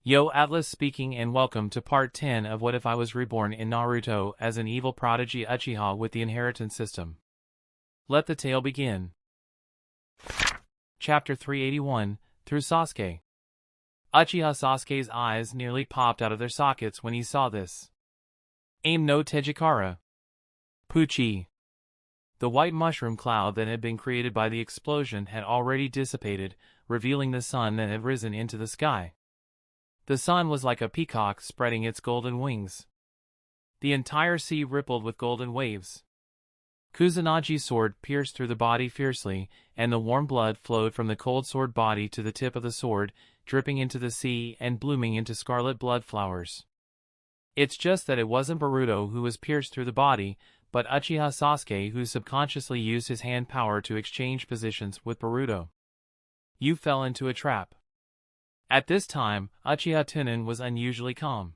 Yo, Atlas speaking, and welcome to part 10 of What If I Was Reborn in Naruto as an evil prodigy Uchiha with the inheritance system. Let the tale begin. Chapter 381, Through Sasuke. Uchiha Sasuke's eyes nearly popped out of their sockets when he saw this. Aim no Tejikara. Puchi. The white mushroom cloud that had been created by the explosion had already dissipated, revealing the sun that had risen into the sky. The sun was like a peacock spreading its golden wings. The entire sea rippled with golden waves. Kusunagi's sword pierced through the body fiercely, and the warm blood flowed from the cold sword body to the tip of the sword, dripping into the sea and blooming into scarlet blood flowers. It's just that it wasn't Boruto who was pierced through the body, but Uchiha Sasuke who subconsciously used his hand power to exchange positions with Boruto. You fell into a trap. At this time, Uchiha Tunan was unusually calm.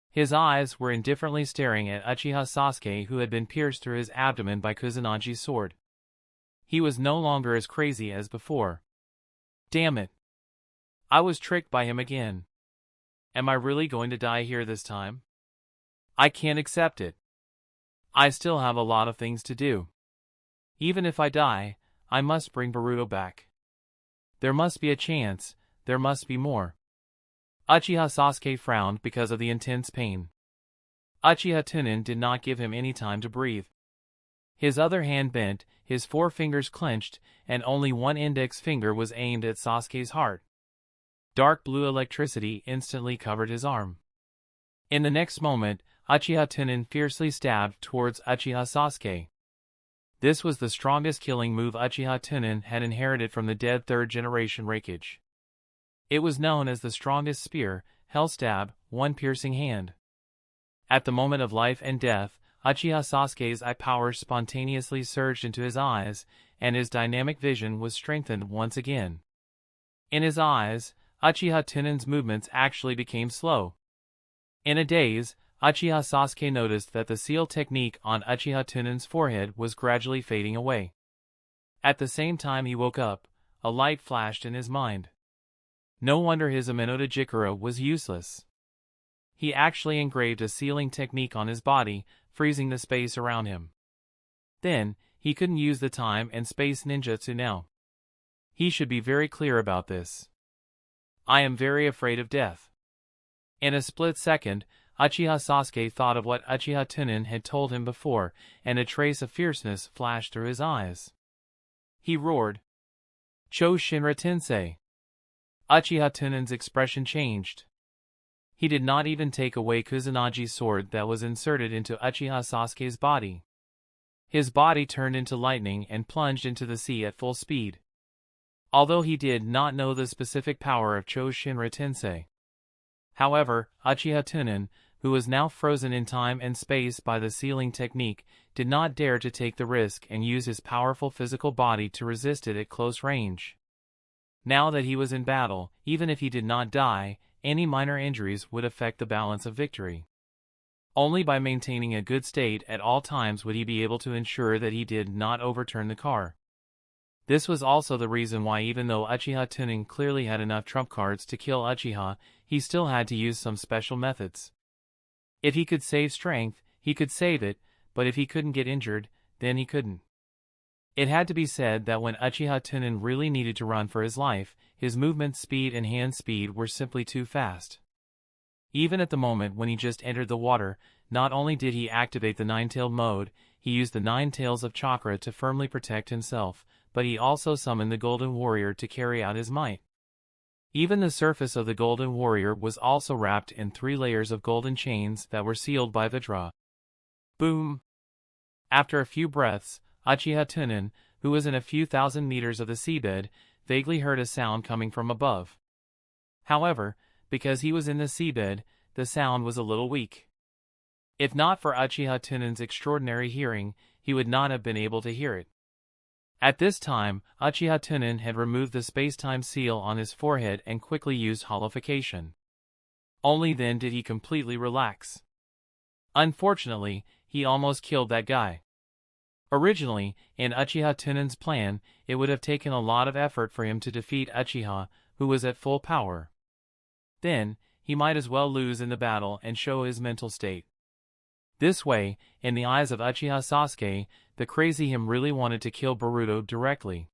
His eyes were indifferently staring at Uchiha Sasuke who had been pierced through his abdomen by Kusunagi's sword. He was no longer as crazy as before. Damn it. I was tricked by him again. Am I really going to die here this time? I can't accept it. I still have a lot of things to do. Even if I die, I must bring Boruto back. There must be a chance. There must be more. Uchiha Sasuke frowned because of the intense pain. Uchiha Tunan did not give him any time to breathe. His other hand bent, his four fingers clenched, and only one index finger was aimed at Sasuke's heart. Dark blue electricity instantly covered his arm. In the next moment, Uchiha Tunan fiercely stabbed towards Uchiha Sasuke. This was the strongest killing move Uchiha Tunan had inherited from the dead third-generation Raikage. It was known as the strongest spear, Hell Stab, one piercing hand. At the moment of life and death, Uchiha Sasuke's eye power spontaneously surged into his eyes, and his dynamic vision was strengthened once again. In his eyes, Uchiha Tunan's movements actually became slow. In a daze, Uchiha Sasuke noticed that the seal technique on Uchiha Tunan's forehead was gradually fading away. At the same time he woke up, a light flashed in his mind. No wonder his Amenoto Jikara was useless. He actually engraved a sealing technique on his body, freezing the space around him. Then, he couldn't use the time and space ninjutsu now. He should be very clear about this. I am very afraid of death. In a split second, Uchiha Sasuke thought of what Uchiha Tunan had told him before, and a trace of fierceness flashed through his eyes. He roared, "Cho Shinra Tensei!" Uchiha Tunan's expression changed. He did not even take away Kusunagi's sword that was inserted into Uchiha Sasuke's body. His body turned into lightning and plunged into the sea at full speed. Although he did not know the specific power of Cho Shinra Tensei. However, Uchiha Tunan, who was now frozen in time and space by the sealing technique, did not dare to take the risk and use his powerful physical body to resist it at close range. Now that he was in battle, even if he did not die, any minor injuries would affect the balance of victory. Only by maintaining a good state at all times would he be able to ensure that he did not overturn the car. This was also the reason why even though Uchiha Tunan clearly had enough trump cards to kill Uchiha, he still had to use some special methods. If he could save strength, he could save it, but if he couldn't get injured, then he couldn't. It had to be said that when Uchiha Tunan really needed to run for his life, his movement speed and hand speed were simply too fast. Even at the moment when he just entered the water, not only did he activate the nine-tailed mode, he used the 9 tails of chakra to firmly protect himself, but he also summoned the Golden Warrior to carry out his might. Even the surface of the Golden Warrior was also wrapped in 3 layers of golden chains that were sealed by Vajra. Boom! After a few breaths, Uchiha Tunan, who was in a few thousand meters of the seabed, vaguely heard a sound coming from above. However, because he was in the seabed, the sound was a little weak. If not for Uchiha Tunan's extraordinary hearing, he would not have been able to hear it. At this time, Uchiha Tunan had removed the space-time seal on his forehead and quickly used holification. Only then did he completely relax. Unfortunately, he almost killed that guy. Originally, in Uchiha Tunan's plan, it would have taken a lot of effort for him to defeat Uchiha, who was at full power. Then, he might as well lose in the battle and show his mental state. This way, in the eyes of Uchiha Sasuke, the crazy him really wanted to kill Boruto directly.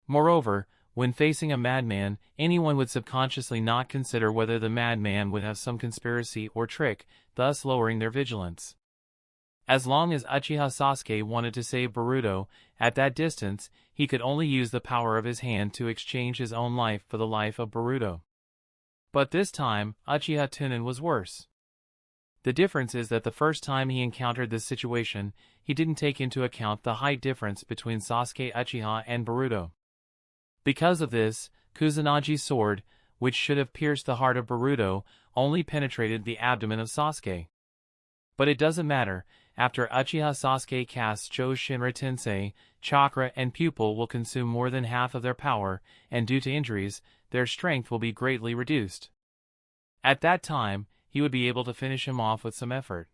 Moreover, when facing a madman, anyone would subconsciously not consider whether the madman would have some conspiracy or trick, thus lowering their vigilance. As long as Uchiha Sasuke wanted to save Boruto, at that distance, he could only use the power of his hand to exchange his own life for the life of Boruto. But this time, Uchiha Tunan was worse. The difference is that the first time he encountered this situation, he didn't take into account the height difference between Sasuke Uchiha and Boruto. Because of this, Kusunagi's sword, which should have pierced the heart of Boruto, only penetrated the abdomen of Sasuke. But it doesn't matter, after Uchiha Sasuke casts Chou Shinra Tensei, chakra and pupil will consume more than half of their power, and due to injuries, their strength will be greatly reduced. At that time, he would be able to finish him off with some effort.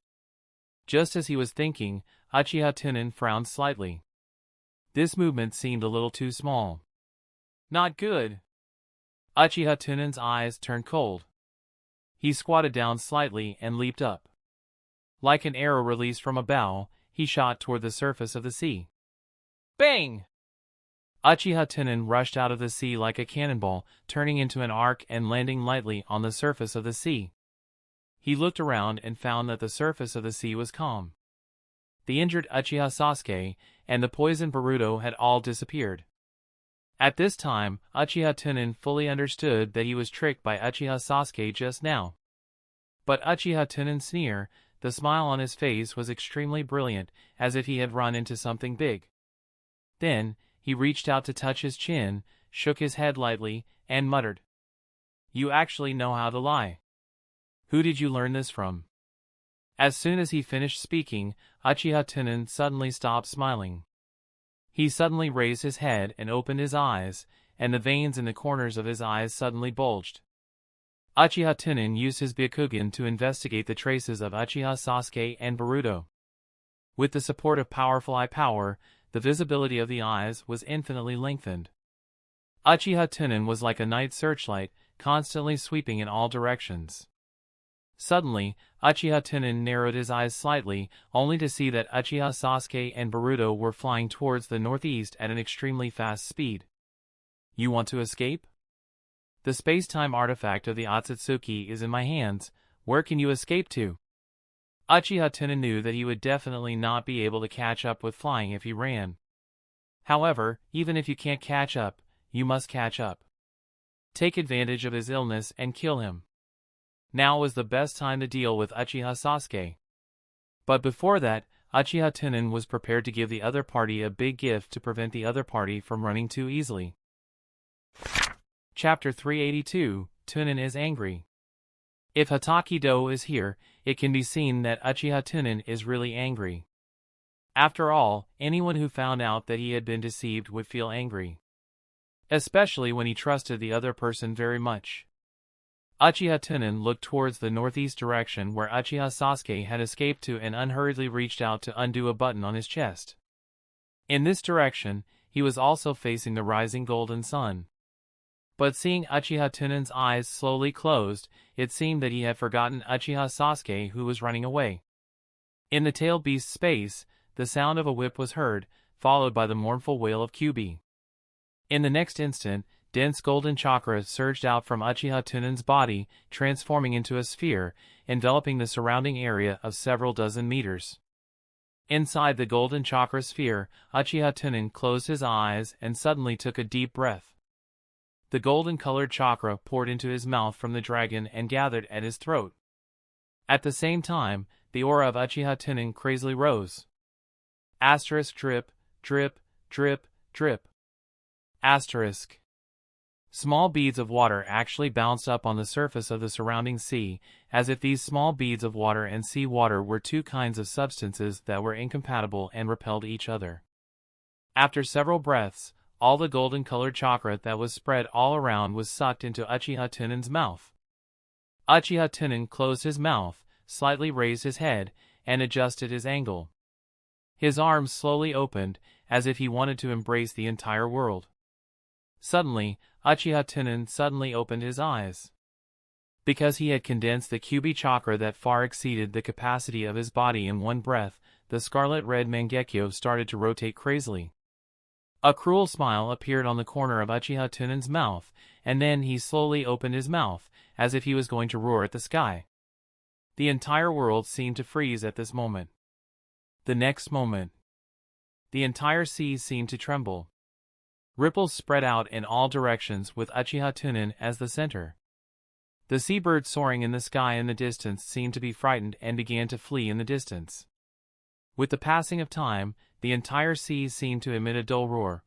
Just as he was thinking, Uchiha Tunan frowned slightly. This movement seemed a little too small. Not good. Uchiha Tunan's eyes turned cold. He squatted down slightly and leaped up. Like an arrow released from a bow, he shot toward the surface of the sea. Bang! Uchiha Tunan rushed out of the sea like a cannonball, turning into an arc and landing lightly on the surface of the sea. He looked around and found that the surface of the sea was calm. The injured Uchiha Sasuke and the poisoned Boruto had all disappeared. At this time, Uchiha Tunan fully understood that he was tricked by Uchiha Sasuke just now. But Uchiha Tunan's sneer, the smile on his face was extremely brilliant, as if he had run into something big. Then, he reached out to touch his chin, shook his head lightly, and muttered, "You actually know how to lie. Who did you learn this from?" As soon as he finished speaking, Uchiha Tunan suddenly stopped smiling. He suddenly raised his head and opened his eyes, and the veins in the corners of his eyes suddenly bulged. Uchiha Tunan used his Byakugan to investigate the traces of Uchiha Sasuke and Boruto. With the support of powerful eye power, the visibility of the eyes was infinitely lengthened. Uchiha Tunan was like a night searchlight, constantly sweeping in all directions. Suddenly, Uchiha Tunan narrowed his eyes slightly, only to see that Uchiha Sasuke and Boruto were flying towards the northeast at an extremely fast speed. "You want to escape? The space-time artifact of the Otsutsuki is in my hands. Where can you escape to?" Uchiha Tunan knew that he would definitely not be able to catch up with flying if he ran. However, even if you can't catch up, you must catch up. Take advantage of his illness and kill him. Now was the best time to deal with Uchiha Sasuke. But before that, Uchiha Tunan was prepared to give the other party a big gift to prevent the other party from running too easily. Chapter 382, Tunan is angry. If Hatakido is here, it can be seen that Uchiha Tunan is really angry. After all, anyone who found out that he had been deceived would feel angry. Especially when he trusted the other person very much. Uchiha Tunan looked towards the northeast direction where Uchiha Sasuke had escaped to and unhurriedly reached out to undo a button on his chest. In this direction, he was also facing the rising golden sun. But seeing Uchiha Tunan's eyes slowly closed, it seemed that he had forgotten Uchiha Sasuke who was running away. In the tailed beast's space, the sound of a whip was heard, followed by the mournful wail of Kyubi. In the next instant, dense golden chakra surged out from Uchiha Tunan's body, transforming into a sphere, enveloping the surrounding area of several dozen meters. Inside the golden chakra sphere, Uchiha Tunan closed his eyes and suddenly took a deep breath. The golden-colored chakra poured into his mouth from the dragon and gathered at his throat. At the same time, the aura of Uchiha Tunan crazily rose. Asterisk drip, drip, drip, drip. Asterisk. Small beads of water actually bounced up on the surface of the surrounding sea, as if these small beads of water and sea water were two kinds of substances that were incompatible and repelled each other. After several breaths, all the golden-colored chakra that was spread all around was sucked into Uchiha Tunan's mouth. Uchiha Tunan closed his mouth, slightly raised his head, and adjusted his angle. His arms slowly opened, as if he wanted to embrace the entire world. Suddenly, Uchiha Tunan suddenly opened his eyes. Because he had condensed the Kyuubi chakra that far exceeded the capacity of his body in one breath, the scarlet-red Mangekyo started to rotate crazily. A cruel smile appeared on the corner of Uchiha Tunan's mouth, and then he slowly opened his mouth, as if he was going to roar at the sky. The entire world seemed to freeze at this moment. The next moment, the entire sea seemed to tremble. Ripples spread out in all directions with Uchiha Tunan as the center. The seabirds soaring in the sky in the distance seemed to be frightened and began to flee in the distance. With the passing of time, the entire sea seemed to emit a dull roar.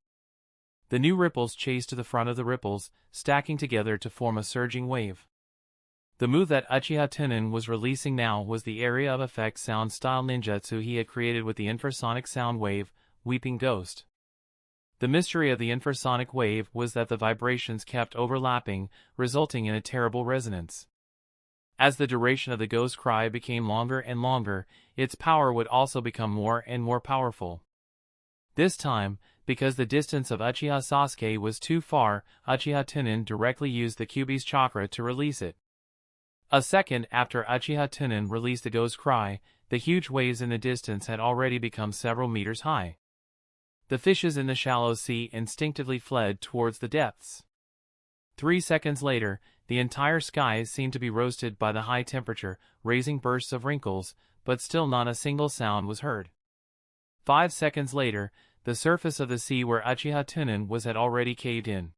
The new ripples chased to the front of the ripples, stacking together to form a surging wave. The move that Uchiha Tunan was releasing now was the area of effect sound style ninjutsu he had created with the infrasonic sound wave, Weeping Ghost. The mystery of the infrasonic wave was that the vibrations kept overlapping, resulting in a terrible resonance. As the duration of the ghost cry became longer and longer, its power would also become more and more powerful. This time, because the distance of Uchiha Sasuke was too far, Uchiha Tunan directly used the Kyuubi's chakra to release it. A second after Uchiha Tunan released the ghost cry, the huge waves in the distance had already become several meters high. The fishes in the shallow sea instinctively fled towards the depths. 3 seconds later, the entire sky seemed to be roasted by the high temperature, raising bursts of wrinkles, but still not a single sound was heard. 5 seconds later, the surface of the sea where Uchiha Tunan was had already caved in.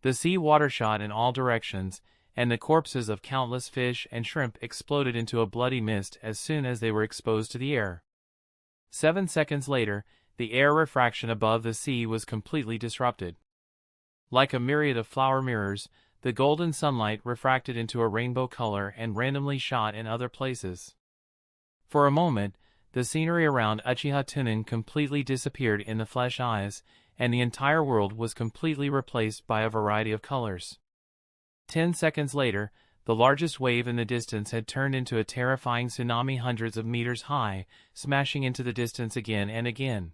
The sea water shot in all directions, and the corpses of countless fish and shrimp exploded into a bloody mist as soon as they were exposed to the air. 7 seconds later, the air refraction above the sea was completely disrupted. Like a myriad of flower mirrors, the golden sunlight refracted into a rainbow color and randomly shot in other places. For a moment, the scenery around Uchiha Tunan completely disappeared in the flesh eyes, and the entire world was completely replaced by a variety of colors. 10 seconds later, the largest wave in the distance had turned into a terrifying tsunami hundreds of meters high, smashing into the distance again and again.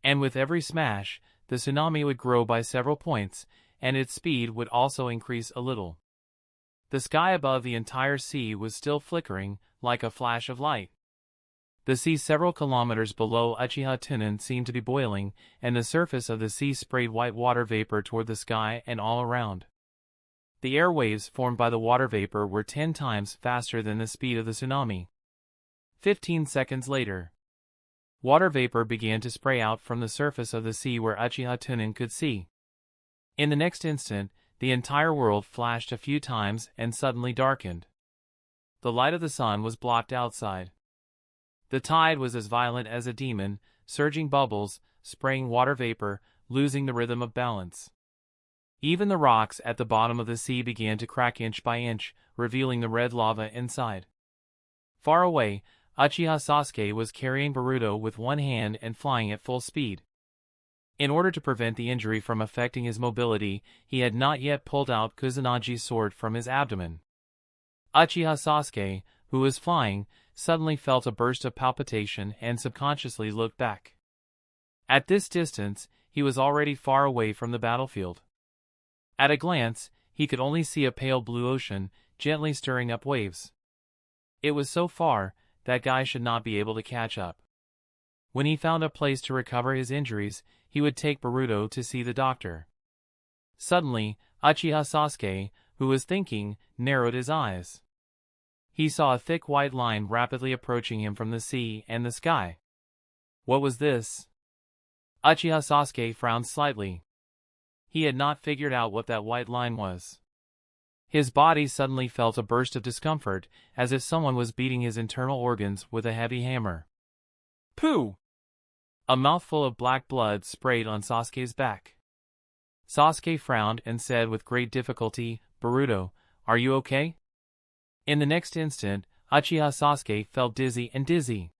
And with every smash, the tsunami would grow by several points, and its speed would also increase a little. The sky above the entire sea was still flickering, like a flash of light. The sea several kilometers below Uchiha Tunan seemed to be boiling, and the surface of the sea sprayed white water vapor toward the sky and all around. The air waves formed by the water vapor were 10 times faster than the speed of the tsunami. 15 seconds later, water vapor began to spray out from the surface of the sea where Uchiha Tunan could see. In the next instant, the entire world flashed a few times and suddenly darkened. The light of the sun was blocked outside. The tide was as violent as a demon, surging bubbles, spraying water vapor, losing the rhythm of balance. Even the rocks at the bottom of the sea began to crack inch by inch, revealing the red lava inside. Far away, Uchiha Sasuke was carrying Boruto with one hand and flying at full speed. In order to prevent the injury from affecting his mobility, he had not yet pulled out Kuzunagi's sword from his abdomen. Uchiha Sasuke, who was flying, suddenly felt a burst of palpitation and subconsciously looked back. At this distance, he was already far away from the battlefield. At a glance, he could only see a pale blue ocean, gently stirring up waves. It was so far, that guy should not be able to catch up. When he found a place to recover his injuries, he would take Boruto to see the doctor. Suddenly, Uchiha Sasuke, who was thinking, narrowed his eyes. He saw a thick white line rapidly approaching him from the sea and the sky. What was this? Uchiha Sasuke frowned slightly. He had not figured out what that white line was. His body suddenly felt a burst of discomfort, as if someone was beating his internal organs with a heavy hammer. Pooh! A mouthful of black blood sprayed on Sasuke's back. Sasuke frowned and said with great difficulty, "Boruto, are you okay?" In the next instant, Uchiha Sasuke felt dizzy and dizzy.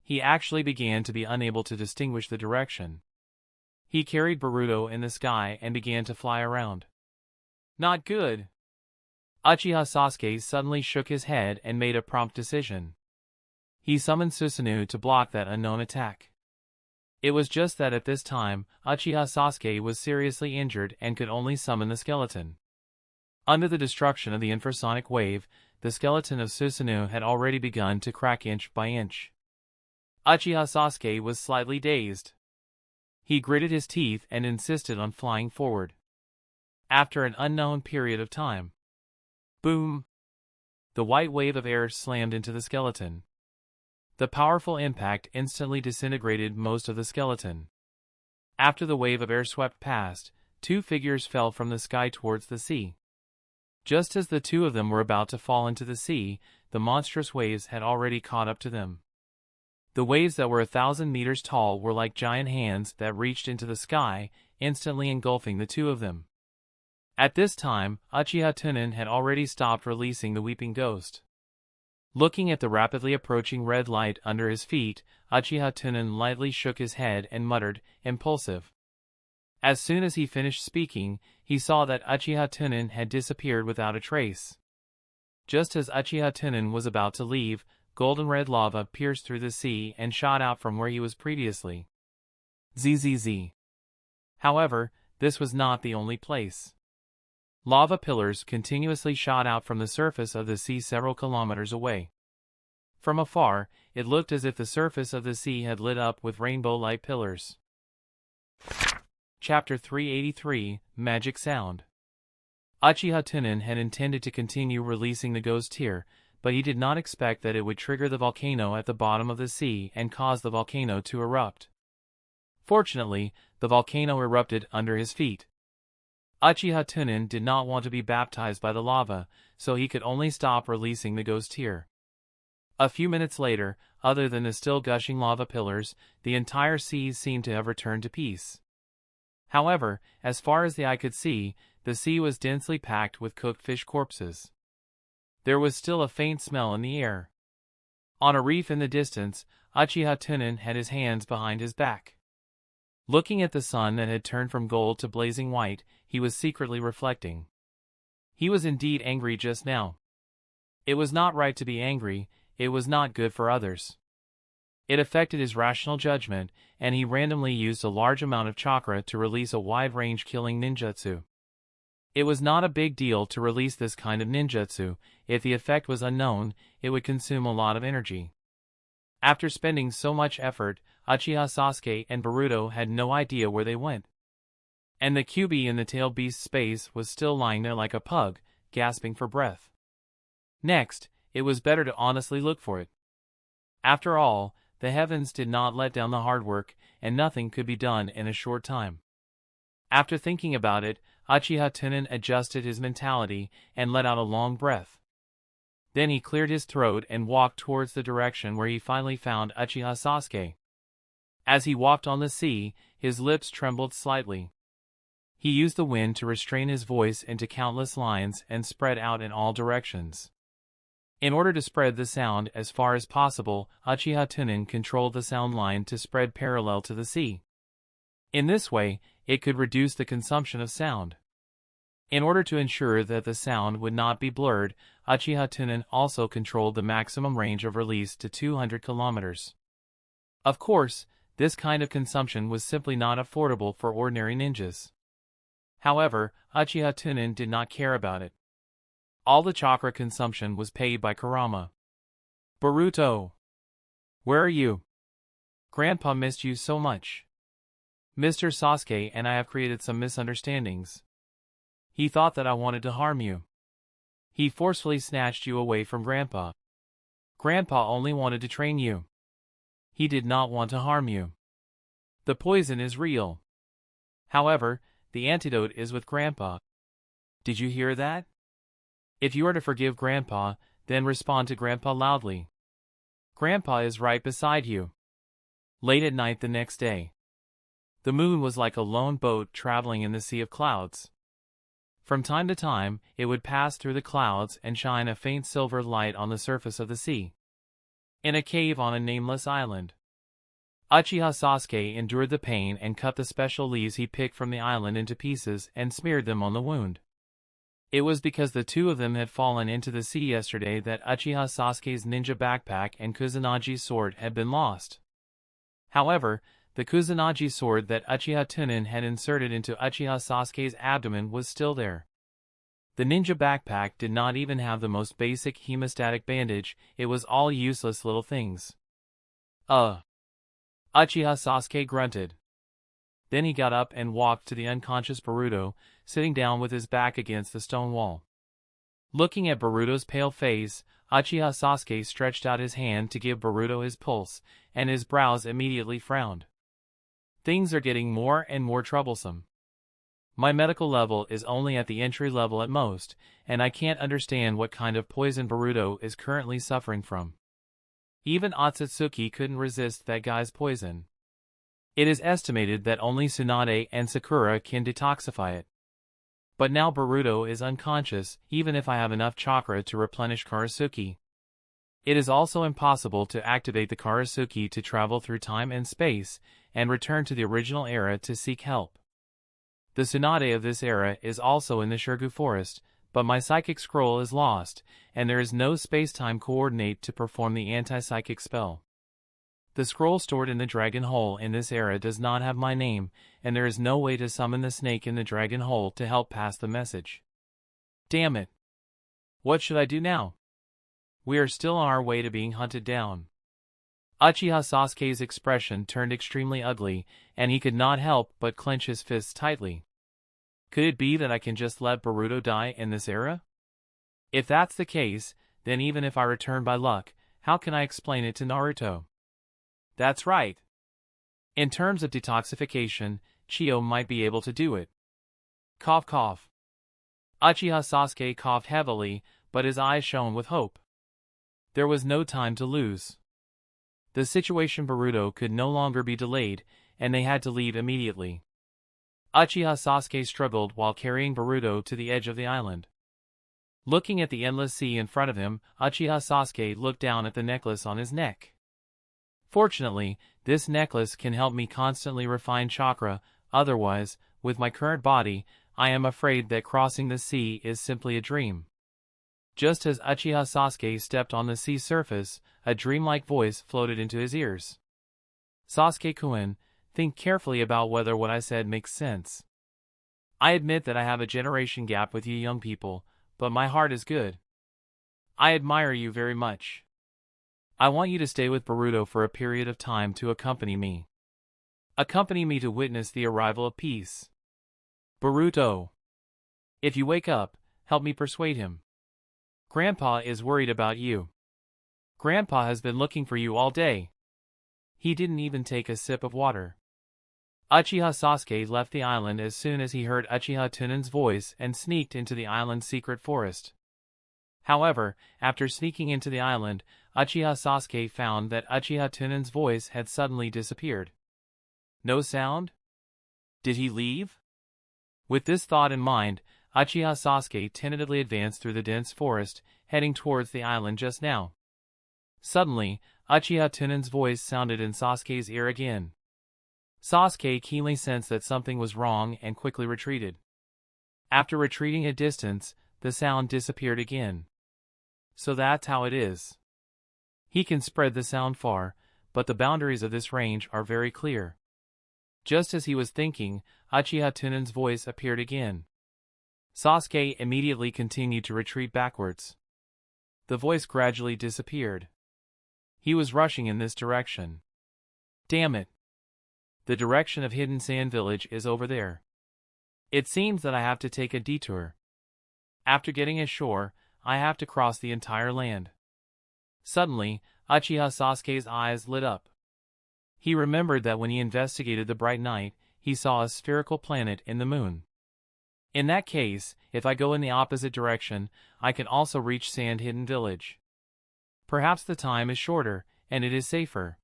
He actually began to be unable to distinguish the direction. He carried Boruto in the sky and began to fly around. Not good. Uchiha Sasuke suddenly shook his head and made a prompt decision. He summoned Susanoo to block that unknown attack. It was just that at this time, Uchiha Sasuke was seriously injured and could only summon the skeleton. Under the destruction of the infrasonic wave, the skeleton of Susanoo had already begun to crack inch by inch. Uchiha Sasuke was slightly dazed. He gritted his teeth and insisted on flying forward. After an unknown period of time. Boom! The white wave of air slammed into the skeleton. The powerful impact instantly disintegrated most of the skeleton. After the wave of air swept past, two figures fell from the sky towards the sea. Just as the two of them were about to fall into the sea, the monstrous waves had already caught up to them. The waves that were 1,000 meters tall were like giant hands that reached into the sky, instantly engulfing the two of them. At this time, Uchiha Tunan had already stopped releasing the weeping ghost. Looking at the rapidly approaching red light under his feet, Uchiha Tunan lightly shook his head and muttered, "Impulsive." As soon as he finished speaking, he saw that Uchiha Tunan had disappeared without a trace. Just as Uchiha Tunan was about to leave, golden red lava pierced through the sea and shot out from where he was previously. ZZZ. However, this was not the only place. Lava pillars continuously shot out from the surface of the sea several kilometers away. From afar, it looked as if the surface of the sea had lit up with rainbow-like pillars. Chapter 383, Magic Sound. Uchiha Tunan had intended to continue releasing the ghost tear, but he did not expect that it would trigger the volcano at the bottom of the sea and cause the volcano to erupt. Fortunately, the volcano erupted under his feet. Uchiha Tunan did not want to be baptized by the lava, so he could only stop releasing the ghost tear. A few minutes later, other than the still gushing lava pillars, the entire sea seemed to have returned to peace. However, as far as the eye could see, the sea was densely packed with cooked fish corpses. There was still a faint smell in the air. On a reef in the distance, Uchiha Tunan had his hands behind his back. Looking at the sun that had turned from gold to blazing white, he was secretly reflecting. He was indeed angry just now. It was not right to be angry, it was not good for others. It affected his rational judgment, and he randomly used a large amount of chakra to release a wide-range killing ninjutsu. It was not a big deal to release this kind of ninjutsu. If the effect was unknown, it would consume a lot of energy. After spending so much effort, Uchiha Sasuke and Naruto had no idea where they went. And the Kyuubi in the tail beast's space was still lying there like a pug, gasping for breath. Next, it was better to honestly look for it. After all, the heavens did not let down the hard work, and nothing could be done in a short time. After thinking about it, Uchiha Tunan adjusted his mentality and let out a long breath. Then he cleared his throat and walked towards the direction where he finally found Uchiha Sasuke. As he walked on the sea, his lips trembled slightly. He used the wind to restrain his voice into countless lines and spread out in all directions. In order to spread the sound as far as possible, Uchiha Tunan controlled the sound line to spread parallel to the sea. In this way, it could reduce the consumption of sound. In order to ensure that the sound would not be blurred, Uchiha Tunan also controlled the maximum range of release to 200 kilometers. Of course, this kind of consumption was simply not affordable for ordinary ninjas. However, Uchiha Tunan did not care about it. All the chakra consumption was paid by Kurama. Naruto! Where are you? Grandpa missed you so much. Mr. Sasuke and I have created some misunderstandings. He thought that I wanted to harm you. He forcefully snatched you away from Grandpa. Grandpa only wanted to train you. He did not want to harm you. The poison is real. However, the antidote is with Grandpa. Did you hear that? If you are to forgive Grandpa, then respond to Grandpa loudly. Grandpa is right beside you. Late at night the next day. The moon was like a lone boat traveling in the sea of clouds. From time to time, it would pass through the clouds and shine a faint silver light on the surface of the sea. In a cave on a nameless island. Uchiha Sasuke endured the pain and cut the special leaves he picked from the island into pieces and smeared them on the wound. It was because the two of them had fallen into the sea yesterday that Uchiha Sasuke's ninja backpack and Kusanagi sword had been lost. However, the Kusanagi sword that Uchiha Tunan had inserted into Uchiha Sasuke's abdomen was still there. The ninja backpack did not even have the most basic hemostatic bandage, it was all useless little things. Uchiha Sasuke grunted. Then he got up and walked to the unconscious Boruto, sitting down with his back against the stone wall. Looking at Boruto's pale face, Uchiha Sasuke stretched out his hand to give Boruto his pulse, and his brows immediately frowned. Things are getting more and more troublesome. My medical level is only at the entry level at most, and I can't understand what kind of poison Boruto is currently suffering from. Even Otsutsuki couldn't resist that guy's poison. It is estimated that only Tsunade and Sakura can detoxify it. But now Boruto is unconscious, even if I have enough chakra to replenish Karasuki. It is also impossible to activate the Karasuki to travel through time and space, and return to the original era to seek help. The Tsunade of this era is also in the Shirgu Forest, but my psychic scroll is lost, and there is no space-time coordinate to perform the anti-psychic spell. The scroll stored in the Dragon Hole in this era does not have my name, and there is no way to summon the snake in the Dragon Hole to help pass the message. Damn it. What should I do now? We are still on our way to being hunted down. Uchiha Sasuke's expression turned extremely ugly, and he could not help but clench his fists tightly. Could it be that I can just let Boruto die in this era? If that's the case, then even if I return by luck, how can I explain it to Naruto? That's right. In terms of detoxification, Chio might be able to do it. Cough cough. Uchiha Sasuke coughed heavily, but his eyes shone with hope. There was no time to lose. The situation Boruto could no longer be delayed, and they had to leave immediately. Uchiha Sasuke struggled while carrying Boruto to the edge of the island. Looking at the endless sea in front of him, Uchiha Sasuke looked down at the necklace on his neck. Fortunately, this necklace can help me constantly refine chakra, otherwise, with my current body, I am afraid that crossing the sea is simply a dream. Just as Uchiha Sasuke stepped on the sea surface, a dreamlike voice floated into his ears. Sasuke-kun, think carefully about whether what I said makes sense. I admit that I have a generation gap with you young people, but my heart is good. I admire you very much. I want you to stay with Boruto for a period of time to accompany me. Accompany me to witness the arrival of peace. Boruto. If you wake up, help me persuade him. Grandpa is worried about you. Grandpa has been looking for you all day. He didn't even take a sip of water. Uchiha Sasuke left the island as soon as he heard Uchiha Tunan's voice and sneaked into the island's secret forest. However, after sneaking into the island, Uchiha Sasuke found that Uchiha Tunan's voice had suddenly disappeared. No sound? Did he leave? With this thought in mind, Uchiha Sasuke tentatively advanced through the dense forest, heading towards the island just now. Suddenly, Uchiha Tunan's voice sounded in Sasuke's ear again. Sasuke keenly sensed that something was wrong and quickly retreated. After retreating a distance, the sound disappeared again. So that's how it is. He can spread the sound far, but the boundaries of this range are very clear. Just as he was thinking, Uchiha Tunan's voice appeared again. Sasuke immediately continued to retreat backwards. The voice gradually disappeared. He was rushing in this direction. Damn it. The direction of Hidden Sand Village is over there. It seems that I have to take a detour. After getting ashore, I have to cross the entire land. Suddenly, Uchiha Sasuke's eyes lit up. He remembered that when he investigated the bright night, he saw a spherical planet in the moon. In that case, if I go in the opposite direction, I can also reach Sand Hidden Village. Perhaps the time is shorter, and it is safer.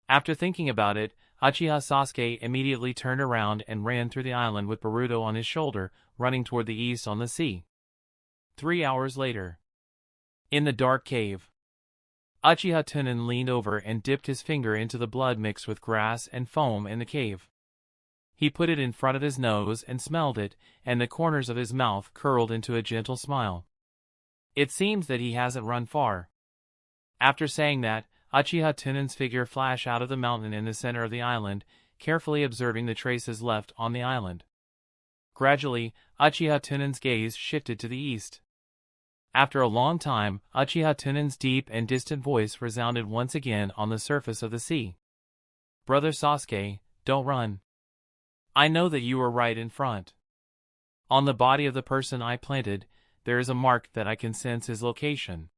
After thinking about it, Uchiha Sasuke immediately turned around and ran through the island with Boruto on his shoulder, running toward the east on the sea. 3 hours later. In the dark cave. Uchiha Tunan leaned over and dipped his finger into the blood mixed with grass and foam in the cave. He put it in front of his nose and smelled it, and the corners of his mouth curled into a gentle smile. It seems that he hasn't run far. After saying that, Uchiha Tunan's figure flashed out of the mountain in the center of the island, carefully observing the traces left on the island. Gradually, Uchiha Tunan's gaze shifted to the east. After a long time, Uchiha Tunan's deep and distant voice resounded once again on the surface of the sea. "Brother Sasuke, don't run. I know that you were right in front. On the body of the person I planted, there is a mark that I can sense his location."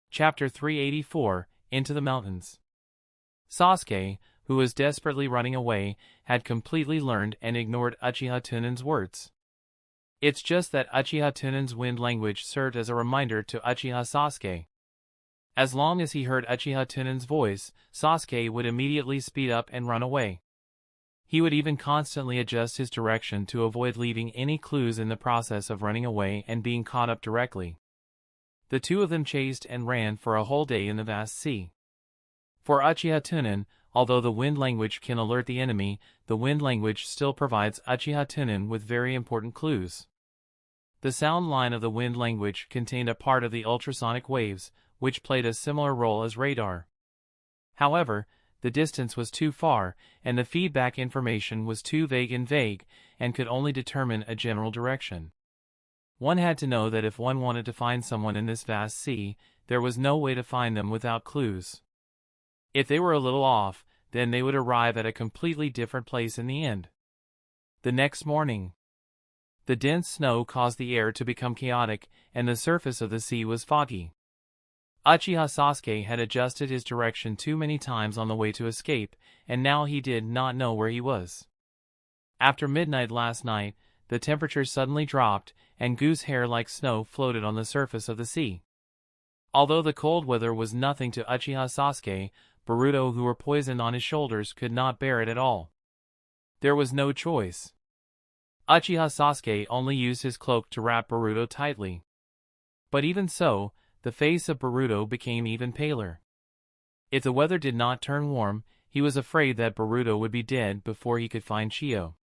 Chapter 384, Into the Mountains. Sasuke, who was desperately running away, had completely learned and ignored Uchiha Tunan's words. It's just that Uchiha Tunan's wind language served as a reminder to Uchiha Sasuke. As long as he heard Uchiha Tunan's voice, Sasuke would immediately speed up and run away. He would even constantly adjust his direction to avoid leaving any clues in the process of running away and being caught up directly. The two of them chased and ran for a whole day in the vast sea. For Uchiha Tunan, although the wind language can alert the enemy, the wind language still provides Uchiha Tunan with very important clues. The sound line of the wind language contained a part of the ultrasonic waves, which played a similar role as radar. However, the distance was too far, and the feedback information was too vague and could only determine a general direction. One had to know that if one wanted to find someone in this vast sea, there was no way to find them without clues. If they were a little off, then they would arrive at a completely different place in the end. The next morning, the dense snow caused the air to become chaotic, and the surface of the sea was foggy. Uchiha Sasuke had adjusted his direction too many times on the way to escape, and now he did not know where he was. After midnight last night, the temperature suddenly dropped, and goose hair like snow floated on the surface of the sea. Although the cold weather was nothing to Uchiha Sasuke, Boruto, who were poisoned on his shoulders, could not bear it at all. There was no choice. Uchiha Sasuke only used his cloak to wrap Boruto tightly. But even so, the face of Boruto became even paler. If the weather did not turn warm, he was afraid that Boruto would be dead before he could find Chio.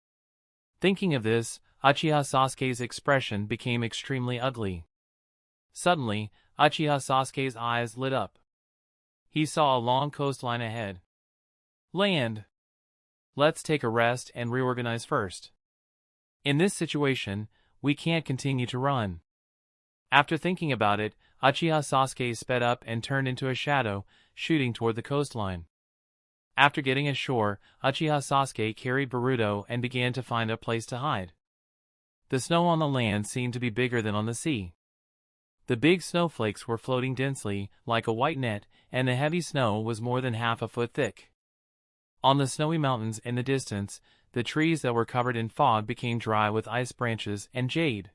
Thinking of this, Uchiha Sasuke's expression became extremely ugly. Suddenly, Uchiha Sasuke's eyes lit up. He saw a long coastline ahead. Land! Let's take a rest and reorganize first. In this situation, we can't continue to run. After thinking about it, Uchiha Sasuke sped up and turned into a shadow, shooting toward the coastline. After getting ashore, Uchiha Sasuke carried Boruto and began to find a place to hide. The snow on the land seemed to be bigger than on the sea. The big snowflakes were floating densely, like a white net, and the heavy snow was more than half a foot thick. On the snowy mountains in the distance, the trees that were covered in fog became dry with ice branches and jade.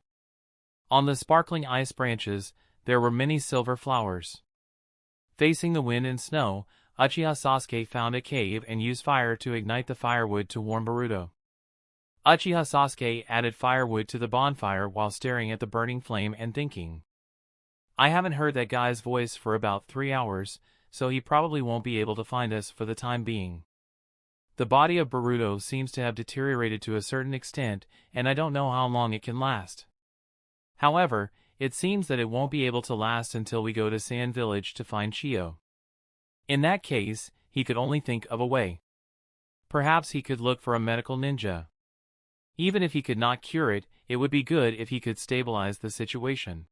On the sparkling ice branches, there were many silver flowers. Facing the wind and snow, Uchiha Sasuke found a cave and used fire to ignite the firewood to warm Boruto. Uchiha Sasuke added firewood to the bonfire while staring at the burning flame and thinking. I haven't heard that guy's voice for about 3 hours, so he probably won't be able to find us for the time being. The body of Boruto seems to have deteriorated to a certain extent, and I don't know how long it can last. However, it seems that it won't be able to last until we go to Sand Village to find Chio. In that case, he could only think of a way. Perhaps he could look for a medical ninja. Even if he could not cure it, it would be good if he could stabilize the situation.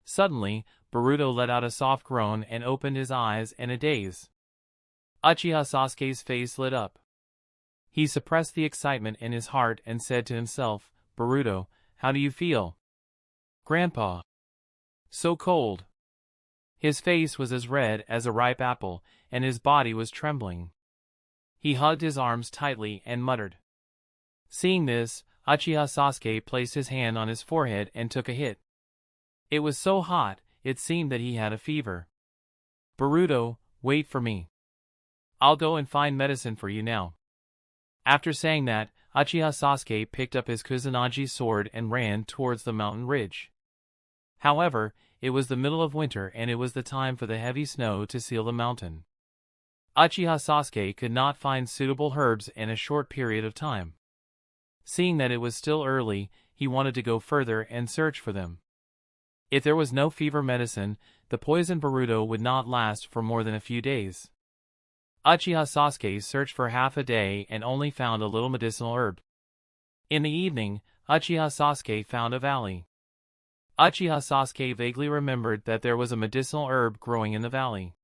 Suddenly, Boruto let out a soft groan and opened his eyes in a daze. Uchiha Sasuke's face lit up. He suppressed the excitement in his heart and said to himself, Boruto, how do you feel? Grandpa. So cold. His face was as red as a ripe apple, and his body was trembling. He hugged his arms tightly and muttered. Seeing this, Uchiha Sasuke placed his hand on his forehead and took a hit. It was so hot, it seemed that he had a fever. Boruto, wait for me. I'll go and find medicine for you now. After saying that, Uchiha Sasuke picked up his Kusanagi sword and ran towards the mountain ridge. However, it was the middle of winter and it was the time for the heavy snow to seal the mountain. Uchiha Sasuke could not find suitable herbs in a short period of time. Seeing that it was still early, he wanted to go further and search for them. If there was no fever medicine, the poison Boruto would not last for more than a few days. Uchiha Sasuke searched for half a day and only found a little medicinal herb. In the evening, Uchiha Sasuke found a valley. Uchiha Sasuke vaguely remembered that there was a medicinal herb growing in the valley.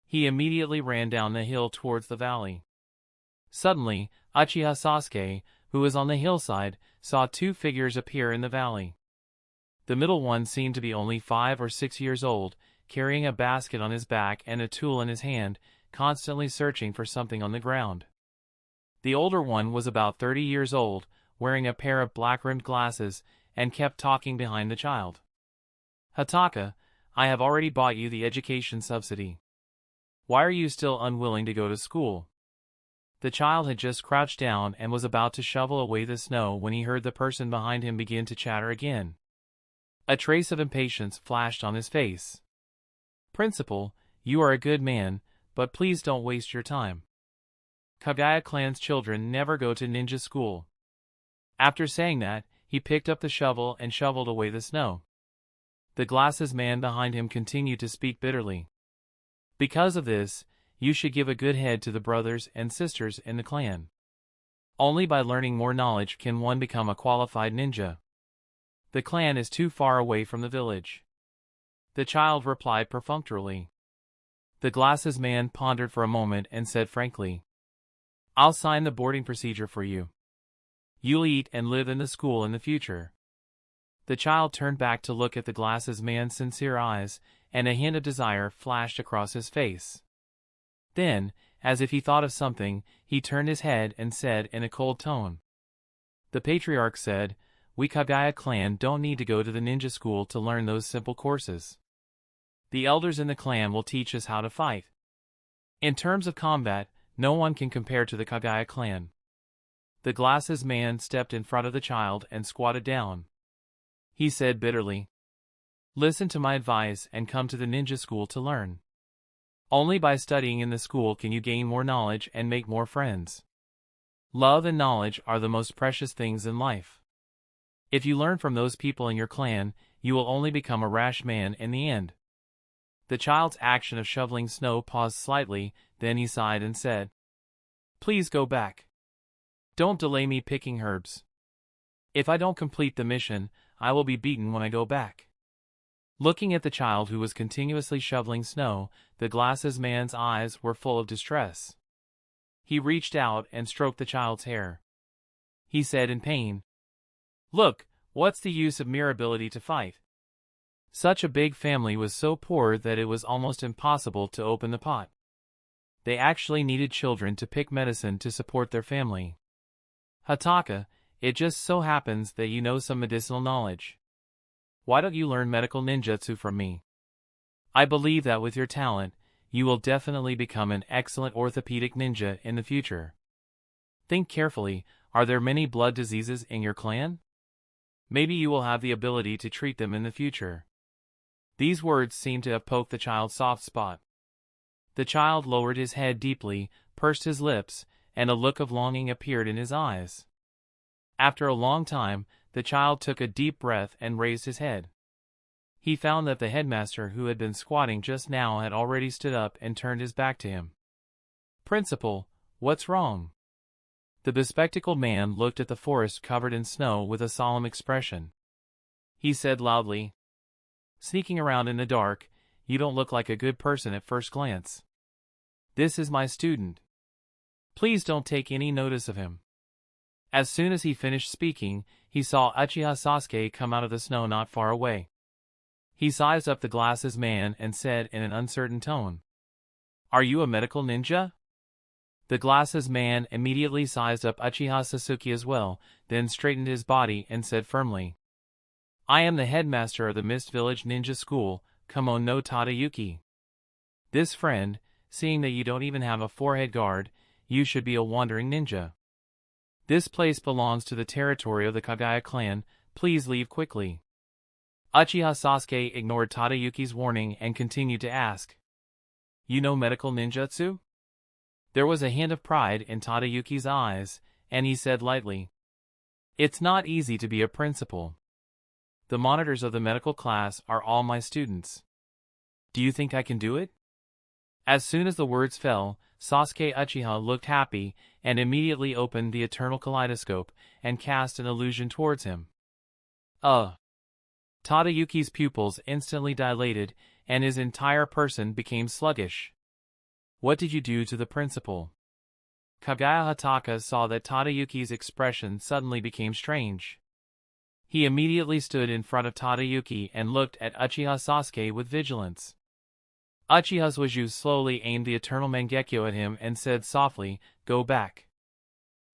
He immediately ran down the hill towards the valley. Suddenly, Uchiha Sasuke, who was on the hillside, saw two figures appear in the valley. The middle one seemed to be only 5 or 6 years old, carrying a basket on his back and a tool in his hand, constantly searching for something on the ground. The older one was about 30 years old, wearing a pair of black-rimmed glasses, and kept talking behind the child. "Hataka, I have already bought you the education subsidy. Why are you still unwilling to go to school?" The child had just crouched down and was about to shovel away the snow when he heard the person behind him begin to chatter again. A trace of impatience flashed on his face. "Principal, you are a good man, but please don't waste your time. Kagaya clan's children never go to ninja school." After saying that, he picked up the shovel and shoveled away the snow. The glasses man behind him continued to speak bitterly. "Because of this, you should give a good head to the brothers and sisters in the clan. Only by learning more knowledge can one become a qualified ninja. The clan is too far away from the village." The child replied perfunctorily. The glasses man pondered for a moment and said frankly, "I'll sign the boarding procedure for you. You'll eat and live in the school in the future." The child turned back to look at the glasses man's sincere eyes, and a hint of desire flashed across his face. Then, as if he thought of something, he turned his head and said in a cold tone, "The patriarch said, we Kagaya clan don't need to go to the ninja school to learn those simple courses. The elders in the clan will teach us how to fight. In terms of combat, no one can compare to the Kagaya clan." The glasses man stepped in front of the child and squatted down. He said bitterly, "Listen to my advice and come to the ninja school to learn. Only by studying in the school can you gain more knowledge and make more friends. Love and knowledge are the most precious things in life. If you learn from those people in your clan, you will only become a rash man in the end." The child's action of shoveling snow paused slightly, then he sighed and said, "Please go back. Don't delay me picking herbs. If I don't complete the mission, I will be beaten when I go back." Looking at the child who was continuously shoveling snow, the glasses man's eyes were full of distress. He reached out and stroked the child's hair. He said in pain, "Look, what's the use of mere ability to fight? Such a big family was so poor that it was almost impossible to open the pot. They actually needed children to pick medicine to support their family. Hataka, it just so happens that you know some medicinal knowledge. Why don't you learn medical ninjutsu from me? I believe that with your talent, you will definitely become an excellent orthopedic ninja in the future. Think carefully, are there many blood diseases in your clan? Maybe you will have the ability to treat them in the future." These words seemed to have poked the child's soft spot. The child lowered his head deeply, pursed his lips, and a look of longing appeared in his eyes. After a long time, the child took a deep breath and raised his head. He found that the headmaster who had been squatting just now had already stood up and turned his back to him. "Principal, what's wrong?" The bespectacled man looked at the forest covered in snow with a solemn expression. He said loudly, "Sneaking around in the dark, you don't look like a good person at first glance. This is my student. Please don't take any notice of him." As soon as he finished speaking, he saw Uchiha Sasuke come out of the snow not far away. He sized up the glasses man and said in an uncertain tone, "Are you a medical ninja?" The glasses man immediately sized up Uchiha Sasuke as well, then straightened his body and said firmly, "I am the headmaster of the Mist Village Ninja School, Kamon no Tadayuki. This friend, seeing that you don't even have a forehead guard, you should be a wandering ninja. This place belongs to the territory of the Kagaya clan, please leave quickly." Uchiha Sasuke ignored Tadayuki's warning and continued to ask, "You know medical ninjutsu?" There was a hint of pride in Tadayuki's eyes, and he said lightly, "It's not easy to be a principal. The monitors of the medical class are all my students. Do you think I can do it?" As soon as the words fell, Sasuke Uchiha looked happy and immediately opened the eternal kaleidoscope and cast an illusion towards him. Tadayuki's pupils instantly dilated and his entire person became sluggish. What did you do to the principal? Kagaya Hataka saw that Tadayuki's expression suddenly became strange. He immediately stood in front of Tadayuki and looked at Uchiha Sasuke with vigilance. Uchiha Suiju slowly aimed the eternal Mangekyo at him and said softly, "Go back."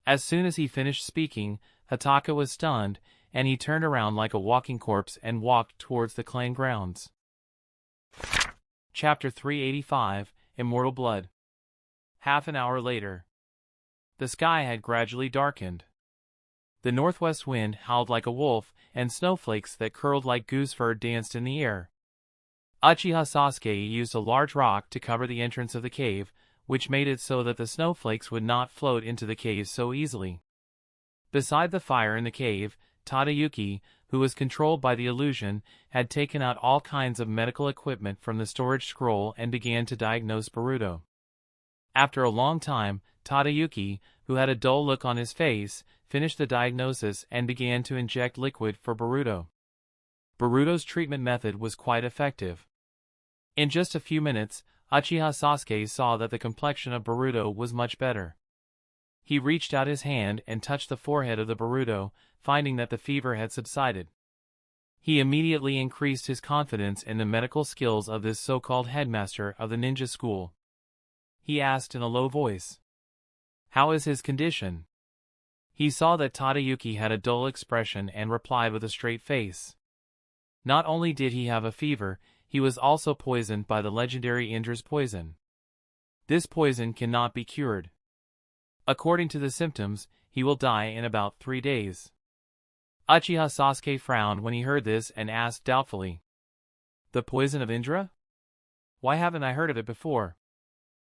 As soon as he finished speaking, Hataka was stunned, and he turned around like a walking corpse and walked towards the clan grounds. Chapter 385, Immortal Blood. Half an hour later. The sky had gradually darkened. The northwest wind howled like a wolf, and snowflakes that curled like goose fur danced in the air. Uchiha Sasuke used a large rock to cover the entrance of the cave, which made it so that the snowflakes would not float into the cave so easily. Beside the fire in the cave, Tadayuki, who was controlled by the illusion, had taken out all kinds of medical equipment from the storage scroll and began to diagnose Boruto. After a long time, Tadayuki, who had a dull look on his face, finished the diagnosis and began to inject liquid for Boruto. Boruto's treatment method was quite effective. In just a few minutes, Uchiha Sasuke saw that the complexion of Boruto was much better. He reached out his hand and touched the forehead of the Boruto, finding that the fever had subsided. He immediately increased his confidence in the medical skills of this so-called headmaster of the ninja school. He asked in a low voice, "How is his condition?" He saw that Tadayuki had a dull expression and replied with a straight face. Not only did he have a fever, he was also poisoned by the legendary Indra's poison. This poison cannot be cured. According to the symptoms, he will die in about 3 days. Uchiha Sasuke frowned when he heard this and asked doubtfully, "The poison of Indra? Why haven't I heard of it before?"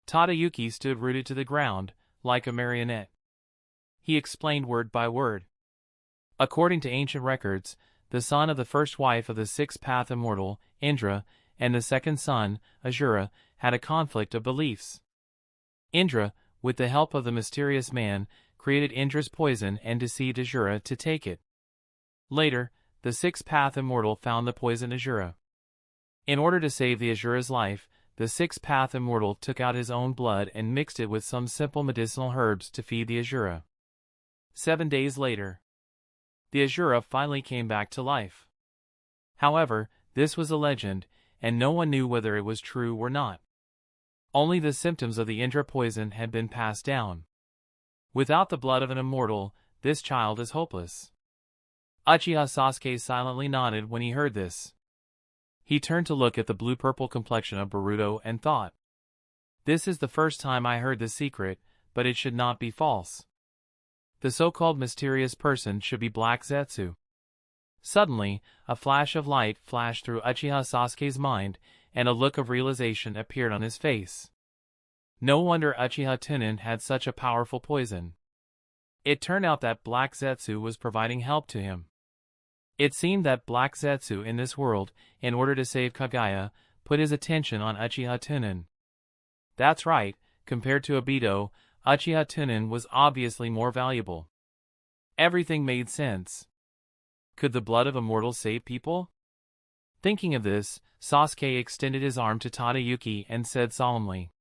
Tadayuki stood rooted to the ground, like a marionette. He explained word by word. According to ancient records, the son of the first wife of the sixth-path immortal, Indra, and the second son, Asura, had a conflict of beliefs. Indra, with the help of the mysterious man, created Indra's poison and deceived Asura to take it. Later, the sixth-path immortal found the poison Asura. In order to save the Asura's life, the sixth-path immortal took out his own blood and mixed it with some simple medicinal herbs to feed the Asura. 7 days later, the Asura finally came back to life. However, this was a legend, and no one knew whether it was true or not. Only the symptoms of the Indra poison had been passed down. Without the blood of an immortal, this child is hopeless. Uchiha Sasuke silently nodded when he heard this. He turned to look at the blue-purple complexion of Boruto and thought, "This is the first time I heard this secret, but it should not be false. The so-called mysterious person should be Black Zetsu." Suddenly, a flash of light flashed through Uchiha Sasuke's mind, and a look of realization appeared on his face. No wonder Uchiha Tunan had such a powerful poison. It turned out that Black Zetsu was providing help to him. It seemed that Black Zetsu in this world, in order to save Kagaya, put his attention on Uchiha Tunan. That's right, compared to Obito, Uchiha Tunan was obviously more valuable. Everything made sense. Could the blood of immortals save people? Thinking of this, Sasuke extended his arm to Tadayuki and said solemnly,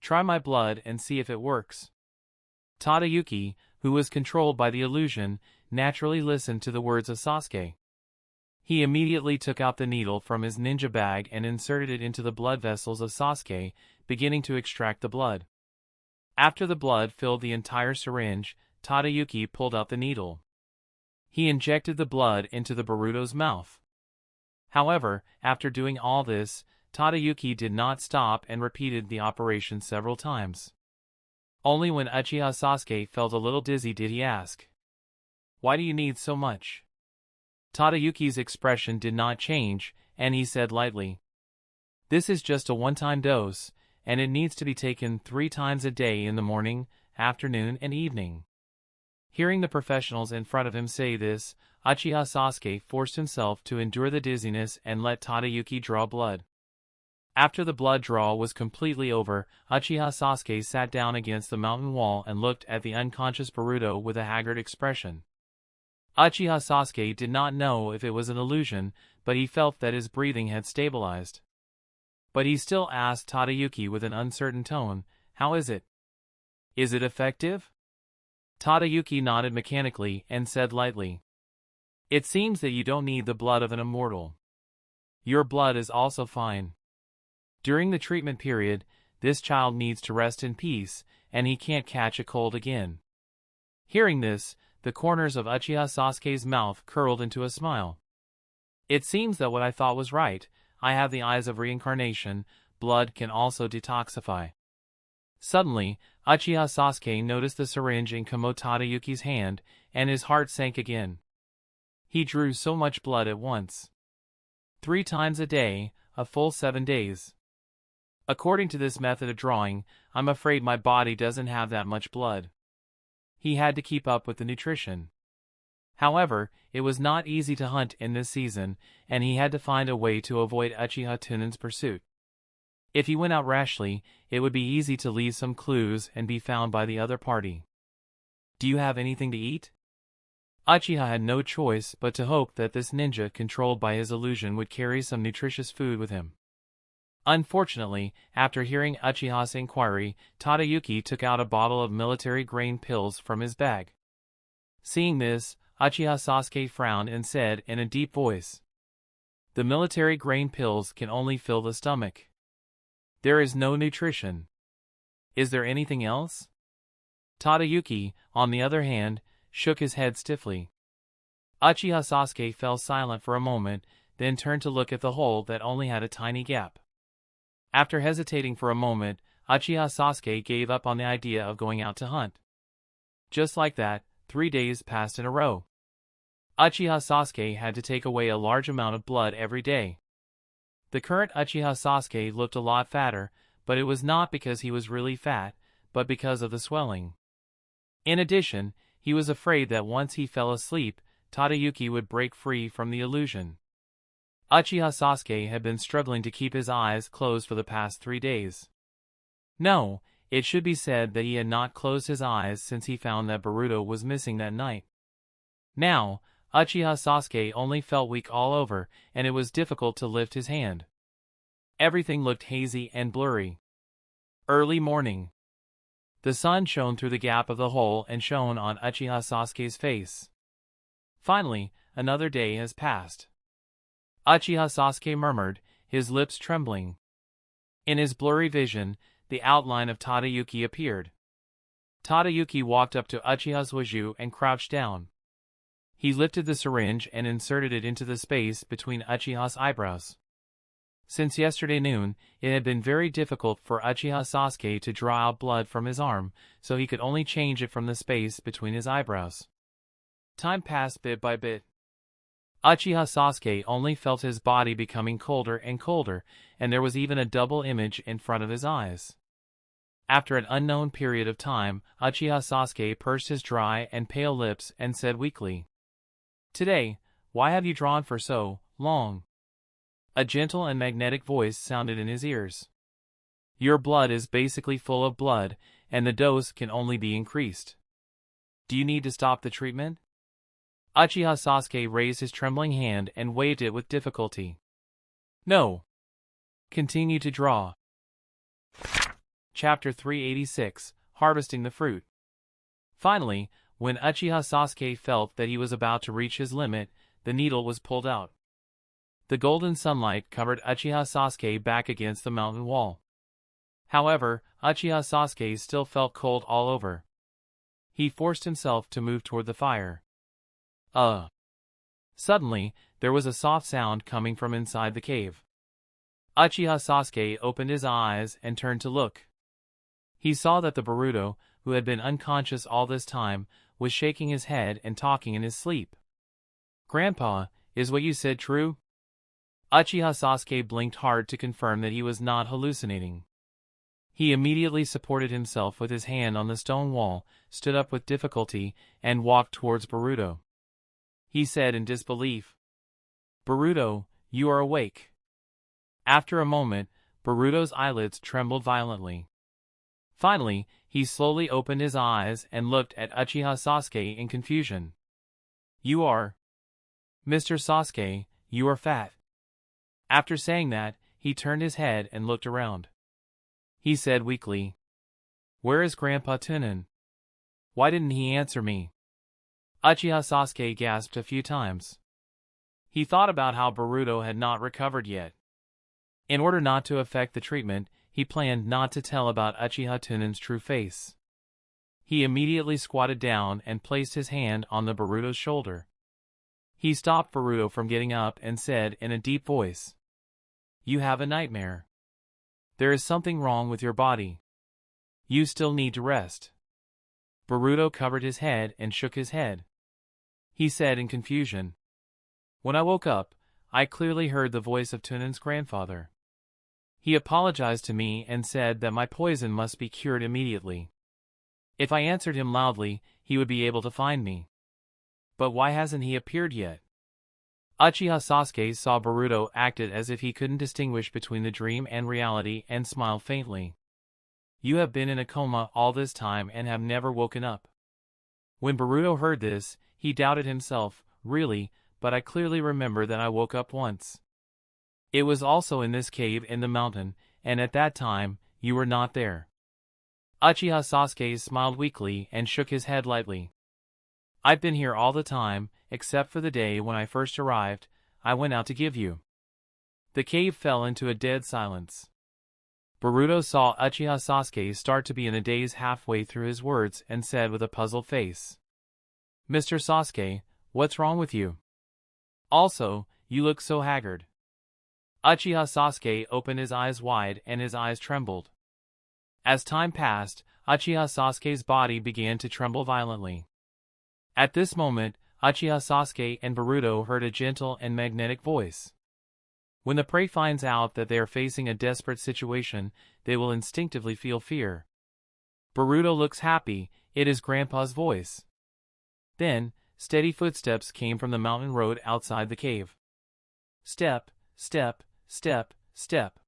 "Try my blood and see if it works." Tadayuki, who was controlled by the illusion, naturally listened to the words of Sasuke. He immediately took out the needle from his ninja bag and inserted it into the blood vessels of Sasuke, beginning to extract the blood. After the blood filled the entire syringe, Tadayuki pulled out the needle. He injected the blood into the Boruto's mouth. However, after doing all this, Tadayuki did not stop and repeated the operation several times. Only when Uchiha Sasuke felt a little dizzy did he ask, "Why do you need so much?" Tadayuki's expression did not change, and he said lightly, "This is just a one-time dose, and it needs to be taken 3 times a day in the morning, afternoon, and evening." Hearing the professionals in front of him say this, Uchiha Sasuke forced himself to endure the dizziness and let Tadayuki draw blood. After the blood draw was completely over, Uchiha Sasuke sat down against the mountain wall and looked at the unconscious Boruto with a haggard expression. Uchiha Sasuke did not know if it was an illusion, but he felt that his breathing had stabilized. But he still asked Tadayuki with an uncertain tone, "How is it? Is it effective?" Tadayuki nodded mechanically and said lightly, "It seems that you don't need the blood of an immortal. Your blood is also fine. During the treatment period, this child needs to rest in peace, and he can't catch a cold again." Hearing this, the corners of Uchiha Sasuke's mouth curled into a smile. "It seems that what I thought was right. I have the eyes of reincarnation. Blood can also detoxify." Suddenly, Uchiha Sasuke noticed the syringe in Kamo Tadayuki's hand, and his heart sank again. He drew so much blood at once. 3 times a day, a full 7 days. According to this method of drawing, I'm afraid my body doesn't have that much blood. He had to keep up with the nutrition. However, it was not easy to hunt in this season, and he had to find a way to avoid Uchiha Tunan's pursuit. If he went out rashly, it would be easy to leave some clues and be found by the other party. "Do you have anything to eat?" Uchiha had no choice but to hope that this ninja controlled by his illusion would carry some nutritious food with him. Unfortunately, after hearing Uchiha's inquiry, Tadayuki took out a bottle of military grain pills from his bag. Seeing this, Uchiha Sasuke frowned and said in a deep voice, "The military grain pills can only fill the stomach. There is no nutrition. Is there anything else?" Tadayuki, on the other hand, shook his head stiffly. Uchiha Sasuke fell silent for a moment, then turned to look at the hole that only had a tiny gap. After hesitating for a moment, Uchiha Sasuke gave up on the idea of going out to hunt. Just like that, 3 days passed in a row. Uchiha Sasuke had to take away a large amount of blood every day. The current Uchiha Sasuke looked a lot fatter, but it was not because he was really fat, but because of the swelling. In addition, he was afraid that once he fell asleep, Tadayuki would break free from the illusion. Uchiha Sasuke had been struggling to keep his eyes closed for the past 3 days. No, it should be said that he had not closed his eyes since he found that Boruto was missing that night. Now, Uchiha Sasuke only felt weak all over, and it was difficult to lift his hand. Everything looked hazy and blurry. Early morning. The sun shone through the gap of the hole and shone on Uchiha Sasuke's face. Finally, another day has passed. Uchiha Sasuke murmured, his lips trembling. In his blurry vision, the outline of Tadayuki appeared. Tadayuki walked up to Uchiha's Waju and crouched down. He lifted the syringe and inserted it into the space between Uchiha's eyebrows. Since yesterday noon, it had been very difficult for Uchiha Sasuke to draw out blood from his arm, so he could only change it from the space between his eyebrows. Time passed bit by bit. Uchiha Sasuke only felt his body becoming colder and colder, and there was even a double image in front of his eyes. After an unknown period of time, Uchiha Sasuke pursed his dry and pale lips and said weakly, "Today, why have you drawn for so long?" A gentle and magnetic voice sounded in his ears. "Your blood is basically full of blood, and the dose can only be increased. Do you need to stop the treatment?" Uchiha Sasuke raised his trembling hand and waved it with difficulty. "No. Continue to draw." Chapter 386, Harvesting the Fruit. Finally, when Uchiha Sasuke felt that he was about to reach his limit, the needle was pulled out. The golden sunlight covered Uchiha Sasuke back against the mountain wall. However, Uchiha Sasuke still felt cold all over. He forced himself to move toward the fire. Suddenly, there was a soft sound coming from inside the cave. Uchiha Sasuke opened his eyes and turned to look. He saw that the Boruto, who had been unconscious all this time, was shaking his head and talking in his sleep. "Grandpa, is what you said true?" Uchiha Sasuke blinked hard to confirm that he was not hallucinating. He immediately supported himself with his hand on the stone wall, stood up with difficulty, and walked towards Boruto. He said in disbelief, "Boruto, you are awake." After a moment, Boruto's eyelids trembled violently. Finally, he slowly opened his eyes and looked at Uchiha Sasuke in confusion. "You are... Mr. Sasuke, you are fat." After saying that, he turned his head and looked around. He said weakly, "Where is Grandpa Tunan? Why didn't he answer me?" Uchiha Sasuke gasped a few times. He thought about how Boruto had not recovered yet. In order not to affect the treatment, he planned not to tell about Uchiha Tunan's true face. He immediately squatted down and placed his hand on the Boruto's shoulder. He stopped Boruto from getting up and said in a deep voice, "You have a nightmare. There is something wrong with your body. You still need to rest." Boruto covered his head and shook his head. He said in confusion, "When I woke up, I clearly heard the voice of Tunan's grandfather. He apologized to me and said that my poison must be cured immediately. If I answered him loudly, he would be able to find me. But why hasn't he appeared yet?" Uchiha Sasuke saw Boruto acted as if he couldn't distinguish between the dream and reality and smiled faintly. "You have been in a coma all this time and have never woken up." When Boruto heard this, he doubted himself. "Really, but I clearly remember that I woke up once. It was also in this cave in the mountain, and at that time, you were not there." Uchiha Sasuke smiled weakly and shook his head lightly. "I've been here all the time, except for the day when I first arrived. I went out to give you." The cave fell into a dead silence. Boruto saw Uchiha Sasuke start to be in a daze halfway through his words and said with a puzzled face, "Mr. Sasuke, what's wrong with you? Also, you look so haggard." Uchiha Sasuke opened his eyes wide and his eyes trembled. As time passed, Uchiha Sasuke's body began to tremble violently. At this moment, Uchiha Sasuke and Boruto heard a gentle and magnetic voice. When the prey finds out that they are facing a desperate situation, they will instinctively feel fear. Boruto looks happy. It is Grandpa's voice. Then, steady footsteps came from the mountain road outside the cave. Step, step, step, step.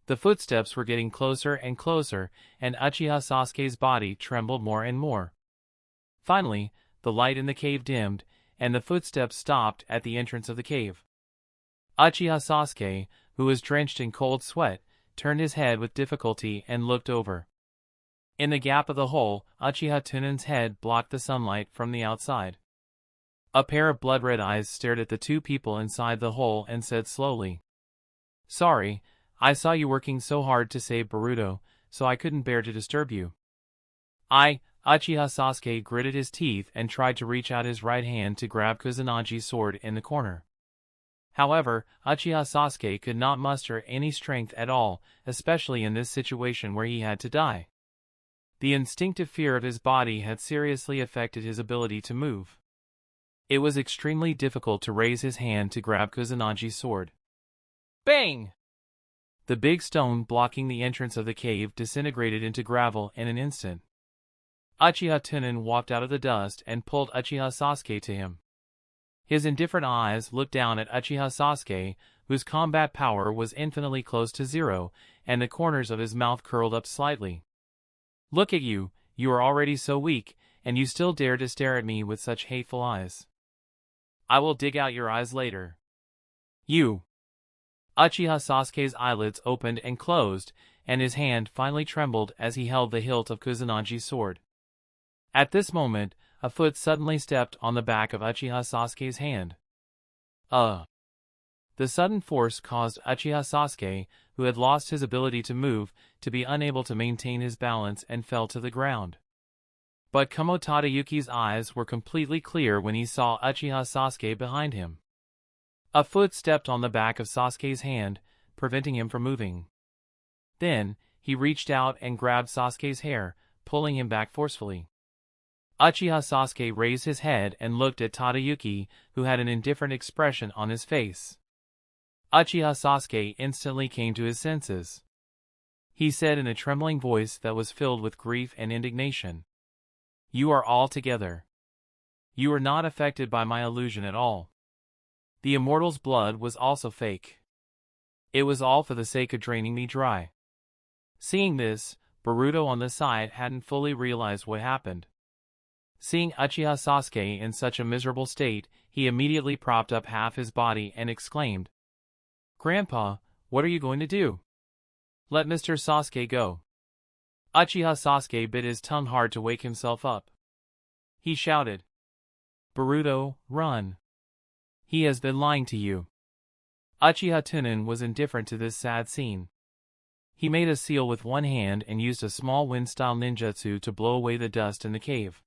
The footsteps were getting closer and closer, and Uchiha Sasuke's body trembled more and more. Finally, the light in the cave dimmed, and the footsteps stopped at the entrance of the cave. Uchiha Sasuke, who was drenched in cold sweat, turned his head with difficulty and looked over. In the gap of the hole, Uchiha Tunan's head blocked the sunlight from the outside. A pair of blood-red eyes stared at the two people inside the hole and said slowly, "Sorry, I saw you working so hard to save Boruto, so I couldn't bear to disturb you." Uchiha Sasuke gritted his teeth and tried to reach out his right hand to grab Kuzunagi's sword in the corner. However, Uchiha Sasuke could not muster any strength at all, especially in this situation where he had to die. The instinctive fear of his body had seriously affected his ability to move. It was extremely difficult to raise his hand to grab Kuzunagi's sword. Bang! The big stone blocking the entrance of the cave disintegrated into gravel in an instant. Uchiha Tunan walked out of the dust and pulled Uchiha Sasuke to him. His indifferent eyes looked down at Uchiha Sasuke, whose combat power was infinitely close to zero, and the corners of his mouth curled up slightly. "Look at you, you are already so weak, and you still dare to stare at me with such hateful eyes. I will dig out your eyes later. You." Uchiha Sasuke's eyelids opened and closed, and his hand finally trembled as he held the hilt of Kuzunagi's sword. At this moment, a foot suddenly stepped on the back of Uchiha Sasuke's hand. The sudden force caused Uchiha Sasuke, who had lost his ability to move, to be unable to maintain his balance and fell to the ground. But Kumo Tadayuki's eyes were completely clear when he saw Uchiha Sasuke behind him. A foot stepped on the back of Sasuke's hand, preventing him from moving. Then, he reached out and grabbed Sasuke's hair, pulling him back forcefully. Uchiha Sasuke raised his head and looked at Tadayuki, who had an indifferent expression on his face. Uchiha Sasuke instantly came to his senses. He said in a trembling voice that was filled with grief and indignation, "You are all together. You are not affected by my illusion at all. The immortal's blood was also fake." It was all for the sake of draining me dry. Seeing this, Boruto on the side hadn't fully realized what happened. Seeing Uchiha Sasuke in such a miserable state, he immediately propped up half his body and exclaimed, "Grandpa, what are you going to do? Let Mr. Sasuke go." Uchiha Sasuke bit his tongue hard to wake himself up. He shouted, "Boruto, run. He has been lying to you." Uchiha Tunan was indifferent to this sad scene. He made a seal with one hand and used a small wind-style ninjutsu to blow away the dust in the cave.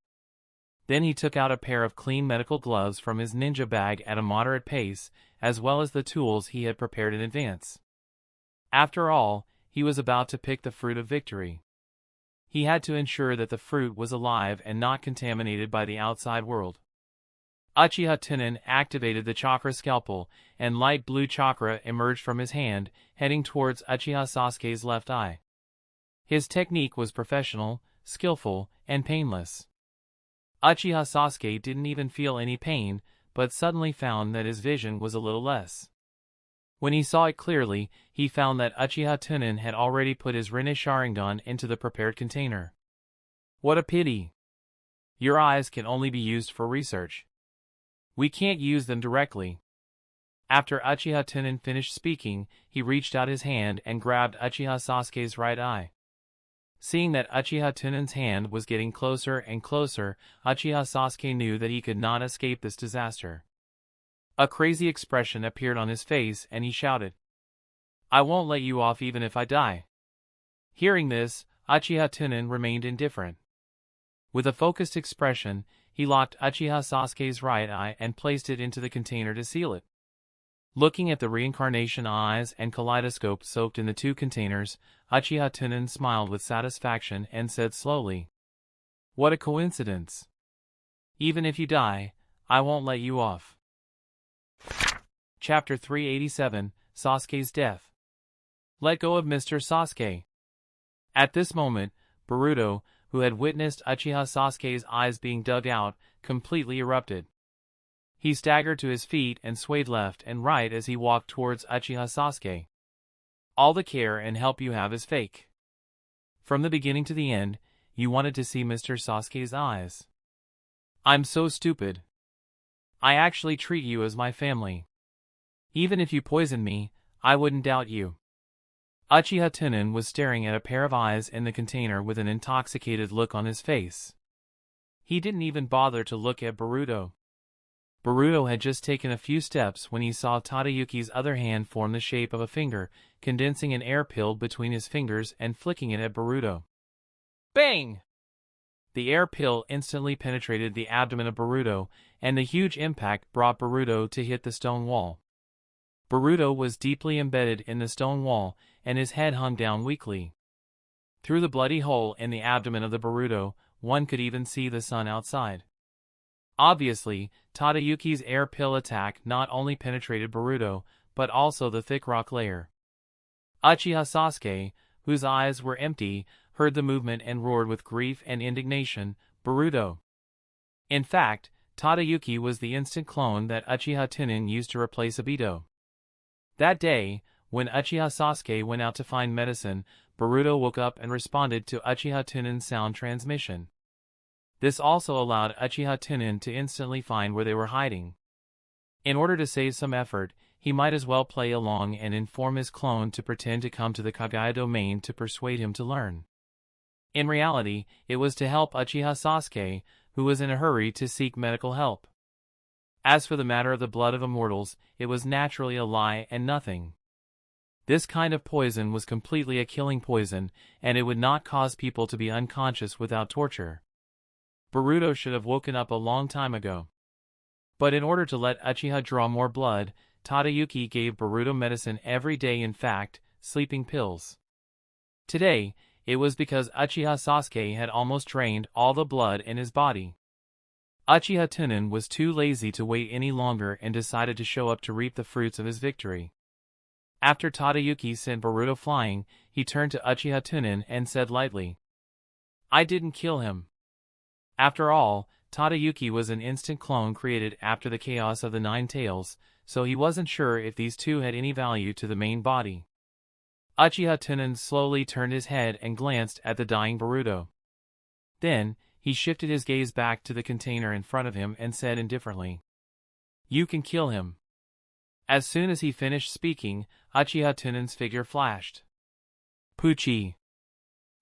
Then he took out a pair of clean medical gloves from his ninja bag at a moderate pace, as well as the tools he had prepared in advance. After all, he was about to pick the fruit of victory. He had to ensure that the fruit was alive and not contaminated by the outside world. Uchiha Tunan activated the chakra scalpel, and light blue chakra emerged from his hand, heading towards Uchiha Sasuke's left eye. His technique was professional, skillful, and painless. Uchiha Sasuke didn't even feel any pain, but suddenly found that his vision was a little less. When he saw it clearly, he found that Uchiha Tunan had already put his Rinne Sharingan into the prepared container. What a pity! Your eyes can only be used for research. We can't use them directly. After Uchiha Tunan finished speaking, he reached out his hand and grabbed Uchiha Sasuke's right eye. Seeing that Uchiha Tunan's hand was getting closer and closer, Uchiha Sasuke knew that he could not escape this disaster. A crazy expression appeared on his face and he shouted, "I won't let you off even if I die." Hearing this, Uchiha Tunan remained indifferent. With a focused expression, he locked Uchiha Sasuke's right eye and placed it into the container to seal it. Looking at the reincarnation eyes and kaleidoscope soaked in the two containers, Uchiha Tunan smiled with satisfaction and said slowly, "What a coincidence. Even if you die, I won't let you off." Chapter 387, Sasuke's Death. Let go of Mr. Sasuke. At this moment, Boruto, who had witnessed Uchiha Sasuke's eyes being dug out, completely erupted. He staggered to his feet and swayed left and right as he walked towards Uchiha Sasuke. All the care and help you have is fake. From the beginning to the end, you wanted to see Mr. Sasuke's eyes. I'm so stupid. I actually treat you as my family. Even if you poisoned me, I wouldn't doubt you. Uchiha Tunan was staring at a pair of eyes in the container with an intoxicated look on his face. He didn't even bother to look at Boruto. Boruto had just taken a few steps when he saw Tadayuki's other hand form the shape of a finger, condensing an air pill between his fingers and flicking it at Boruto. Bang! The air pill instantly penetrated the abdomen of Boruto, and the huge impact brought Boruto to hit the stone wall. Boruto was deeply embedded in the stone wall, and his head hung down weakly. Through the bloody hole in the abdomen of the Boruto, one could even see the sun outside. Obviously, Tadayuki's air pill attack not only penetrated Boruto, but also the thick rock layer. Uchiha Sasuke, whose eyes were empty, heard the movement and roared with grief and indignation, "Boruto!" In fact, Tadayuki was the instant clone that Uchiha Tunan used to replace Obito. That day, when Uchiha Sasuke went out to find medicine, Boruto woke up and responded to Uchiha Tunan's sound transmission. This also allowed Uchiha Tunan to instantly find where they were hiding. In order to save some effort, he might as well play along and inform his clone to pretend to come to the Kagaya domain to persuade him to learn. In reality, it was to help Uchiha Sasuke, who was in a hurry to seek medical help. As for the matter of the blood of immortals, it was naturally a lie and nothing. This kind of poison was completely a killing poison, and it would not cause people to be unconscious without torture. Boruto should have woken up a long time ago. But in order to let Uchiha draw more blood, Tadayuki gave Boruto medicine every day, in fact, sleeping pills. Today, it was because Uchiha Sasuke had almost drained all the blood in his body. Uchiha Tunan was too lazy to wait any longer and decided to show up to reap the fruits of his victory. After Tadayuki sent Boruto flying, he turned to Uchiha Tunan and said lightly, "I didn't kill him." After all, Tadayuki was an instant clone created after the chaos of the Nine Tails, so he wasn't sure if these two had any value to the main body. Uchiha Tunan slowly turned his head and glanced at the dying Boruto. Then, he shifted his gaze back to the container in front of him and said indifferently, "You can kill him." As soon as he finished speaking, Uchiha Tunan's figure flashed. Pucci.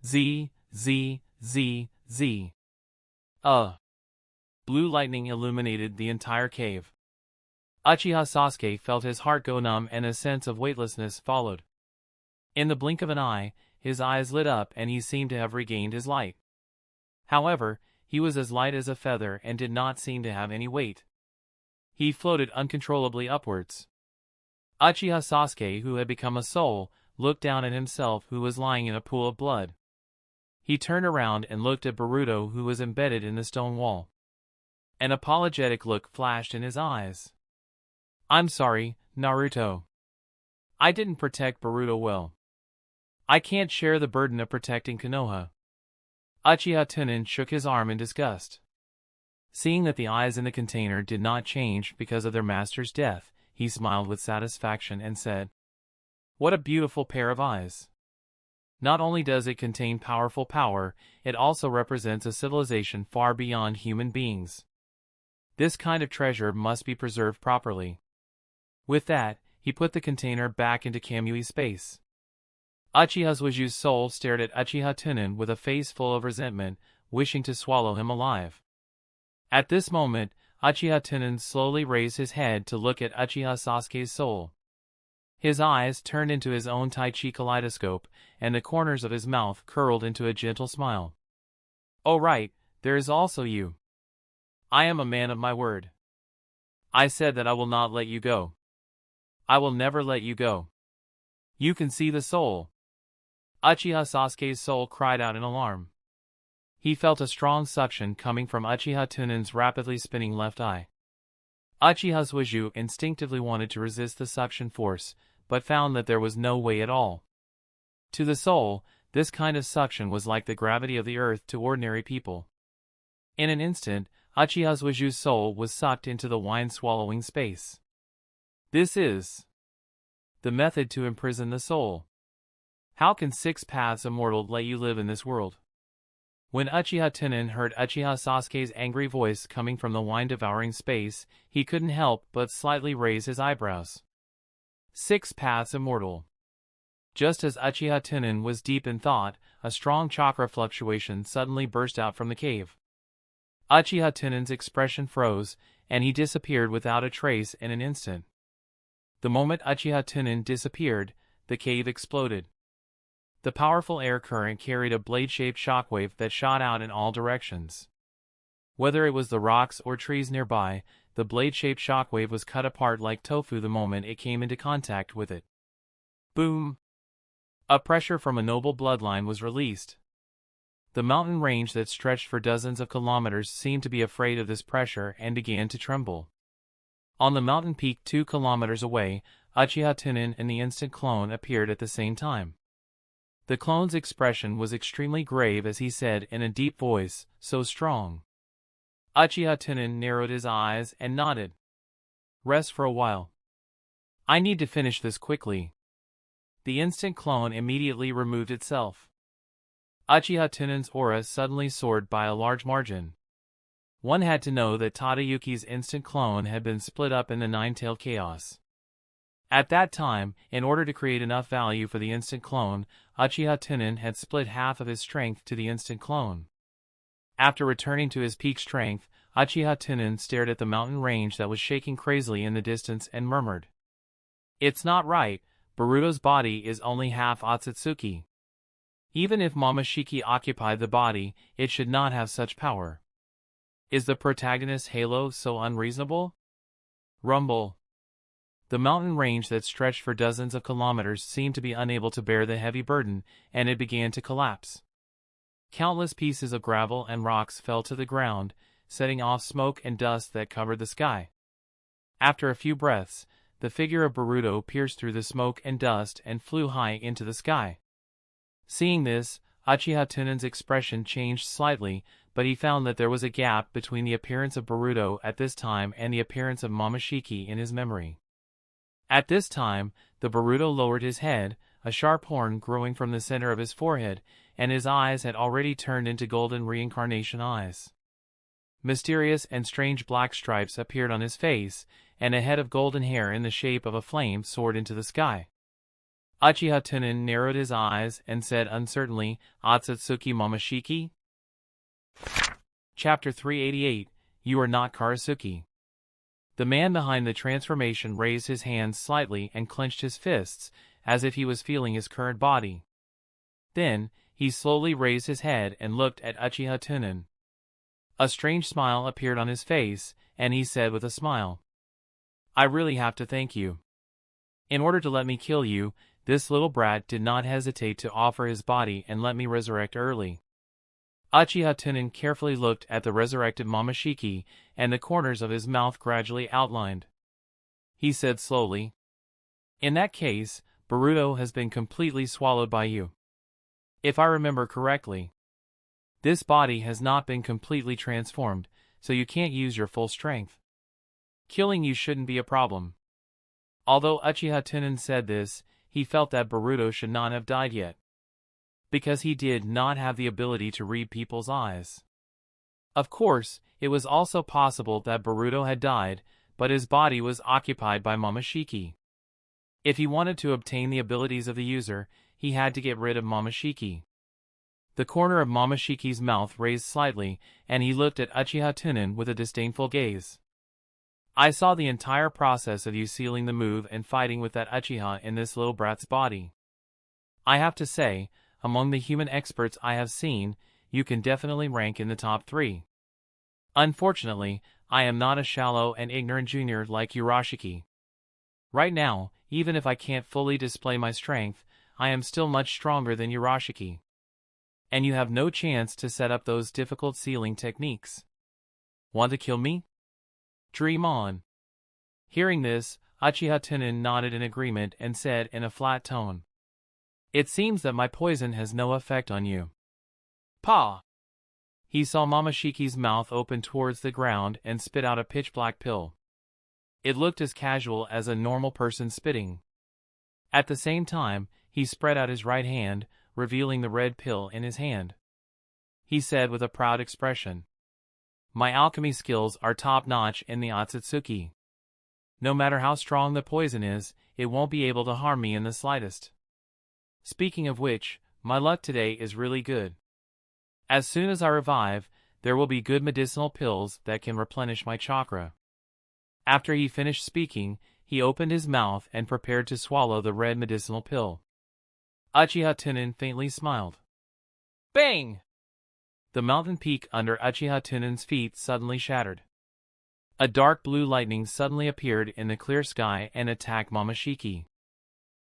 Z, Z, Z, Z. Blue lightning illuminated the entire cave. Uchiha Sasuke felt his heart go numb and a sense of weightlessness followed. In the blink of an eye, his eyes lit up and he seemed to have regained his light. However, he was as light as a feather and did not seem to have any weight. He floated uncontrollably upwards. Uchiha Sasuke, who had become a soul, looked down at himself who was lying in a pool of blood. He turned around and looked at Boruto who was embedded in the stone wall. An apologetic look flashed in his eyes. "I'm sorry, Naruto. I didn't protect Boruto well. I can't share the burden of protecting Konoha." Uchiha Tunan shook his arm in disgust. Seeing that the eyes in the container did not change because of their master's death, he smiled with satisfaction and said, "What a beautiful pair of eyes. Not only does it contain powerful power, it also represents a civilization far beyond human beings. This kind of treasure must be preserved properly." With that, he put the container back into Kamui's space. Uchiha Suiju's soul stared at Uchiha Tunan with a face full of resentment, wishing to swallow him alive. At this moment, Uchiha Tunan slowly raised his head to look at Uchiha Sasuke's soul. His eyes turned into his own Tai Chi kaleidoscope, and the corners of his mouth curled into a gentle smile. "Oh right, there is also you. I am a man of my word. I said that I will not let you go. I will never let you go. You can see the soul." Uchiha Sasuke's soul cried out in alarm. He felt a strong suction coming from Uchiha Tunan's rapidly spinning left eye. Uchiha Suiju instinctively wanted to resist the suction force, but found that there was no way at all. To the soul, this kind of suction was like the gravity of the earth to ordinary people. In an instant, Uchiha Suiju's soul was sucked into the wine-swallowing space. This is the method to imprison the soul. How can 6 paths immortal let you live in this world? When Uchiha Tunan heard Uchiha Sasuke's angry voice coming from the wine-devouring space, he couldn't help but slightly raise his eyebrows. 6 paths immortal. Just as Uchiha Tunan was deep in thought, a strong chakra fluctuation suddenly burst out from the cave. Uchiha Tunan's expression froze, and he disappeared without a trace in an instant. The moment Uchiha Tunan disappeared, the cave exploded. The powerful air current carried a blade-shaped shockwave that shot out in all directions. Whether it was the rocks or trees nearby, the blade-shaped shockwave was cut apart like tofu the moment it came into contact with it. Boom! A pressure from a noble bloodline was released. The mountain range that stretched for dozens of kilometers seemed to be afraid of this pressure and began to tremble. On the mountain peak 2 kilometers away, Uchiha Tunan and the instant clone appeared at the same time. The clone's expression was extremely grave as he said in a deep voice, so strong. Uchiha Tunan narrowed his eyes and nodded. "Rest for a while. I need to finish this quickly." The instant clone immediately removed itself. Uchiha Tunan's aura suddenly soared by a large margin. One had to know that Tadayuki's instant clone had been split up in the Nine-Tailed Chaos. At that time, in order to create enough value for the instant clone, Uchiha Tunan had split half of his strength to the instant clone. After returning to his peak strength, Uchiha Tunan stared at the mountain range that was shaking crazily in the distance and murmured, "It's not right, Boruto's body is only half Otsutsuki. Even if Momoshiki occupied the body, it should not have such power. Is the protagonist's halo so unreasonable?" Rumble. The mountain range that stretched for dozens of kilometers seemed to be unable to bear the heavy burden, and it began to collapse. Countless pieces of gravel and rocks fell to the ground, setting off smoke and dust that covered the sky. After a few breaths, the figure of Boruto pierced through the smoke and dust and flew high into the sky. Seeing this, Uchiha Tunan's expression changed slightly, but he found that there was a gap between the appearance of Boruto at this time and the appearance of Momoshiki in his memory. At this time, the Boruto lowered his head, a sharp horn growing from the center of his forehead, and his eyes had already turned into golden reincarnation eyes. Mysterious and strange black stripes appeared on his face, and a head of golden hair in the shape of a flame soared into the sky. Uchiha Tunan narrowed his eyes and said uncertainly, "Otsutsuki Momoshiki?" Chapter 388, You Are Not Karasuke. The man behind the transformation raised his hands slightly and clenched his fists, as if he was feeling his current body. Then, he slowly raised his head and looked at Uchiha Tunan. A strange smile appeared on his face, and he said with a smile, "I really have to thank you. In order to let me kill you, this little brat did not hesitate to offer his body and let me resurrect early." Uchiha Tunan carefully looked at the resurrected Momoshiki, and the corners of his mouth gradually outlined. He said slowly, "In that case, Boruto has been completely swallowed by you. If I remember correctly, this body has not been completely transformed, so you can't use your full strength. Killing you shouldn't be a problem." Although Uchiha Tunan said this, he felt that Boruto should not have died yet, because he did not have the ability to read people's eyes. Of course, it was also possible that Boruto had died, but his body was occupied by Momoshiki. If he wanted to obtain the abilities of the user, he had to get rid of Momoshiki. The corner of Momoshiki's mouth raised slightly, and he looked at Uchiha Tunan with a disdainful gaze. "I saw the entire process of you sealing the move and fighting with that Uchiha in this little brat's body. I have to say, among the human experts I have seen, you can definitely rank in the top 3. Unfortunately, I am not a shallow and ignorant junior like Urashiki. Right now, even if I can't fully display my strength, I am still much stronger than Urashiki. And you have no chance to set up those difficult sealing techniques. Want to kill me? Dream on." Hearing this, Uchiha Tunan nodded in agreement and said in a flat tone, "It seems that my poison has no effect on you." "Pa!" He saw Momoshiki's mouth open towards the ground and spit out a pitch-black pill. It looked as casual as a normal person spitting. At the same time, he spread out his right hand, revealing the red pill in his hand. He said with a proud expression, "My alchemy skills are top-notch in the Otsutsuki. No matter how strong the poison is, it won't be able to harm me in the slightest. Speaking of which, my luck today is really good. As soon as I revive, there will be good medicinal pills that can replenish my chakra." After he finished speaking, he opened his mouth and prepared to swallow the red medicinal pill. Uchiha Tunan faintly smiled. Bang! The mountain peak under Uchiha Tunan's feet suddenly shattered. A dark blue lightning suddenly appeared in the clear sky and attacked Momoshiki.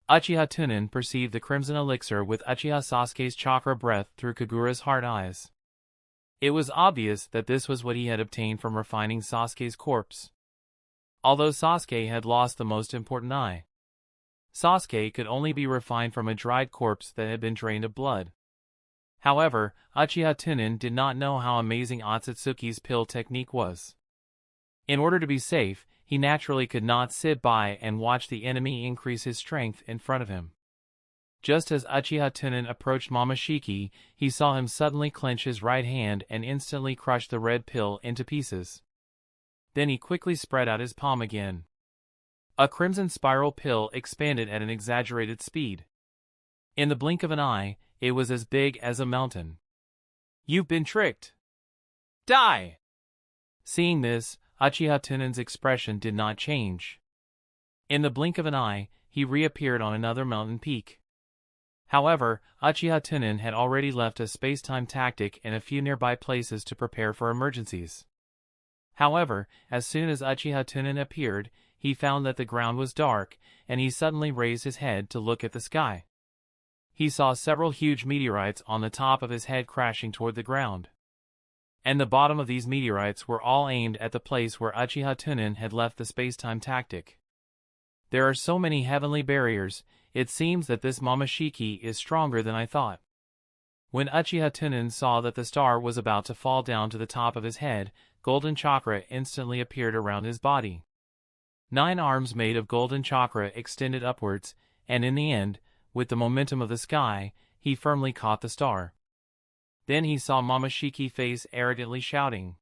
Uchiha Tunan perceived the crimson elixir with Uchiha Sasuke's chakra breath through Kagura's heart eyes. It was obvious that this was what he had obtained from refining Sasuke's corpse. Although Sasuke had lost the most important eye, Sasuke could only be refined from a dried corpse that had been drained of blood. However, Uchiha Tunan did not know how amazing Otsutsuki's pill technique was. In order to be safe, he naturally could not sit by and watch the enemy increase his strength in front of him. Just as Uchiha Tunan approached Momoshiki, he saw him suddenly clench his right hand and instantly crush the red pill into pieces. Then he quickly spread out his palm again. A crimson spiral pill expanded at an exaggerated speed. In the blink of an eye, it was as big as a mountain. "You've been tricked! Die!" Seeing this, Uchiha Tunan's expression did not change. In the blink of an eye, he reappeared on another mountain peak. However, Uchiha Tunan had already left a space-time tactic in a few nearby places to prepare for emergencies. However, as soon as Uchiha Tunan appeared, he found that the ground was dark, and he suddenly raised his head to look at the sky. He saw several huge meteorites on the top of his head crashing toward the ground. And the bottom of these meteorites were all aimed at the place where Uchiha Tunan had left the space-time tactic. There are so many heavenly barriers, it seems that this Momoshiki is stronger than I thought. When Uchiha Tunan saw that the star was about to fall down to the top of his head, golden chakra instantly appeared around his body. 9 arms made of golden chakra extended upwards, and in the end, with the momentum of the sky, he firmly caught the star. Then he saw Momoshiki face arrogantly shouting,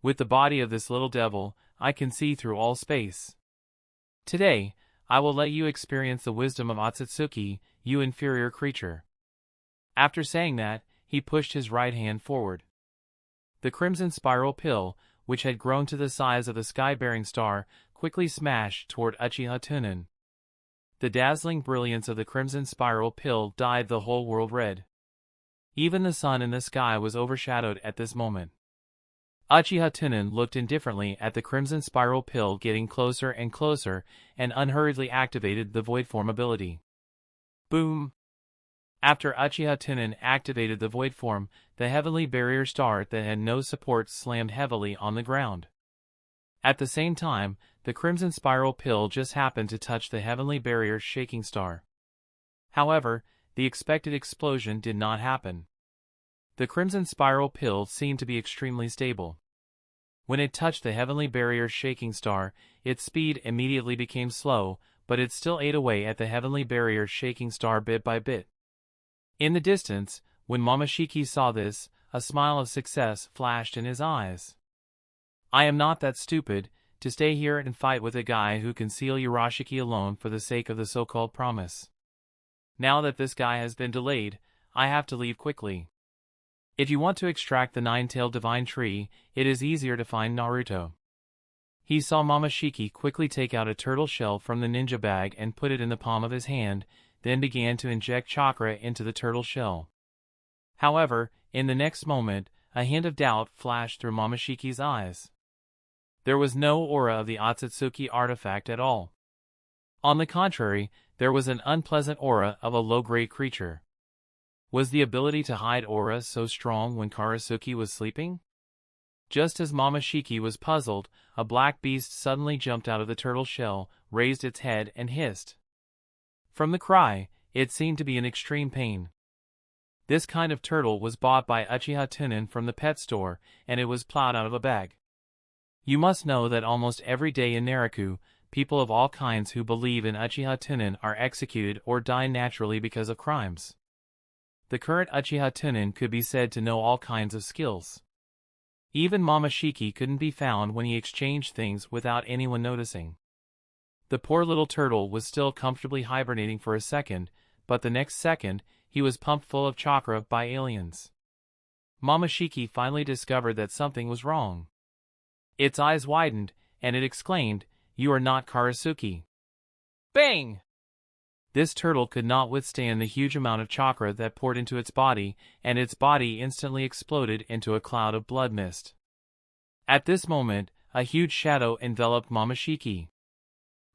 "With the body of this little devil, I can see through all space. Today, I will let you experience the wisdom of Otsutsuki, you inferior creature." After saying that, he pushed his right hand forward. The crimson spiral pill, which had grown to the size of the sky-bearing star, quickly smashed toward Uchiha Tunan. The dazzling brilliance of the crimson spiral pill dyed the whole world red. Even the sun in the sky was overshadowed at this moment. Uchiha Tunan looked indifferently at the crimson spiral pill getting closer and closer, and unhurriedly activated the void form ability. Boom! After Uchiha Tunan activated the void form, the heavenly barrier star that had no support slammed heavily on the ground. At the same time, the crimson spiral pill just happened to touch the heavenly barrier shaking star. However, the expected explosion did not happen. The crimson spiral pill seemed to be extremely stable. When it touched the heavenly barrier shaking star, its speed immediately became slow, but it still ate away at the heavenly barrier shaking star bit by bit. In the distance, when Momoshiki saw this, a smile of success flashed in his eyes. "I am not that stupid to stay here and fight with a guy who can seal Urashiki alone for the sake of the so-called promise. Now that this guy has been delayed, I have to leave quickly. If you want to extract the 9-tailed divine tree, it is easier to find Naruto." He saw Momoshiki quickly take out a turtle shell from the ninja bag and put it in the palm of his hand, then began to inject chakra into the turtle shell. However, in the next moment, a hint of doubt flashed through Momoshiki's eyes. There was no aura of the Otsutsuki artifact at all. On the contrary, there was an unpleasant aura of a low-grade creature. Was the ability to hide aura so strong when Karasuki was sleeping? Just as Momoshiki was puzzled, a black beast suddenly jumped out of the turtle shell, raised its head and hissed. From the cry, it seemed to be in extreme pain. This kind of turtle was bought by Uchiha Tunan from the pet store, and it was plowed out of a bag. You must know that almost every day in Naraku, people of all kinds who believe in Uchiha Tunan are executed or die naturally because of crimes. The current Uchiha Tunan could be said to know all kinds of skills. Even Momoshiki couldn't be found when he exchanged things without anyone noticing. The poor little turtle was still comfortably hibernating for a second, but the next second, he was pumped full of chakra by aliens. Momoshiki finally discovered that something was wrong. Its eyes widened, and it exclaimed, "You are not Karasuki." Bang! This turtle could not withstand the huge amount of chakra that poured into its body, and its body instantly exploded into a cloud of blood mist. At this moment, a huge shadow enveloped Momoshiki.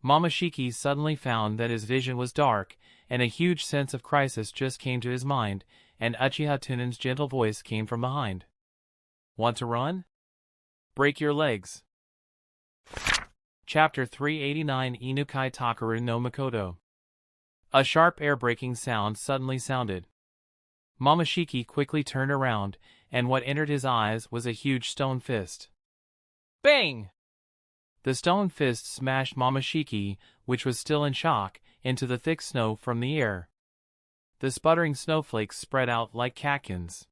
Momoshiki suddenly found that his vision was dark, and a huge sense of crisis just came to his mind, and Uchiha Tunan's gentle voice came from behind. "Want to run? Break your legs." Chapter 389 Inukai Takaru no Makoto. A sharp air-breaking sound suddenly sounded. Momoshiki quickly turned around, and what entered his eyes was a huge stone fist. Bang! The stone fist smashed Momoshiki, which was still in shock, into the thick snow from the air. The sputtering snowflakes spread out like catkins.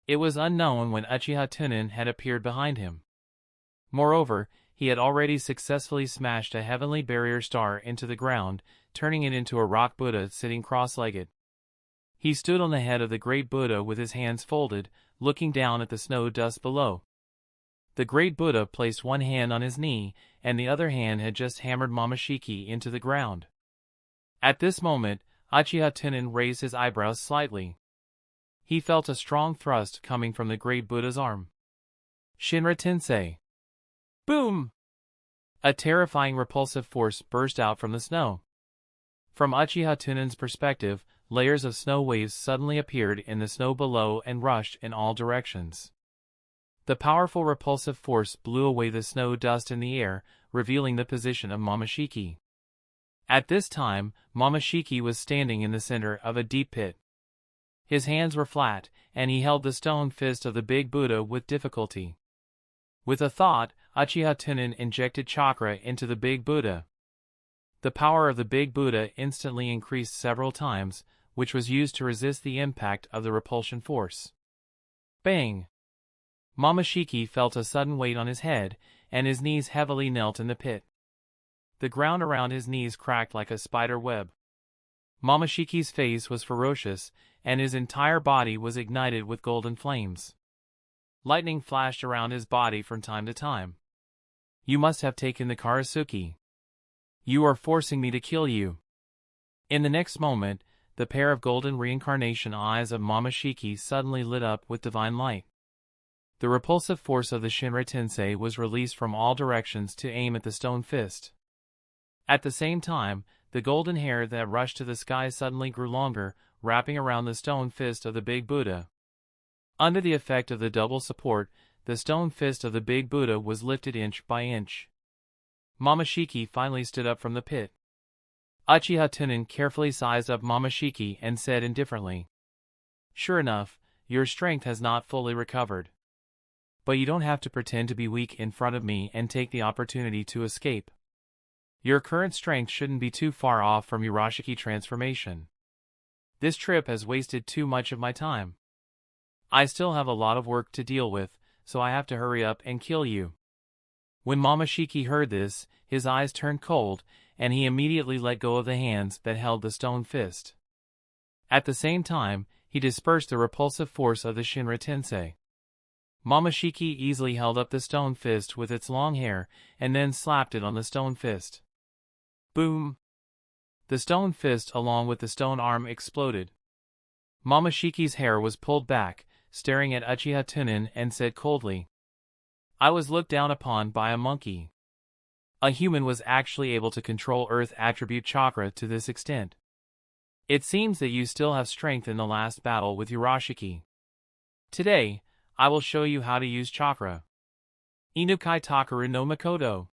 It was unknown when Uchiha Tunan had appeared behind him. Moreover, he had already successfully smashed a heavenly barrier star into the ground, turning it into a rock Buddha sitting cross-legged. He stood on the head of the great Buddha with his hands folded, looking down at the snow dust below. The great Buddha placed one hand on his knee, and the other hand had just hammered Momoshiki into the ground. At this moment, Uchiha Tunan raised his eyebrows slightly. He felt a strong thrust coming from the great Buddha's arm. Shinra Tensei. Boom! A terrifying repulsive force burst out from the snow. From Uchiha Tunan's perspective, layers of snow waves suddenly appeared in the snow below and rushed in all directions. The powerful repulsive force blew away the snow dust in the air, revealing the position of Momoshiki. At this time, Momoshiki was standing in the center of a deep pit. His hands were flat, and he held the stone fist of the big Buddha with difficulty. With a thought, Uchiha Tunan injected chakra into the Big Buddha. The power of the Big Buddha instantly increased several times, which was used to resist the impact of the repulsion force. Bang! Momoshiki felt a sudden weight on his head, and his knees heavily knelt in the pit. The ground around his knees cracked like a spider web. Momoshiki's face was ferocious, and his entire body was ignited with golden flames. Lightning flashed around his body from time to time. You must have taken the Karasuki. You are forcing me to kill you. In the next moment, the pair of golden reincarnation eyes of Momoshiki suddenly lit up with divine light. The repulsive force of the Shinra Tensei was released from all directions to aim at the stone fist. At the same time, the golden hair that rushed to the sky suddenly grew longer, wrapping around the stone fist of the Big Buddha. Under the effect of the double support, the stone fist of the Big Buddha was lifted inch by inch. Momoshiki finally stood up from the pit. Uchiha Tunan carefully sized up Momoshiki and said indifferently, "Sure enough, your strength has not fully recovered. But you don't have to pretend to be weak in front of me and take the opportunity to escape. Your current strength shouldn't be too far off from Urashiki transformation. This trip has wasted too much of my time. I still have a lot of work to deal with, so I have to hurry up and kill you." When Momoshiki heard this, his eyes turned cold, and he immediately let go of the hands that held the stone fist. At the same time, he dispersed the repulsive force of the Shinra Tensei. Momoshiki easily held up the stone fist with its long hair, and then slapped it on the stone fist. Boom! The stone fist along with the stone arm exploded. Momoshiki's hair was pulled back, staring at Uchiha Tunan, and said coldly, "I was looked down upon by a monkey. A human was actually able to control Earth attribute chakra to this extent. It seems that you still have strength in the last battle with Urashiki. Today, I will show you how to use chakra. Inukai Takaru no Makoto."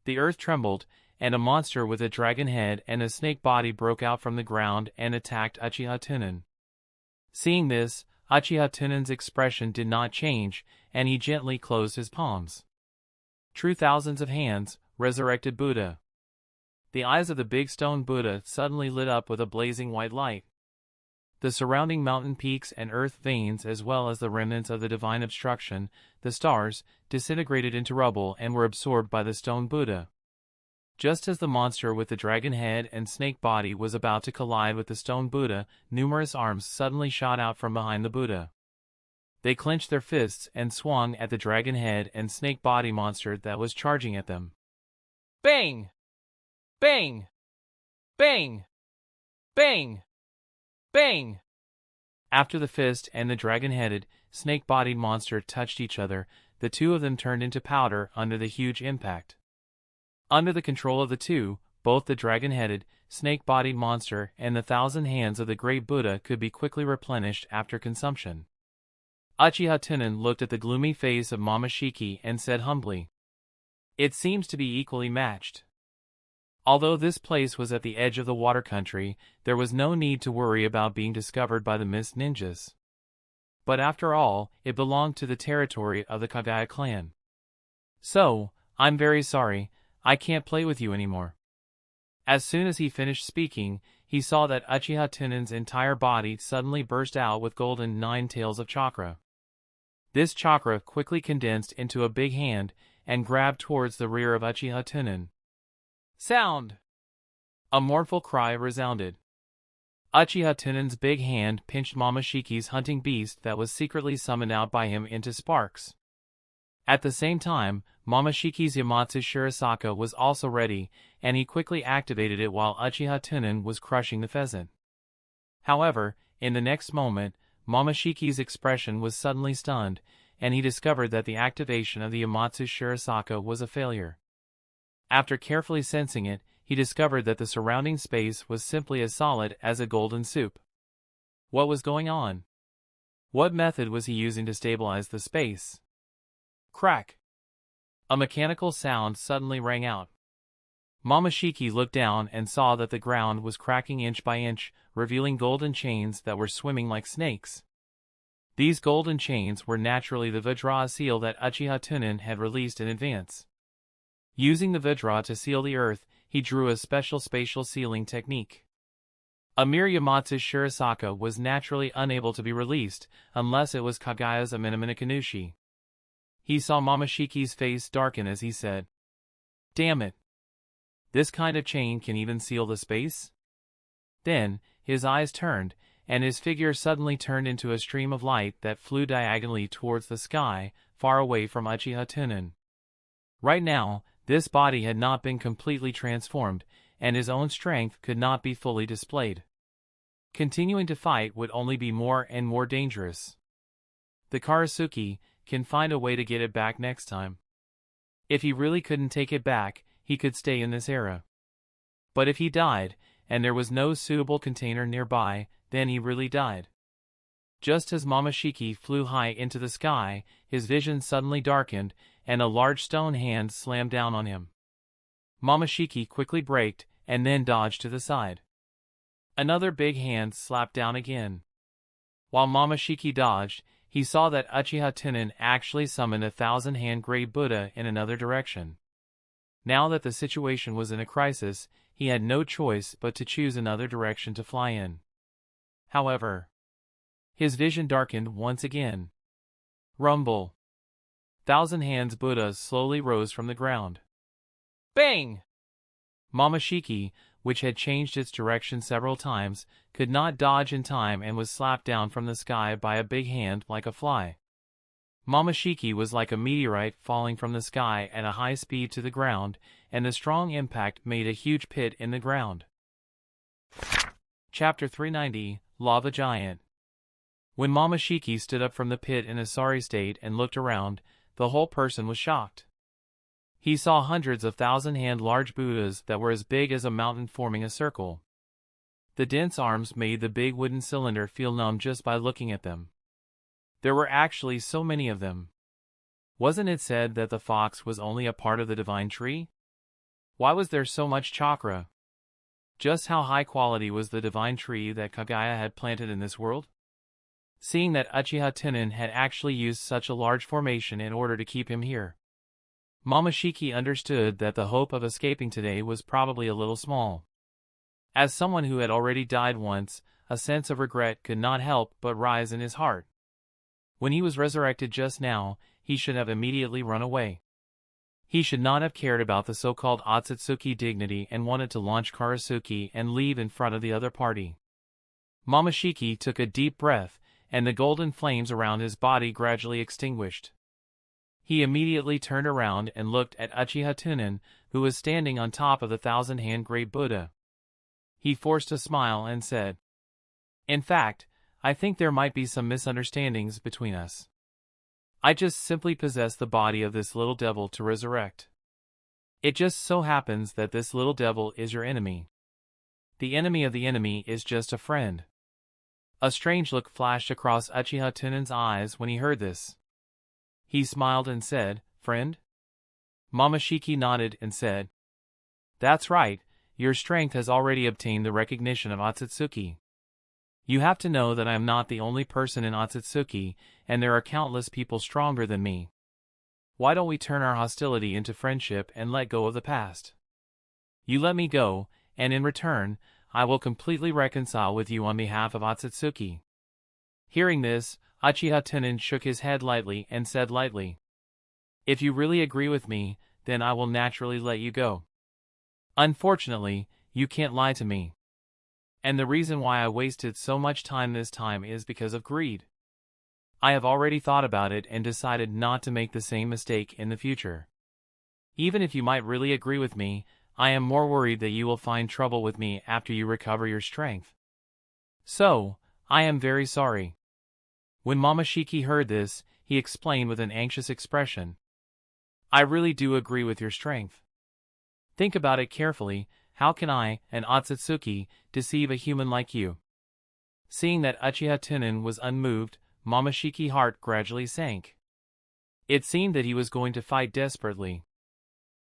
The earth trembled, and a monster with a dragon head and a snake body broke out from the ground and attacked Uchiha Tunan. Seeing this, Uchiha Tunan's expression did not change, and he gently closed his palms. True thousands of hands, resurrected Buddha. The eyes of the big stone Buddha suddenly lit up with a blazing white light. The surrounding mountain peaks and earth veins, as well as the remnants of the divine obstruction, the stars, disintegrated into rubble and were absorbed by the stone Buddha. Just as the monster with the dragon head and snake body was about to collide with the stone Buddha, numerous arms suddenly shot out from behind the Buddha. They clenched their fists and swung at the dragon head and snake body monster that was charging at them. Bang! Bang! Bang! Bang! Bang! After the fist and the dragon-headed, snake-bodied monster touched each other, the two of them turned into powder under the huge impact. Under the control of the two, both the dragon-headed, snake-bodied monster and the 1,000 hands of the great Buddha could be quickly replenished after consumption. Uchiha Tunan looked at the gloomy face of Momoshiki and said humbly, "It seems to be equally matched." Although this place was at the edge of the water country, there was no need to worry about being discovered by the Mist Ninjas. But after all, it belonged to the territory of the Kagaya clan. "So, I'm very sorry, I can't play with you anymore." As soon as he finished speaking, he saw that Uchiha Tunan's entire body suddenly burst out with golden 9 tails of chakra. This chakra quickly condensed into a big hand and grabbed towards the rear of Uchiha Tunan. Sound! A mournful cry resounded. Uchiha Tunan's big hand pinched Momoshiki's hunting beast that was secretly summoned out by him into sparks. At the same time, Momoshiki's Yamatsu Shirisaka was also ready, and he quickly activated it while Uchiha Tunan was crushing the pheasant. However, in the next moment, Momoshiki's expression was suddenly stunned, and he discovered that the activation of the Yamatsu Shirisaka was a failure. After carefully sensing it, he discovered that the surrounding space was simply as solid as a golden soup. What was going on? What method was he using to stabilize the space? Crack! A mechanical sound suddenly rang out. Momoshiki looked down and saw that the ground was cracking inch by inch, revealing golden chains that were swimming like snakes. These golden chains were naturally the Vajra seal that Uchiha Tunan had released in advance. Using the Vajra to seal the earth, he drew a special spatial sealing technique. Amir Yamatsu's Shirisaka was naturally unable to be released unless it was Kagaya's Amenamenakanushi. He saw Momoshiki's face darken as he said, "Damn it! This kind of chain can even seal the space?" Then, his eyes turned, and his figure suddenly turned into a stream of light that flew diagonally towards the sky, far away from Uchiha Tunan. Right now, this body had not been completely transformed, and his own strength could not be fully displayed. Continuing to fight would only be more and more dangerous. The Karasuki can find a way to get it back next time. If he really couldn't take it back, he could stay in this era. But if he died, and there was no suitable container nearby, then he really died. Just as Momoshiki flew high into the sky, his vision suddenly darkened, and a large stone hand slammed down on him. Momoshiki quickly braked, and then dodged to the side. Another big hand slapped down again. While Momoshiki dodged, he saw that Uchiha Tunan actually summoned a 1,000-hand Grey Buddha in another direction. Now that the situation was in a crisis, he had no choice but to choose another direction to fly in. However, his vision darkened once again. Rumble. 1,000 Hands Buddhas slowly rose from the ground. Bang! Momoshiki, which had changed its direction several times, could not dodge in time and was slapped down from the sky by a big hand like a fly. Momoshiki was like a meteorite falling from the sky at a high speed to the ground, and the strong impact made a huge pit in the ground. Chapter 390, Lava Giant. When Momoshiki stood up from the pit in a sorry state and looked around, the whole person was shocked. He saw hundreds of 1,000-hand large Buddhas that were as big as a mountain forming a circle. The dense arms made the big wooden cylinder feel numb just by looking at them. There were actually so many of them. Wasn't it said that the fox was only a part of the divine tree? Why was there so much chakra? Just how high quality was the divine tree that Kagaya had planted in this world? Seeing that Uchiha Tunan had actually used such a large formation in order to keep him here, Momoshiki understood that the hope of escaping today was probably a little small. As someone who had already died once, a sense of regret could not help but rise in his heart. When he was resurrected just now, he should have immediately run away. He should not have cared about the so-called Otsutsuki dignity and wanted to launch Karasuki and leave in front of the other party. Momoshiki took a deep breath, and the golden flames around his body gradually extinguished. He immediately turned around and looked at Uchiha Tunan, who was standing on top of the 1,000-hand Great Buddha. He forced a smile and said, "In fact, I think there might be some misunderstandings between us. I just simply possess the body of this little devil to resurrect. It just so happens that this little devil is your enemy. The enemy of the enemy is just a friend." A strange look flashed across Uchiha Tunan's eyes when he heard this. He smiled and said, "Friend?" Momoshiki nodded and said, "That's right, your strength has already obtained the recognition of Otsutsuki. You have to know that I am not the only person in Otsutsuki, and there are countless people stronger than me. Why don't we turn our hostility into friendship and let go of the past? You let me go, and in return, I will completely reconcile with you on behalf of Otsutsuki." Hearing this, Uchiha Tunan shook his head lightly and said lightly, "If you really agree with me, then I will naturally let you go. Unfortunately, you can't lie to me. And the reason why I wasted so much time this time is because of greed. I have already thought about it and decided not to make the same mistake in the future. Even if you might really agree with me, I am more worried that you will find trouble with me after you recover your strength. So, I am very sorry." When Momoshiki heard this, he explained with an anxious expression, "I really do agree with your strength. Think about it carefully, how can I, an Otsutsuki, deceive a human like you?" Seeing that Uchiha Tunan was unmoved, Momoshiki's heart gradually sank. It seemed that he was going to fight desperately.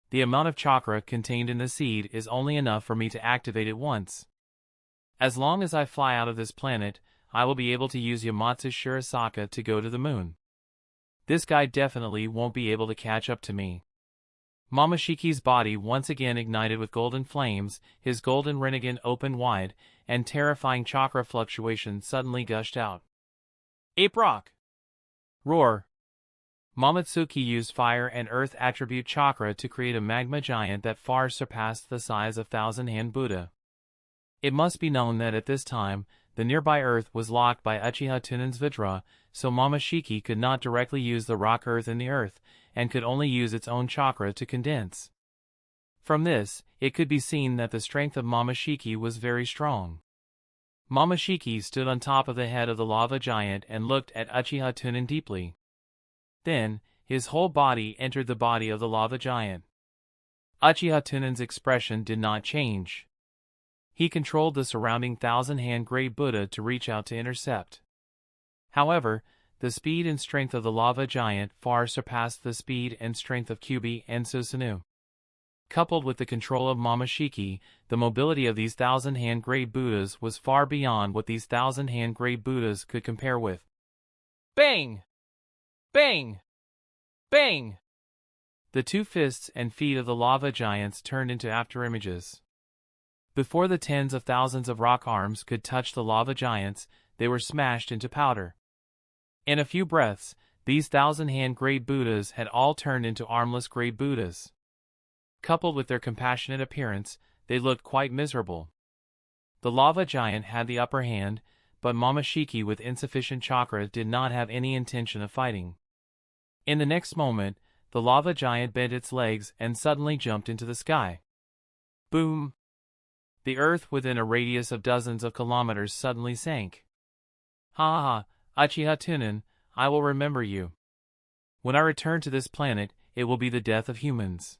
The amount of chakra contained in the seed is only enough for me to activate it once. As long as I fly out of this planet, I will be able to use Yamatsu's Shirasaka to go to the moon. This guy definitely won't be able to catch up to me. Momoshiki's body once again ignited with golden flames, his golden rinnegan opened wide, and terrifying chakra fluctuations suddenly gushed out. Ape Rock! Roar! Momotsukī used fire and earth attribute chakra to create a magma giant that far surpassed the size of Thousand-Hand Buddha. It must be known that at this time, the nearby earth was locked by Uchiha Tunan's Vidra, so Momoshiki could not directly use the rock earth in the earth, and could only use its own chakra to condense. From this, it could be seen that the strength of Momoshiki was very strong. Momoshiki stood on top of the head of the lava giant and looked at Uchiha Tunan deeply. Then, his whole body entered the body of the lava giant. Uchiha Tunan's expression did not change. He controlled the surrounding thousand-hand Grey Buddha to reach out to intercept. However, the speed and strength of the lava giant far surpassed the speed and strength of Kyuubi and Susanoo. Coupled with the control of Momoshiki, the mobility of these thousand-hand Grey Buddhas was far beyond what these thousand-hand Grey Buddhas could compare with. Bang! Bang! Bang! The two fists and feet of the lava giants turned into afterimages. Before the tens of thousands of rock arms could touch the lava giants, they were smashed into powder. In a few breaths, these thousand-hand Grey Buddhas had all turned into armless Grey Buddhas. Coupled with their compassionate appearance, they looked quite miserable. The lava giant had the upper hand, but Momoshiki with insufficient chakra did not have any intention of fighting. In the next moment, the lava giant bent its legs and suddenly jumped into the sky. Boom! The earth within a radius of dozens of kilometers suddenly sank. Ha ha, Uchiha Tunan, I will remember you. When I return to this planet, it will be the death of humans.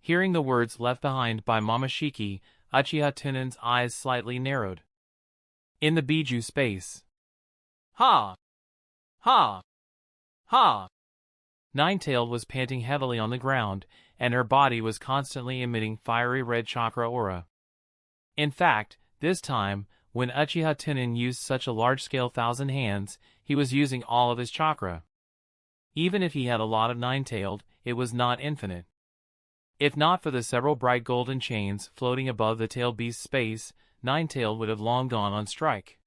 Hearing the words left behind by Momoshiki, Uchiha Tunan's eyes slightly narrowed. In the Biju space. Ha! Ha! Ha! Ninetailed was panting heavily on the ground, and her body was constantly emitting fiery red chakra aura. In fact, this time, when Uchiha Tunan used such a large-scale thousand hands, he was using all of his chakra. Even if he had a lot of Ninetailed, it was not infinite. If not for the several bright golden chains floating above the tailed beast's space, Ninetailed would have long gone on strike.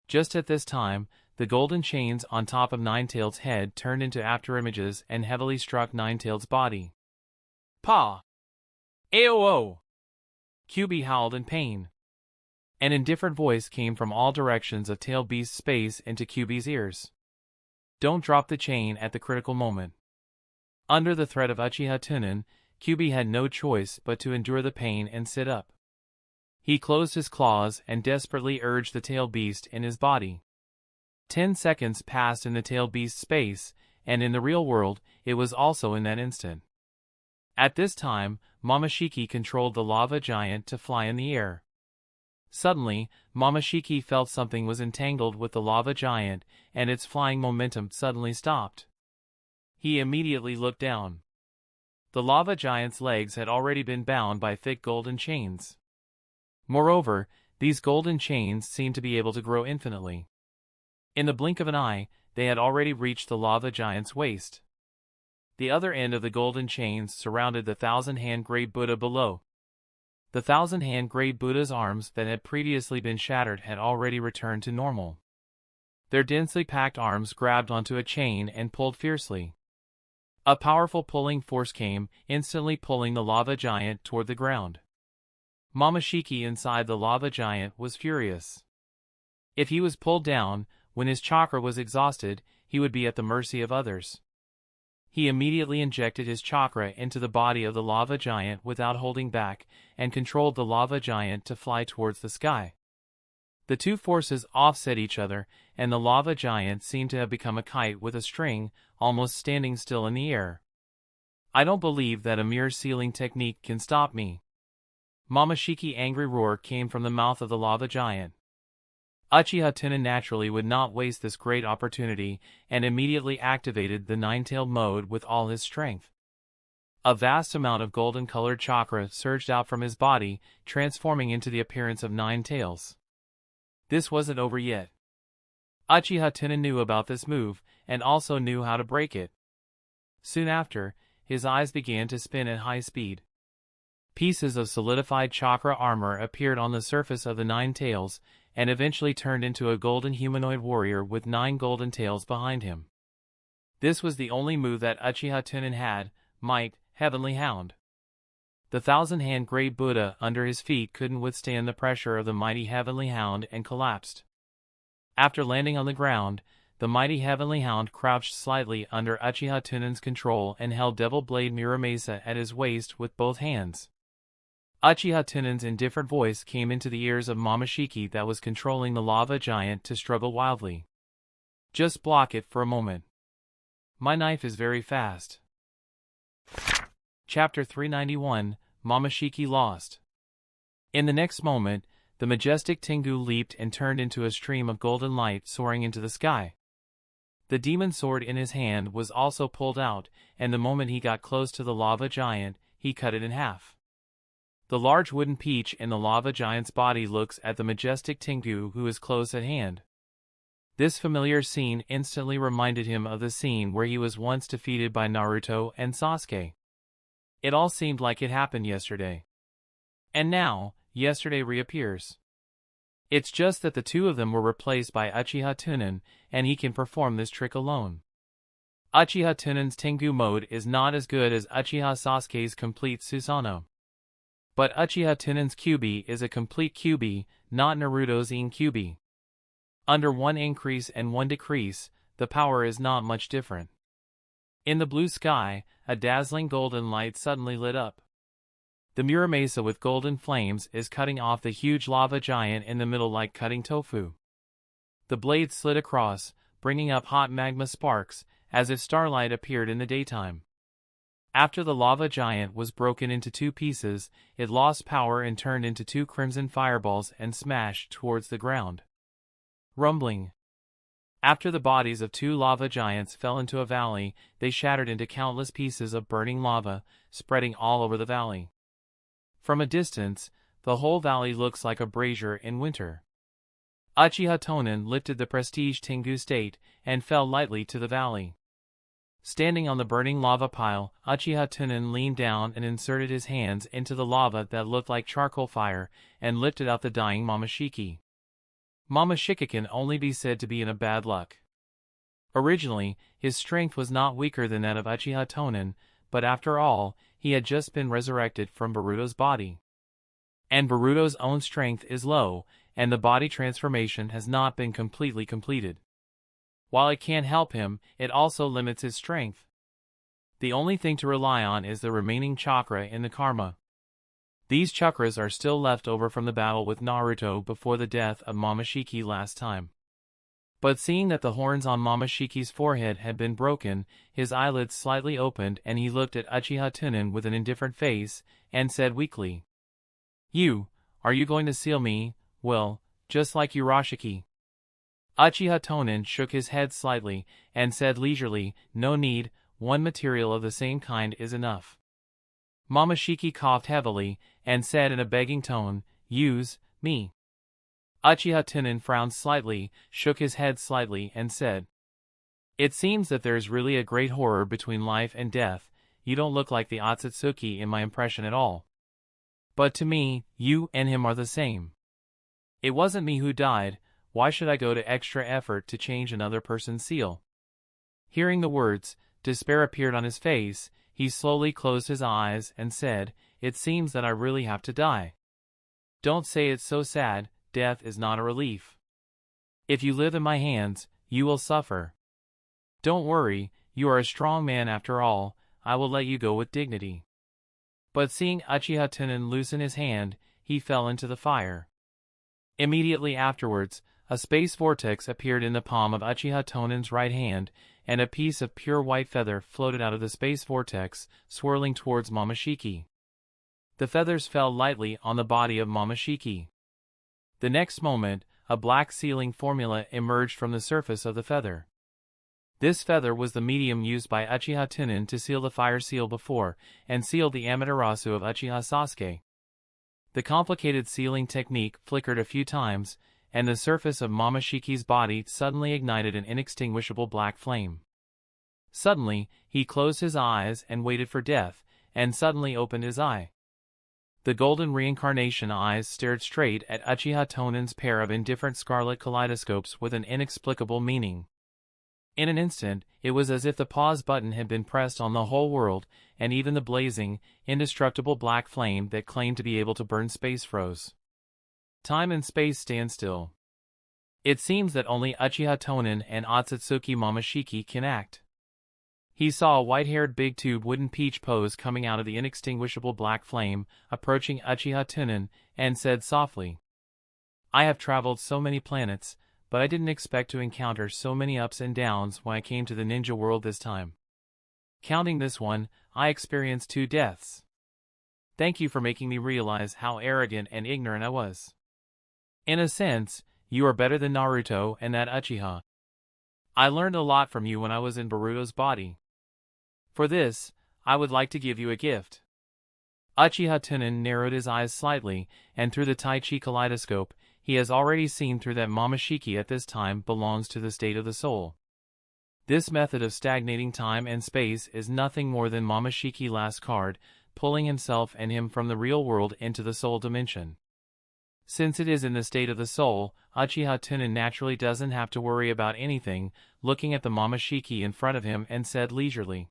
Just at this time, the golden chains on top of Ninetailed's head turned into afterimages and heavily struck Ninetailed's body. Pa! Aoo! Kyuubi howled in pain. An indifferent voice came from all directions of tailed beast's space into Kyuubi's ears. Don't drop the chain at the critical moment. Under the threat of Uchiha Tunan, Kyuubi had no choice but to endure the pain and sit up. He closed his claws and desperately urged the tailed beast in his body. 10 seconds passed in the tailed beast's space, and in the real world, it was also in that instant. At this time, Momoshiki controlled the lava giant to fly in the air. Suddenly, Momoshiki felt something was entangled with the lava giant, and its flying momentum suddenly stopped. He immediately looked down. The lava giant's legs had already been bound by thick golden chains. Moreover, these golden chains seemed to be able to grow infinitely. In the blink of an eye, they had already reached the lava giant's waist. The other end of the golden chains surrounded the thousand-hand Grey Buddha below. The thousand-hand Grey Buddha's arms that had previously been shattered had already returned to normal. Their densely packed arms grabbed onto a chain and pulled fiercely. A powerful pulling force came, instantly pulling the lava giant toward the ground. Momoshiki inside the lava giant was furious. If he was pulled down, when his chakra was exhausted, he would be at the mercy of others. He immediately injected his chakra into the body of the lava giant without holding back, and controlled the lava giant to fly towards the sky. The two forces offset each other, and the lava giant seemed to have become a kite with a string, almost standing still in the air. I don't believe that a mere sealing technique can stop me. Momoshiki's angry roar came from the mouth of the lava giant. Uchiha Tunan naturally would not waste this great opportunity, and immediately activated the nine-tailed mode with all his strength. A vast amount of golden-colored chakra surged out from his body, transforming into the appearance of 9 tails. This wasn't over yet. Uchiha Tunan knew about this move, and also knew how to break it. Soon after, his eyes began to spin at high speed. Pieces of solidified chakra armor appeared on the surface of the 9 tails, and eventually turned into a golden humanoid warrior with 9 golden tails behind him. This was the only move that Uchiha Tunan had, Might, Heavenly Hound. The 1,000-hand Great Buddha under his feet couldn't withstand the pressure of the mighty Heavenly Hound and collapsed. After landing on the ground, the mighty Heavenly Hound crouched slightly under Uchiha Tunan's control and held Devil Blade Muramasa at his waist with both hands. Uchiha Tunan's indifferent voice came into the ears of Momoshiki that was controlling the lava giant to struggle wildly. Just block it for a moment. My knife is very fast. Chapter 391, Momoshiki Lost. In the next moment, the majestic Tengu leaped and turned into a stream of golden light soaring into the sky. The demon sword in his hand was also pulled out, and the moment he got close to the lava giant, he cut it in half. The large wooden peach in the lava giant's body looks at the majestic Tengu who is close at hand. This familiar scene instantly reminded him of the scene where he was once defeated by Naruto and Sasuke. It all seemed like it happened yesterday. And now, yesterday reappears. It's just that the two of them were replaced by Uchiha Tunan, and he can perform this trick alone. Uchiha Tunan's Tengu mode is not as good as Uchiha Sasuke's complete Susanoo. But Uchiha Tunan's Kyuubi is a complete Kyuubi, not Naruto's In Kyuubi. Under one increase and one decrease, the power is not much different. In the blue sky, a dazzling golden light suddenly lit up. The Muramasa with golden flames is cutting off the huge lava giant in the middle like cutting tofu. The blade slid across, bringing up hot magma sparks, as if starlight appeared in the daytime. After the lava giant was broken into 2 pieces, it lost power and turned into 2 crimson fireballs and smashed towards the ground. Rumbling. After the bodies of 2 lava giants fell into a valley, they shattered into countless pieces of burning lava, spreading all over the valley. From a distance, the whole valley looks like a brazier in winter. Uchiha Tunan lifted the prestige Tengu state and fell lightly to the valley. Standing on the burning lava pile, Uchiha Tunan leaned down and inserted his hands into the lava that looked like charcoal fire and lifted out the dying Momoshiki. Momoshiki can only be said to be in a bad luck. Originally, his strength was not weaker than that of Uchiha Tunan, but after all, he had just been resurrected from Boruto's body. And Boruto's own strength is low, and the body transformation has not been completely completed. While it can help him, it also limits his strength. The only thing to rely on is the remaining chakra in the karma. These chakras are still left over from the battle with Naruto before the death of Momoshiki last time. But seeing that the horns on Momoshiki's forehead had been broken, his eyelids slightly opened and he looked at Uchiha Tunan with an indifferent face, and said weakly, Are you going to seal me, well, just like Urashiki? Uchiha Tunan shook his head slightly, and said leisurely, No need, one material of the same kind is enough. Momoshiki coughed heavily, and said in a begging tone, Use me. Uchiha Tunan frowned slightly, shook his head slightly, and said, It seems that there is really a great horror between life and death. You don't look like the Otsutsuki in my impression at all. But to me, you and him are the same. It wasn't me who died, why should I go to extra effort to change another person's seal? Hearing the words, despair appeared on his face. He slowly closed his eyes and said, It seems that I really have to die. Don't say it's so sad, death is not a relief. If you live in my hands, you will suffer. Don't worry, you are a strong man after all, I will let you go with dignity. But seeing Uchiha Tunan loosen his hand, he fell into the fire. Immediately afterwards, a space vortex appeared in the palm of Uchiha Tunan's right hand, and a piece of pure white feather floated out of the space vortex, swirling towards Momoshiki. The feathers fell lightly on the body of Momoshiki. The next moment, a black sealing formula emerged from the surface of the feather. This feather was the medium used by Uchiha Tunan to seal the fire seal before, and sealed the Amaterasu of Uchiha Sasuke. The complicated sealing technique flickered a few times, and the surface of Momoshiki's body suddenly ignited an inextinguishable black flame. Suddenly, he closed his eyes and waited for death, and suddenly opened his eye. The golden reincarnation eyes stared straight at Uchiha Tonan's pair of indifferent scarlet kaleidoscopes with an inexplicable meaning. In an instant, it was as if the pause button had been pressed on the whole world, and even the blazing, indestructible black flame that claimed to be able to burn space froze. Time and space stand still. It seems that only Uchiha Tunan and Otsutsuki Momoshiki can act. He saw a white-haired big tube wooden peach pose coming out of the inextinguishable black flame, approaching Uchiha Tunan, and said softly, "I have traveled so many planets, but I didn't expect to encounter so many ups and downs when I came to the ninja world this time. Counting this one, I experienced 2 deaths. Thank you for making me realize how arrogant and ignorant I was. In a sense, you are better than Naruto and that Uchiha. I learned a lot from you when I was in Boruto's body. For this, I would like to give you a gift." Uchiha Tunan narrowed his eyes slightly, and through the Tai Chi kaleidoscope, he has already seen through that Momoshiki at this time belongs to the state of the soul. This method of stagnating time and space is nothing more than Momoshiki last card, pulling himself and him from the real world into the soul dimension. Since it is in the state of the soul, Uchiha Tunan naturally doesn't have to worry about anything, looking at the Momoshiki in front of him and said leisurely,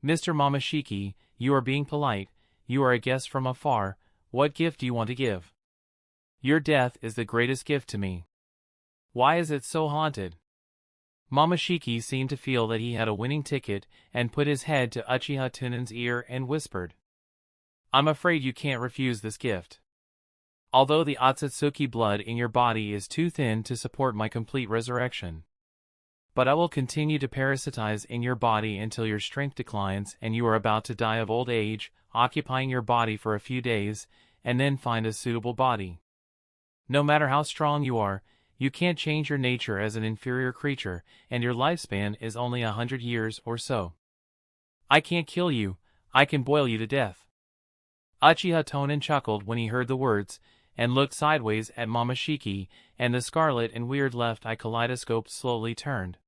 "Mr. Momoshiki, you are being polite, you are a guest from afar, what gift do you want to give? Your death is the greatest gift to me. Why is it so haunted?" Momoshiki seemed to feel that he had a winning ticket, and put his head to Uchiha Tunan's ear and whispered, "I'm afraid you can't refuse this gift. Although the Otsutsuki blood in your body is too thin to support my complete resurrection. But I will continue to parasitize in your body until your strength declines and you are about to die of old age, occupying your body for a few days, and then find a suitable body. No matter how strong you are, you can't change your nature as an inferior creature, and your lifespan is only 100 years or so. I can't kill you, I can boil you to death." Uchiha Tunan chuckled when he heard the words, and looked sideways at Momoshiki, and the scarlet and weird left eye kaleidoscope slowly turned.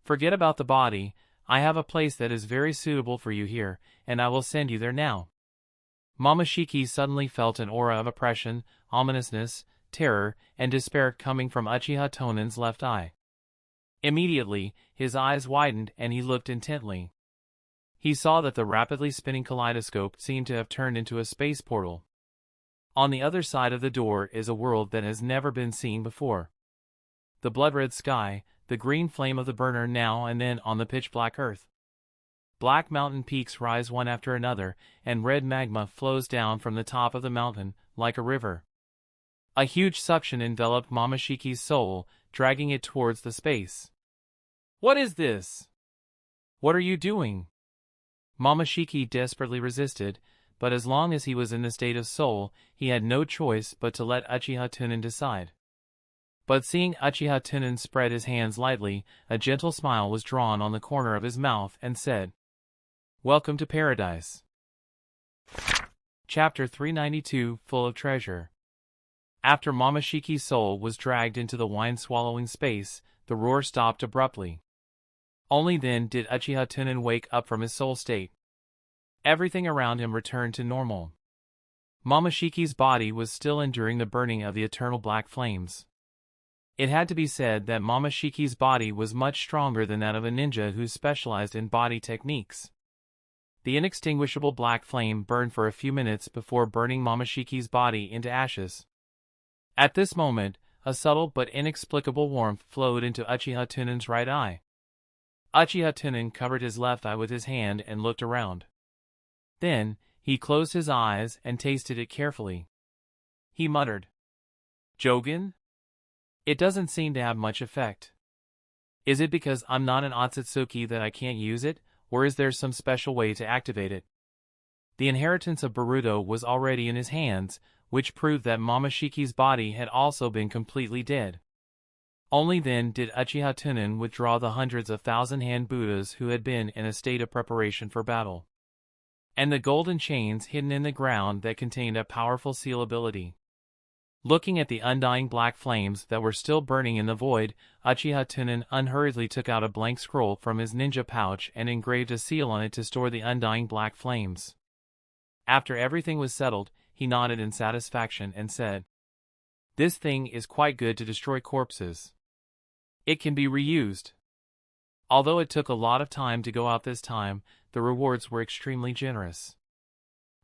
"Forget about the body, I have a place that is very suitable for you here, and I will send you there now." Momoshiki suddenly felt an aura of oppression, ominousness, terror, and despair coming from Uchiha Tonan's left eye. Immediately, his eyes widened and he looked intently. He saw that the rapidly spinning kaleidoscope seemed to have turned into a space portal. On the other side of the door is a world that has never been seen before. The blood-red sky, the green flame of the burner now and then on the pitch-black earth. Black mountain peaks rise one after another, and red magma flows down from the top of the mountain, like a river. A huge suction enveloped Momoshiki's soul, dragging it towards the space. "What is this? What are you doing?" Momoshiki desperately resisted, but as long as he was in the state of soul, he had no choice but to let Uchiha Tunan decide. But seeing Uchiha Tunan spread his hands lightly, a gentle smile was drawn on the corner of his mouth and said, "Welcome to paradise." Chapter 392, Full of Treasure. After Momoshiki's soul was dragged into the wine-swallowing space, the roar stopped abruptly. Only then did Uchiha Tunan wake up from his soul state. Everything around him returned to normal. Momoshiki's body was still enduring the burning of the eternal black flames. It had to be said that Momoshiki's body was much stronger than that of a ninja who specialized in body techniques. The inextinguishable black flame burned for a few minutes before burning Momoshiki's body into ashes. At this moment, a subtle but inexplicable warmth flowed into Uchiha Tunan's right eye. Uchiha Tunan covered his left eye with his hand and looked around. Then, he closed his eyes and tasted it carefully. He muttered, "Jogen? It doesn't seem to have much effect. Is it because I'm not an Otsutsuki that I can't use it, or is there some special way to activate it?" The inheritance of Boruto was already in his hands, which proved that Momoshiki's body had also been completely dead. Only then did Uchiha Tunan withdraw the hundreds of thousand-hand Buddhas who had been in a state of preparation for battle, and the golden chains hidden in the ground that contained a powerful seal ability. Looking at the undying black flames that were still burning in the void, Uchiha Tunan unhurriedly took out a blank scroll from his ninja pouch and engraved a seal on it to store the undying black flames. After everything was settled, he nodded in satisfaction and said, "This thing is quite good to destroy corpses. It can be reused." Although it took a lot of time to go out this time, the rewards were extremely generous.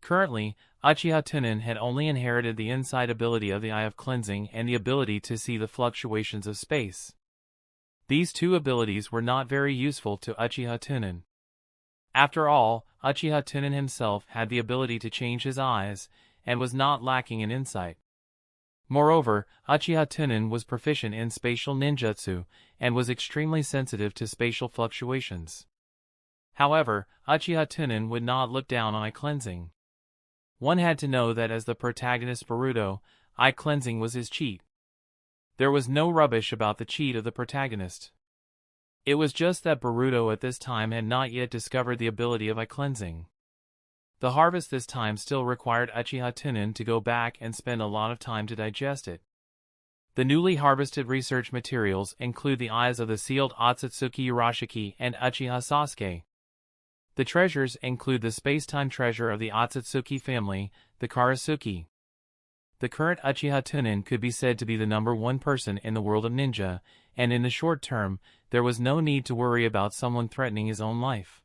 Currently, Uchiha Tunan had only inherited the inside ability of the Eye of Cleansing and the ability to see the fluctuations of space. These two abilities were not very useful to Uchiha Tunan. After all, Uchiha Tunan himself had the ability to change his eyes, and was not lacking in insight. Moreover, Uchiha Tunan was proficient in spatial ninjutsu, and was extremely sensitive to spatial fluctuations. However, Uchiha Tunan would not look down on eye cleansing. One had to know that as the protagonist Naruto, eye cleansing was his cheat. There was no rubbish about the cheat of the protagonist. It was just that Naruto at this time had not yet discovered the ability of eye cleansing. The harvest this time still required Uchiha Tunan to go back and spend a lot of time to digest it. The newly harvested research materials include the eyes of the sealed Otsutsuki Urashiki and Uchiha Sasuke. The treasures include the space-time treasure of the Otsutsuki family, the Karasuki. The current Uchiha Tunan could be said to be the #1 person in the world of ninja, and in the short term, there was no need to worry about someone threatening his own life.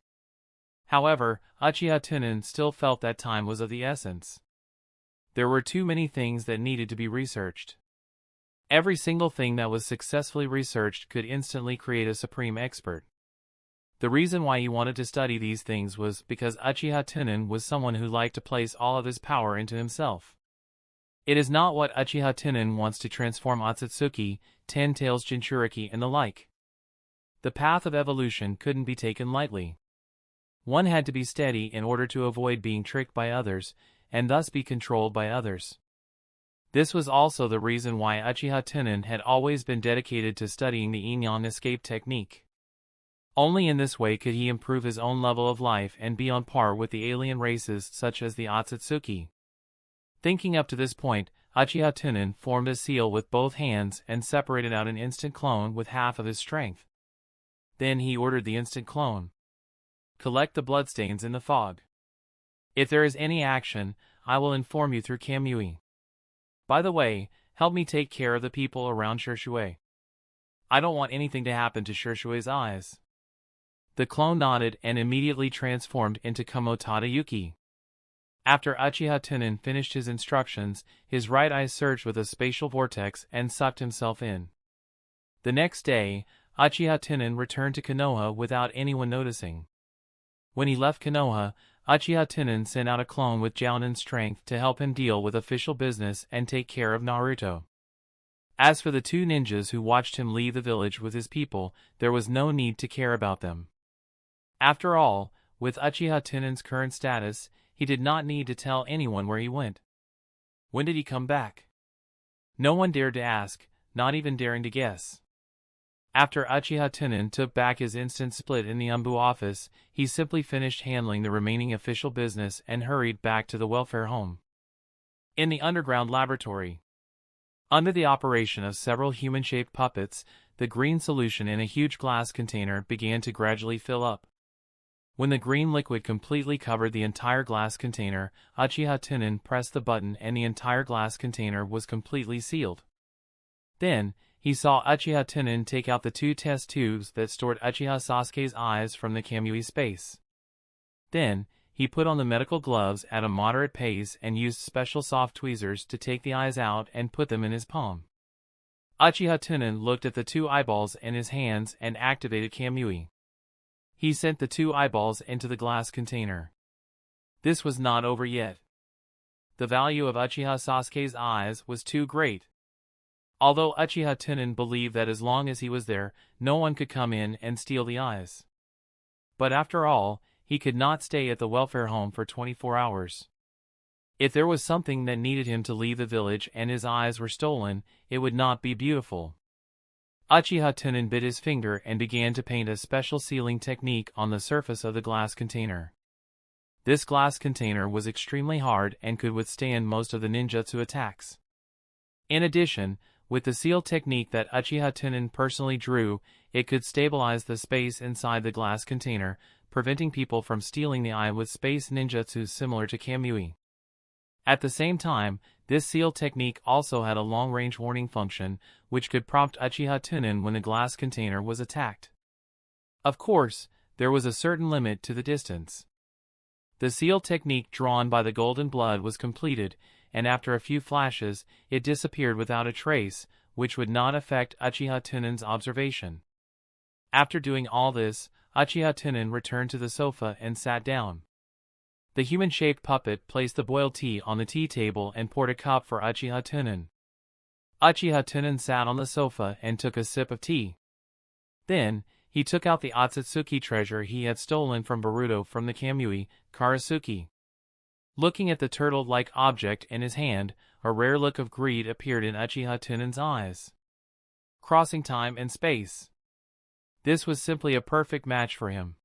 However, Uchiha Tunan still felt that time was of the essence. There were too many things that needed to be researched. Every single thing that was successfully researched could instantly create a supreme expert. The reason why he wanted to study these things was because Uchiha Tunan was someone who liked to place all of his power into himself. It is not what Uchiha Tunan wants to transform Otsutsuki, Ten Tails Jinchuriki and the like. The path of evolution couldn't be taken lightly. One had to be steady in order to avoid being tricked by others, and thus be controlled by others. This was also the reason why Uchiha Tunan had always been dedicated to studying the Inyan escape technique. Only in this way could he improve his own level of life and be on par with the alien races such as the Otsutsuki. Thinking up to this point, Uchiha Tunan formed a seal with both hands and separated out an instant clone with half of his strength. Then he ordered the instant clone. Collect the bloodstains in the fog. If there is any action, I will inform you through Kamui. By the way, help me take care of the people around Shirshue. I don't want anything to happen to Shirshue's eyes. The clone nodded and immediately transformed into Komotada Yuki. After Uchiha Tunan finished his instructions, his right eye surged with a spatial vortex and sucked himself in. The next day, Uchiha Tunan returned to Konoha without anyone noticing. When he left Konoha, Uchiha Tunan sent out a clone with Jounin's strength to help him deal with official business and take care of Naruto. As for the two ninjas who watched him leave the village with his people, there was no need to care about them. After all, with Uchiha Tunan's current status, he did not need to tell anyone where he went. When did he come back? No one dared to ask, not even daring to guess. After Uchiha Tunan took back his instant split in the Umbu office, he simply finished handling the remaining official business and hurried back to the welfare home. In the underground laboratory, under the operation of several human-shaped puppets, the green solution in a huge glass container began to gradually fill up. When the green liquid completely covered the entire glass container, Uchiha Tunan pressed the button and the entire glass container was completely sealed. Then, he saw Uchiha Tunan take out the two test tubes that stored Uchiha Sasuke's eyes from the Kamui space. Then, he put on the medical gloves at a moderate pace and used special soft tweezers to take the eyes out and put them in his palm. Uchiha Tunan looked at the two eyeballs in his hands and activated Kamui. He sent the two eyeballs into the glass container. This was not over yet. The value of Uchiha Sasuke's eyes was too great. Although Uchiha Tunan believed that as long as he was there, no one could come in and steal the eyes. But after all, he could not stay at the welfare home for 24 hours. If there was something that needed him to leave the village and his eyes were stolen, it would not be beautiful. Uchiha Tunan bit his finger and began to paint a special sealing technique on the surface of the glass container. This glass container was extremely hard and could withstand most of the ninjutsu attacks. In addition, with the seal technique that Uchiha Tunan personally drew, it could stabilize the space inside the glass container, preventing people from stealing the eye with space ninjutsu similar to Kamui. At the same time, this seal technique also had a long-range warning function, which could prompt Uchiha Tunan when the glass container was attacked. Of course, there was a certain limit to the distance. The seal technique drawn by the golden blood was completed, and after a few flashes, it disappeared without a trace, which would not affect Uchiha Tunan's observation. After doing all this, Uchiha Tunan returned to the sofa and sat down. The human-shaped puppet placed the boiled tea on the tea table and poured a cup for Uchiha Tunan. Uchiha Tunan sat on the sofa and took a sip of tea. Then, he took out the Otsutsuki treasure he had stolen from Boruto from the Kamui, Karasuki. Looking at the turtle-like object in his hand, a rare look of greed appeared in Uchiha Tunan's eyes. Crossing time and space. This was simply a perfect match for him.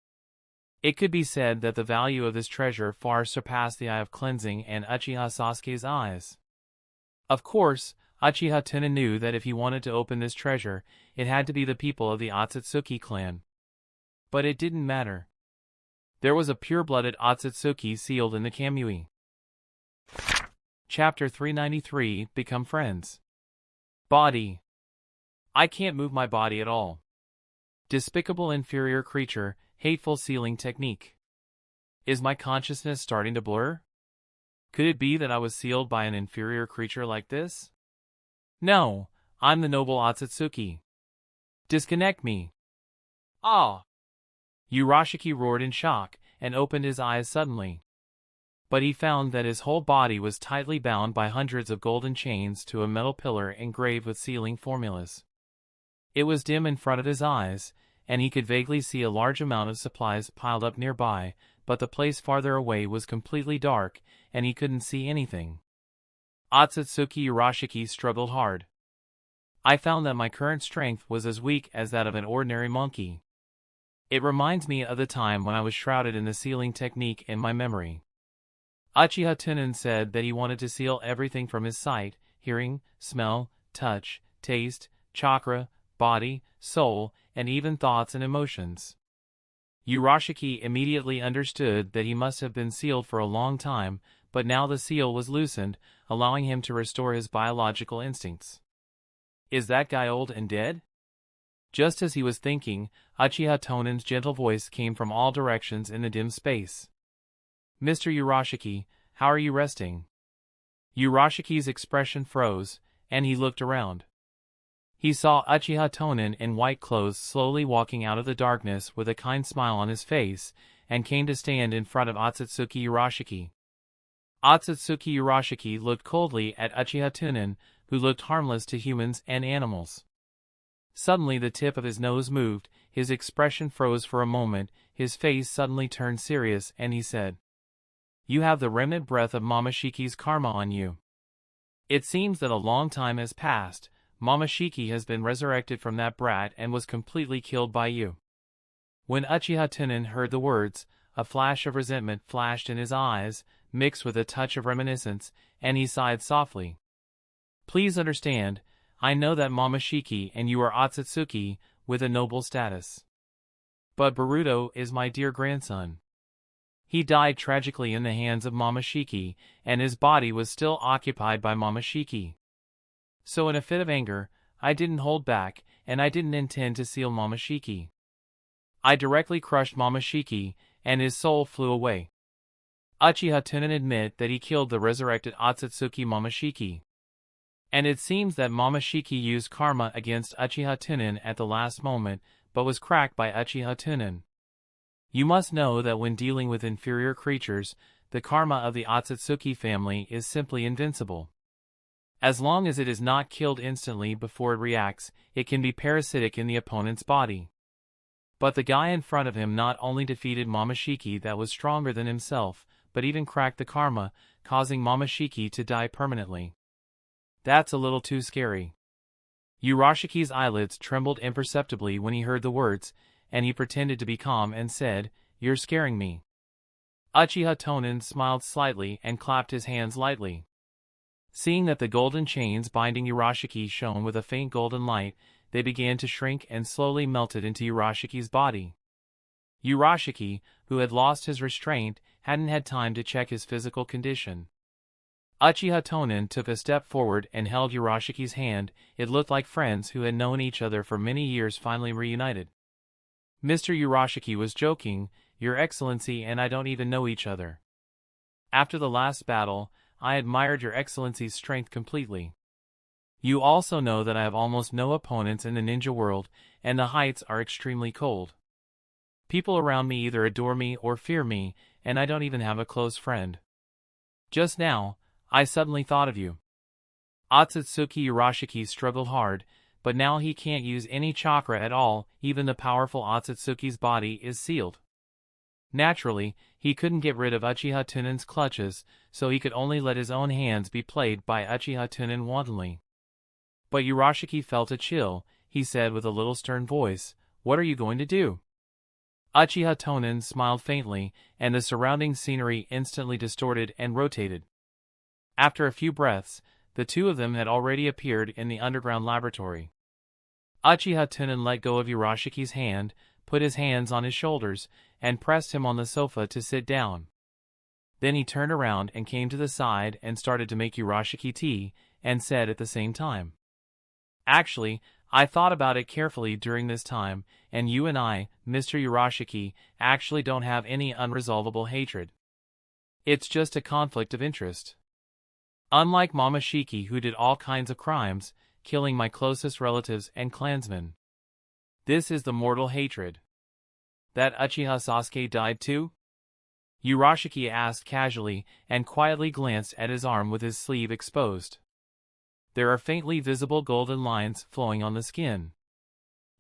It could be said that the value of this treasure far surpassed the Eye of Cleansing and Uchiha Sasuke's eyes. Of course, Uchiha Tunan knew that if he wanted to open this treasure, it had to be the people of the Otsutsuki clan. But it didn't matter. There was a pure-blooded Otsutsuki sealed in the Kamui. Chapter 393, Become Friends. Body. I can't move my body at all. Despicable inferior creature, hateful sealing technique. Is my consciousness starting to blur? Could it be that I was sealed by an inferior creature like this? No, I'm the noble Otsutsuki. Disconnect me. Ah! Urashiki roared in shock, and opened his eyes suddenly. But he found that his whole body was tightly bound by hundreds of golden chains to a metal pillar engraved with sealing formulas. It was dim in front of his eyes, and he could vaguely see a large amount of supplies piled up nearby, but the place farther away was completely dark, and he couldn't see anything. Otsutsuki Urashiki struggled hard. I found that my current strength was as weak as that of an ordinary monkey. It reminds me of the time when I was shrouded in the sealing technique in my memory. Uchiha Tunan said that he wanted to seal everything from his sight, hearing, smell, touch, taste, chakra, body, soul, and even thoughts and emotions. Urashiki immediately understood that he must have been sealed for a long time, but now the seal was loosened, allowing him to restore his biological instincts. Is that guy old and dead? Just as he was thinking, Uchiha Tonan's gentle voice came from all directions in the dim space. Mr. Urashiki, how are you resting? Urashiki's expression froze, and he looked around. He saw Uchiha Tunan in white clothes slowly walking out of the darkness with a kind smile on his face, and came to stand in front of Otsutsuki Urashiki. Otsutsuki Urashiki looked coldly at Uchiha Tunan, who looked harmless to humans and animals. Suddenly the tip of his nose moved, his expression froze for a moment, his face suddenly turned serious, and he said, "You have the remnant breath of Momoshiki's karma on you. It seems that a long time has passed. Momoshiki has been resurrected from that brat and was completely killed by you." When Uchiha Tunan heard the words, a flash of resentment flashed in his eyes, mixed with a touch of reminiscence, and he sighed softly. Please understand, I know that Momoshiki and you are Otsutsuki, with a noble status. But Boruto is my dear grandson. He died tragically in the hands of Momoshiki, and his body was still occupied by Momoshiki. So in a fit of anger, I didn't hold back, and I didn't intend to seal Momoshiki. I directly crushed Momoshiki, and his soul flew away. Uchiha Tunan admitted that he killed the resurrected Otsutsuki Momoshiki. And it seems that Momoshiki used karma against Uchiha Tunan at the last moment, but was cracked by Uchiha Tunan. You must know that when dealing with inferior creatures, the karma of the Otsutsuki family is simply invincible. As long as it is not killed instantly before it reacts, it can be parasitic in the opponent's body. But the guy in front of him not only defeated Momoshiki that was stronger than himself, but even cracked the karma, causing Momoshiki to die permanently. That's a little too scary. Urashiki's eyelids trembled imperceptibly when he heard the words, and he pretended to be calm and said, "You're scaring me." Uchiha Tunan smiled slightly and clapped his hands lightly. Seeing that the golden chains binding Urashiki shone with a faint golden light, they began to shrink and slowly melted into Urashiki's body. Urashiki, who had lost his restraint, hadn't had time to check his physical condition. Uchiha Tunan took a step forward and held Urashiki's hand. It looked like friends who had known each other for many years finally reunited. Mr. Urashiki was joking, "Your Excellency and I don't even know each other. After the last battle, I admired Your Excellency's strength completely. You also know that I have almost no opponents in the ninja world, and the heights are extremely cold. People around me either adore me or fear me, and I don't even have a close friend. Just now, I suddenly thought of you." Otsutsuki Urashiki struggled hard, but now he can't use any chakra at all. Even the powerful Otsutsuki's body is sealed. Naturally, he couldn't get rid of Uchiha Tunan's clutches, so he could only let his own hands be played by Uchiha Tunan wantonly. But Urashiki felt a chill. He said with a little stern voice, "What are you going to do?" Uchiha Tunan smiled faintly, and the surrounding scenery instantly distorted and rotated. After a few breaths, the two of them had already appeared in the underground laboratory. Uchiha Tunan let go of Urashiki's hand, put his hands on his shoulders, and pressed him on the sofa to sit down. Then he turned around and came to the side and started to make Urashiki tea, and said at the same time, "Actually, I thought about it carefully during this time, and you and I, Mr. Urashiki, actually don't have any unresolvable hatred. It's just a conflict of interest. Unlike Mama Shiki, who did all kinds of crimes, killing my closest relatives and clansmen. This is the mortal hatred." "That Uchiha Sasuke died too?" Urashiki asked casually, and quietly glanced at his arm with his sleeve exposed. There are faintly visible golden lines flowing on the skin.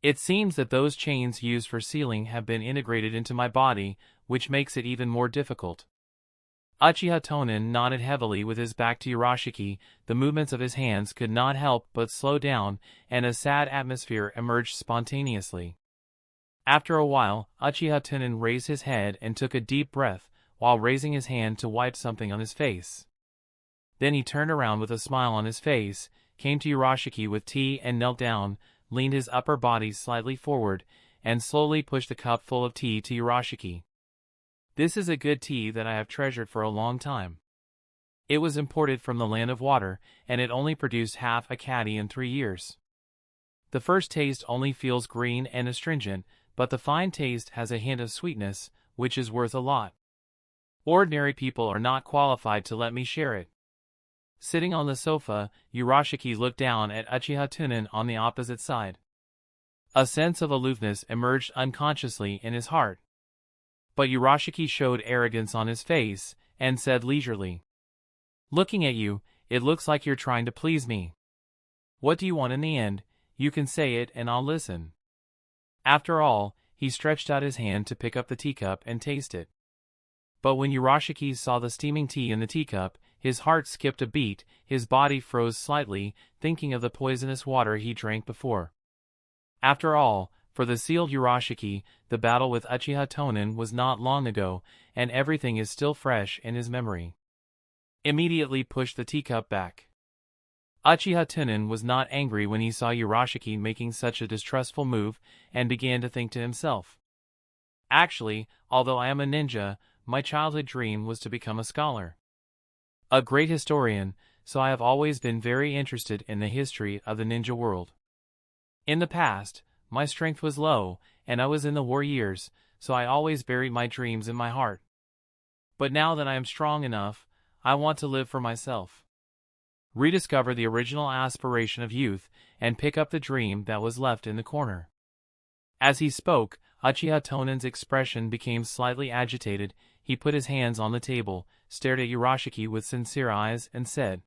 "It seems that those chains used for sealing have been integrated into my body, which makes it even more difficult." Uchiha Tunan nodded heavily with his back to Urashiki. The movements of his hands could not help but slow down, and a sad atmosphere emerged spontaneously. After a while, Uchiha Tunan raised his head and took a deep breath, while raising his hand to wipe something on his face. Then he turned around with a smile on his face, came to Urashiki with tea and knelt down, leaned his upper body slightly forward, and slowly pushed the cup full of tea to Urashiki. "This is a good tea that I have treasured for a long time. It was imported from the land of water, and it only produced half a caddy in 3 years. The first taste only feels green and astringent, but the fine taste has a hint of sweetness, which is worth a lot. Ordinary people are not qualified to let me share it." Sitting on the sofa, Urashiki looked down at Uchiha Tunan on the opposite side. A sense of aloofness emerged unconsciously in his heart. But Urashiki showed arrogance on his face, and said leisurely, "Looking at you, it looks like you're trying to please me. What do you want in the end? You can say it and I'll listen." After all, he stretched out his hand to pick up the teacup and taste it. But when Urashiki saw the steaming tea in the teacup, his heart skipped a beat, his body froze slightly, thinking of the poisonous water he drank before. After all, for the sealed Urashiki, the battle with Uchiha Tunan was not long ago, and everything is still fresh in his memory. Immediately pushed the teacup back. Uchiha Tunan was not angry when he saw Urashiki making such a distrustful move, and began to think to himself, "Actually, although I am a ninja, my childhood dream was to become a scholar. A great historian, so I have always been very interested in the history of the ninja world. In the past, my strength was low, and I was in the war years, so I always buried my dreams in my heart. But now that I am strong enough, I want to live for myself. Rediscover the original aspiration of youth, and pick up the dream that was left in the corner." As he spoke, Uchiha Tunan's expression became slightly agitated. He put his hands on the table, stared at Urashiki with sincere eyes, and said,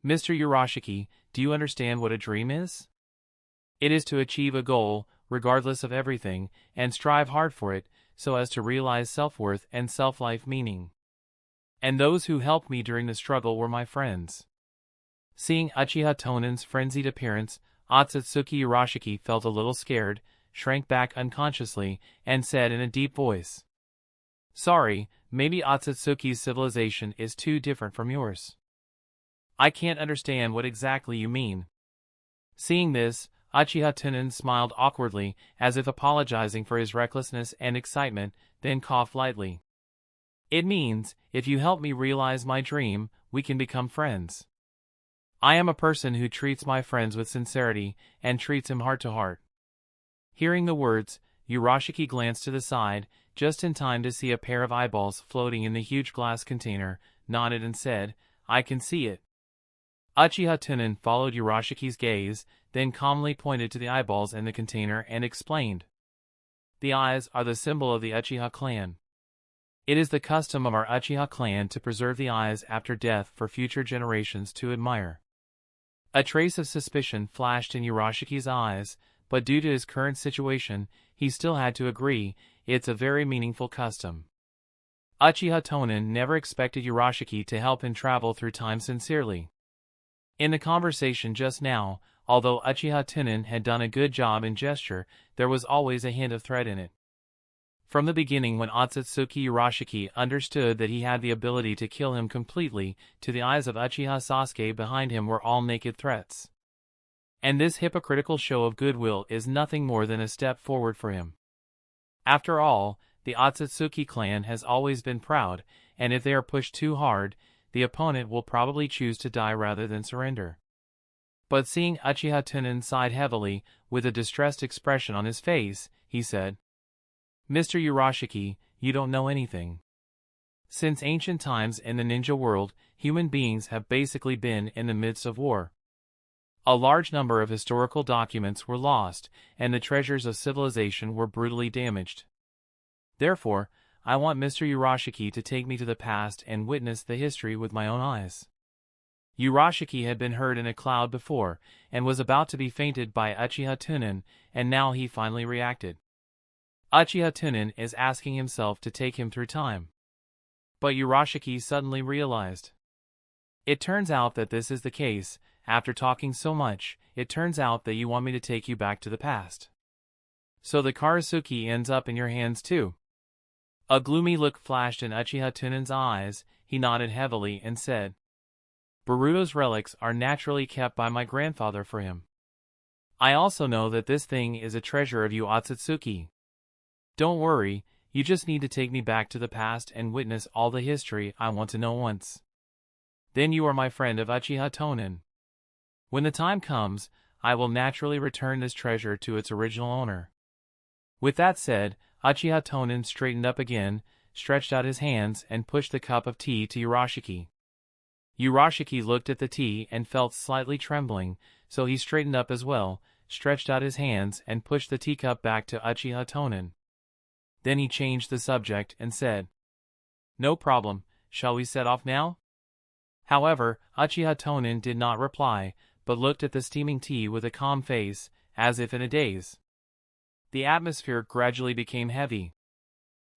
"Mr. Urashiki, do you understand what a dream is? It is to achieve a goal, regardless of everything, and strive hard for it, so as to realize self-worth and self-life meaning. And those who helped me during the struggle were my friends." Seeing Uchiha Tunan's frenzied appearance, Otsutsuki Urashiki felt a little scared, shrank back unconsciously, and said in a deep voice, "Sorry, maybe Otsutsuki's civilization is too different from yours. I can't understand what exactly you mean. Seeing this, Uchiha Tunan smiled awkwardly, as if apologizing for his recklessness and excitement, then coughed lightly. It means, if you help me realize my dream, we can become friends. I am a person who treats my friends with sincerity, and treats him heart to heart. Hearing the words, Urashiki glanced to the side, just in time to see a pair of eyeballs floating in the huge glass container, nodded and said, I can see it. Uchiha Tunan followed Urashiki's gaze, then calmly pointed to the eyeballs in the container and explained. The eyes are the symbol of the Uchiha clan. It is the custom of our Uchiha clan to preserve the eyes after death for future generations to admire. A trace of suspicion flashed in Urashiki's eyes, but due to his current situation, he still had to agree, it's a very meaningful custom. Uchiha Tunan never expected Urashiki to help him travel through time sincerely. In the conversation just now, although Uchiha Tunan had done a good job in gesture, there was always a hint of threat in it. From the beginning, when Otsutsuki Urashiki understood that he had the ability to kill him completely, to the eyes of Uchiha Sasuke behind him were all naked threats. And this hypocritical show of goodwill is nothing more than a step forward for him. After all, the Otsutsuki clan has always been proud, and if they are pushed too hard, the opponent will probably choose to die rather than surrender. But seeing Uchiha Tunan sighed heavily, with a distressed expression on his face, he said, Mr. Urashiki, you don't know anything. Since ancient times in the ninja world, human beings have basically been in the midst of war. A large number of historical documents were lost, and the treasures of civilization were brutally damaged. Therefore, I want Mr. Urashiki to take me to the past and witness the history with my own eyes. Urashiki had been heard in a cloud before, and was about to be fainted by Uchiha Tunan, and now he finally reacted. Uchiha Tunan is asking himself to take him through time. But Urashiki suddenly realized. It turns out that this is the case. After talking so much, it turns out that you want me to take you back to the past. So the Karasuki ends up in your hands too. A gloomy look flashed in Uchiha Tunan's eyes. He nodded heavily and said, Boruto's relics are naturally kept by my grandfather for him. I also know that this thing is a treasure of you Otsutsuki. Don't worry, you just need to take me back to the past and witness all the history I want to know once. Then you are my friend of Uchiha Tunan. When the time comes, I will naturally return this treasure to its original owner. With that said, Uchiha Tunan straightened up again, stretched out his hands and pushed the cup of tea to Urashiki. Urashiki looked at the tea and felt slightly trembling, so he straightened up as well, stretched out his hands and pushed the teacup back to Uchiha Tunan. Then he changed the subject and said, No problem, shall we set off now? However, Uchiha Tunan did not reply, but looked at the steaming tea with a calm face, as if in a daze. The atmosphere gradually became heavy.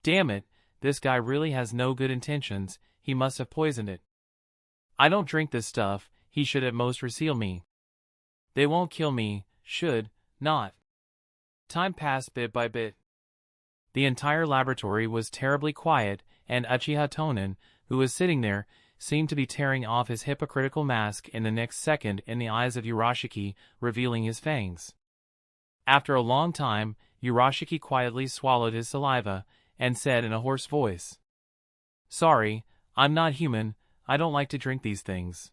Damn it, this guy really has no good intentions, he must have poisoned it. I don't drink this stuff, he should at most reseal me. They won't kill me, should not. Time passed bit by bit. The entire laboratory was terribly quiet, and Uchiha Tunan, who was sitting there, seemed to be tearing off his hypocritical mask in the next second in the eyes of Urashiki, revealing his fangs. After a long time, Urashiki quietly swallowed his saliva, and said in a hoarse voice, Sorry, I'm not human, I don't like to drink these things.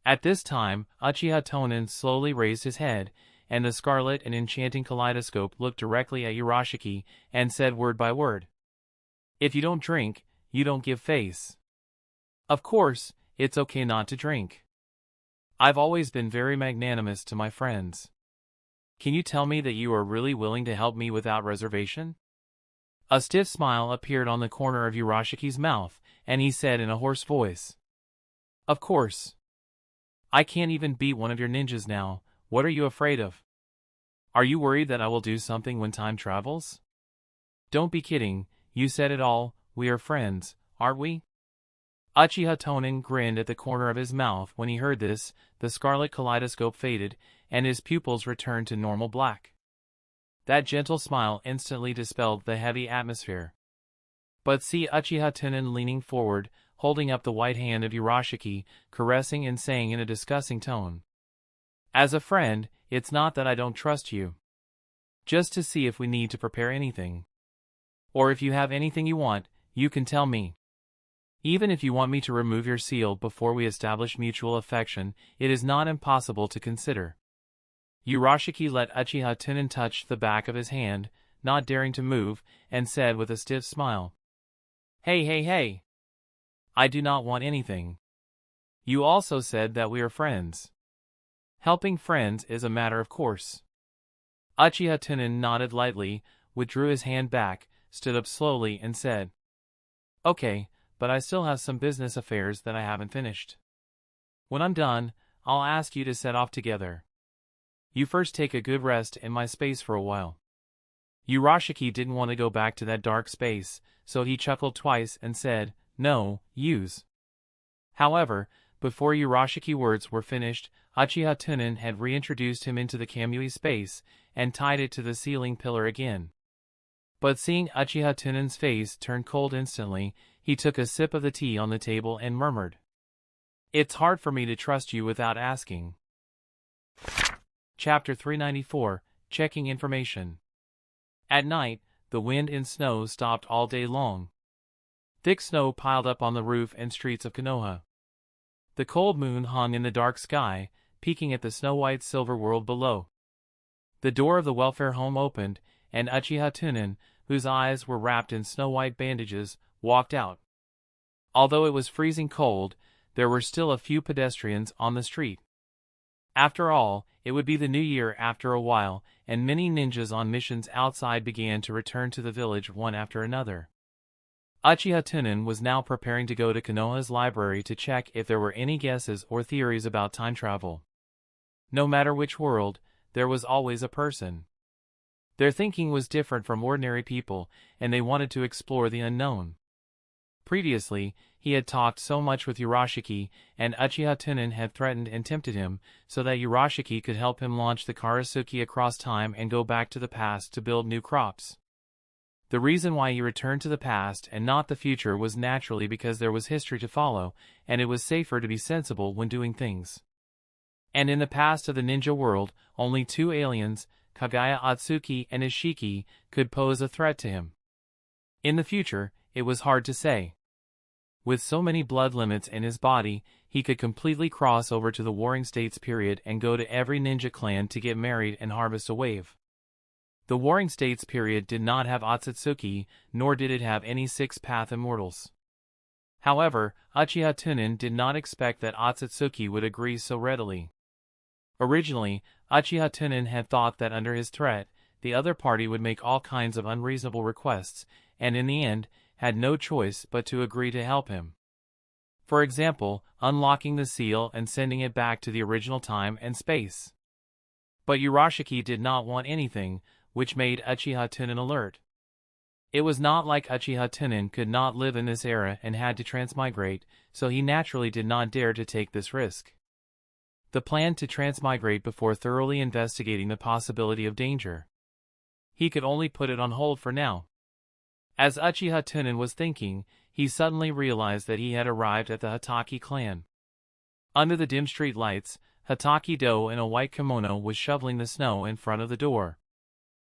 At this time, Uchiha Tunan slowly raised his head, and the scarlet and enchanting kaleidoscope looked directly at Urashiki, and said word by word, If you don't drink, you don't give face. Of course, it's okay not to drink. I've always been very magnanimous to my friends. Can you tell me that you are really willing to help me without reservation? A stiff smile appeared on the corner of Urashiki's mouth, and he said in a hoarse voice, Of course. I can't even beat one of your ninjas now, what are you afraid of? Are you worried that I will do something when time travels? Don't be kidding, you said it all, we are friends, aren't we? Uchiha Tunan grinned at the corner of his mouth when he heard this, the scarlet kaleidoscope faded, and his pupils returned to normal black. That gentle smile instantly dispelled the heavy atmosphere. But see Uchiha Tunan leaning forward, holding up the white hand of Urashiki, caressing and saying in a discussing tone. As a friend, it's not that I don't trust you. Just to see if we need to prepare anything. Or if you have anything you want, you can tell me. Even if you want me to remove your seal before we establish mutual affection, it is not impossible to consider. Urashiki let Uchiha Tunan touch the back of his hand, not daring to move, and said with a stiff smile. Hey. I do not want anything. You also said that we are friends. Helping friends is a matter of course. Uchiha Tunan nodded lightly, withdrew his hand back, stood up slowly and said, Okay, but I still have some business affairs that I haven't finished. When I'm done, I'll ask you to set off together. You first take a good rest in my space for a while. Urashiki didn't want to go back to that dark space, so he chuckled twice and said, No, use. However, before Urashiki's words were finished, Uchiha Tunan had reintroduced him into the Kamui space and tied it to the ceiling pillar again. But seeing Uchiha Tunan's face turn cold instantly, he took a sip of the tea on the table and murmured, It's hard for me to trust you without asking. Chapter 394, Checking Information. At night, the wind and snow stopped all day long. Thick snow piled up on the roof and streets of Konoha. The cold moon hung in the dark sky, peeking at the snow-white silver world below. The door of the welfare home opened, and Uchiha Tunan, whose eyes were wrapped in snow-white bandages, walked out. Although it was freezing cold, there were still a few pedestrians on the street. After all, it would be the new year after a while, and many ninjas on missions outside began to return to the village one after another. Uchiha Tunan was now preparing to go to Konoha's library to check if there were any guesses or theories about time travel. No matter which world, there was always a person. Their thinking was different from ordinary people, and they wanted to explore the unknown. Previously, he had talked so much with Urashiki, and Uchiha Tunan had threatened and tempted him, so that Urashiki could help him launch the Karasuki across time and go back to the past to build new crops. The reason why he returned to the past and not the future was naturally because there was history to follow, and it was safer to be sensible when doing things. And in the past of the ninja world, only two aliens, Kagaya Atsuki and Ishiki, could pose a threat to him. In the future, it was hard to say. With so many blood limits in his body, he could completely cross over to the Warring States period and go to every ninja clan to get married and harvest a wave. The Warring States period did not have Otsutsuki, nor did it have any six-path immortals. However, Uchiha Tunan did not expect that Otsutsuki would agree so readily. Originally, Uchiha Tunan had thought that under his threat, the other party would make all kinds of unreasonable requests, and in the end, had no choice but to agree to help him. For example, unlocking the seal and sending it back to the original time and space. But Urashiki did not want anything, which made Uchiha Tunan alert. It was not like Uchiha Tunan could not live in this era and had to transmigrate, so he naturally did not dare to take this risk. The plan to transmigrate before thoroughly investigating the possibility of danger. He could only put it on hold for now. As Uchiha Tunan was thinking, he suddenly realized that he had arrived at the Hatake clan. Under the dim street lights, Hatake Do in a white kimono was shoveling the snow in front of the door.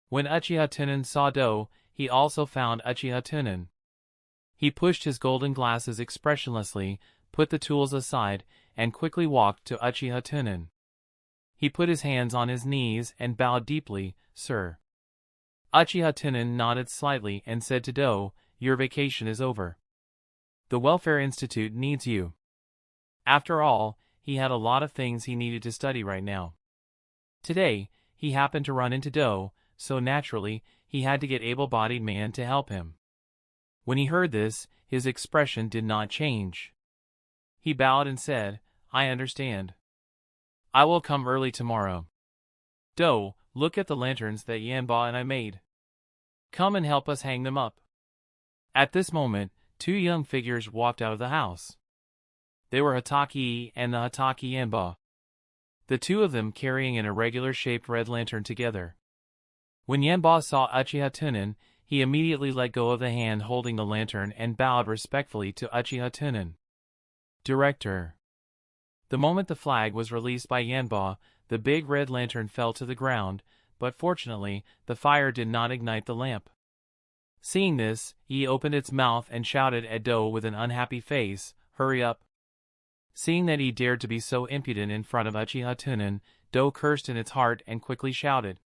When Uchiha Tunan saw Do, he also found Uchiha Tunan. He pushed his golden glasses expressionlessly, put the tools aside, and quickly walked to Uchiha Tunan. He put his hands on his knees and bowed deeply, "Sir." Uchiha Tunan nodded slightly and said to Do, "Your vacation is over. The Welfare Institute needs you." After all, he had a lot of things he needed to study right now. Today, he happened to run into Do, so naturally, he had to get able-bodied man to help him. When he heard this, his expression did not change. He bowed and said, "I understand. I will come early tomorrow. Do, look at the lanterns that Yanba and I made. Come and help us hang them up." At this moment, two young figures walked out of the house. They were Hatake and the Hatake Yanba. The two of them carrying an irregular-shaped red lantern together. When Yanba saw Uchiha Tunan, he immediately let go of the hand holding the lantern and bowed respectfully to Uchiha Tunan. Director. The moment the flag was released by Yanba, the big red lantern fell to the ground, but fortunately, the fire did not ignite the lamp. Seeing this, he opened its mouth and shouted at Do with an unhappy face, "Hurry up!" Seeing that he dared to be so impudent in front of Uchiha Tunan, Do cursed in its heart and quickly shouted,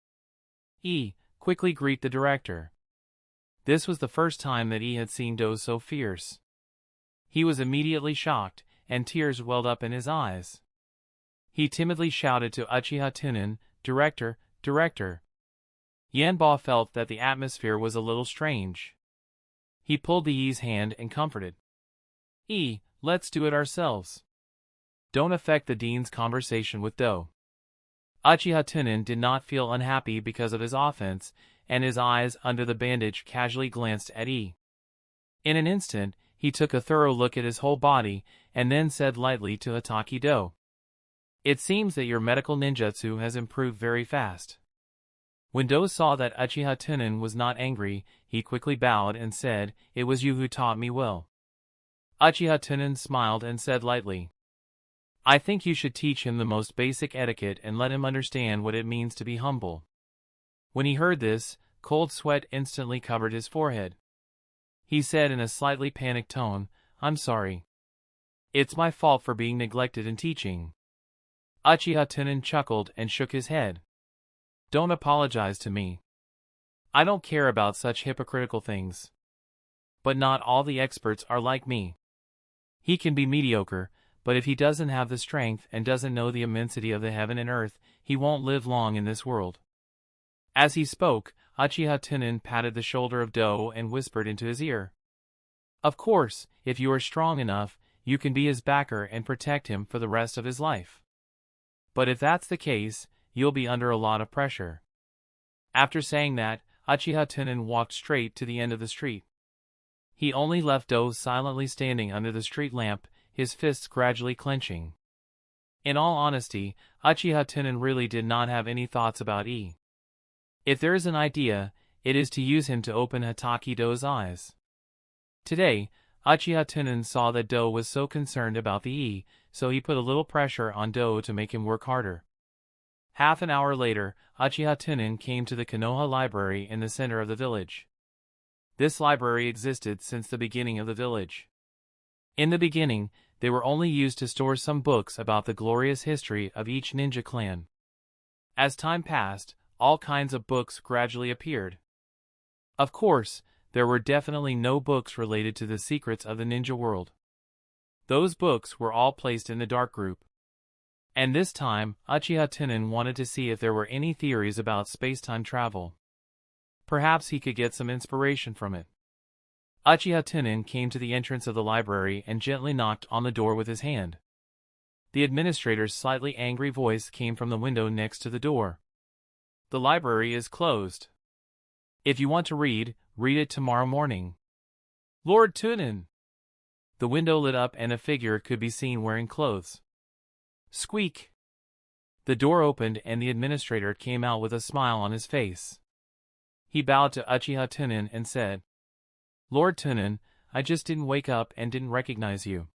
Quickly greet the director." This was the first time that he had seen Do so fierce. He was immediately shocked, and tears welled up in his eyes. He timidly shouted to Uchiha Tunan, "Director, director." Yanba felt that the atmosphere was a little strange. He pulled the Yi's hand and comforted. Let's do it ourselves. Don't affect the dean's conversation with Do." Uchiha Tunan did not feel unhappy because of his offense, and his eyes under the bandage casually glanced at In an instant, he took a thorough look at his whole body, and then said lightly to Hatake Do, "It seems that your medical ninjutsu has improved very fast." When Do saw that Uchiha Tunan was not angry, he quickly bowed and said, "It was you who taught me well." Uchiha Tunan smiled and said lightly, "I think you should teach him the most basic etiquette and let him understand what it means to be humble." When he heard this, cold sweat instantly covered his forehead. He said in a slightly panicked tone, "I'm sorry. It's my fault for being neglected in teaching." Uchiha Tunan chuckled and shook his head. "Don't apologize to me. I don't care about such hypocritical things. But not all the experts are like me. He can be mediocre, but if he doesn't have the strength and doesn't know the immensity of the heaven and earth, he won't live long in this world." As he spoke, Uchiha Tunan patted the shoulder of Do and whispered into his ear, "Of course, if you are strong enough, you can be his backer and protect him for the rest of his life. But if that's the case, you'll be under a lot of pressure." After saying that, Uchiha Tunan walked straight to the end of the street. He only left Do silently standing under the street lamp, his fists gradually clenching. In all honesty, Uchiha Tunan really did not have any thoughts about If there is an idea, it is to use him to open Hatake Do's eyes. Today, Uchiha Tunan saw that Do was so concerned about the so he put a little pressure on Do to make him work harder. Half an hour later, Uchiha Tunan came to the Konoha Library in the center of the village. This library existed since the beginning of the village. In the beginning, they were only used to store some books about the glorious history of each ninja clan. As time passed, all kinds of books gradually appeared. Of course, there were definitely no books related to the secrets of the ninja world. Those books were all placed in the dark group. And this time, Uchiha Tunan wanted to see if there were any theories about space-time travel. Perhaps he could get some inspiration from it. Uchiha Tunan came to the entrance of the library and gently knocked on the door with his hand. The administrator's slightly angry voice came from the window next to the door. "The library is closed. If you want to read it tomorrow morning." "Lord Tunan!" The window lit up and a figure could be seen wearing clothes. Squeak! The door opened and the administrator came out with a smile on his face. He bowed to Uchiha Tunan and said, "Lord Tunan, I just didn't wake up and didn't recognize you."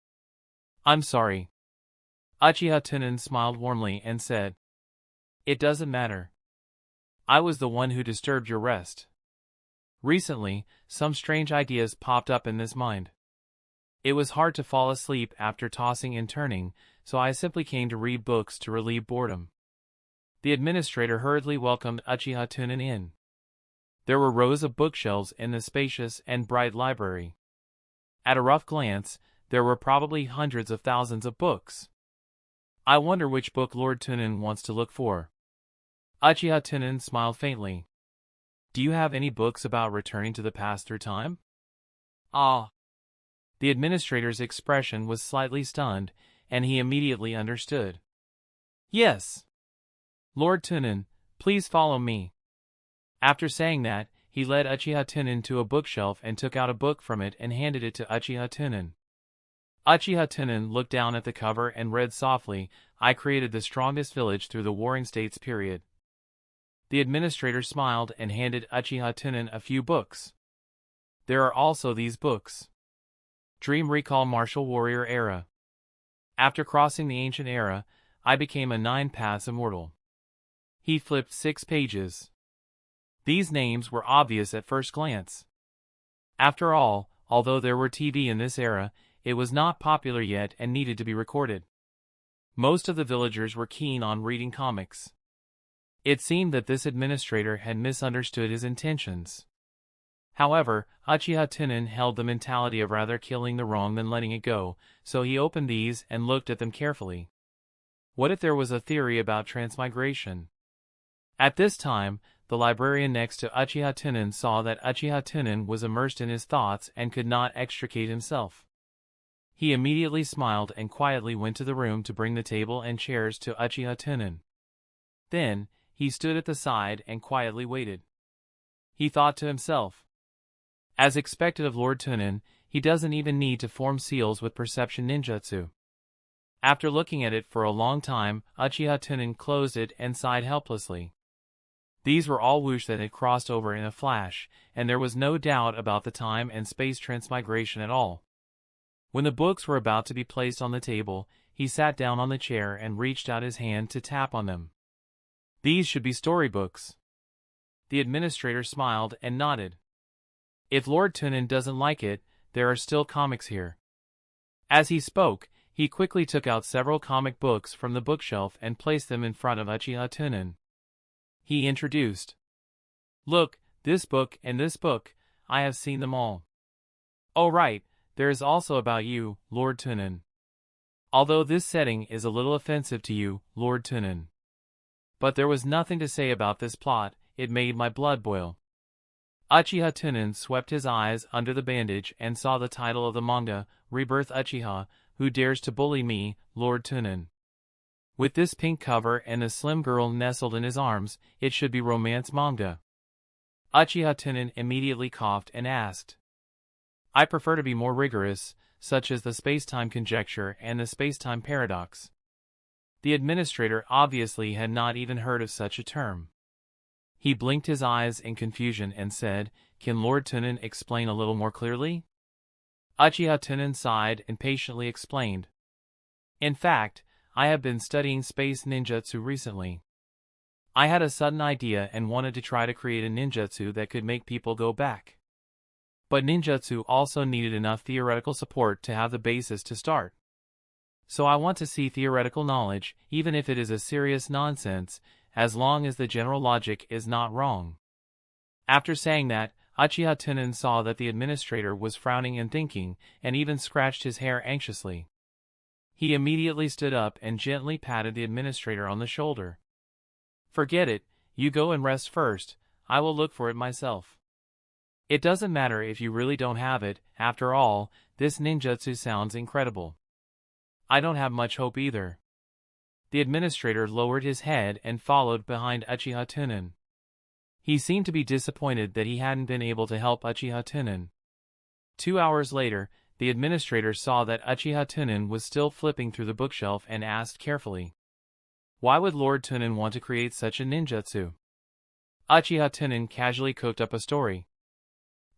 "I'm sorry." Uchiha Tunan smiled warmly and said, "It doesn't matter. I was the one who disturbed your rest. Recently, some strange ideas popped up in this mind. It was hard to fall asleep after tossing and turning, so I simply came to read books to relieve boredom." The administrator hurriedly welcomed Uchiha Tunan in. There were rows of bookshelves in the spacious and bright library. At a rough glance, there were probably hundreds of thousands of books. "I wonder which book Lord Tunan wants to look for." Uchiha Tunan smiled faintly. "Do you have any books about returning to the past through time?" "Ah." The administrator's expression was slightly stunned, and he immediately understood. "Yes. Lord Tunan, please follow me." After saying that, he led Uchiha Tunan to a bookshelf and took out a book from it and handed it to Uchiha Tunan. Uchiha Tunan looked down at the cover and read softly, "I created the strongest village through the Warring States period." The administrator smiled and handed Uchiha Tunan a few books. There are also these books. Dream Recall Martial Warrior Era. After crossing the ancient era, I became a 9 paths immortal. He flipped 6 pages. These names were obvious at first glance. After all, although there were TV in this era, it was not popular yet and needed to be recorded. Most of the villagers were keen on reading comics. It seemed that this administrator had misunderstood his intentions. However, Uchiha Tunan held the mentality of rather killing the wrong than letting it go, so he opened these and looked at them carefully. What if there was a theory about transmigration? At this time, the librarian next to Uchiha Tunan saw that Uchiha Tunan was immersed in his thoughts and could not extricate himself. He immediately smiled and quietly went to the room to bring the table and chairs to Uchiha Tunan. Then, he stood at the side and quietly waited. He thought to himself, as expected of Lord Tunan, he doesn't even need to form seals with perception ninjutsu. After looking at it for a long time, Uchiha Tunan closed it and sighed helplessly. These were all whoosh that had crossed over in a flash, and there was no doubt about the time and space transmigration at all. When the books were about to be placed on the table, he sat down on the chair and reached out his hand to tap on them. These should be storybooks. The administrator smiled and nodded. If Lord Tunan doesn't like it, there are still comics here. As he spoke, he quickly took out several comic books from the bookshelf and placed them in front of Uchiha Tunan. He introduced, "Look, this book and this book, I have seen them all. Oh right, there is also about you, Lord Tunan. Although this setting is a little offensive to you, Lord Tunan. But there was nothing to say about this plot, it made my blood boil." Uchiha Tunan swept his eyes under the bandage and saw the title of the manga, Rebirth Uchiha, Who Dares to Bully Me, Lord Tunan. With this pink cover and the slim girl nestled in his arms, it should be romance manga. Uchiha Tunan immediately coughed and asked, "I prefer to be more rigorous, such as the space-time conjecture and the space-time paradox." The administrator obviously had not even heard of such a term. He blinked his eyes in confusion and said, "Can Lord Tunan explain a little more clearly?" Uchiha Tunan sighed and patiently explained, "In fact, I have been studying space ninjutsu recently. I had a sudden idea and wanted to try to create a ninjutsu that could make people go back. But ninjutsu also needed enough theoretical support to have the basis to start. So I want to see theoretical knowledge, even if it is a serious nonsense, as long as the general logic is not wrong." After saying that, Uchiha Tunan saw that the administrator was frowning and thinking, and even scratched his hair anxiously. He immediately stood up and gently patted the administrator on the shoulder. "Forget it, you go and rest first, I will look for it myself. It doesn't matter if you really don't have it, after all, this ninjutsu sounds incredible. I don't have much hope either." The administrator lowered his head and followed behind Uchiha Tunan. He seemed to be disappointed that he hadn't been able to help Uchiha Tunan. 2 hours later, the administrator saw that Uchiha Tunan was still flipping through the bookshelf and asked carefully, "Why would Lord Tunan want to create such a ninjutsu?" Uchiha Tunan casually cooked up a story.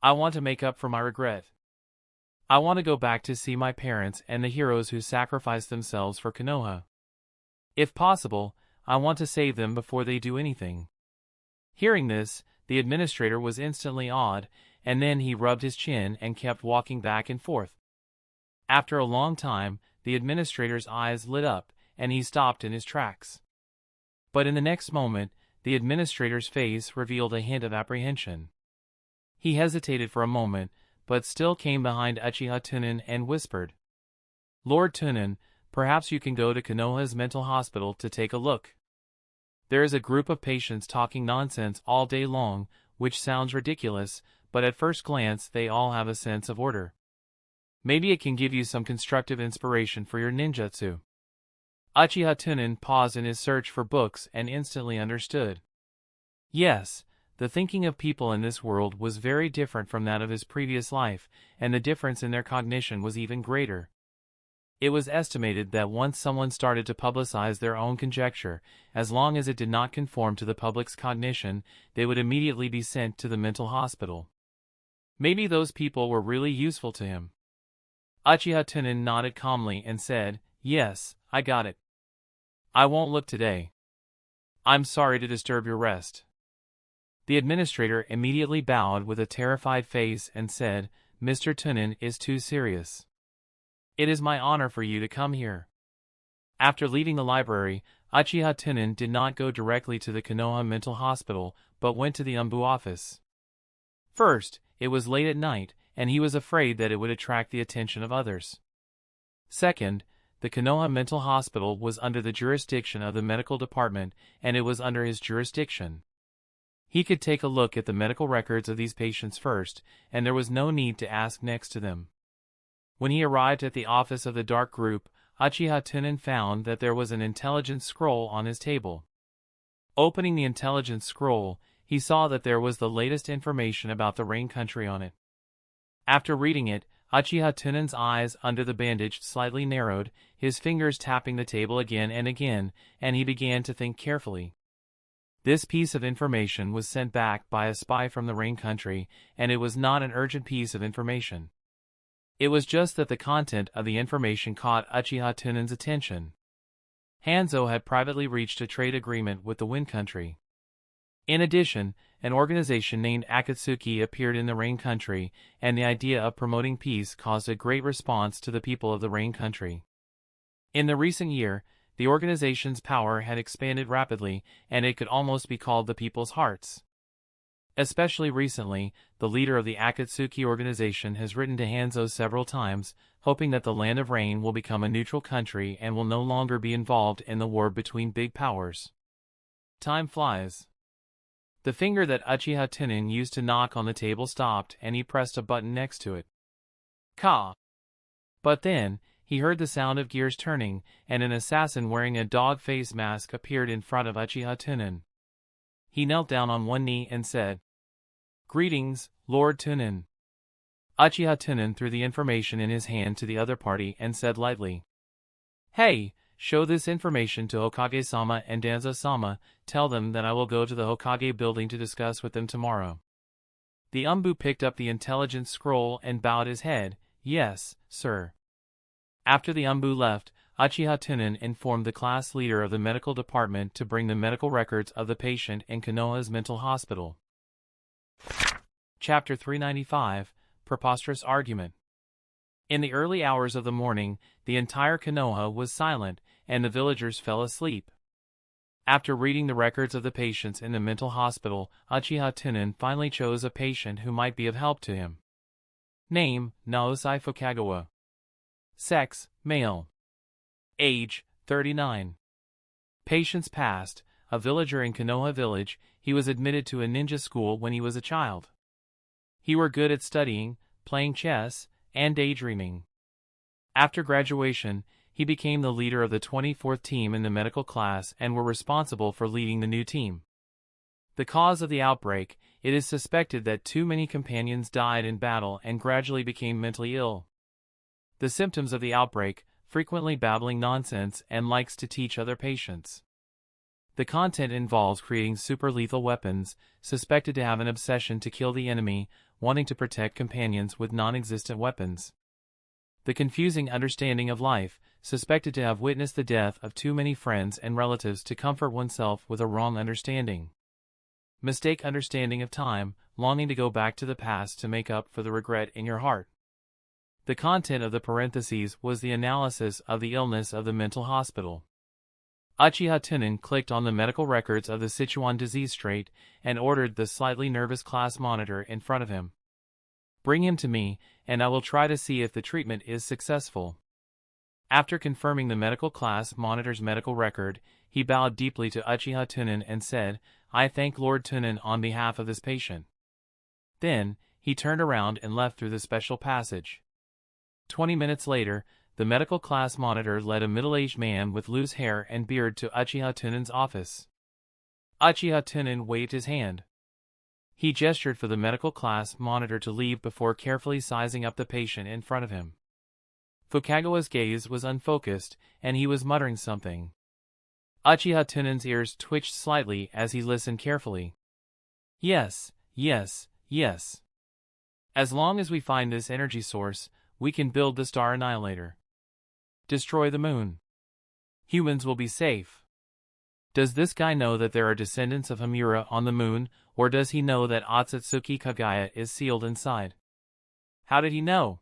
"I want to make up for my regret. I want to go back to see my parents and the heroes who sacrificed themselves for Konoha. If possible, I want to save them before they do anything." Hearing this, the administrator was instantly awed, and then he rubbed his chin and kept walking back and forth. After a long time, the administrator's eyes lit up, and he stopped in his tracks. But in the next moment, the administrator's face revealed a hint of apprehension. He hesitated for a moment, but still came behind Uchiha Tunan and whispered, "Lord Tunan, perhaps you can go to Konoha's mental hospital to take a look. There is a group of patients talking nonsense all day long, which sounds ridiculous, but at first glance they all have a sense of order. Maybe it can give you some constructive inspiration for your ninjutsu." Uchiha Tunan paused in his search for books and instantly understood. Yes, the thinking of people in this world was very different from that of his previous life, and the difference in their cognition was even greater. It was estimated that once someone started to publicize their own conjecture, as long as it did not conform to the public's cognition, they would immediately be sent to the mental hospital. Maybe those people were really useful to him. Uchiha Tunan nodded calmly and said, "Yes, I got it. I won't look today. I'm sorry to disturb your rest." The administrator immediately bowed with a terrified face and said, "Mr. Tunan is too serious. It is my honor for you to come here." After leaving the library, Uchiha Tunan did not go directly to the Konoha Mental Hospital, but went to the Umbu office. First, it was late at night, and he was afraid that it would attract the attention of others. Second, the Konoha Mental Hospital was under the jurisdiction of the medical department, and it was under his jurisdiction. He could take a look at the medical records of these patients first, and there was no need to ask next to them. When he arrived at the office of the Dark Group, Uchiha Tunan found that there was an intelligence scroll on his table. Opening the intelligence scroll, he saw that there was the latest information about the Rain Country on it. After reading it, Uchiha Tunan's eyes under the bandage slightly narrowed, his fingers tapping the table again and again, and he began to think carefully. This piece of information was sent back by a spy from the Rain Country, and it was not an urgent piece of information. It was just that the content of the information caught Uchiha Tunan's attention. Hanzo had privately reached a trade agreement with the Wind Country. In addition, an organization named Akatsuki appeared in the Rain Country, and the idea of promoting peace caused a great response to the people of the Rain Country. In the recent year, the organization's power had expanded rapidly, and it could almost be called the people's hearts. Especially recently, the leader of the Akatsuki organization has written to Hanzo several times, hoping that the Land of Rain will become a neutral country and will no longer be involved in the war between big powers. Time flies. The finger that Uchiha Tunan used to knock on the table stopped, and he pressed a button next to it. Ka! But then, he heard the sound of gears turning, and an assassin wearing a dog face mask appeared in front of Uchiha Tunan. He knelt down on one knee and said, "Greetings, Lord Tunan." Uchiha Tunan threw the information in his hand to the other party and said lightly, "Hey, show this information to Hokage-sama and Danzo-sama, tell them that I will go to the Hokage building to discuss with them tomorrow." The Umbu picked up the intelligence scroll and bowed his head, "Yes, sir." After the Umbu left, Uchiha Tunan informed the class leader of the medical department to bring the medical records of the patient in Konoha's mental hospital. Chapter 395, Preposterous Argument. In the early hours of the morning, the entire Konoha was silent, and the villagers fell asleep. After reading the records of the patients in the mental hospital, Uchiha Tunan finally chose a patient who might be of help to him. Name, Naosai Fukagawa. Sex, male. Age, 39. Patient's past, a villager in Konoha village, he was admitted to a ninja school when he was a child. He were good at studying, playing chess, and daydreaming. After graduation, he became the leader of the 24th team in the medical class and were responsible for leading the new team. The cause of the outbreak, it is suspected that too many companions died in battle and gradually became mentally ill. The symptoms of the outbreak, frequently babbling nonsense and likes to teach other patients. The content involves creating super-lethal weapons, suspected to have an obsession to kill the enemy, wanting to protect companions with non-existent weapons. The confusing understanding of life, suspected to have witnessed the death of too many friends and relatives to comfort oneself with a wrong understanding. Mistake understanding of time, longing to go back to the past to make up for the regret in your heart. The content of the parentheses was the analysis of the illness of the mental hospital. Uchiha Tunan clicked on the medical records of the Sichuan disease trait and ordered the slightly nervous class monitor in front of him. "Bring him to me, and I will try to see if the treatment is successful." After confirming the medical class monitor's medical record, he bowed deeply to Uchiha Tunan and said, "I thank Lord Tunan on behalf of this patient." Then, he turned around and left through the special passage. 20 minutes later, the medical class monitor led a middle-aged man with loose hair and beard to Uchiha Tunan's office. Uchiha Tunan waved his hand. He gestured for the medical class monitor to leave before carefully sizing up the patient in front of him. Fukagawa's gaze was unfocused, and he was muttering something. Uchiha Tunan's ears twitched slightly as he listened carefully. "Yes, yes, yes." As long as we find this energy source, we can build the Star Annihilator. Destroy the moon. Humans will be safe. Does this guy know that there are descendants of Hamura on the moon, or does he know that Otsutsuki Kagaya is sealed inside? How did he know?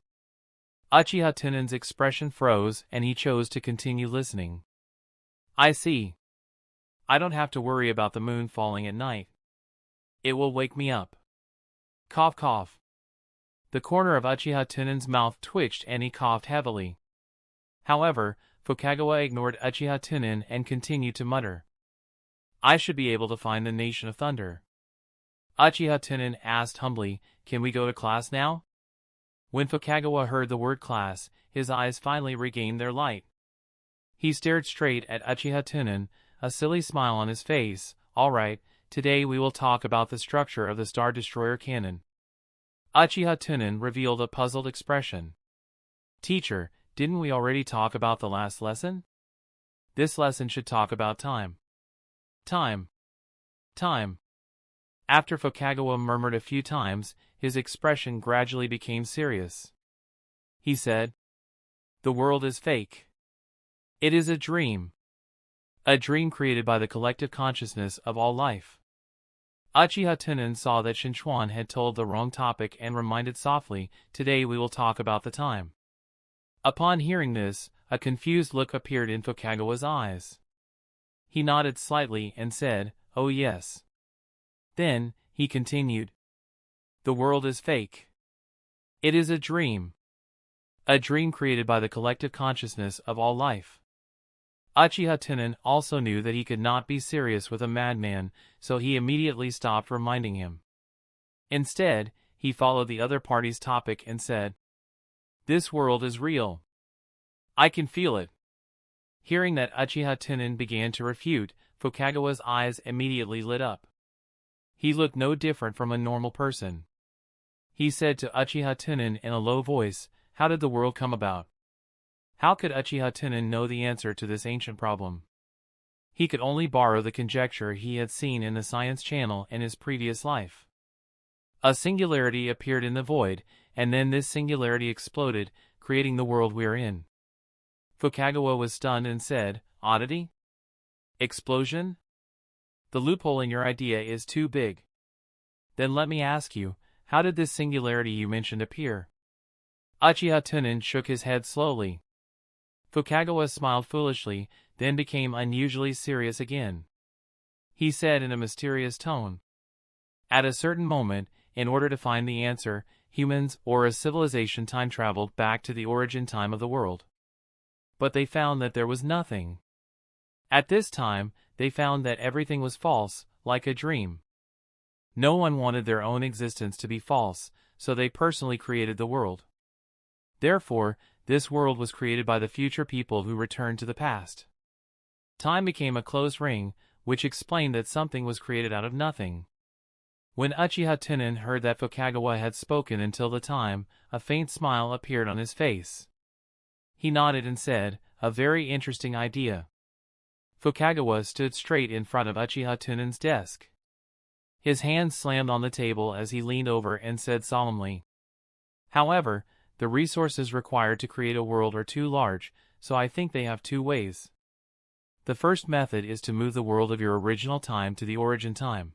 Uchiha Tunan's expression froze and he chose to continue listening. I see. I don't have to worry about the moon falling at night. It will wake me up. Cough cough. The corner of Uchiha Tunan's mouth twitched and he coughed heavily. However, Fukagawa ignored Uchiha Tunan and continued to mutter. I should be able to find the Nation of Thunder. Uchiha Tunan asked humbly, can we go to class now? When Fukagawa heard the word class, his eyes finally regained their light. He stared straight at Uchiha Tunan, a silly smile on his face. All right, today we will talk about the structure of the Star Destroyer cannon. Uchiha Tunan revealed a puzzled expression. Teacher, didn't we already talk about the last lesson? This lesson should talk about time. Time. Time. After Fukagawa murmured a few times, his expression gradually became serious. He said, the world is fake. It is a dream. A dream created by the collective consciousness of all life. Uchiha Tunan saw that Shinchuan had told the wrong topic and reminded softly, today we will talk about the time. Upon hearing this, a confused look appeared in Fukagawa's eyes. He nodded slightly and said, oh yes. Then, he continued. The world is fake. It is a dream. A dream created by the collective consciousness of all life. Uchiha Tunan also knew that he could not be serious with a madman, so he immediately stopped reminding him. Instead, he followed the other party's topic and said, this world is real. I can feel it. Hearing that Uchiha Tunan began to refute, Fukagawa's eyes immediately lit up. He looked no different from a normal person. He said to Uchiha Tunan in a low voice, how did the world come about? How could Uchiha Tunan know the answer to this ancient problem? He could only borrow the conjecture he had seen in the Science Channel in his previous life. A singularity appeared in the void, and then this singularity exploded, creating the world we are in. Fukagawa was stunned and said, oddity? Explosion? The loophole in your idea is too big. Then let me ask you, how did this singularity you mentioned appear? Uchiha Tunan shook his head slowly. Fukagawa smiled foolishly, then became unusually serious again. He said in a mysterious tone, at a certain moment, in order to find the answer, humans or a civilization time-traveled back to the origin time of the world. But they found that there was nothing. At this time, they found that everything was false, like a dream. No one wanted their own existence to be false, so they personally created the world. Therefore, this world was created by the future people who returned to the past. Time became a closed ring, which explained that something was created out of nothing. When Uchiha Tunan heard that Fukagawa had spoken until the time, a faint smile appeared on his face. He nodded and said, a very interesting idea. Fukagawa stood straight in front of Uchiha Tunan's desk. His hand slammed on the table as he leaned over and said solemnly, however, the resources required to create a world are too large, so I think they have two ways. The first method is to move the world of your original time to the origin time.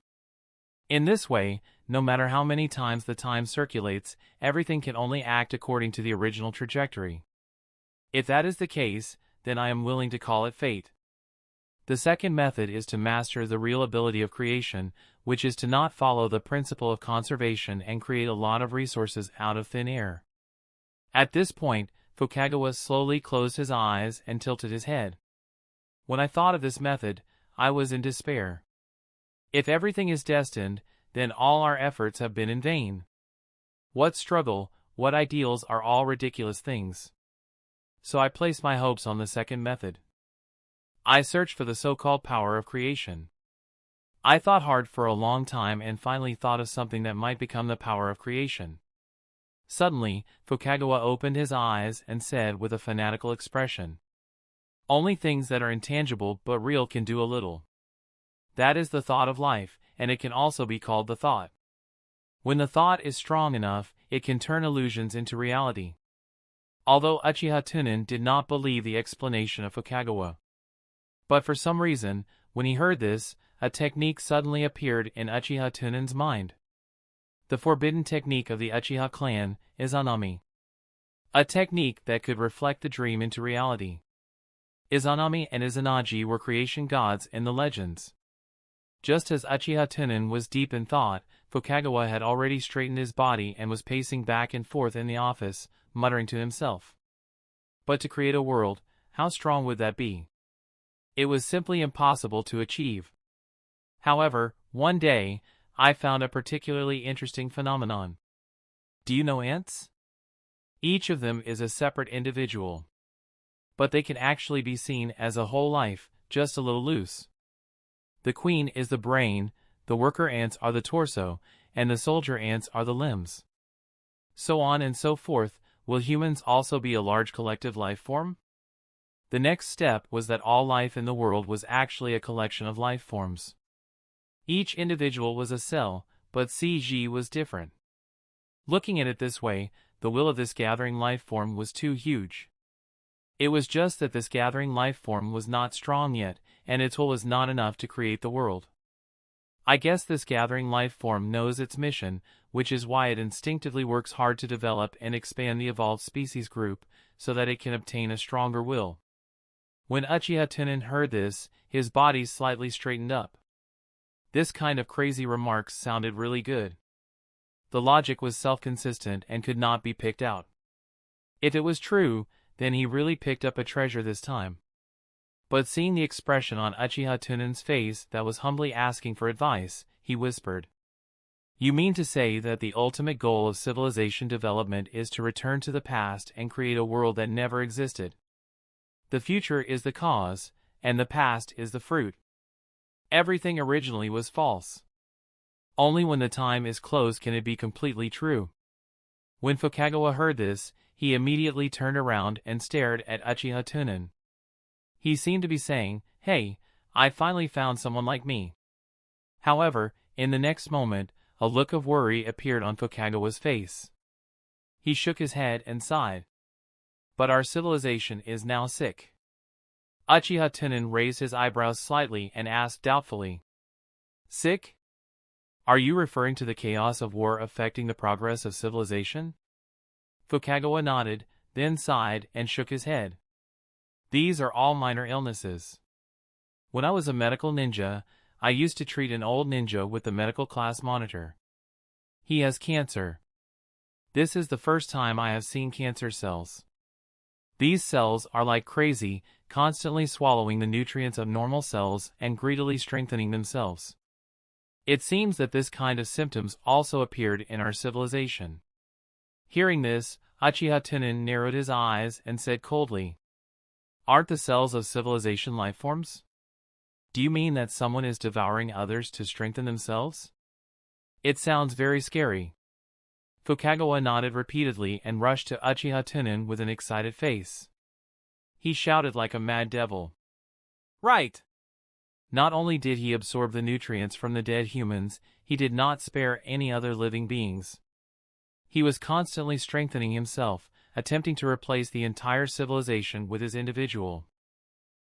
In this way, no matter how many times the time circulates, everything can only act according to the original trajectory. If that is the case, then I am willing to call it fate. The second method is to master the real ability of creation, which is to not follow the principle of conservation and create a lot of resources out of thin air. At this point, Fukagawa slowly closed his eyes and tilted his head. When I thought of this method, I was in despair. If everything is destined, then all our efforts have been in vain. What struggle, what ideals are all ridiculous things. So I placed my hopes on the second method. I searched for the so-called power of creation. I thought hard for a long time and finally thought of something that might become the power of creation. Suddenly, Fukagawa opened his eyes and said with a fanatical expression, only things that are intangible but real can do a little. That is the thought of life, and it can also be called the thought. When the thought is strong enough, it can turn illusions into reality. Although Uchiha Tunan did not believe the explanation of Fukagawa. But for some reason, when he heard this, a technique suddenly appeared in Uchiha Tunan's mind. The forbidden technique of the Uchiha clan is Izanami. A technique that could reflect the dream into reality. Izanami and Izanagi were creation gods in the legends. Just as Uchiha Tunan was deep in thought, Fukagawa had already straightened his body and was pacing back and forth in the office, muttering to himself. But to create a world, how strong would that be? It was simply impossible to achieve. However, one day, I found a particularly interesting phenomenon. Do you know ants? Each of them is a separate individual. But they can actually be seen as a whole life, just a little loose. The queen is the brain, the worker ants are the torso, and the soldier ants are the limbs. So on and so forth. Will humans also be a large collective life form? The next step was that all life in the world was actually a collection of life forms. Each individual was a cell, but CG was different. Looking at it this way, the will of this gathering life form was too huge. It was just that this gathering life form was not strong yet, and its will was not enough to create the world. I guess this gathering life form knows its mission, which is why it instinctively works hard to develop and expand the evolved species group, so that it can obtain a stronger will. When Uchiha Tunan heard this, his body slightly straightened up. This kind of crazy remarks sounded really good. The logic was self-consistent and could not be picked out. If it was true, then he really picked up a treasure this time. But seeing the expression on Uchiha Tunan's face that was humbly asking for advice, he whispered. You mean to say that the ultimate goal of civilization development is to return to the past and create a world that never existed? The future is the cause, and the past is the fruit. Everything originally was false. Only when the time is closed can it be completely true. When Fukagawa heard this, he immediately turned around and stared at Uchiha Tunan. He seemed to be saying, "Hey, I finally found someone like me." However, in the next moment, a look of worry appeared on Fukagawa's face. He shook his head and sighed. But our civilization is now sick. Uchiha Tunan raised his eyebrows slightly and asked doubtfully. Sick? Are you referring to the chaos of war affecting the progress of civilization? Fukagawa nodded, then sighed and shook his head. These are all minor illnesses. When I was a medical ninja, I used to treat an old ninja with the medical class monitor. He has cancer. This is the first time I have seen cancer cells. These cells are like crazy, constantly swallowing the nutrients of normal cells and greedily strengthening themselves. It seems that this kind of symptoms also appeared in our civilization. Hearing this, Uchiha Tunan narrowed his eyes and said coldly, Aren't the cells of civilization life forms? Do you mean that someone is devouring others to strengthen themselves? It sounds very scary. Fukagawa nodded repeatedly and rushed to Uchiha Tunan with an excited face. He shouted like a mad devil. Right! Not only did he absorb the nutrients from the dead humans, he did not spare any other living beings. He was constantly strengthening himself, attempting to replace the entire civilization with his individual.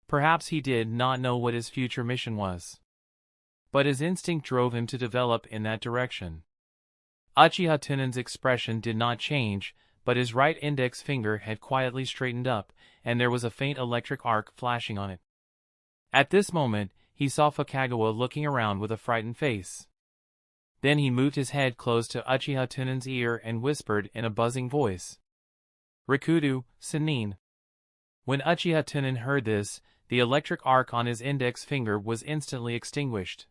Perhaps he did not know what his future mission was. But his instinct drove him to develop in that direction. Uchiha Tunan's expression did not change, but his right index finger had quietly straightened up, and there was a faint electric arc flashing on it. At this moment, he saw Fukagawa looking around with a frightened face. Then he moved his head close to Uchiha Tunan's ear and whispered in a buzzing voice. Rikudu, Sinin. When Uchiha Tunan heard this, the electric arc on his index finger was instantly extinguished.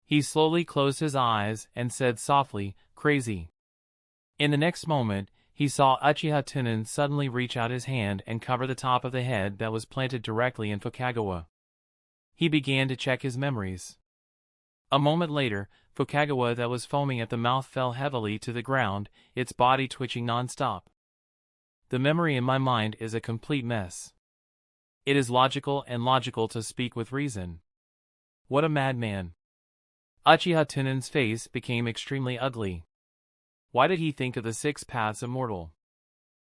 He slowly closed his eyes and said softly, Crazy. In the next moment, he saw Uchiha Tunan suddenly reach out his hand and cover the top of the head that was planted directly in Fukagawa. He began to check his memories. A moment later, Fukagawa that was foaming at the mouth fell heavily to the ground, its body twitching non-stop. The memory in my mind is a complete mess. It is logical to speak with reason. What a madman. Uchiha Tunan's face became extremely ugly. Why did he think of the 6 paths immortal?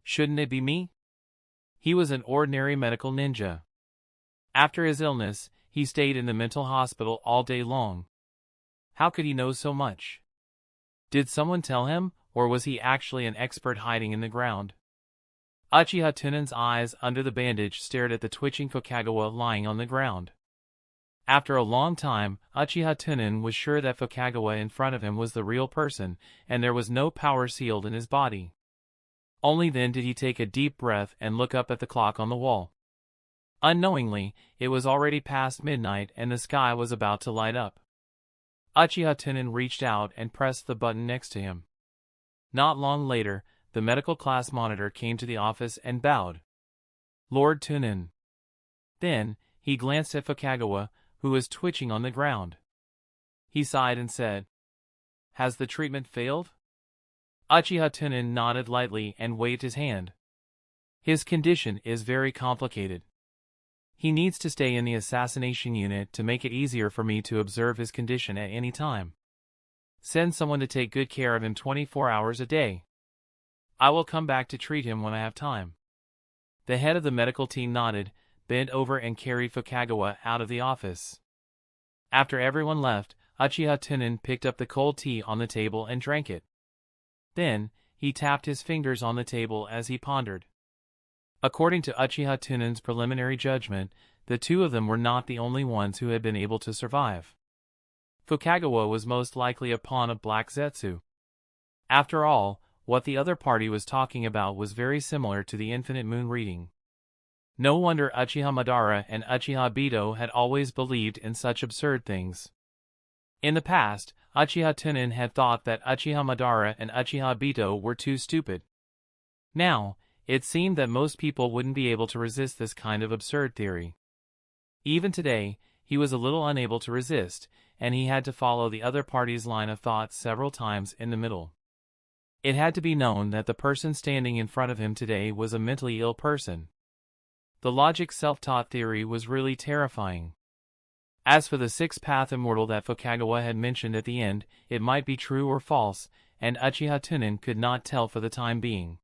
Shouldn't it be me? He was an ordinary medical ninja. After his illness, he stayed in the mental hospital all day long. How could he know so much? Did someone tell him, or was he actually an expert hiding in the ground? Uchiha Tunan's eyes under the bandage stared at the twitching Fukagawa lying on the ground. After a long time, Uchiha Tunan was sure that Fukagawa in front of him was the real person, and there was no power sealed in his body. Only then did he take a deep breath and look up at the clock on the wall. Unknowingly, it was already past midnight and the sky was about to light up. Uchiha Tunan reached out and pressed the button next to him. Not long later, the medical class monitor came to the office and bowed. Lord Tunan. Then, he glanced at Fukagawa, who was twitching on the ground. He sighed and said, "Has the treatment failed?" Uchiha Tunan nodded lightly and waved his hand. "His condition is very complicated. He needs to stay in the assassination unit to make it easier for me to observe his condition at any time. Send someone to take good care of him 24 hours a day. I will come back to treat him when I have time." The head of the medical team nodded, bent over and carried Fukagawa out of the office. After everyone left, Uchiha Tunan picked up the cold tea on the table and drank it. Then, he tapped his fingers on the table as he pondered. According to Uchiha Tunan's preliminary judgment, the two of them were not the only ones who had been able to survive. Fukagawa was most likely a pawn of Black Zetsu. After all, what the other party was talking about was very similar to the Infinite Moon reading. No wonder Uchiha Madara and Uchiha Bito had always believed in such absurd things. In the past, Uchiha Tunan had thought that Uchiha Madara and Uchiha Bito were too stupid. Now, it seemed that most people wouldn't be able to resist this kind of absurd theory. Even today, he was a little unable to resist, and he had to follow the other party's line of thought several times in the middle. It had to be known that the person standing in front of him today was a mentally ill person. The logic self-taught theory was really terrifying. As for the 6-path immortal that Fukagawa had mentioned at the end, it might be true or false, and Uchiha Tunan could not tell for the time being.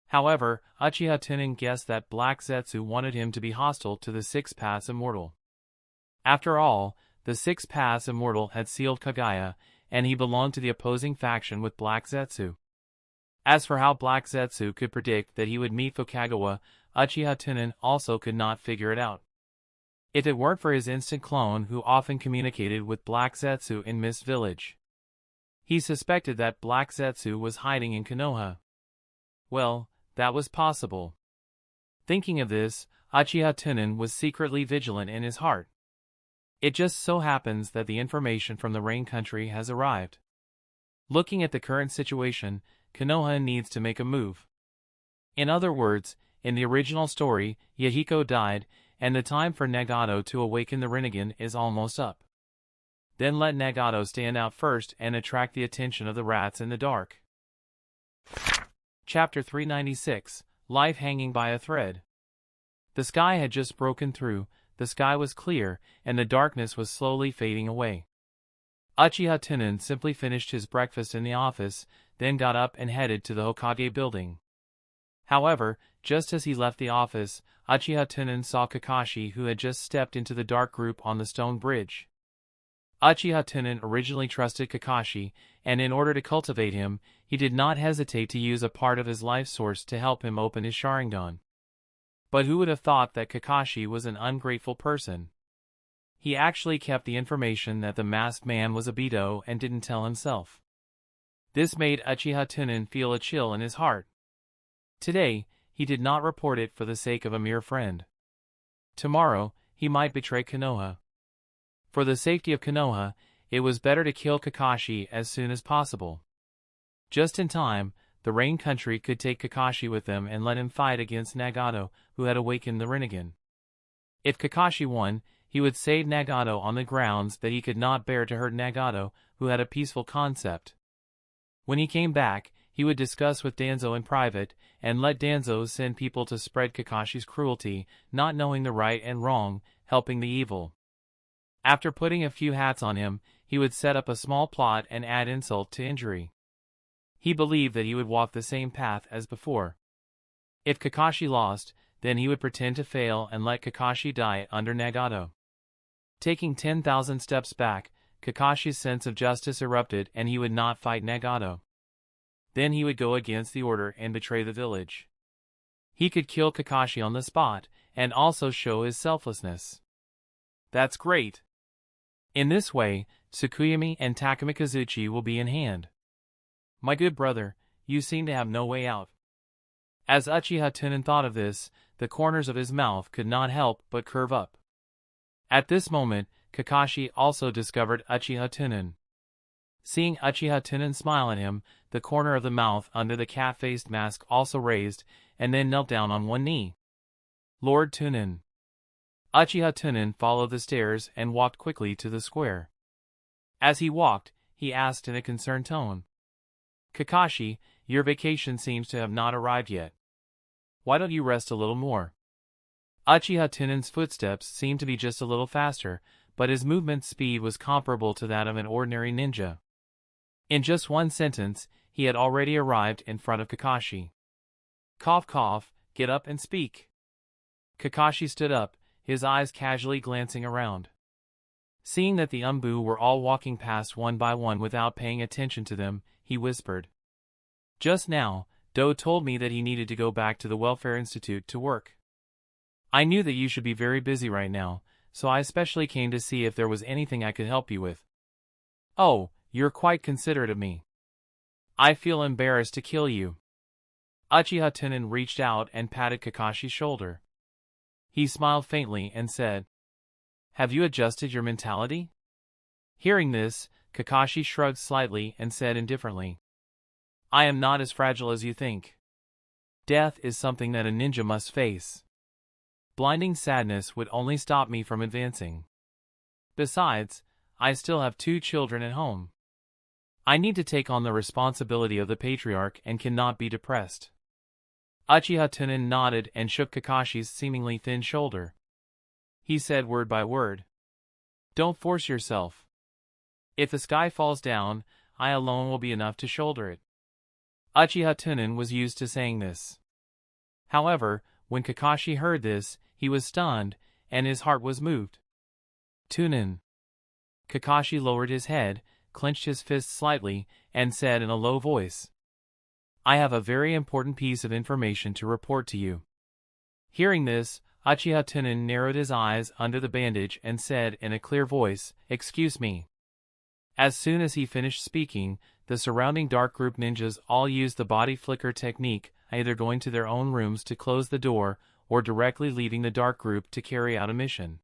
However, Uchiha Tunan guessed that Black Zetsu wanted him to be hostile to the 6 paths immortal. After all, the 6 paths immortal had sealed Kagaya, and he belonged to the opposing faction with Black Zetsu. As for how Black Zetsu could predict that he would meet Fukagawa, Uchiha Tunan also could not figure it out. If it weren't for his instant clone who often communicated with Black Zetsu in Mist Village. He suspected that Black Zetsu was hiding in Konoha. Well, that was possible. Thinking of this, Uchiha Tunan was secretly vigilant in his heart. It just so happens that the information from the Rain Country has arrived. Looking at the current situation, Konoha needs to make a move. In other words, in the original story, Yahiko died, and the time for Nagato to awaken the Rinnegan is almost up. Then let Nagato stand out first and attract the attention of the rats in the dark. Chapter 396, Life Hanging by a Thread. The sky had just broken through, the sky was clear, and the darkness was slowly fading away. Uchiha Tunan simply finished his breakfast in the office, then got up and headed to the Hokage building. However, just as he left the office, Uchiha Tunan saw Kakashi, who had just stepped into the dark group on the stone bridge. Uchiha Tunan originally trusted Kakashi, and in order to cultivate him, he did not hesitate to use a part of his life source to help him open his Sharingan. But who would have thought that Kakashi was an ungrateful person? He actually kept the information that the masked man was a Bito and didn't tell himself. This made Uchiha Tunan feel a chill in his heart. Today, he did not report it for the sake of a mere friend. Tomorrow, he might betray Konoha. For the safety of Konoha, it was better to kill Kakashi as soon as possible. Just in time, the Rain Country could take Kakashi with them and let him fight against Nagato, who had awakened the Rinnegan. If Kakashi won, he would save Nagato on the grounds that he could not bear to hurt Nagato, who had a peaceful concept. When he came back, he would discuss with Danzo in private, and let Danzo send people to spread Kakashi's cruelty, not knowing the right and wrong, helping the evil. After putting a few hats on him, he would set up a small plot and add insult to injury. He believed that he would walk the same path as before. If Kakashi lost, then he would pretend to fail and let Kakashi die under Nagato. Taking 10,000 steps back, Kakashi's sense of justice erupted and he would not fight Nagato. Then he would go against the order and betray the village. He could kill Kakashi on the spot, and also show his selflessness. That's great. In this way, Tsukuyomi and Takumi Kazuchi will be in hand. My good brother, you seem to have no way out. As Uchiha Tunan thought of this, the corners of his mouth could not help but curve up. At this moment, Kakashi also discovered Uchiha Tunan. Seeing Uchiha Tunan smile at him, the corner of the mouth under the cat-faced mask also raised, and then knelt down on one knee. Lord Tunan. Uchiha Tunan followed the stairs and walked quickly to the square. As he walked, he asked in a concerned tone, Kakashi, your vacation seems to have not arrived yet. Why don't you rest a little more? Uchiha Tunan's footsteps seemed to be just a little faster, but his movement speed was comparable to that of an ordinary ninja. In just one sentence, he had already arrived in front of Kakashi. Cough cough, get up and speak. Kakashi stood up, his eyes casually glancing around. Seeing that the Umbu were all walking past one by one without paying attention to them, he whispered. Just now, Do told me that he needed to go back to the Welfare Institute to work. I knew that you should be very busy right now, so I especially came to see if there was anything I could help you with. Oh, you're quite considerate of me. I feel embarrassed to kill you. Uchiha Tunan reached out and patted Kakashi's shoulder. He smiled faintly and said, Have you adjusted your mentality? Hearing this, Kakashi shrugged slightly and said indifferently, I am not as fragile as you think. Death is something that a ninja must face. Blinding sadness would only stop me from advancing. Besides, I still have 2 children at home. I need to take on the responsibility of the patriarch and cannot be depressed. Uchiha Tunan nodded and shook Kakashi's seemingly thin shoulder. He said word by word, Don't force yourself. If the sky falls down, I alone will be enough to shoulder it. Uchiha Tunan was used to saying this. However, when Kakashi heard this, he was stunned, and his heart was moved. Tunan. Kakashi lowered his head, clenched his fists slightly, and said in a low voice, I have a very important piece of information to report to you. Hearing this, Uchiha Tunan narrowed his eyes under the bandage and said in a clear voice, Excuse me. As soon as he finished speaking, the surrounding dark group ninjas all used the body flicker technique, either going to their own rooms to close the door, or directly leaving the dark group to carry out a mission.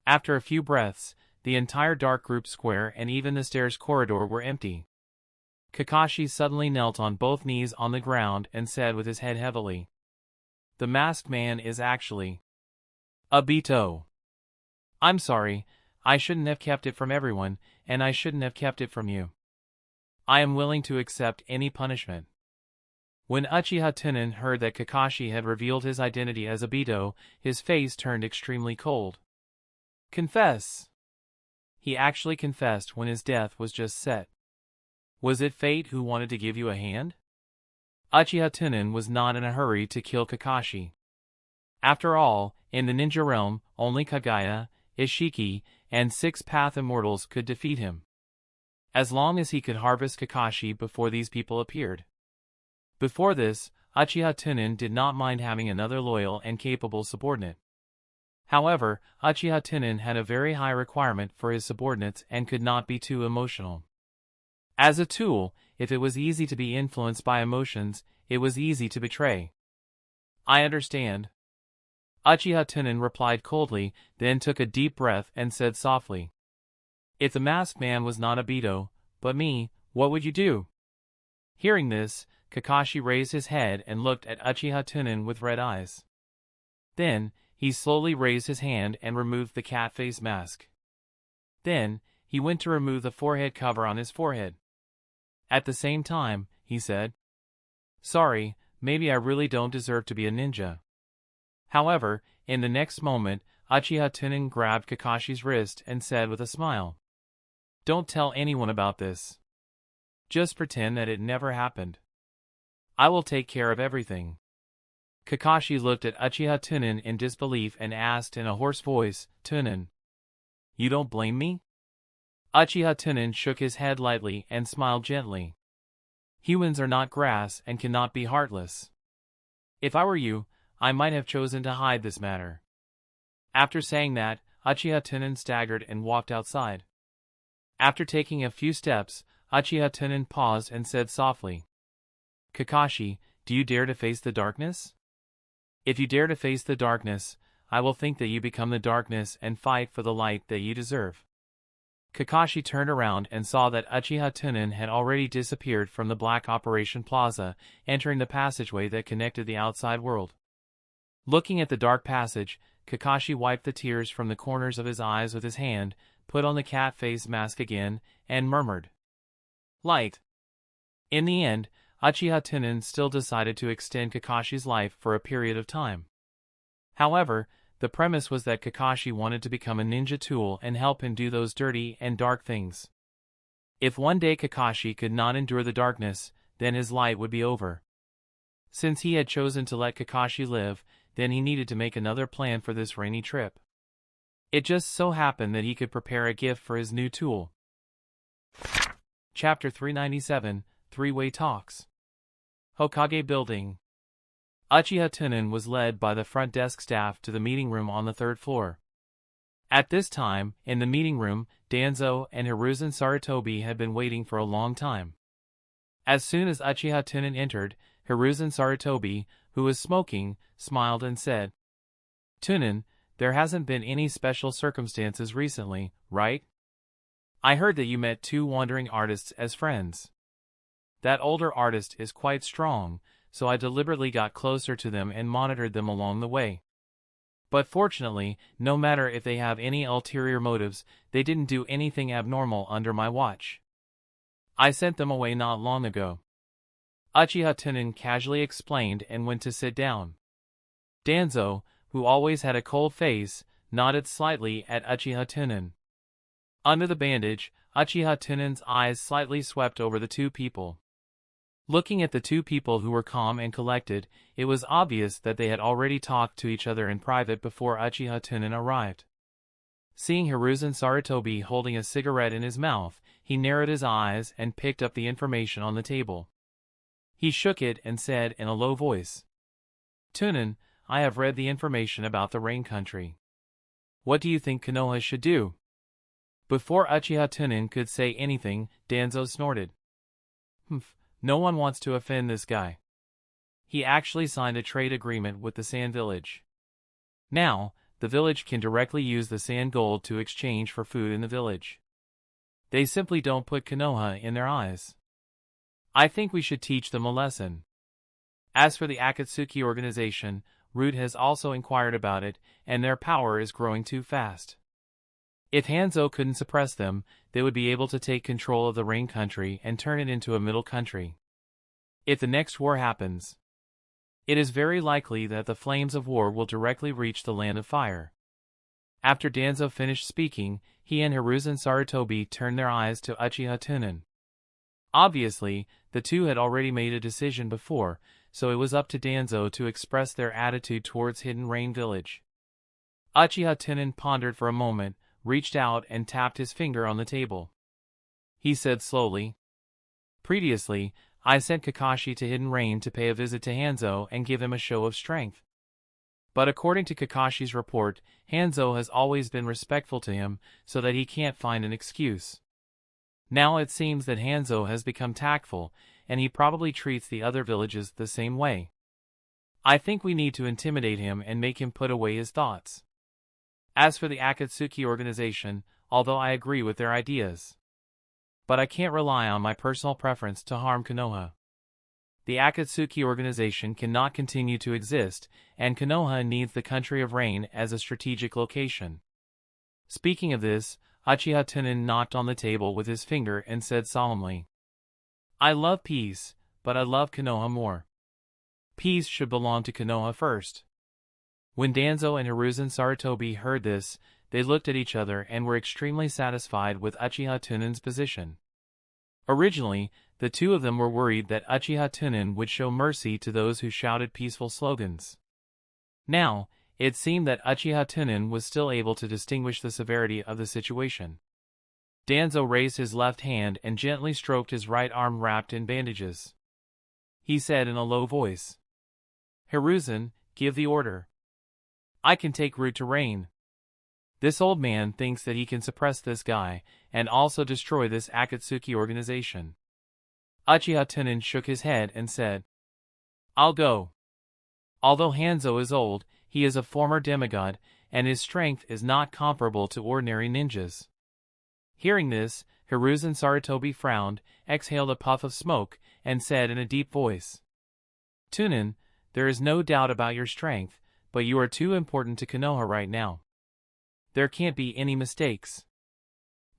After a few breaths, the entire dark group square and even the stairs corridor were empty. Kakashi suddenly knelt on both knees on the ground and said with his head heavily, The masked man is actually Obito. I'm sorry, I shouldn't have kept it from everyone, and I shouldn't have kept it from you. I am willing to accept any punishment. When Uchiha Tunan heard that Kakashi had revealed his identity as Obito, his face turned extremely cold. Confess! He actually confessed when his death was just set. Was it fate who wanted to give you a hand? Uchiha Tunan was not in a hurry to kill Kakashi. After all, in the ninja realm, only Kagaya, Ishiki, and 6 Path Immortals could defeat him. As long as he could harvest Kakashi before these people appeared. Before this, Uchiha Tunan did not mind having another loyal and capable subordinate. However, Uchiha Tunan had a very high requirement for his subordinates and could not be too emotional. As a tool, if it was easy to be influenced by emotions, it was easy to betray. I understand. Uchiha Tunan replied coldly, then took a deep breath and said softly, If the masked man was not Obito, but me, what would you do? Hearing this, Kakashi raised his head and looked at Uchiha Tunan with red eyes. Then, he slowly raised his hand and removed the cat face mask. Then, he went to remove the forehead cover on his forehead. At the same time, he said, Sorry, maybe I really don't deserve to be a ninja. However, in the next moment, Uchiha Tunan grabbed Kakashi's wrist and said with a smile, Don't tell anyone about this. Just pretend that it never happened. I will take care of everything. Kakashi looked at Uchiha Tunan in disbelief and asked in a hoarse voice, Tunan, you don't blame me? Uchiha Tunan shook his head lightly and smiled gently. Humans are not grass and cannot be heartless. If I were you, I might have chosen to hide this matter. After saying that, Uchiha Tunan staggered and walked outside. After taking a few steps, Uchiha Tunan paused and said softly, Kakashi, do you dare to face the darkness? If you dare to face the darkness, I will think that you become the darkness and fight for the light that you deserve. Kakashi turned around and saw that Uchiha Tunan had already disappeared from the Black Operation Plaza, entering the passageway that connected the outside world. Looking at the dark passage, Kakashi wiped the tears from the corners of his eyes with his hand, put on the cat face mask again, and murmured, Light. In the end, Uchiha Tunan still decided to extend Kakashi's life for a period of time. However, the premise was that Kakashi wanted to become a ninja tool and help him do those dirty and dark things. If one day Kakashi could not endure the darkness, then his light would be over. Since he had chosen to let Kakashi live, then he needed to make another plan for this rainy trip. It just so happened that he could prepare a gift for his new tool. Chapter 397, Three-Way Talks. Hokage Building. Uchiha Tunan was led by the front desk staff to the meeting room on the third floor. At this time, in the meeting room, Danzo and Hiruzen Sarutobi had been waiting for a long time. As soon as Uchiha Tunan entered, Hiruzen Sarutobi, who was smoking, smiled and said, Tunan, there hasn't been any special circumstances recently, right? I heard that you met two wandering artists as friends. That older artist is quite strong, so I deliberately got closer to them and monitored them along the way. But fortunately, no matter if they have any ulterior motives, they didn't do anything abnormal under my watch. I sent them away not long ago. Uchiha Tunan casually explained and went to sit down. Danzo, who always had a cold face, nodded slightly at Uchiha Tunan. Under the bandage, Uchiha Tunan's eyes slightly swept over the two people. Looking at the two people who were calm and collected, it was obvious that they had already talked to each other in private before Uchiha Tunan arrived. Seeing Hiruzen Sarutobi holding a cigarette in his mouth, he narrowed his eyes and picked up the information on the table. He shook it and said in a low voice, Tunan, I have read the information about the Rain Country. What do you think Konoha should do? Before Uchiha Tunan could say anything, Danzo snorted. Humph. No one wants to offend this guy. He actually signed a trade agreement with the Sand Village. Now, the village can directly use the sand gold to exchange for food in the village. They simply don't put Konoha in their eyes. I think we should teach them a lesson. As for the Akatsuki organization, Root has also inquired about it, and their power is growing too fast. If Hanzo couldn't suppress them, they would be able to take control of the Rain Country and turn it into a middle country. If the next war happens, it is very likely that the flames of war will directly reach the Land of Fire. After Danzo finished speaking, he and Hiruzen Sarutobi turned their eyes to Uchiha Tunan. Obviously, the two had already made a decision before, so it was up to Danzo to express their attitude towards Hidden Rain Village. Uchiha Tunan pondered for a moment, reached out and tapped his finger on the table. He said slowly, Previously, I sent Kakashi to Hidden Rain to pay a visit to Hanzo and give him a show of strength. But according to Kakashi's report, Hanzo has always been respectful to him, so that he can't find an excuse. Now it seems that Hanzo has become tactful, and he probably treats the other villages the same way. I think we need to intimidate him and make him put away his thoughts. As for the Akatsuki organization, although I agree with their ideas, but I can't rely on my personal preference to harm Konoha. The Akatsuki organization cannot continue to exist, and Konoha needs the Country of Rain as a strategic location. Speaking of this, Uchiha Tunan knocked on the table with his finger and said solemnly, I love peace, but I love Konoha more. Peace should belong to Konoha first. When Danzo and Hiruzen Sarutobi heard this, they looked at each other and were extremely satisfied with Uchiha Tunan's position. Originally, the two of them were worried that Uchiha Tunan would show mercy to those who shouted peaceful slogans. Now, it seemed that Uchiha Tunan was still able to distinguish the severity of the situation. Danzo raised his left hand and gently stroked his right arm wrapped in bandages. He said in a low voice, "Hiruzen, give the order. I can take route to Rain. This old man thinks that he can suppress this guy, and also destroy this Akatsuki organization." Uchiha Tunan shook his head and said, "I'll go." Although Hanzo is old, he is a former demigod, and his strength is not comparable to ordinary ninjas. Hearing this, Hiruzen Sarutobi frowned, exhaled a puff of smoke, and said in a deep voice, "Tunan, there is no doubt about your strength, but you are too important to Konoha right now. There can't be any mistakes."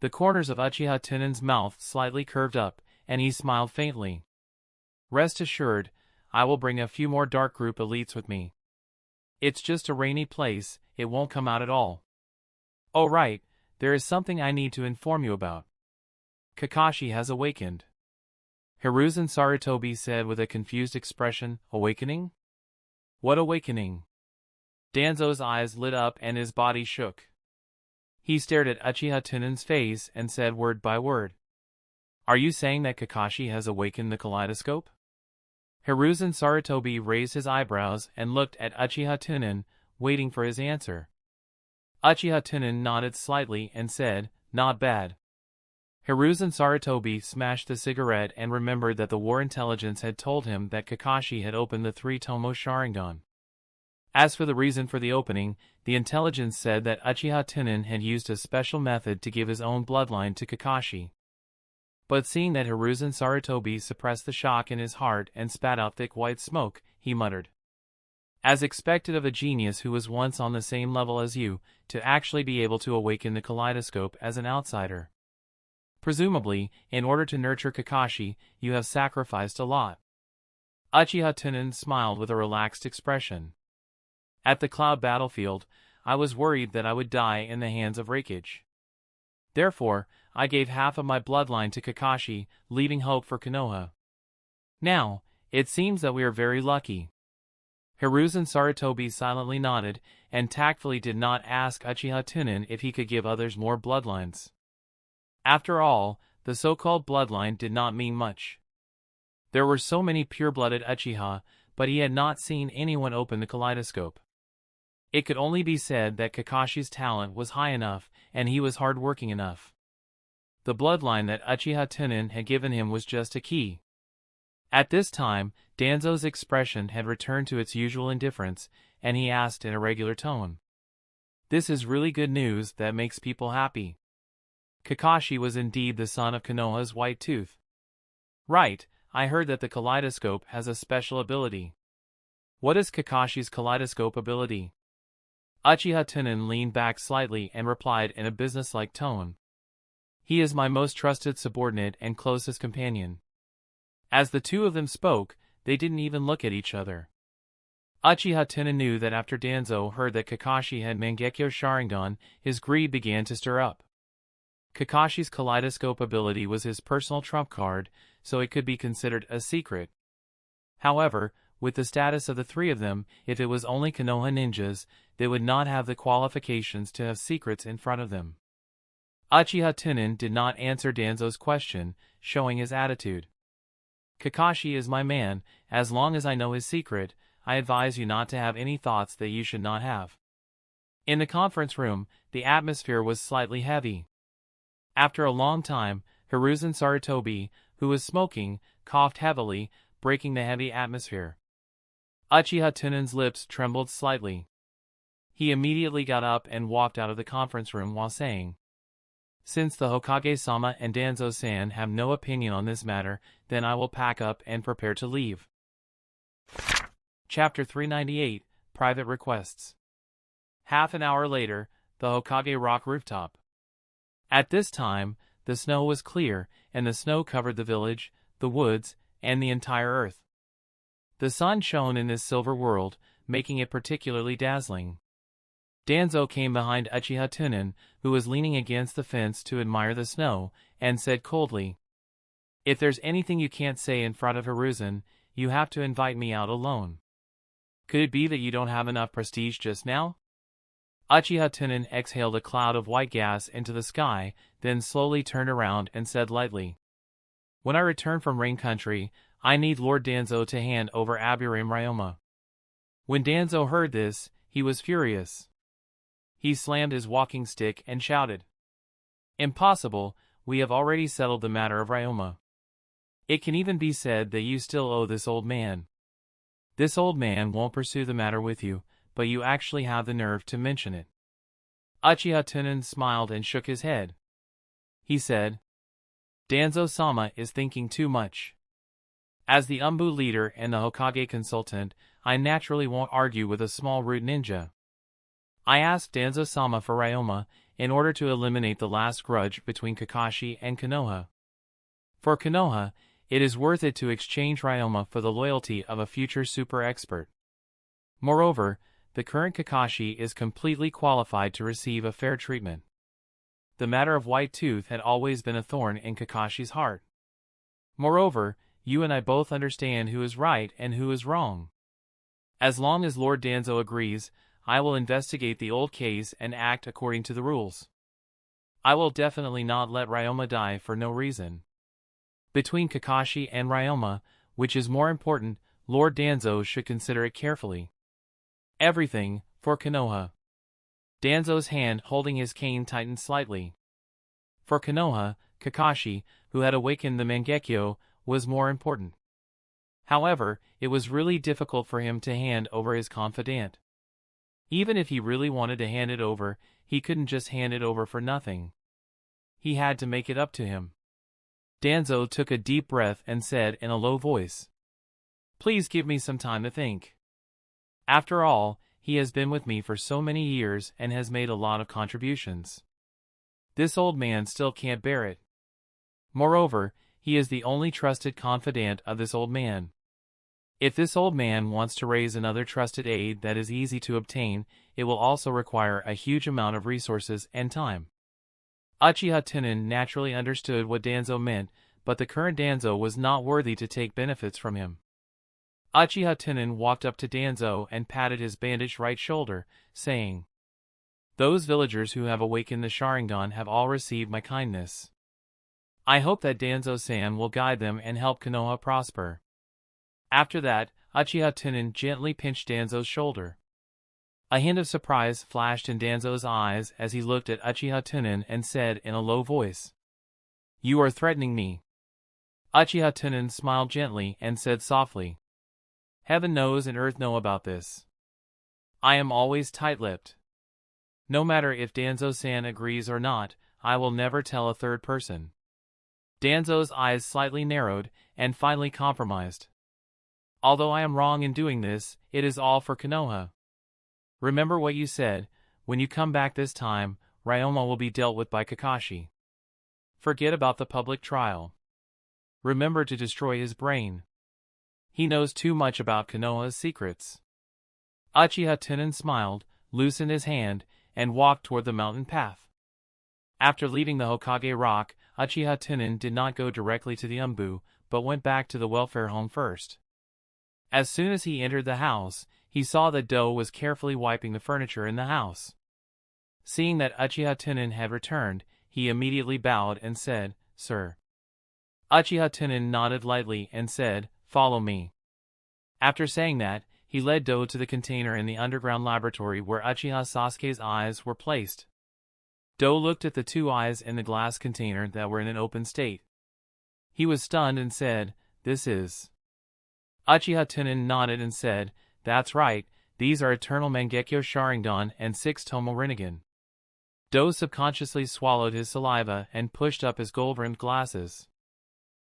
The corners of Uchiha Tunan's mouth slightly curved up, and he smiled faintly. "Rest assured, I will bring a few more dark group elites with me. It's just a rainy place, it won't come out at all. Oh right, there is something I need to inform you about. Kakashi has awakened." Hiruzen Sarutobi said with a confused expression, "Awakening? What awakening?" Danzo's eyes lit up and his body shook. He stared at Uchiha Tunan's face and said word by word, "Are you saying that Kakashi has awakened the kaleidoscope?" Hiruzen Sarutobi raised his eyebrows and looked at Uchiha Tunan, waiting for his answer. Uchiha Tunan nodded slightly and said, "Not bad." Hiruzen Sarutobi smashed the cigarette and remembered that the war intelligence had told him that Kakashi had opened the 3-tomo Sharingan. As for the reason for the opening, the intelligence said that Uchiha Tunan had used a special method to give his own bloodline to Kakashi. But seeing that Hiruzen Sarutobi suppressed the shock in his heart and spat out thick white smoke, he muttered, "As expected of a genius who was once on the same level as you, to actually be able to awaken the kaleidoscope as an outsider. Presumably, in order to nurture Kakashi, you have sacrificed a lot." Uchiha Tunan smiled with a relaxed expression. "At the Cloud Battlefield, I was worried that I would die in the hands of Raikage. Therefore, I gave half of my bloodline to Kakashi, leaving hope for Konoha. Now, it seems that we are very lucky." Hiruzen Sarutobi silently nodded, and tactfully did not ask Uchiha Tunan if he could give others more bloodlines. After all, the so-called bloodline did not mean much. There were so many pure-blooded Uchiha, but he had not seen anyone open the kaleidoscope. It could only be said that Kakashi's talent was high enough, and he was hard-working enough. The bloodline that Uchiha Tunan had given him was just a key. At this time, Danzo's expression had returned to its usual indifference, and he asked in a regular tone, "This is really good news that makes people happy. Kakashi was indeed the son of Konoha's White Tooth." "Right, I heard that the kaleidoscope has a special ability." "What is Kakashi's kaleidoscope ability?" Uchiha Tunan leaned back slightly and replied in a businesslike tone, "He is my most trusted subordinate and closest companion." As the two of them spoke, they didn't even look at each other. Uchiha Tunan knew that after Danzo heard that Kakashi had Mangekyo Sharingan, his greed began to stir up. Kakashi's kaleidoscope ability was his personal trump card, so it could be considered a secret. However, with the status of the three of them, if it was only Konoha ninjas, they would not have the qualifications to have secrets in front of them. Uchiha Tunan did not answer Danzo's question, showing his attitude. "Kakashi is my man, as long as I know his secret, I advise you not to have any thoughts that you should not have." In the conference room, the atmosphere was slightly heavy. After a long time, Hiruzen Sarutobi, who was smoking, coughed heavily, breaking the heavy atmosphere. Uchiha Tunan's lips trembled slightly. He immediately got up and walked out of the conference room while saying, "Since the Hokage-sama and Danzo-san have no opinion on this matter, then I will pack up and prepare to leave." Chapter 398, Private Requests. Half an hour later, the Hokage Rock rooftop. At this time, the snow was clear, and the snow covered the village, the woods, and the entire earth. The sun shone in this silver world, making it particularly dazzling. Danzo came behind Uchiha Tunan, who was leaning against the fence to admire the snow, and said coldly, If there's anything you can't say in front of Hiruzen, you have to invite me out alone. Could it be that you don't have enough prestige just now? Uchiha Tunan exhaled a cloud of white gas into the sky, then slowly turned around and said lightly, "When I return from Rain Country, I need Lord Danzo to hand over Aburame Ryoma." When Danzo heard this, he was furious. He slammed his walking stick and shouted, "Impossible, we have already settled the matter of Ryoma. It can even be said that you still owe this old man. This old man won't pursue the matter with you, but you actually have the nerve to mention it." Uchiha Tunan smiled and shook his head. He said, "Danzo-sama is thinking too much. As the Umbu leader and the Hokage consultant, I naturally won't argue with a small root ninja. I asked Danzo-sama for Ryoma in order to eliminate the last grudge between Kakashi and Konoha. For Konoha, it is worth it to exchange Ryoma for the loyalty of a future super expert. Moreover, the current Kakashi is completely qualified to receive a fair treatment. The matter of White Tooth had always been a thorn in Kakashi's heart. Moreover, you and I both understand who is right and who is wrong. As long as Lord Danzo agrees, I will investigate the old case and act according to the rules. I will definitely not let Ryoma die for no reason. Between Kakashi and Ryoma, which is more important, Lord Danzo should consider it carefully. Everything, for Konoha." Danzo's hand holding his cane tightened slightly. For Konoha, Kakashi, who had awakened the Mangekyo, was more important. However, it was really difficult for him to hand over his confidant. Even if he really wanted to hand it over, he couldn't just hand it over for nothing. He had to make it up to him. Danzo took a deep breath and said in a low voice, "Please give me some time to think. After all, he has been with me for so many years and has made a lot of contributions. This old man still can't bear it. Moreover, he is the only trusted confidant of this old man. If this old man wants to raise another trusted aide that is easy to obtain, it will also require a huge amount of resources and time." Uchiha Tunan naturally understood what Danzo meant, but the current Danzo was not worthy to take benefits from him. Uchiha Tunan walked up to Danzo and patted his bandaged right shoulder, saying, "Those villagers who have awakened the Sharingan have all received my kindness. I hope that Danzo-san will guide them and help Konoha prosper." After that, Uchiha Tunan gently pinched Danzo's shoulder. A hint of surprise flashed in Danzo's eyes as he looked at Uchiha Tunan and said in a low voice, "You are threatening me." Uchiha Tunan smiled gently and said softly, "Heaven knows and earth know about this. I am always tight-lipped. No matter if Danzo-san agrees or not, I will never tell a third person." Danzo's eyes slightly narrowed and finally compromised. "Although I am wrong in doing this, it is all for Konoha. Remember what you said, when you come back this time, Ryoma will be dealt with by Kakashi. Forget about the public trial. Remember to destroy his brain. He knows too much about Konoha's secrets." Uchiha Tunan smiled, loosened his hand, and walked toward the mountain path. After leaving the Hokage Rock, Uchiha Tunan did not go directly to the Umbu, but went back to the welfare home first. As soon as he entered the house, he saw that Do was carefully wiping the furniture in the house. Seeing that Uchiha Tunan had returned, he immediately bowed and said, "Sir." Uchiha Tunan nodded lightly and said, "Follow me." After saying that, he led Do to the container in the underground laboratory where Uchiha Sasuke's eyes were placed. Do looked at the two eyes in the glass container that were in an open state. He was stunned and said, "This is..." Uchiha Tunan nodded and said, "That's right, these are Eternal Mangekyo Sharingan and 6 Tomo Rinnegan." Do subconsciously swallowed his saliva and pushed up his gold-rimmed glasses.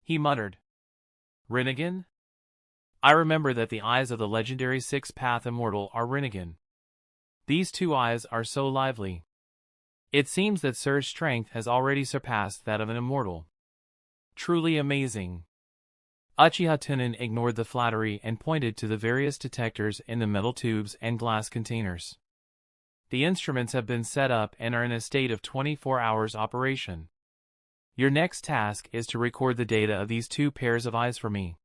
He muttered, "Rinnegan? I remember that the eyes of the legendary Six-Path Immortal are Rinnegan. These two eyes are so lively. It seems that Sir's strength has already surpassed that of an immortal. Truly amazing." Uchiha Tunan ignored the flattery and pointed to the various detectors in the metal tubes and glass containers. "The instruments have been set up and are in a state of 24 hours operation. Your next task is to record the data of these 2 pairs of eyes for me.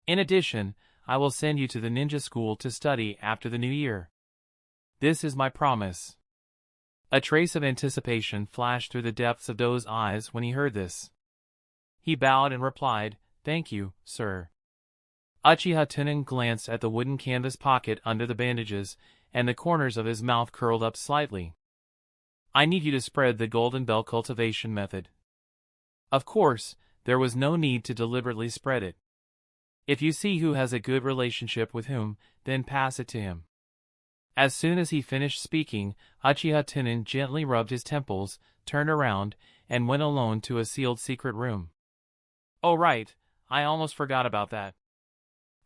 In addition, I will send you to the ninja school to study after the new year. This is my promise." A trace of anticipation flashed through the depths of Do's eyes when he heard this. He bowed and replied, "Thank you, sir." Uchiha Tunan glanced at the wooden canvas pocket under the bandages, and the corners of his mouth curled up slightly. "I need you to spread the golden bell cultivation method." Of course, there was no need to deliberately spread it. If you see who has a good relationship with whom, then pass it to him. As soon as he finished speaking, Uchiha Tunan gently rubbed his temples, turned around, and went alone to a sealed secret room. "Oh right, I almost forgot about that."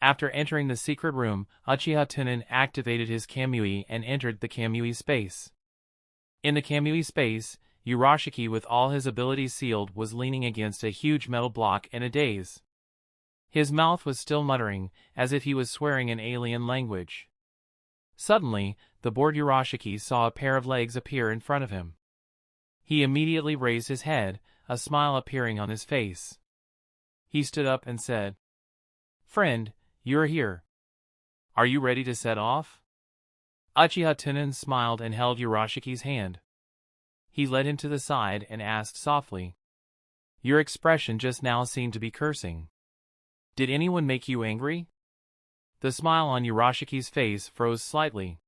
After entering the secret room, Uchiha Tunan activated his Kamui and entered the Kamui space. In the Kamui space, Urashiki, with all his abilities sealed, was leaning against a huge metal block in a daze. His mouth was still muttering, as if he was swearing in alien language. Suddenly, the bored Urashiki saw a pair of legs appear in front of him. He immediately raised his head, a smile appearing on his face. He stood up and said, "Friend, you're here. Are you ready to set off?" Uchiha Tunan smiled and held Urashiki's hand. He led him to the side and asked softly, "Your expression just now seemed to be cursing. Did anyone make you angry?" The smile on Urashiki's face froze slightly.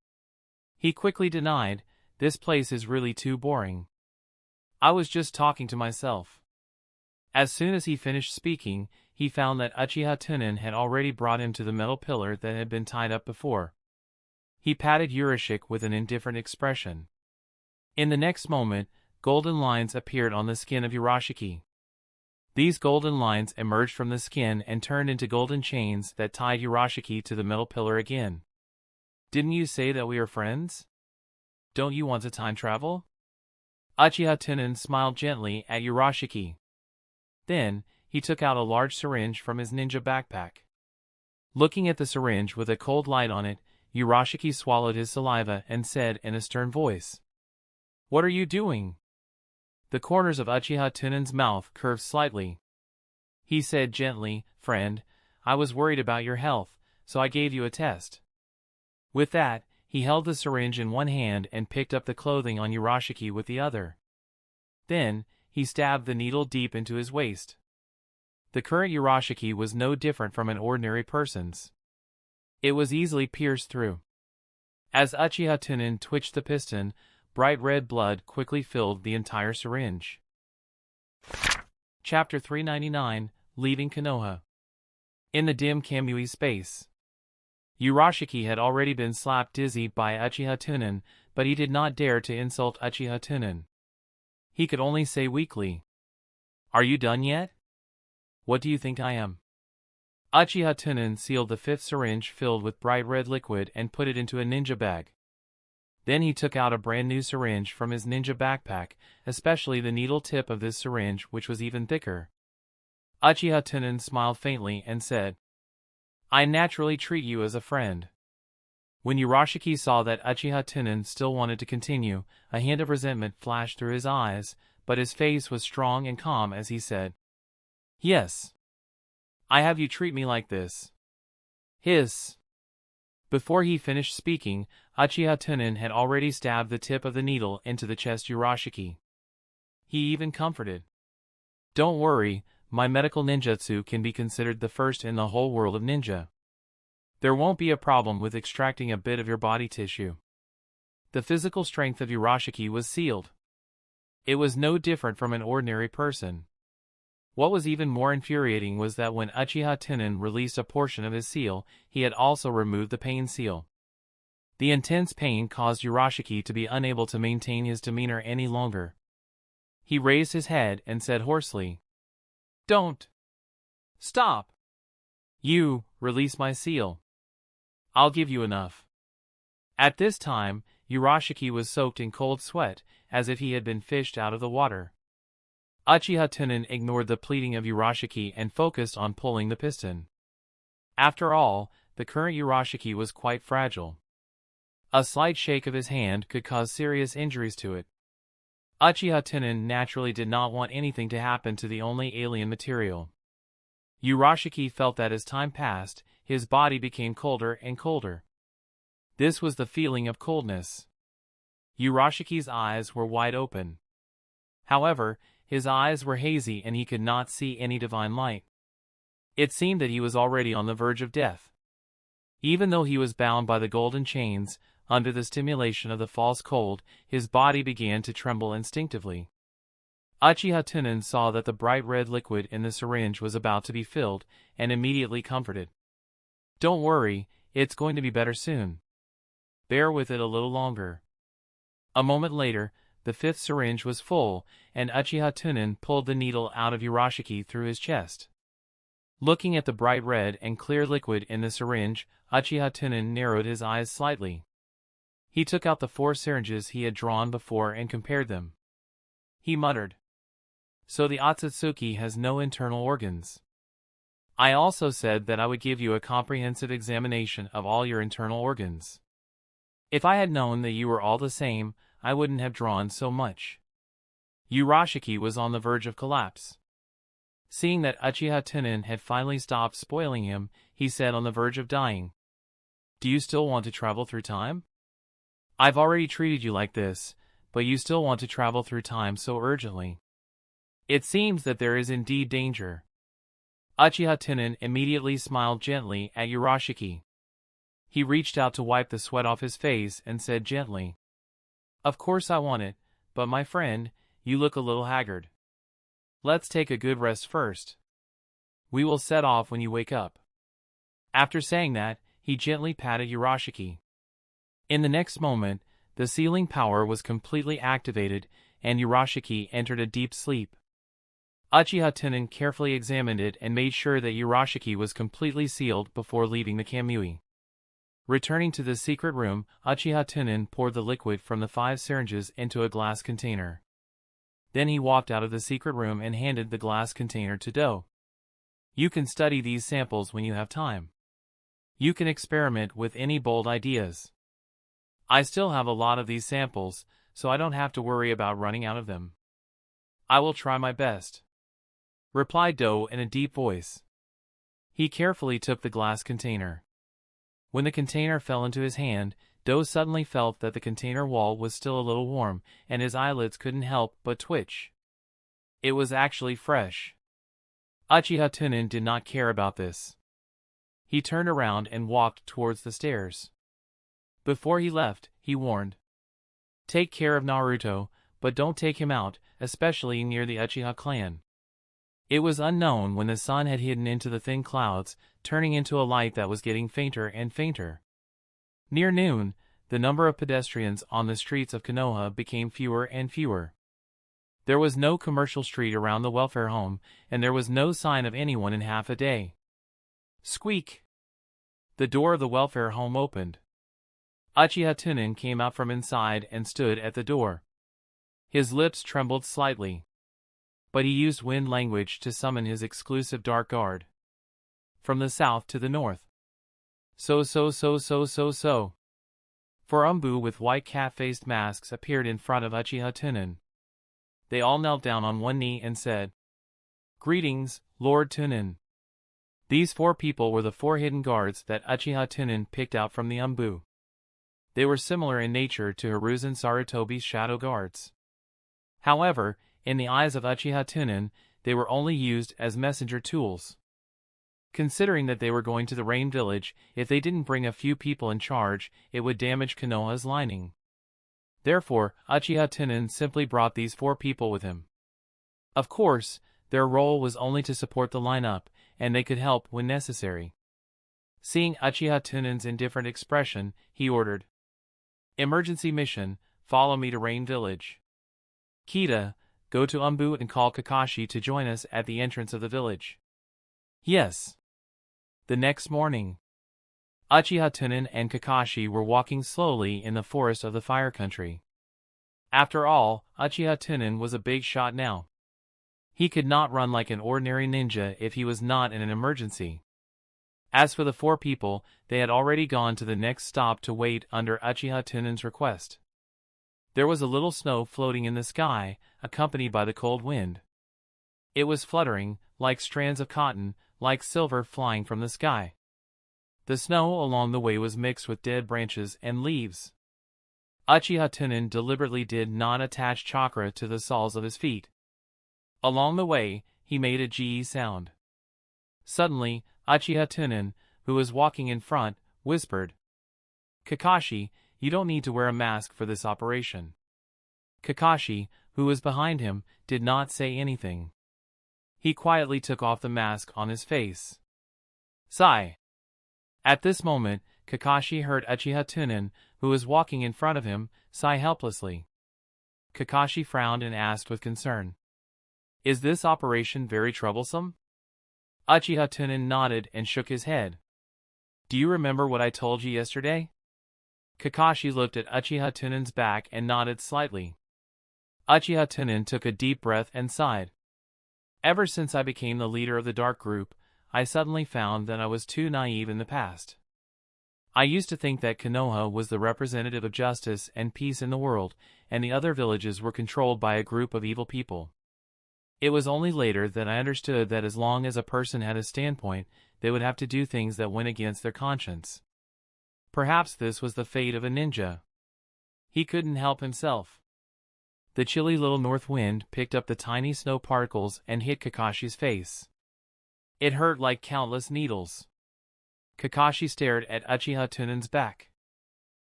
He quickly denied, "This place is really too boring. I was just talking to myself." As soon as he finished speaking, he found that Uchiha Tunan had already brought him to the metal pillar that had been tied up before. He patted Urashik with an indifferent expression. In the next moment, golden lines appeared on the skin of Urashiki. These golden lines emerged from the skin and turned into golden chains that tied Urashiki to the metal pillar again. "Didn't you say that we are friends? Don't you want to time travel?" Uchiha Tunan smiled gently at Urashiki. Then, he took out a large syringe from his ninja backpack. Looking at the syringe with a cold light on it, Urashiki swallowed his saliva and said in a stern voice, "What are you doing?" The corners of Uchiha Tunan's mouth curved slightly. He said gently, "Friend, I was worried about your health, so I gave you a test." With that, he held the syringe in one hand and picked up the clothing on Urashiki with the other. Then, he stabbed the needle deep into his waist. The current Urashiki was no different from an ordinary person's. It was easily pierced through. As Uchiha Tunan twitched the piston, bright red blood quickly filled the entire syringe. Chapter 399, Leaving Konoha. In the dim Kamui space. Urashiki had already been slapped dizzy by Uchiha Tunan, but he did not dare to insult Uchiha Tunan. He could only say weakly, "Are you done yet? What do you think I am?" Uchiha Tunan sealed the 5th syringe filled with bright red liquid and put it into a ninja bag. Then he took out a brand new syringe from his ninja backpack, especially the needle tip of this syringe, which was even thicker. Uchiha Tunan smiled faintly and said, "I naturally treat you as a friend." When Urashiki saw that Uchiha Tunan still wanted to continue, a hint of resentment flashed through his eyes, but his face was strong and calm as he said, "Yes. I have you treat me like this." Hiss. Before he finished speaking, Uchiha Tunan had already stabbed the tip of the needle into the chest Urashiki. He even comforted, "Don't worry, my medical ninjutsu can be considered the first in the whole world of ninja. There won't be a problem with extracting a bit of your body tissue." The physical strength of Urashiki was sealed. It was no different from an ordinary person. What was even more infuriating was that when Uchiha Tunan released a portion of his seal, he had also removed the pain seal. The intense pain caused Urashiki to be unable to maintain his demeanor any longer. He raised his head and said hoarsely, "Don't! Stop! You, release my seal. I'll give you enough." At this time, Urashiki was soaked in cold sweat, as if he had been fished out of the water. Uchiha Tunan ignored the pleading of Urashiki and focused on pulling the piston. After all, the current Urashiki was quite fragile. A slight shake of his hand could cause serious injuries to it. Uchiha Tunan naturally did not want anything to happen to the only alien material. Urashiki felt that as time passed, his body became colder and colder. This was the feeling of coldness. Urashiki's eyes were wide open. However, his eyes were hazy and he could not see any divine light. It seemed that he was already on the verge of death. Even though he was bound by the golden chains, under the stimulation of the false cold, his body began to tremble instinctively. Uchiha Tunan saw that the bright red liquid in the syringe was about to be filled, and immediately comforted. "Don't worry, it's going to be better soon. Bear with it a little longer." A moment later, the fifth syringe was full, and Uchiha Tunan pulled the needle out of Urashiki through his chest. Looking at the bright red and clear liquid in the syringe, Uchiha Tunan narrowed his eyes slightly. He took out the 4 syringes he had drawn before and compared them. He muttered, "So the Otsutsuki has no internal organs. I also said that I would give you a comprehensive examination of all your internal organs. If I had known that you were all the same, I wouldn't have drawn so much." Urashiki was on the verge of collapse. Seeing that Uchiha Tunan had finally stopped spoiling him, he said on the verge of dying, "Do you still want to travel through time? I've already treated you like this, but you still want to travel through time so urgently. It seems that there is indeed danger." Uchiha Tunan immediately smiled gently at Urashiki. He reached out to wipe the sweat off his face and said gently, "Of course I want it, but my friend, you look a little haggard. Let's take a good rest first. We will set off when you wake up." After saying that, he gently patted Urashiki. In the next moment, the sealing power was completely activated, and Urashiki entered a deep sleep. Uchiha Tunan carefully examined it and made sure that Urashiki was completely sealed before leaving the Kamui. Returning to the secret room, Uchiha Tunan poured the liquid from the 5 syringes into a glass container. Then he walked out of the secret room and handed the glass container to Do. "You can study these samples when you have time. You can experiment with any bold ideas. I still have a lot of these samples, so I don't have to worry about running out of them. I will try my best," replied Do in a deep voice. He carefully took the glass container. When the container fell into his hand, Do suddenly felt that the container wall was still a little warm, and his eyelids couldn't help but twitch. It was actually fresh. Uchiha Tunan did not care about this. He turned around and walked towards the stairs. Before he left, he warned, "Take care of Naruto, but don't take him out, especially near the Uchiha clan." It was unknown when the sun had hidden into the thin clouds, turning into a light that was getting fainter and fainter. Near noon, the number of pedestrians on the streets of Konoha became fewer and fewer. There was no commercial street around the welfare home, and there was no sign of anyone in half a day. Squeak! The door of the welfare home opened. Uchiha Tunan came out from inside and stood at the door. His lips trembled slightly. But he used wind language to summon his exclusive dark guard. From the south to the north. So. Four Umbu with white cat-faced masks appeared in front of Uchiha Tunan. They all knelt down on one knee and said, "Greetings, Lord Tunan." These 4 people were the 4 hidden guards that Uchiha Tunan picked out from the Umbu. They were similar in nature to Hiruzen Sarutobi's shadow guards. However, in the eyes of Uchiha Tunan, they were only used as messenger tools. Considering that they were going to the Rain Village, if they didn't bring a few people in charge, it would damage Konoha's lining. Therefore, Uchiha Tunan simply brought these 4 people with him. Of course, their role was only to support the lineup, and they could help when necessary. Seeing Uchiha Tunan's indifferent expression, he ordered, "Emergency mission, follow me to Rain Village. Kita, go to Umbu and call Kakashi to join us at the entrance of the village." Yes. The next morning, Uchiha Tunan and Kakashi were walking slowly in the forest of the Fire Country. After all, Uchiha Tunan was a big shot now. He could not run like an ordinary ninja if he was not in an emergency. As for the 4 people, they had already gone to the next stop to wait under Uchiha Tunan's request. There was a little snow floating in the sky, accompanied by the cold wind. It was fluttering, like strands of cotton, like silver flying from the sky. The snow along the way was mixed with dead branches and leaves. Uchiha Tunan deliberately did not attach chakra to the soles of his feet. Along the way, he made a GE sound. Suddenly, Uchiha Tunan, who was walking in front, whispered, "Kakashi, you don't need to wear a mask for this operation." Kakashi, who was behind him, did not say anything. He quietly took off the mask on his face. Sigh. At this moment, Kakashi heard Uchiha Tunan, who was walking in front of him, sigh helplessly. Kakashi frowned and asked with concern, "Is this operation very troublesome?" Uchiha Tunan nodded and shook his head. "Do you remember what I told you yesterday?" Kakashi looked at Uchiha Tunan's back and nodded slightly. Uchiha Tunan took a deep breath and sighed. "Ever since I became the leader of the Dark Group, I suddenly found that I was too naive in the past. I used to think that Konoha was the representative of justice and peace in the world, and the other villages were controlled by a group of evil people. It was only later that I understood that as long as a person had a standpoint, they would have to do things that went against their conscience. Perhaps this was the fate of a ninja. He couldn't help himself." The chilly little north wind picked up the tiny snow particles and hit Kakashi's face. It hurt like countless needles. Kakashi stared at Uchiha Tunan's back.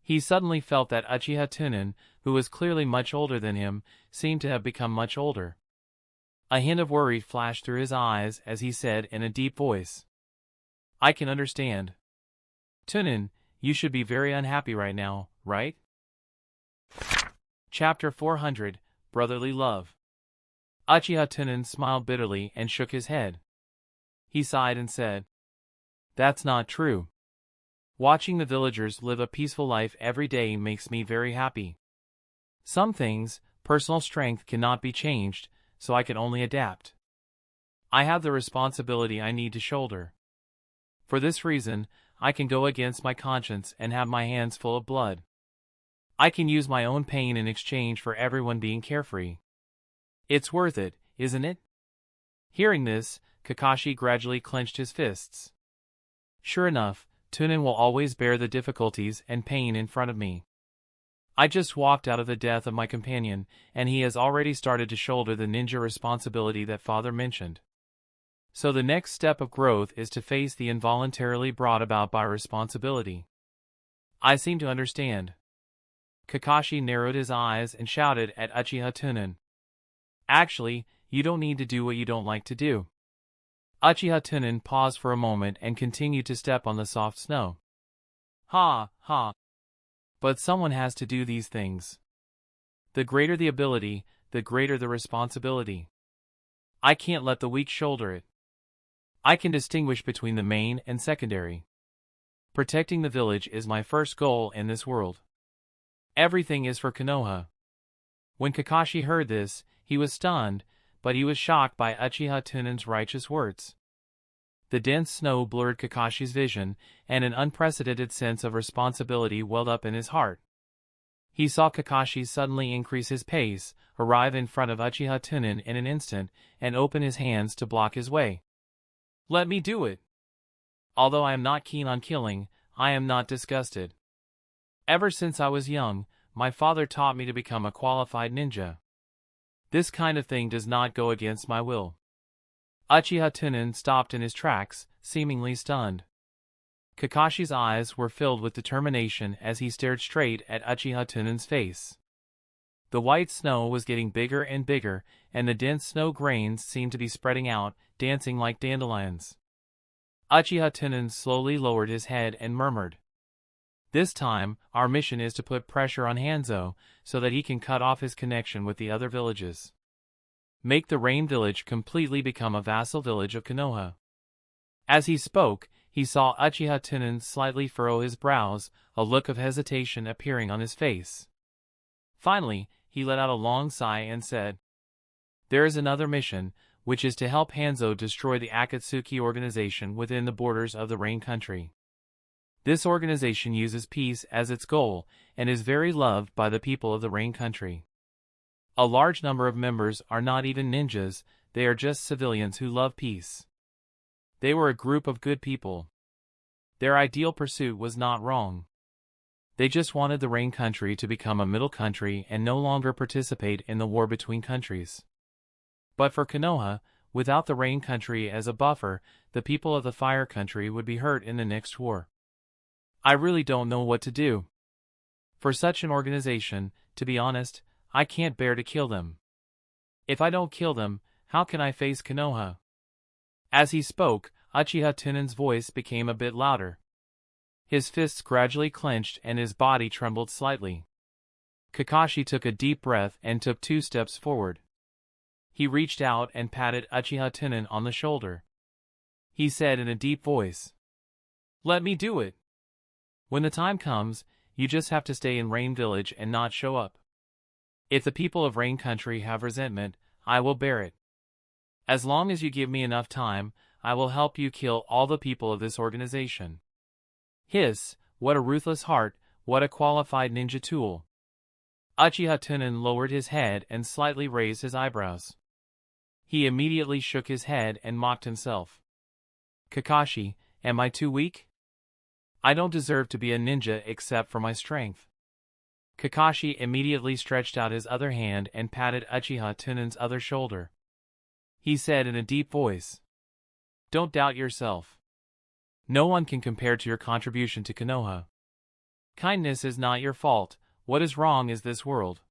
He suddenly felt that Uchiha Tunan, who was clearly much older than him, seemed to have become much older. A hint of worry flashed through his eyes as he said in a deep voice, "I can understand. Tunan, you should be very unhappy right now, right?" Chapter 400, Brotherly Love. Uchiha Tunan smiled bitterly and shook his head. He sighed and said, "That's not true. Watching the villagers live a peaceful life every day makes me very happy. Some things, personal strength cannot be changed, so I can only adapt. I have the responsibility I need to shoulder. For this reason, I can go against my conscience and have my hands full of blood. I can use my own pain in exchange for everyone being carefree. It's worth it, isn't it?" Hearing this, Kakashi gradually clenched his fists. "Sure enough, Tunan will always bear the difficulties and pain in front of me. I just walked out of the death of my companion, and he has already started to shoulder the ninja responsibility that father mentioned. So the next step of growth is to face the involuntarily brought about by responsibility. I seem to understand." Kakashi narrowed his eyes and shouted at Uchiha Tunan, "Actually, you don't need to do what you don't like to do." Uchiha Tunan paused for a moment and continued to step on the soft snow. "Ha, ha. But someone has to do these things. The greater the ability, the greater the responsibility. I can't let the weak shoulder it. I can distinguish between the main and secondary. Protecting the village is my first goal in this world. Everything is for Konoha." When Kakashi heard this, he was stunned, but he was shocked by Uchiha Tunan's righteous words. The dense snow blurred Kakashi's vision, and an unprecedented sense of responsibility welled up in his heart. He saw Kakashi suddenly increase his pace, arrive in front of Uchiha Tunan in an instant, and open his hands to block his way. "Let me do it. Although I am not keen on killing, I am not disgusted. Ever since I was young, my father taught me to become a qualified ninja. This kind of thing does not go against my will." Uchiha Tunan stopped in his tracks, seemingly stunned. Kakashi's eyes were filled with determination as he stared straight at Uchiha Tunan's face. The white snow was getting bigger and bigger, and the dense snow grains seemed to be spreading out, dancing like dandelions. Uchiha Tunan slowly lowered his head and murmured, "This time, our mission is to put pressure on Hanzo, so that he can cut off his connection with the other villages. Make the Rain Village completely become a vassal village of Konoha." As he spoke, he saw Uchiha Tunan slightly furrow his brows, a look of hesitation appearing on his face. Finally, he let out a long sigh and said, "There is another mission, which is to help Hanzo destroy the Akatsuki organization within the borders of the Rain Country. This organization uses peace as its goal and is very loved by the people of the Rain Country. A large number of members are not even ninjas, they are just civilians who love peace. They were a group of good people. Their ideal pursuit was not wrong. They just wanted the Rain Country to become a middle country and no longer participate in the war between countries. But for Konoha, without the Rain Country as a buffer, the people of the Fire Country would be hurt in the next war. I really don't know what to do. For such an organization, to be honest, I can't bear to kill them. If I don't kill them, how can I face Konoha? As he spoke, Uchiha Tunan's voice became a bit louder. His fists gradually clenched and his body trembled slightly. Kakashi took a deep breath and took 2 steps forward. He reached out and patted Uchiha Tunan on the shoulder. He said in a deep voice, "Let me do it. When the time comes, you just have to stay in Rain Village and not show up. If the people of Rain Country have resentment, I will bear it. As long as you give me enough time, I will help you kill all the people of this organization." Hiss, what a ruthless heart, what a qualified ninja tool. Uchiha Tunan lowered his head and slightly raised his eyebrows. He immediately shook his head and mocked himself. Kakashi, am I too weak? I don't deserve to be a ninja except for my strength. Kakashi immediately stretched out his other hand and patted Uchiha Tunan's other shoulder. He said in a deep voice, "Don't doubt yourself. No one can compare to your contribution to Konoha. Kindness is not your fault, what is wrong is this world.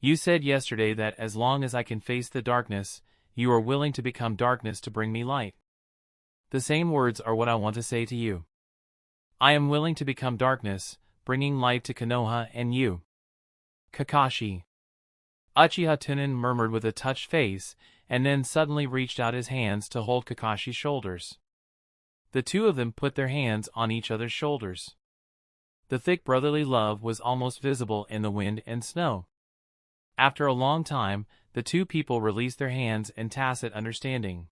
You said yesterday that as long as I can face the darkness, you are willing to become darkness to bring me light. The same words are what I want to say to you. I am willing to become darkness, bringing light to Konoha and you." Kakashi. Uchiha Tunan murmured with a touched face, and then suddenly reached out his hands to hold Kakashi's shoulders. The two of them put their hands on each other's shoulders. The thick brotherly love was almost visible in the wind and snow. After a long time, the two people released their hands in tacit understanding.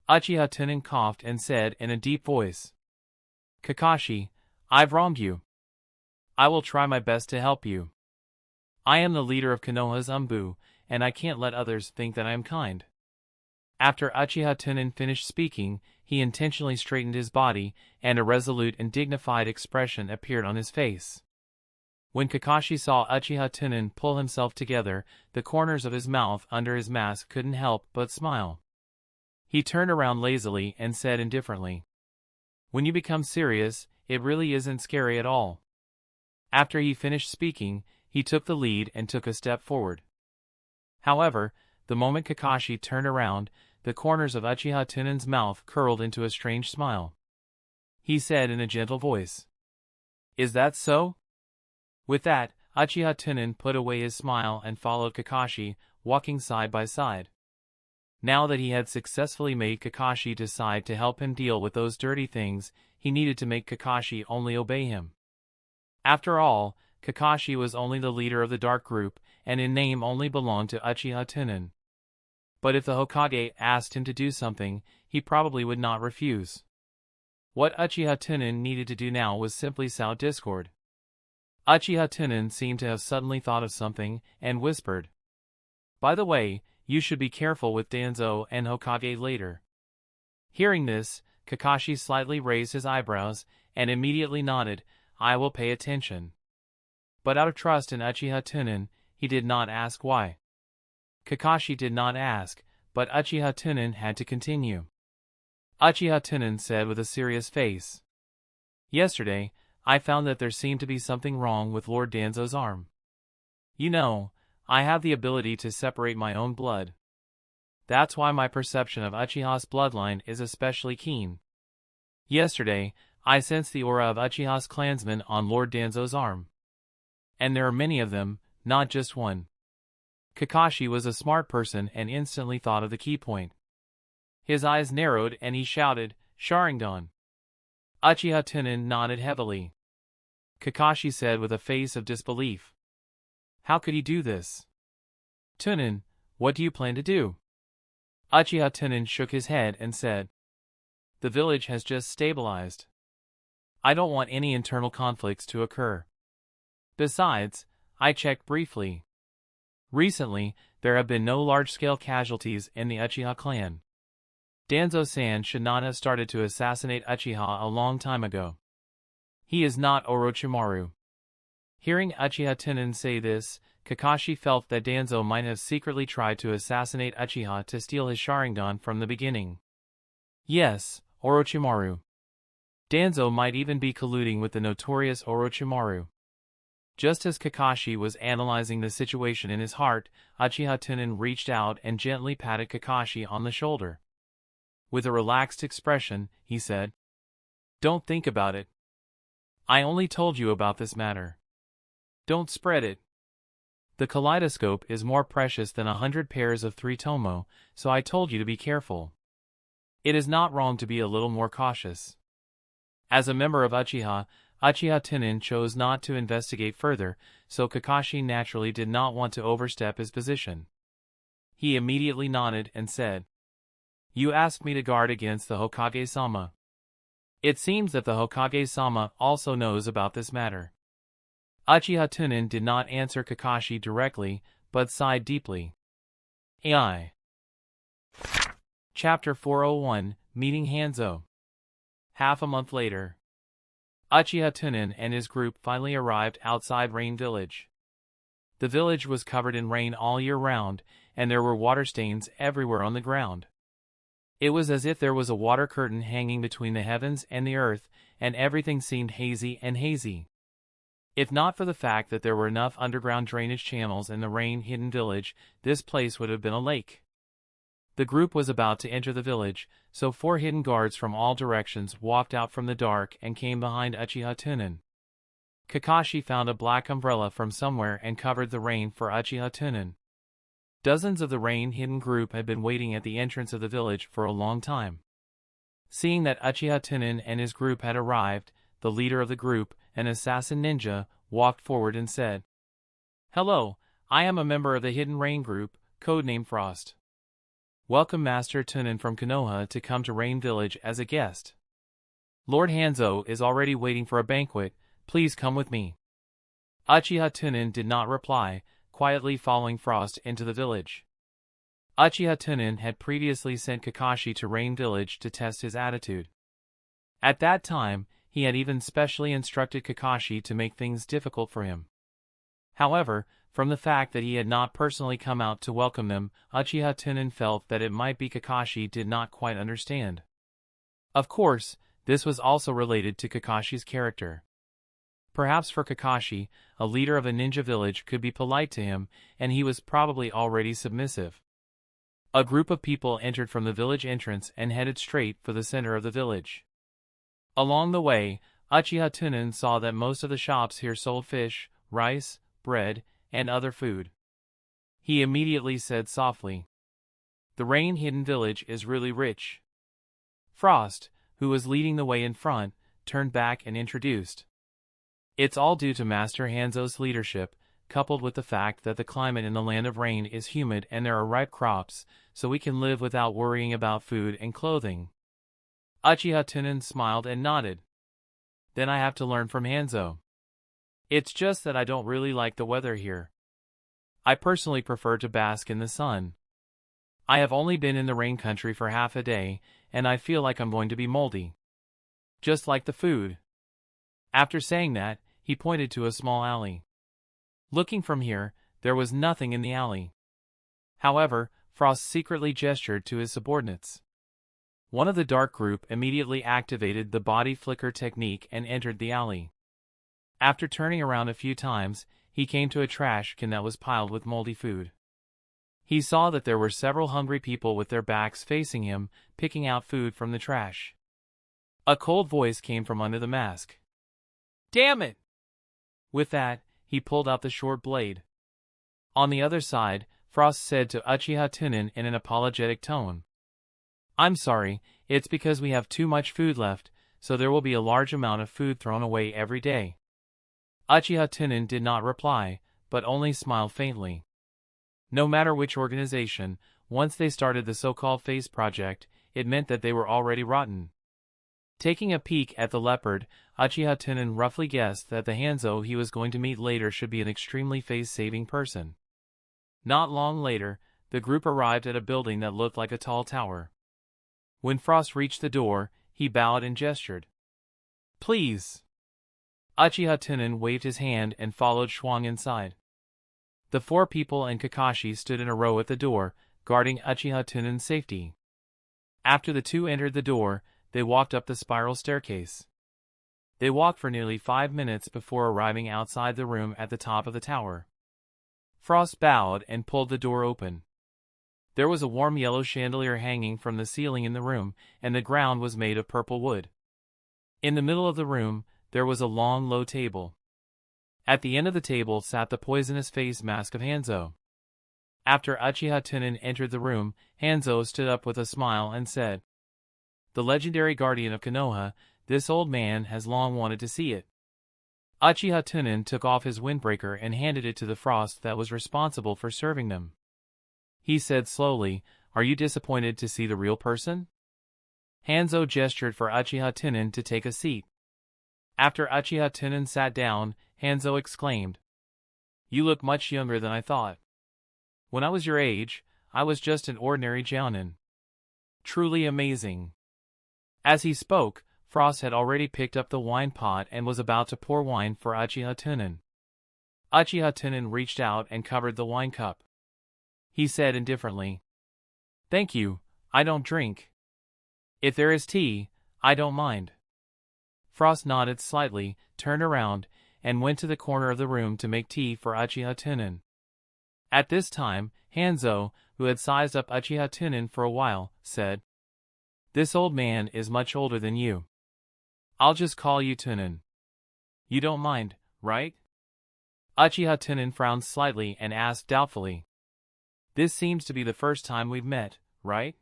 Uchiha Tunan coughed and said in a deep voice, "Kakashi, I've wronged you. I will try my best to help you. I am the leader of Konoha's Umbu, and I can't let others think that I am kind." After Uchiha Tunan finished speaking, he intentionally straightened his body, and a resolute and dignified expression appeared on his face. When Kakashi saw Uchiha Tunan pull himself together, the corners of his mouth under his mask couldn't help but smile. He turned around lazily and said indifferently, "When you become serious, it really isn't scary at all." After he finished speaking, he took the lead and took a step forward. However, the moment Kakashi turned around, the corners of Uchiha Tunan's mouth curled into a strange smile. He said in a gentle voice, "Is that so?" With that, Uchiha Tunan put away his smile and followed Kakashi, walking side by side. Now that he had successfully made Kakashi decide to help him deal with those dirty things, he needed to make Kakashi only obey him. After all, Kakashi was only the leader of the Dark Group, and in name only belonged to Uchiha Tunan. But if the Hokage asked him to do something, he probably would not refuse. What Uchiha Tunan needed to do now was simply sow discord. Uchiha Tunan seemed to have suddenly thought of something, and whispered, "By the way, you should be careful with Danzo and Hokage later." Hearing this, Kakashi slightly raised his eyebrows, and immediately nodded, "I will pay attention." But out of trust in Uchiha Tunan, he did not ask why. Kakashi did not ask, but Uchiha Tunan had to continue. Uchiha Tunan said with a serious face, "Yesterday, I found that there seemed to be something wrong with Lord Danzo's arm. You know, I have the ability to separate my own blood. That's why my perception of Uchiha's bloodline is especially keen. Yesterday, I sensed the aura of Uchiha's clansmen on Lord Danzo's arm. And there are many of them, not just one." Kakashi was a smart person and instantly thought of the key point. His eyes narrowed and he shouted, "Sharingan!" Uchiha Tunan nodded heavily. Kakashi said with a face of disbelief, "How could he do this?" "Tunan, what do you plan to do?" Uchiha Tunan shook his head and said, "The village has just stabilized. I don't want any internal conflicts to occur. Besides, I checked briefly. Recently, there have been no large-scale casualties in the Uchiha clan. Danzo-san should not have started to assassinate Uchiha a long time ago. He is not Orochimaru. Hearing Uchiha Tunan say this, Kakashi felt that Danzo might have secretly tried to assassinate Uchiha to steal his Sharingan from the beginning. Yes, Orochimaru. Danzo might even be colluding with the notorious Orochimaru. Just as Kakashi was analyzing the situation in his heart, Uchiha Tunan reached out and gently patted Kakashi on the shoulder. With a relaxed expression, he said, "Don't think about it. I only told you about this matter. Don't spread it. The kaleidoscope is more precious than 100 pairs of 3-tomo, so I told you to be careful. It is not wrong to be a little more cautious." As a member of Uchiha, Uchiha Tunan chose not to investigate further, so Kakashi naturally did not want to overstep his position. He immediately nodded and said, "You asked me to guard against the Hokage-sama. It seems that the Hokage-sama also knows about this matter." Uchiha Tunan did not answer Kakashi directly, but sighed deeply. AI. Chapter 401, Meeting Hanzo. Half a month later, Uchiha Tunan and his group finally arrived outside Rain Village. The village was covered in rain all year round, and there were water stains everywhere on the ground. It was as if there was a water curtain hanging between the heavens and the earth, and everything seemed hazy and hazy. If not for the fact that there were enough underground drainage channels in the rain-hidden village, this place would have been a lake. The group was about to enter the village, so 4 hidden guards from all directions walked out from the dark and came behind Uchiha Tunan. Kakashi found a black umbrella from somewhere and covered the rain for Uchiha Tunan. Dozens of the rain-hidden group had been waiting at the entrance of the village for a long time. Seeing that Uchiha Tunan and his group had arrived, the leader of the group, an assassin ninja, walked forward and said, "Hello, I am a member of the Hidden Rain Group, codenamed Frost. Welcome Master Tunan from Konoha to come to Rain Village as a guest. Lord Hanzo is already waiting for a banquet, please come with me." Uchiha Tunan did not reply, quietly following Frost into the village. Uchiha Tunan had previously sent Kakashi to Rain Village to test his attitude. At that time, he had even specially instructed Kakashi to make things difficult for him. However, from the fact that he had not personally come out to welcome them, Uchiha Tunan felt that it might be Kakashi did not quite understand. Of course, this was also related to Kakashi's character. Perhaps for Kakashi, a leader of a ninja village could be polite to him, and he was probably already submissive. A group of people entered from the village entrance and headed straight for the center of the village. Along the way, Uchiha Tunan saw that most of the shops here sold fish, rice, bread, and other food. He immediately said softly, "The rain-hidden village is really rich." Frost, who was leading the way in front, turned back and introduced, "It's all due to Master Hanzo's leadership, coupled with the fact that the climate in the land of rain is humid and there are ripe crops, so we can live without worrying about food and clothing." Uchiha Tunan smiled and nodded. "Then I have to learn from Hanzo. It's just that I don't really like the weather here. I personally prefer to bask in the sun. I have only been in the rain country for half a day, and I feel like I'm going to be moldy. Just like the food." After saying that, he pointed to a small alley. Looking from here, there was nothing in the alley. However, Frost secretly gestured to his subordinates. One of the dark group immediately activated the body flicker technique and entered the alley. After turning around a few times, he came to a trash can that was piled with moldy food. He saw that there were several hungry people with their backs facing him, picking out food from the trash. A cold voice came from under the mask. "Damn it!" With that, he pulled out the short blade. On the other side, Frost said to Uchiha Tunan in an apologetic tone, "I'm sorry, it's because we have too much food left, so there will be a large amount of food thrown away every day." Uchiha Tunan did not reply, but only smiled faintly. No matter which organization, once they started the so-called phase project, it meant that they were already rotten. Taking a peek at the leopard, Uchiha Tunan roughly guessed that the Hanzo he was going to meet later should be an extremely face-saving person. Not long later, the group arrived at a building that looked like a tall tower. When Frost reached the door, he bowed and gestured. "Please." Uchiha Tunan waved his hand and followed Shuang inside. The four people and Kakashi stood in a row at the door, guarding Uchiha Tunan's safety. After the two entered the door, they walked up the spiral staircase. They walked for nearly 5 minutes before arriving outside the room at the top of the tower. Frost bowed and pulled the door open. There was a warm yellow chandelier hanging from the ceiling in the room, and the ground was made of purple wood. In the middle of the room, there was a long, low table. At the end of the table sat the poisonous face mask of Hanzo. After Uchiha Tunan entered the room, Hanzo stood up with a smile and said, "The legendary guardian of Konoha, this old man has long wanted to see it." Uchiha Tunan took off his windbreaker and handed it to the Frost that was responsible for serving them. He said slowly, "Are you disappointed to see the real person?" Hanzo gestured for Uchiha Tunan to take a seat. After Uchiha Tunan sat down, Hanzo exclaimed, "You look much younger than I thought. When I was your age, I was just an ordinary jounin. Truly amazing." As he spoke, Frost had already picked up the wine pot and was about to pour wine for Uchiha Tunan. Uchiha Tunan reached out and covered the wine cup. He said indifferently, "Thank you, I don't drink. If there is tea, I don't mind." Frost nodded slightly, turned around, and went to the corner of the room to make tea for Uchiha Tunan. At this time, Hanzo, who had sized up Uchiha Tunan for a while, said, "This old man is much older than you. I'll just call you Tunan. You don't mind, right?" Uchiha Tunan frowned slightly and asked doubtfully, "This seems to be the first time we've met, right?"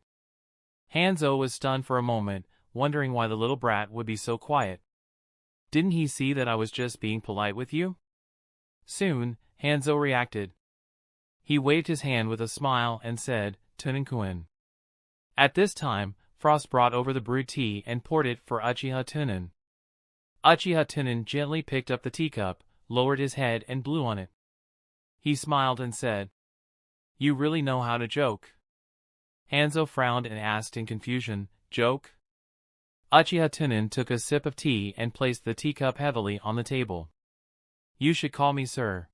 Hanzo was stunned for a moment, wondering why the little brat would be so quiet. Didn't he see that I was just being polite with you? Soon, Hanzo reacted. He waved his hand with a smile and said, "Tunan-kun." At this time, Frost brought over the brewed tea and poured it for Uchiha Tunan. Uchiha Tunan gently picked up the teacup, lowered his head and blew on it. He smiled and said, "You really know how to joke." Hanzo frowned and asked in confusion, "Joke?" Uchiha Tunan took a sip of tea and placed the teacup heavily on the table. "You should call me sir."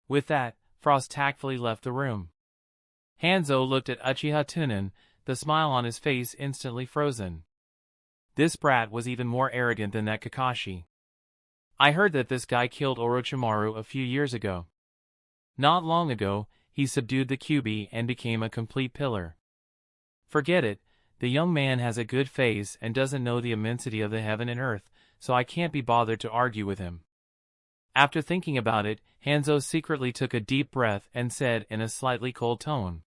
With that, Frost tactfully left the room. Hanzo looked at Uchiha Tunan, the smile on his face instantly frozen. This brat was even more arrogant than that Kakashi. I heard that this guy killed Orochimaru a few years ago. Not long ago, he subdued the Kyuubi and became a complete pillar. Forget it, the young man has a good face and doesn't know the immensity of the heaven and earth, so I can't be bothered to argue with him. After thinking about it, Hanzo secretly took a deep breath and said in a slightly cold tone,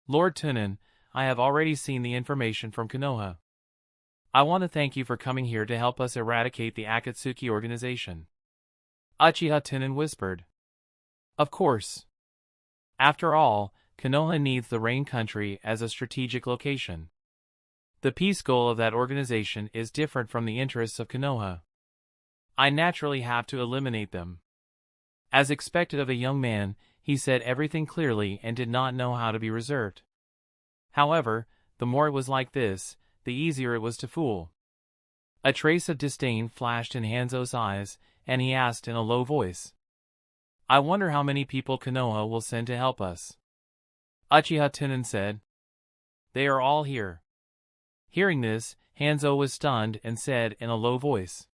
"Lord Tunan, I have already seen the information from Konoha. I want to thank you for coming here to help us eradicate the Akatsuki organization." Uchiha Tunan whispered, "Of course. After all, Konoha needs the Rain Country as a strategic location. The peace goal of that organization is different from the interests of Konoha. I naturally have to eliminate them." As expected of a young man, he said everything clearly and did not know how to be reserved. However, the more it was like this, the easier it was to fool. A trace of disdain flashed in Hanzo's eyes, and he asked in a low voice, "I wonder how many people Konoha will send to help us." Uchiha Tunan said, "They are all here." Hearing this, Hanzo was stunned and said in a low voice,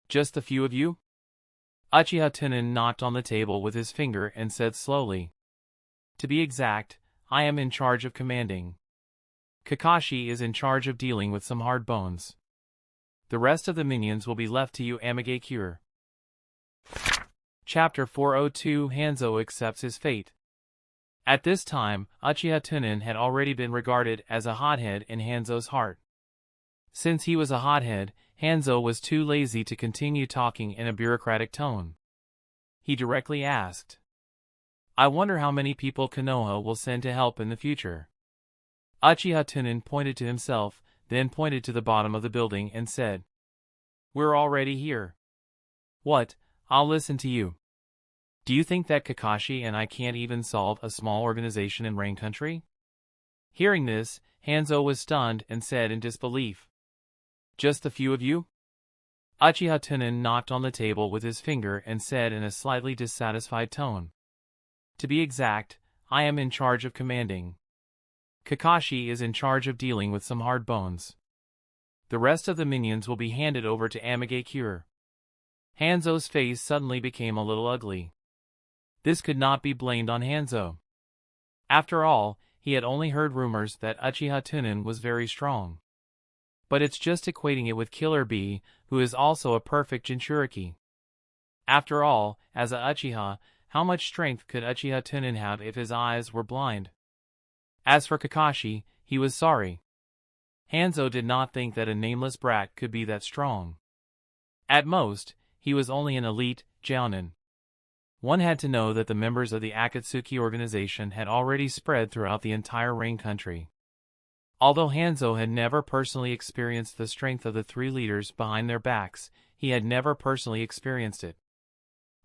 "Just a few of you?" Uchiha Tunan knocked on the table with his finger and said slowly, "To be exact, I am in charge of commanding. Kakashi is in charge of dealing with some hard bones. The rest of the minions will be left to you Amigakure." Chapter 402 Hanzo accepts his fate. At this time, Uchiha Tunan had already been regarded as a hothead in Hanzo's heart. Since he was a hothead, Hanzo was too lazy to continue talking in a bureaucratic tone. He directly asked, "I wonder how many people Konoha will send to help in the future." Uchiha Tunan pointed to himself, then pointed to the bottom of the building and said, "We're already here. What? I'll listen to you. Do you think that Kakashi and I can't even solve a small organization in Rain Country?" Hearing this, Hanzo was stunned and said in disbelief, "Just the few of you?" Uchiha Tunan knocked on the table with his finger and said in a slightly dissatisfied tone, "To be exact, I am in charge of commanding. Kakashi is in charge of dealing with some hard bones. The rest of the minions will be handed over to Amigakure." Hanzo's face suddenly became a little ugly. This could not be blamed on Hanzo. After all, he had only heard rumors that Uchiha Tunan was very strong. But it's just equating it with Killer Bee, who is also a perfect Jinchuriki. After all, as a Uchiha, how much strength could Uchiha Tunan have if his eyes were blind? As for Kakashi, he was sorry. Hanzo did not think that a nameless brat could be that strong. At most, he was only an elite jounin. One had to know that the members of the Akatsuki organization had already spread throughout the entire Rain Country. Although Hanzo had never personally experienced the strength of the three leaders behind their backs, he had never personally experienced it.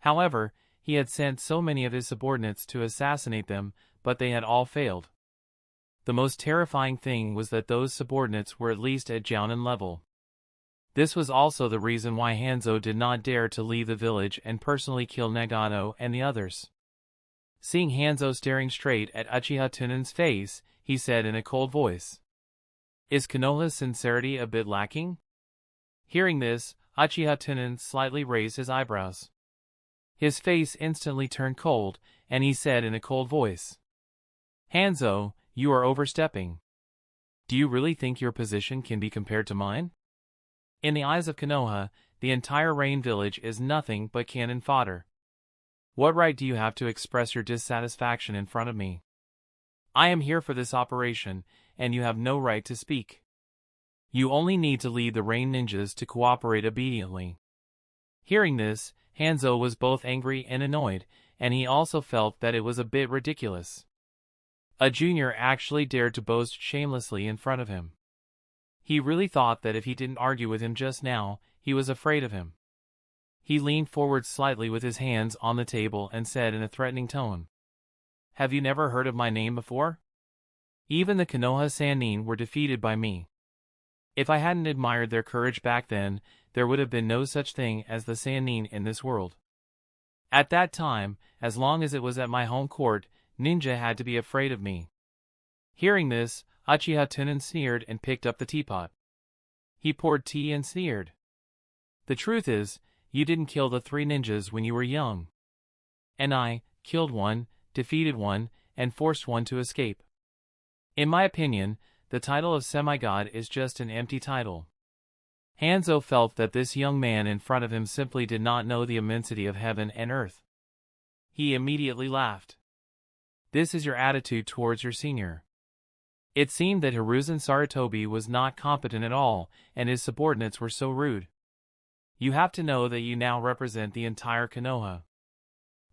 However, he had sent so many of his subordinates to assassinate them, but they had all failed. The most terrifying thing was that those subordinates were at least at jounin level. This was also the reason why Hanzo did not dare to leave the village and personally kill Nagato and the others. Seeing Hanzo staring straight at Uchiha Tunan's face, he said in a cold voice, "Is Konoha's sincerity a bit lacking?" Hearing this, Uchiha Tunan slightly raised his eyebrows. His face instantly turned cold, and he said in a cold voice, "Hanzo, you are overstepping. Do you really think your position can be compared to mine? In the eyes of Konoha, the entire Rain Village is nothing but cannon fodder. What right do you have to express your dissatisfaction in front of me? I am here for this operation, and you have no right to speak. You only need to lead the Rain Ninjas to cooperate obediently." Hearing this, Hanzo was both angry and annoyed, and he also felt that it was a bit ridiculous. A junior actually dared to boast shamelessly in front of him. He really thought that if he didn't argue with him just now, he was afraid of him. He leaned forward slightly with his hands on the table and said in a threatening tone, "Have you never heard of my name before? Even the Konoha Sannin were defeated by me. If I hadn't admired their courage back then, there would have been no such thing as the Sannin in this world. At that time, as long as it was at my home court, ninja had to be afraid of me." Hearing this, Uchiha Tunan sneered and picked up the teapot. He poured tea and sneered. "The truth is, you didn't kill the three ninjas when you were young. And I killed one, defeated one, and forced one to escape. In my opinion, the title of semi-god is just an empty title." Hanzo felt that this young man in front of him simply did not know the immensity of heaven and earth. He immediately laughed. "This is your attitude towards your senior." It seemed that Hiruzen Sarutobi was not competent at all, and his subordinates were so rude. "You have to know that you now represent the entire Konoha."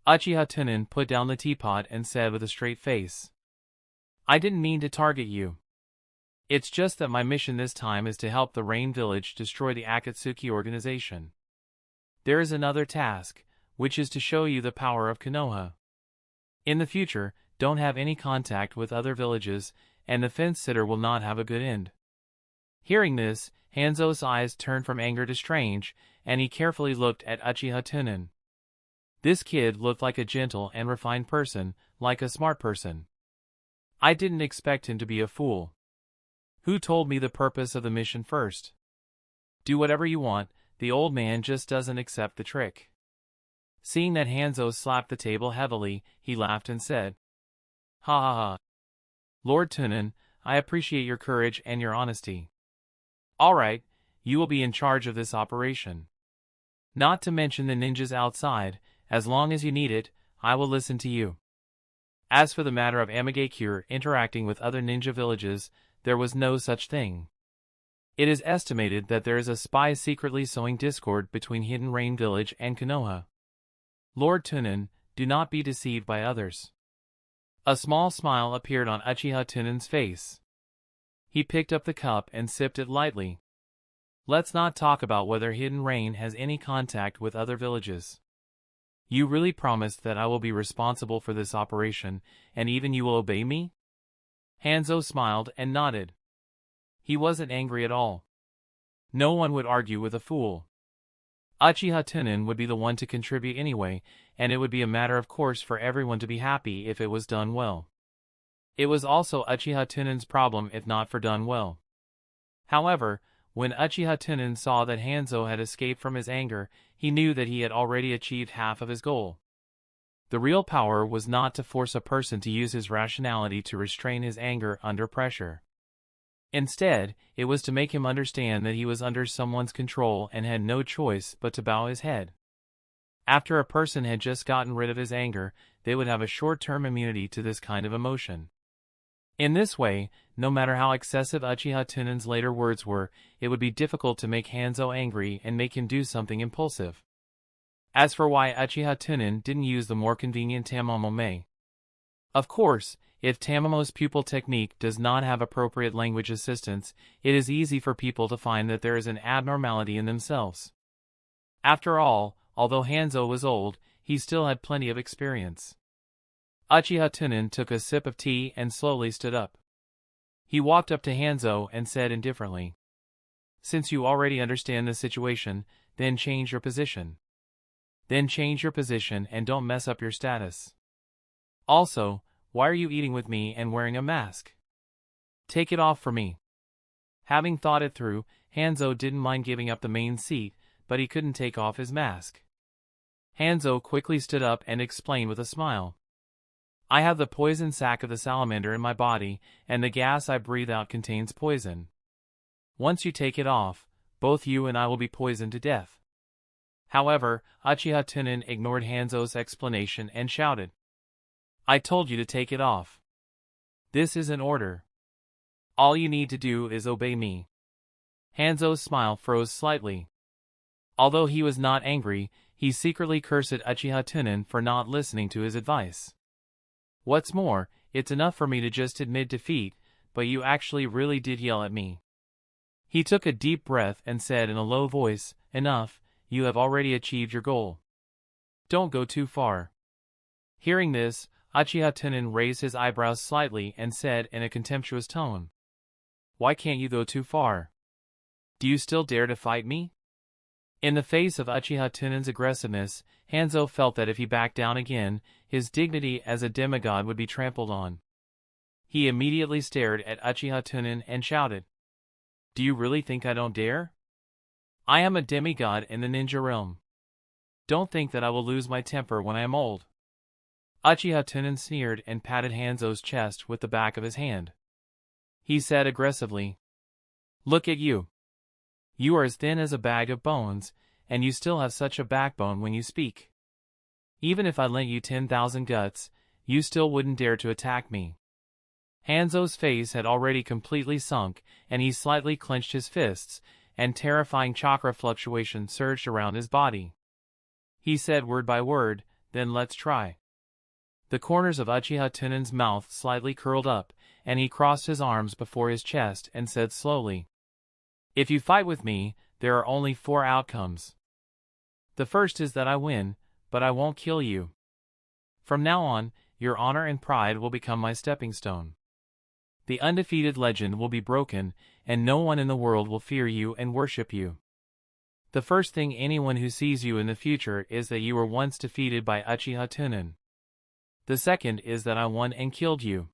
Uchiha Tunan put down the teapot and said with a straight face, "I didn't mean to target you. It's just that my mission this time is to help the Rain Village destroy the Akatsuki organization. There is another task, which is to show you the power of Konoha. In the future, don't have any contact with other villages, and the fence-sitter will not have a good end." Hearing this, Hanzo's eyes turned from anger to strange, and he carefully looked at Uchiha Tunan. This kid looked like a gentle and refined person, like a smart person. I didn't expect him to be a fool. Who told me the purpose of the mission first? Do whatever you want, the old man just doesn't accept the trick. Seeing that Hanzo slapped the table heavily, he laughed and said, "Ha ha ha. Lord Tunan, I appreciate your courage and your honesty. All right, you will be in charge of this operation. Not to mention the ninjas outside, as long as you need it, I will listen to you." As for the matter of Amigakure interacting with other ninja villages, there was no such thing. It is estimated that there is a spy secretly sowing discord between Hidden Rain Village and Konoha. Lord Tunan, do not be deceived by others. A small smile appeared on Uchiha Tunan's face. He picked up the cup and sipped it lightly. Let's not talk about whether Hidden Rain has any contact with other villages. You really promised that I will be responsible for this operation, and even you will obey me? Hanzo smiled and nodded. He wasn't angry at all. No one would argue with a fool. Uchiha Tunan would be the one to contribute anyway, and it would be a matter of course for everyone to be happy if it was done well. It was also Uchiha Tunan's problem if not for done well. However, when Uchiha Tunan saw that Hanzo had escaped from his anger, he knew that he had already achieved half of his goal. The real power was not to force a person to use his rationality to restrain his anger under pressure. Instead, it was to make him understand that he was under someone's control and had no choice but to bow his head. After a person had just gotten rid of his anger, they would have a short-term immunity to this kind of emotion. In this way, no matter how excessive Uchiha Tunan's later words were, it would be difficult to make Hanzo angry and make him do something impulsive. As for why Uchiha Tunan didn't use the more convenient Tamamo. Of course, if Tamamo's pupil technique does not have appropriate language assistance, it is easy for people to find that there is an abnormality in themselves. After all, although Hanzo was old, he still had plenty of experience. Uchiha Tunan took a sip of tea and slowly stood up. He walked up to Hanzo and said indifferently, "Since you already understand the situation, then change your position. Then change your position and don't mess up your status. Also, why are you eating with me and wearing a mask? Take it off for me." Having thought it through, Hanzo didn't mind giving up the main seat, but he couldn't take off his mask. Hanzo quickly stood up and explained with a smile. "I have the poison sac of the salamander in my body, and the gas I breathe out contains poison. Once you take it off, both you and I will be poisoned to death." However, Uchiha Tunan ignored Hanzo's explanation and shouted, "I told you to take it off. This is an order. All you need to do is obey me." Hanzo's smile froze slightly. Although he was not angry, he secretly cursed Uchiha Tunan for not listening to his advice. "What's more, it's enough for me to just admit defeat, but you actually really did yell at me." He took a deep breath and said in a low voice, "Enough, you have already achieved your goal. Don't go too far." Hearing this, Uchiha Tunan raised his eyebrows slightly and said in a contemptuous tone, "Why can't you go too far? Do you still dare to fight me?" In the face of Uchiha Tunan's aggressiveness, Hanzo felt that if he backed down again, his dignity as a demigod would be trampled on. He immediately stared at Uchiha Tunan and shouted, "Do you really think I don't dare? I am a demigod in the ninja realm. Don't think that I will lose my temper when I am old." Uchiha Tunan sneered and patted Hanzo's chest with the back of his hand. He said aggressively, "Look at you. You are as thin as a bag of bones, and you still have such a backbone when you speak. Even if I lent you 10,000 guts, you still wouldn't dare to attack me." Hanzo's face had already completely sunk, and he slightly clenched his fists, and terrifying chakra fluctuation surged around his body. He said word by word, "Then let's try." The corners of Uchiha Tunan's mouth slightly curled up, and he crossed his arms before his chest and said slowly, "If you fight with me, there are only 4 outcomes. The first is that I win, but I won't kill you. From now on, your honor and pride will become my stepping stone. The undefeated legend will be broken, and no one in the world will fear you and worship you. The first thing anyone who sees you in the future is that you were once defeated by Uchiha Tunan. The second is that I won and killed you.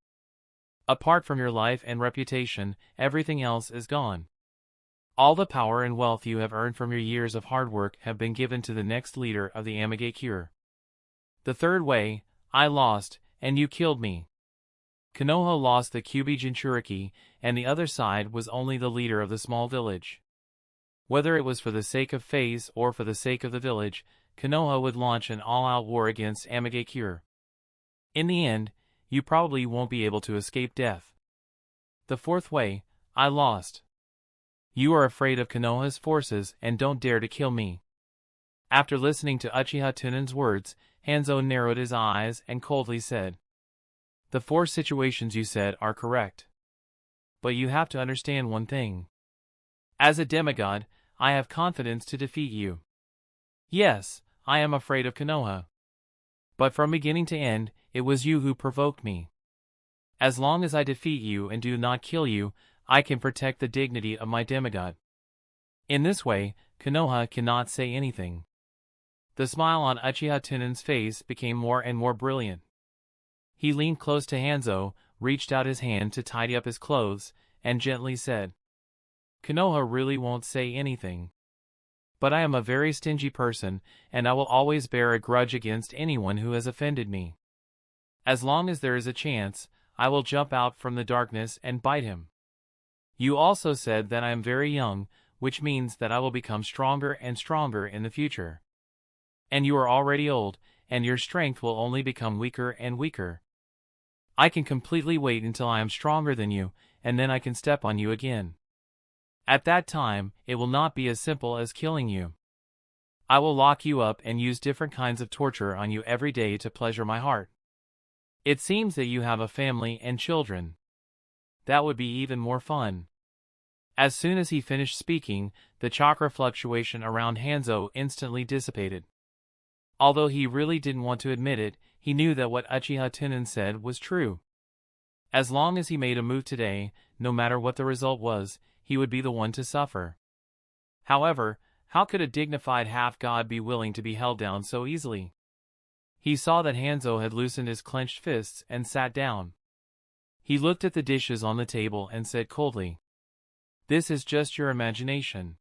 Apart from your life and reputation, everything else is gone. All the power and wealth you have earned from your years of hard work have been given to the next leader of the Amigakure. The third way, I lost, and you killed me. Konoha lost the Kyubi Jinchuriki, and the other side was only the leader of the small village. Whether it was for the sake of FaZe or for the sake of the village, Konoha would launch an all-out war against Amigakure. In the end, you probably won't be able to escape death. The fourth way, I lost. You are afraid of Konoha's forces and don't dare to kill me." After listening to Uchiha Tunan's words, Hanzo narrowed his eyes and coldly said, "The 4 situations you said are correct. but you have to understand one thing. As a demigod, I have confidence to defeat you. Yes, I am afraid of Konoha. But from beginning to end, it was you who provoked me. As long as I defeat you and do not kill you, I can protect the dignity of my demigod. In this way, Konoha cannot say anything. The smile on Uchiha Tunan's face became more and more brilliant. He leaned close to Hanzo, reached out his hand to tidy up his clothes, and gently said, Konoha really won't say anything. But I am a very stingy person, and I will always bear a grudge against anyone who has offended me. As long as there is a chance, I will jump out from the darkness and bite him. You also said that I am very young, which means that I will become stronger and stronger in the future. And you are already old, and your strength will only become weaker and weaker. I can completely wait until I am stronger than you, and then I can step on you again. At that time, it will not be as simple as killing you. I will lock you up and use different kinds of torture on you every day to pleasure my heart. It seems that you have a family and children. That would be even more fun. As soon as he finished speaking, the chakra fluctuation around Hanzo instantly dissipated. Although he really didn't want to admit it, he knew that what Uchiha Tunan said was true. As long as he made a move today, no matter what the result was, he would be the one to suffer. However, how could a dignified half-god be willing to be held down so easily? He saw that Hanzo had loosened his clenched fists and sat down. He looked at the dishes on the table and said coldly, This is just your imagination.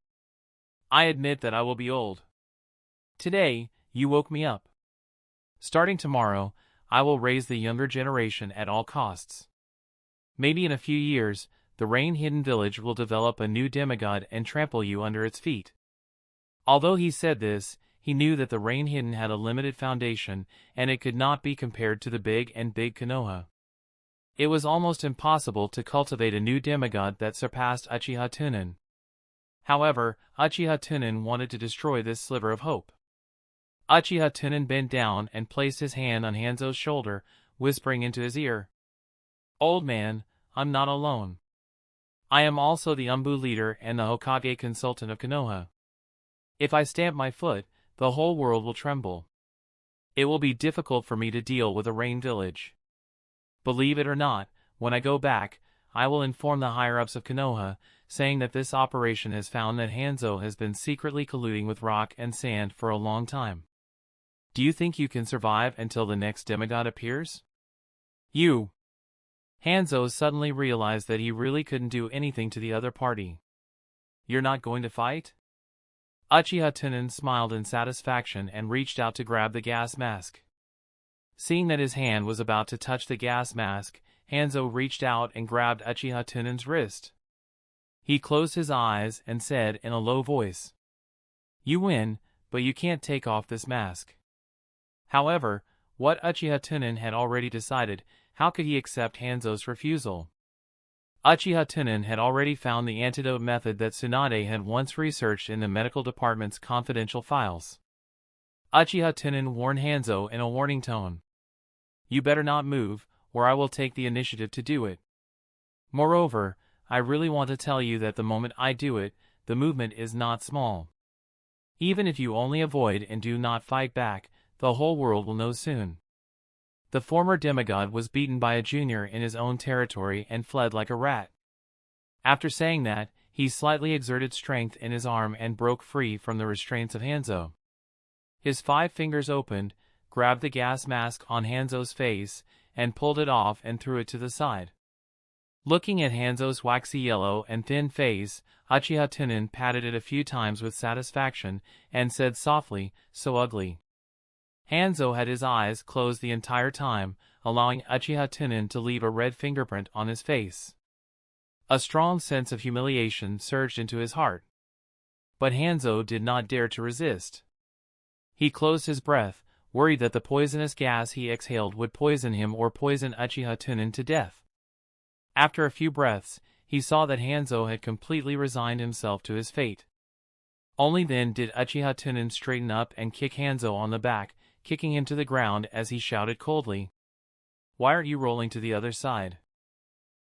I admit that I will be old. Today, you woke me up. Starting tomorrow, I will raise the younger generation at all costs. Maybe in a few years, the Rain Hidden Village will develop a new demigod and trample you under its feet. Although he said this, he knew that the Rain Hidden had a limited foundation, and it could not be compared to the big Konoha. It was almost impossible to cultivate a new demigod that surpassed Uchiha Tunan. However, Uchiha Tunan wanted to destroy this sliver of hope. Uchiha Tunan bent down and placed his hand on Hanzo's shoulder, whispering into his ear, Old man, I'm not alone. I am also the Umbu leader and the Hokage consultant of Konoha. If I stamp my foot, the whole world will tremble. It will be difficult for me to deal with a rain village. Believe it or not, when I go back, I will inform the higher-ups of Konoha, saying that this operation has found that Hanzo has been secretly colluding with rock and sand for a long time. Do you think you can survive until the next demigod appears? You! Hanzo suddenly realized that he really couldn't do anything to the other party. You're not going to fight? Uchiha Tunan smiled in satisfaction and reached out to grab the gas mask. Seeing that his hand was about to touch the gas mask, Hanzo reached out and grabbed Uchiha Tunan's wrist. He closed his eyes and said in a low voice, You win, but you can't take off this mask. However, what Uchiha Tunan had already decided, how could he accept Hanzo's refusal? Uchiha Tunan had already found the antidote method that Tsunade had once researched in the medical department's confidential files. Uchiha Tunan warned Hanzo in a warning tone. You better not move, or I will take the initiative to do it. Moreover, I really want to tell you that the moment I do it, the movement is not small. Even if you only avoid and do not fight back, the whole world will know soon. The former demigod was beaten by a junior in his own territory and fled like a rat. After saying that, he slightly exerted strength in his arm and broke free from the restraints of Hanzo. His 5 fingers opened, grabbed the gas mask on Hanzo's face, and pulled it off and threw it to the side. Looking at Hanzo's waxy yellow and thin face, Uchiha Tunan patted it a few times with satisfaction and said softly, So ugly. Hanzo had his eyes closed the entire time, allowing Uchiha Tunan to leave a red fingerprint on his face. A strong sense of humiliation surged into his heart. But Hanzo did not dare to resist. He closed his breath, worried that the poisonous gas he exhaled would poison him or poison Uchiha Tunan to death. After a few breaths, he saw that Hanzo had completely resigned himself to his fate. Only then did Uchiha Tunan straighten up and kick Hanzo on the back, kicking him to the ground as he shouted coldly, Why aren't you rolling to the other side?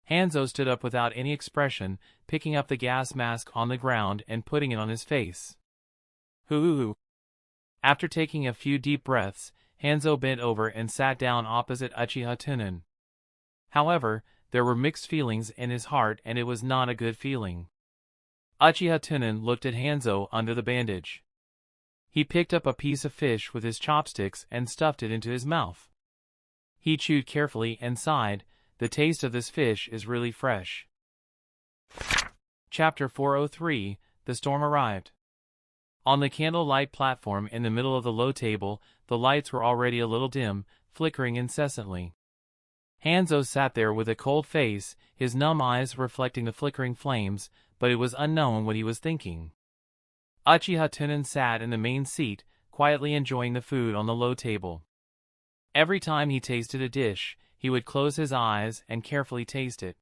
Hanzo stood up without any expression, picking up the gas mask on the ground and putting it on his face. Hoo. After taking a few deep breaths, Hanzo bent over and sat down opposite Uchiha Tunan. However, there were mixed feelings in his heart and it was not a good feeling. Uchiha Tunan looked at Hanzo under the bandage. He picked up a piece of fish with his chopsticks and stuffed it into his mouth. He chewed carefully and sighed, "The taste of this fish is really fresh." Chapter 403, The Storm Arrived. On the candlelight platform in the middle of the low table, the lights were already a little dim, flickering incessantly. Hanzo sat there with a cold face, his numb eyes reflecting the flickering flames, but it was unknown what he was thinking. Uchiha Tunan sat in the main seat, quietly enjoying the food on the low table. Every time he tasted a dish, he would close his eyes and carefully taste it.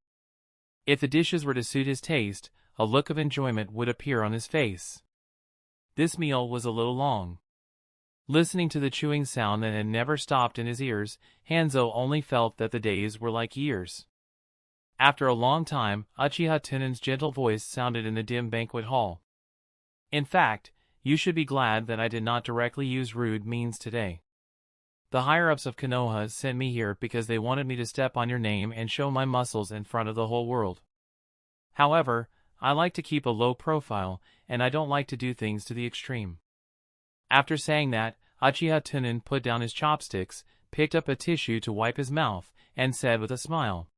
If the dishes were to suit his taste, a look of enjoyment would appear on his face. This meal was a little long. Listening to the chewing sound that had never stopped in his ears, Hanzo only felt that the days were like years. After a long time, Uchiha Tunan's gentle voice sounded in the dim banquet hall. "In fact, you should be glad that I did not directly use rude means today. The higher-ups of Konoha sent me here because they wanted me to step on your name and show my muscles in front of the whole world. However, I like to keep a low profile, and I don't like to do things to the extreme." After saying that, Uchiha Tunan put down his chopsticks, picked up a tissue to wipe his mouth, and said with a smile,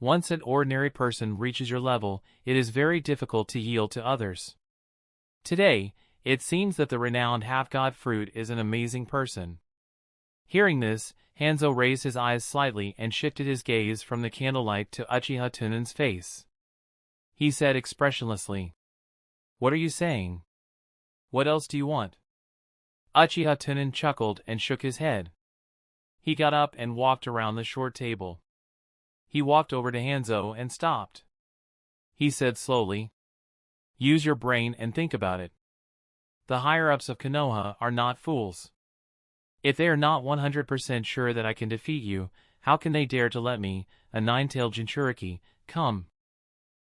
"Once an ordinary person reaches your level, it is very difficult to yield to others. Today, it seems that the renowned half-god fruit is an amazing person." Hearing this, Hanzo raised his eyes slightly and shifted his gaze from the candlelight to Uchiha Tunan's face. He said expressionlessly, "What are you saying? What else do you want?" Uchiha Tunan chuckled and shook his head. He got up and walked around the short table. He walked over to Hanzo and stopped. He said slowly, "Use your brain and think about it. The higher-ups of Konoha are not fools. If they are not 100% sure that I can defeat you, how can they dare to let me, a nine-tailed Jinchuriki, come?"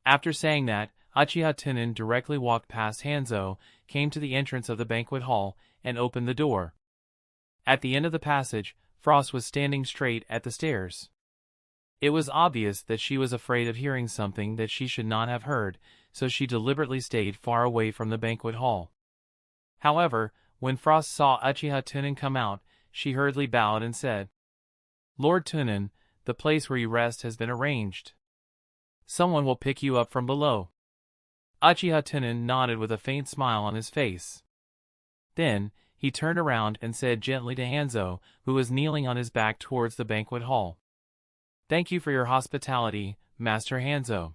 After saying that, Uchiha Tunan directly walked past Hanzo, came to the entrance of the banquet hall, and opened the door. At the end of the passage, Frost was standing straight at the stairs. It was obvious that she was afraid of hearing something that she should not have heard, so she deliberately stayed far away from the banquet hall. However, when Frost saw Uchiha Tunan come out, she hurriedly bowed and said, "Lord Tunan, the place where you rest has been arranged. Someone will pick you up from below." Uchiha Tunan nodded with a faint smile on his face. Then, he turned around and said gently to Hanzo, who was kneeling on his back towards the banquet hall, "Thank you for your hospitality, Master Hanzo.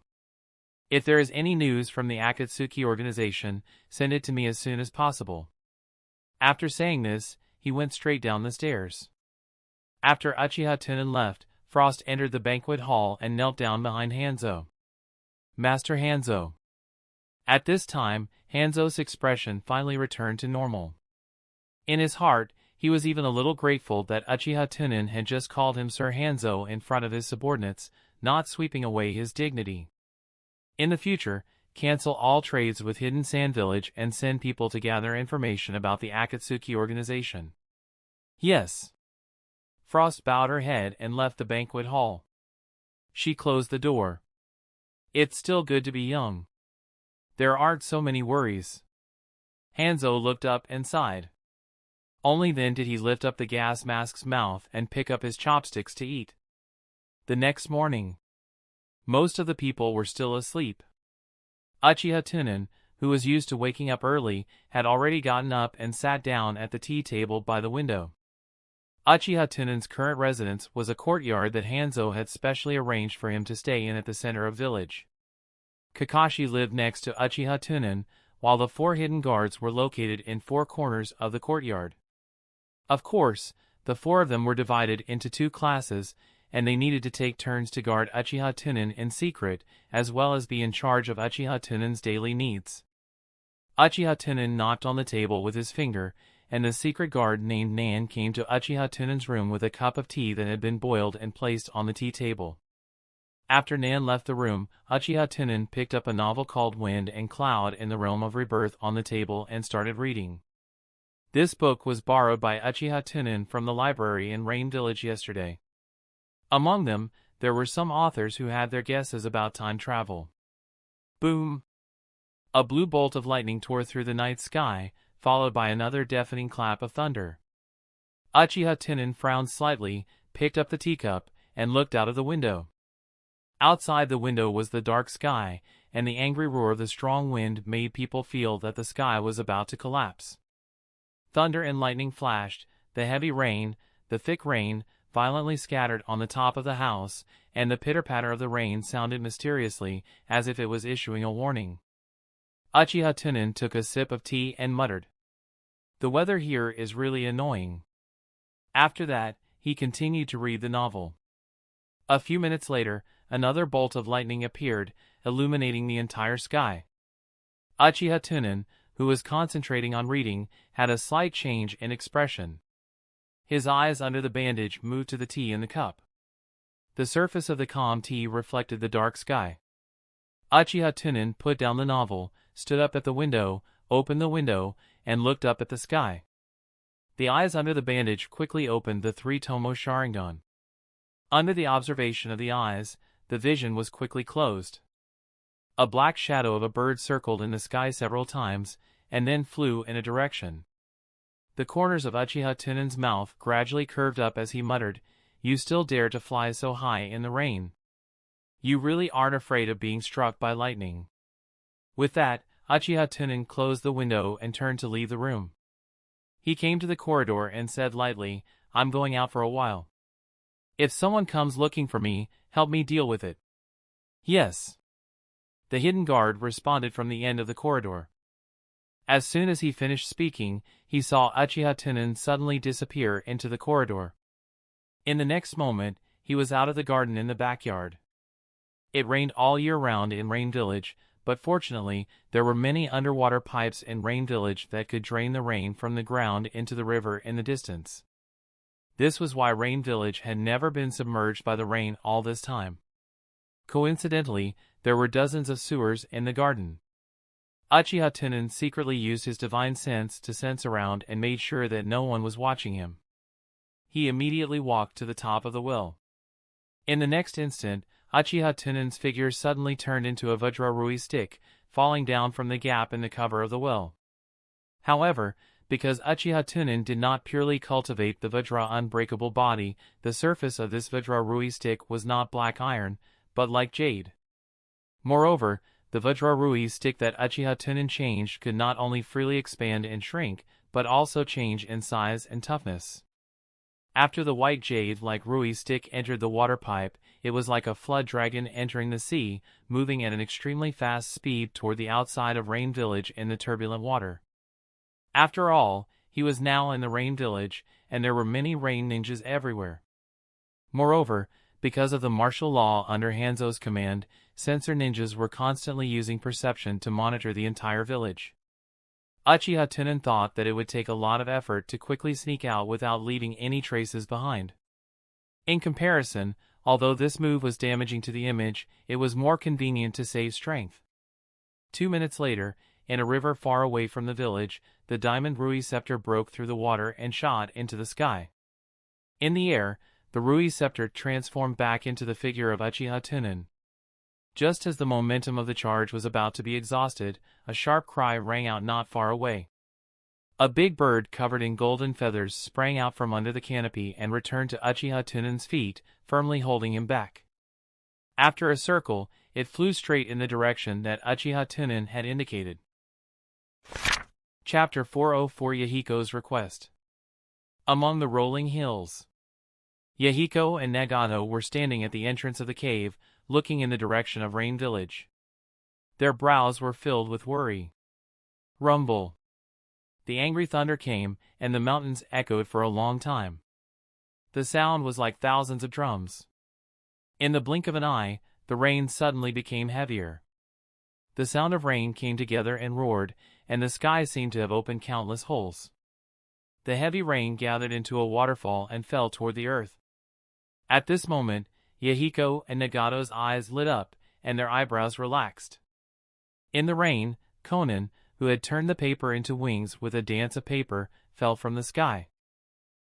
If there is any news from the Akatsuki organization, send it to me as soon as possible." After saying this, he went straight down the stairs. After Uchiha Tunan left, Frost entered the banquet hall and knelt down behind Hanzo. "Master Hanzo." At this time, Hanzo's expression finally returned to normal. In his heart, he was even a little grateful that Uchiha Tunan had just called him Sir Hanzo in front of his subordinates, not sweeping away his dignity. In the future, cancel all trades with Hidden Sand Village and send people to gather information about the Akatsuki organization. "Yes." Frost bowed her head and left the banquet hall. She closed the door. "It's still good to be young. There aren't so many worries." Hanzo looked up and sighed. Only then did he lift up the gas mask's mouth and pick up his chopsticks to eat. The next morning, most of the people were still asleep. Uchiha Tunan, who was used to waking up early, had already gotten up and sat down at the tea table by the window. Uchiha Tunan's current residence was a courtyard that Hanzo had specially arranged for him to stay in at the center of village. Kakashi lived next to Uchiha Tunan, while the 4 hidden guards were located in 4 corners of the courtyard. Of course, the 4 of them were divided into 2 classes, and they needed to take turns to guard Uchiha Tunan in secret, as well as be in charge of Uchiha Tunan's daily needs. Uchiha Tunan knocked on the table with his finger, and the secret guard named Nan came to Uchiha Tunan's room with a cup of tea that had been boiled and placed on the tea table. After Nan left the room, Uchiha Tunan picked up a novel called Wind and Cloud in the Realm of Rebirth on the table and started reading. This book was borrowed by Uchiha Tunan from the library in Rain Village yesterday. Among them, there were some authors who had their guesses about time travel. Boom! A blue bolt of lightning tore through the night sky, followed by another deafening clap of thunder. Uchiha Tunan frowned slightly, picked up the teacup, and looked out of the window. Outside the window was the dark sky, and the angry roar of the strong wind made people feel that the sky was about to collapse. Thunder and lightning flashed, the heavy rain, the thick rain, violently scattered on the top of the house, and the pitter-patter of the rain sounded mysteriously, as if it was issuing a warning. Uchiha Tunan took a sip of tea and muttered, "The weather here is really annoying." After that, he continued to read the novel. A few minutes later, another bolt of lightning appeared, illuminating the entire sky. Uchiha Tunan, who was concentrating on reading, had a slight change in expression. His eyes under the bandage moved to the tea in the cup. The surface of the calm tea reflected the dark sky. Uchiha Tunan put down the novel, stood up at the window, opened the window, and looked up at the sky. The eyes under the bandage quickly opened the three-tomo Sharingan. Under the observation of the eyes, the vision was quickly closed. A black shadow of a bird circled in the sky several times, and then flew in a direction. The corners of Uchiha Tunan's mouth gradually curved up as he muttered, "You still dare to fly so high in the rain. You really aren't afraid of being struck by lightning." With that, Uchiha Tunan closed the window and turned to leave the room. He came to the corridor and said lightly, "I'm going out for a while. If someone comes looking for me, help me deal with it." "Yes." The hidden guard responded from the end of the corridor. As soon as he finished speaking, he saw Uchiha Tunan suddenly disappear into the corridor. In the next moment, he was out of the garden in the backyard. It rained all year round in Rain Village, but fortunately, there were many underwater pipes in Rain Village that could drain the rain from the ground into the river in the distance. This was why Rain Village had never been submerged by the rain all this time. Coincidentally, there were dozens of sewers in the garden. Uchiha Tunan secretly used his divine sense to sense around and made sure that no one was watching him. He immediately walked to the top of the well. In the next instant, Uchiha Tunan's figure suddenly turned into a Vajrarui stick, falling down from the gap in the cover of the well. However, because Uchiha Tunan did not purely cultivate the Vajra unbreakable body, the surface of this Vajrarui stick was not black iron, but like jade. Moreover, the Vajrarui stick that Uchiha Tunan changed could not only freely expand and shrink, but also change in size and toughness. After the white jade-like Rui stick entered the water pipe, it was like a flood dragon entering the sea, moving at an extremely fast speed toward the outside of Rain Village in the turbulent water. After all, he was now in the Rain Village, and there were many rain ninjas everywhere. Moreover, because of the martial law under Hanzo's command, sensor ninjas were constantly using perception to monitor the entire village. Uchiha Tunan thought that it would take a lot of effort to quickly sneak out without leaving any traces behind. In comparison, although this move was damaging to the image, it was more convenient to save strength. 2 minutes later, in a river far away from the village, the diamond Rui scepter broke through the water and shot into the sky. In the air, the Rui scepter transformed back into the figure of Uchiha Tunan. Just as the momentum of the charge was about to be exhausted, a sharp cry rang out not far away. A big bird covered in golden feathers sprang out from under the canopy and returned to Uchiha Tunan's feet, firmly holding him back. After a circle, it flew straight in the direction that Uchiha Tunan had indicated. Chapter 404 Yahiko's Request. Among the rolling hills. Yahiko and Nagato were standing at the entrance of the cave, looking in the direction of Rain Village. Their brows were filled with worry. Rumble. The angry thunder came, and the mountains echoed for a long time. The sound was like thousands of drums. In the blink of an eye, the rain suddenly became heavier. The sound of rain came together and roared, and the sky seemed to have opened countless holes. The heavy rain gathered into a waterfall and fell toward the earth. At this moment, Yahiko and Nagato's eyes lit up, and their eyebrows relaxed. In the rain, Conan, who had turned the paper into wings with a dance of paper, fell from the sky.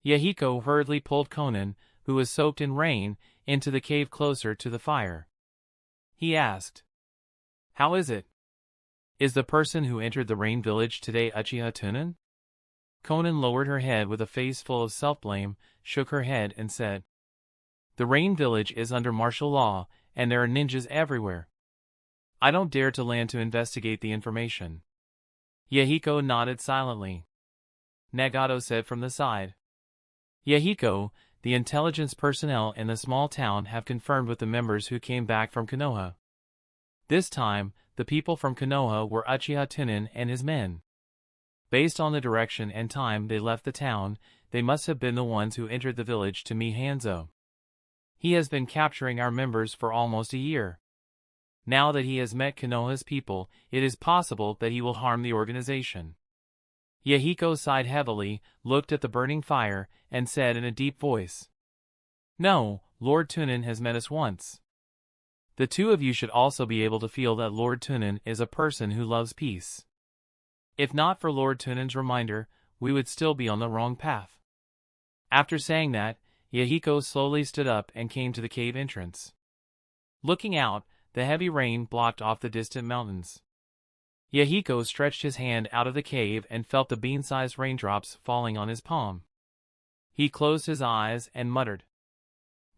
Yahiko hurriedly pulled Conan, who was soaked in rain, into the cave closer to the fire. He asked, "How is it? Is the person who entered the rain village today Uchiha Tunan?" Conan lowered her head with a face full of self-blame, shook her head and said, "The rain village is under martial law, and there are ninjas everywhere. I don't dare to land to investigate the information." Yahiko nodded silently. Nagato said from the side, "Yahiko, the intelligence personnel in the small town have confirmed with the members who came back from Konoha. This time, the people from Konoha were Uchiha Tunan and his men. Based on the direction and time they left the town, they must have been the ones who entered the village to meet Hanzo. He has been capturing our members for almost a year. Now that he has met Konoha's people, it is possible that he will harm the organization." Yahiko sighed heavily, looked at the burning fire, and said in a deep voice, "No, Lord Tunan has met us once. The two of you should also be able to feel that Lord Tunan is a person who loves peace. If not for Lord Tunan's reminder, we would still be on the wrong path." After saying that, Yahiko slowly stood up and came to the cave entrance. Looking out, the heavy rain blocked off the distant mountains. Yahiko stretched his hand out of the cave and felt the bean-sized raindrops falling on his palm. He closed his eyes and muttered,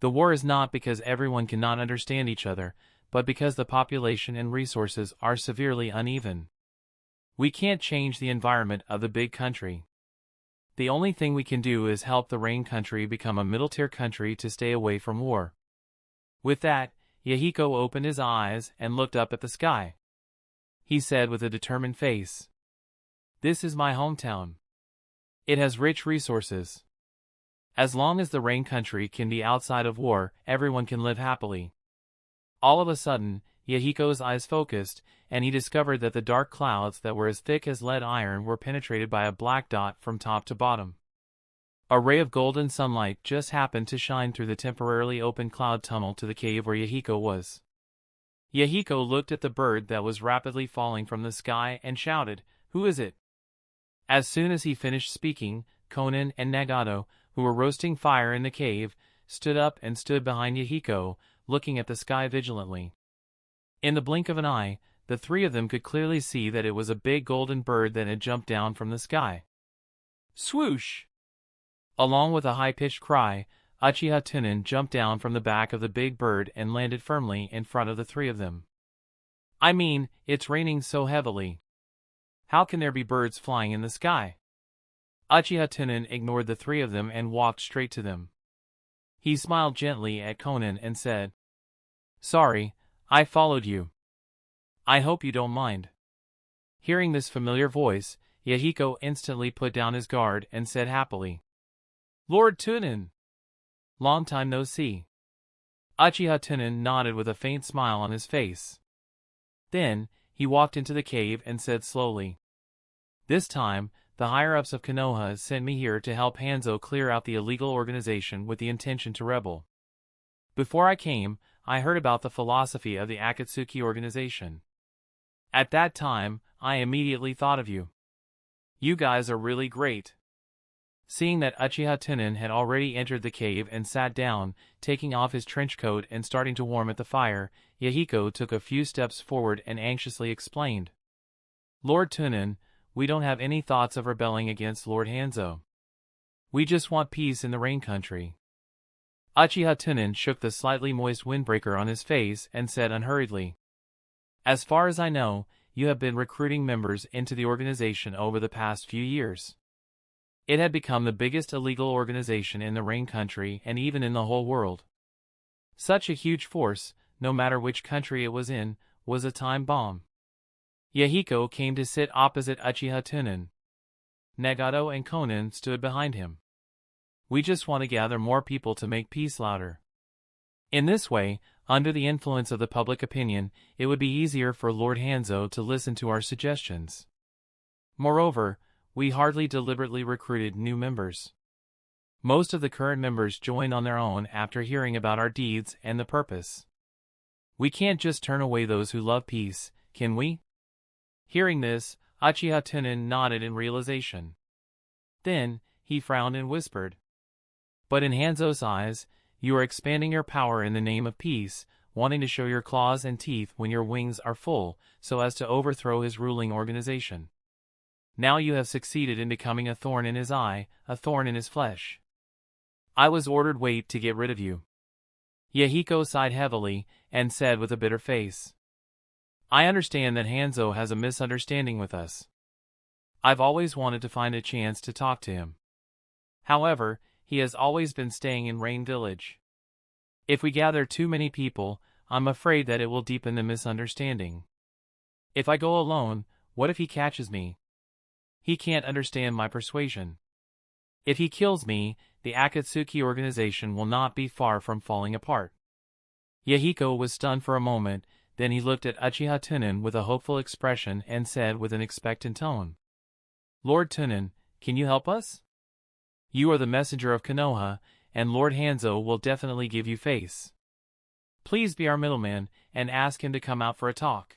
"The war is not because everyone cannot understand each other, but because the population and resources are severely uneven. We can't change the environment of the big country. The only thing we can do is help the rain country become a middle-tier country to stay away from war." With that, Yahiko opened his eyes and looked up at the sky. He said with a determined face, "This is my hometown. It has rich resources. As long as the rain country can be outside of war, everyone can live happily." All of a sudden, Yahiko's eyes focused, and he discovered that the dark clouds that were as thick as lead iron were penetrated by a black dot from top to bottom. A ray of golden sunlight just happened to shine through the temporarily open cloud tunnel to the cave where Yahiko was. Yahiko looked at the bird that was rapidly falling from the sky and shouted, "Who is it?" As soon as he finished speaking, Conan and Nagato, who were roasting fire in the cave, stood up and stood behind Yahiko, looking at the sky vigilantly. In the blink of an eye, the three of them could clearly see that it was a big golden bird that had jumped down from the sky. Swoosh! Along with a high-pitched cry, Uchiha Tunan jumped down from the back of the big bird and landed firmly in front of the three of them. "I mean, it's raining so heavily. How can there be birds flying in the sky?" Uchiha Tunan ignored the three of them and walked straight to them. He smiled gently at Conan and said, "Sorry, I followed you. I hope you don't mind." Hearing this familiar voice, Yahiko instantly put down his guard and said happily, "Lord Tunan! Long time no see." Uchiha Tunan nodded with a faint smile on his face. Then, he walked into the cave and said slowly, "This time, the higher-ups of Konoha sent me here to help Hanzo clear out the illegal organization with the intention to rebel. Before I came, I heard about the philosophy of the Akatsuki organization. At that time, I immediately thought of you. You guys are really great." Seeing that Uchiha Tunan had already entered the cave and sat down, taking off his trench coat and starting to warm at the fire, Yahiko took a few steps forward and anxiously explained, "Lord Tunan, we don't have any thoughts of rebelling against Lord Hanzo. We just want peace in the rain country." Uchiha Tunan shook the slightly moist windbreaker on his face and said unhurriedly, "As far as I know, you have been recruiting members into the organization over the past few years. It had become the biggest illegal organization in the rain country and even in the whole world. Such a huge force, no matter which country it was in, was a time bomb." Yahiko came to sit opposite Uchiha Tunan. Nagato and Conan stood behind him. "We just want to gather more people to make peace louder. In this way, under the influence of the public opinion, it would be easier for Lord Hanzo to listen to our suggestions. Moreover, we hardly deliberately recruited new members. Most of the current members joined on their own after hearing about our deeds and the purpose. We can't just turn away those who love peace, can we? Hearing this, Uchiha Tunan nodded in realization. Then, he frowned and whispered. But in Hanzo's eyes, you are expanding your power in the name of peace, wanting to show your claws and teeth when your wings are full, so as to overthrow his ruling organization. Now you have succeeded in becoming a thorn in his eye, a thorn in his flesh. I was ordered wait to get rid of you. Yahiko sighed heavily, and said with a bitter face. I understand that Hanzo has a misunderstanding with us. I've always wanted to find a chance to talk to him. However, he has always been staying in Rain Village. If we gather too many people, I'm afraid that it will deepen the misunderstanding. If I go alone, what if he catches me? He can't understand my persuasion. If he kills me, the Akatsuki organization will not be far from falling apart. Yahiko was stunned for a moment, then he looked at Uchiha Tunan with a hopeful expression and said with an expectant tone. Lord Tunan, can you help us? You are the messenger of Konoha, and Lord Hanzo will definitely give you face. Please be our middleman, and ask him to come out for a talk.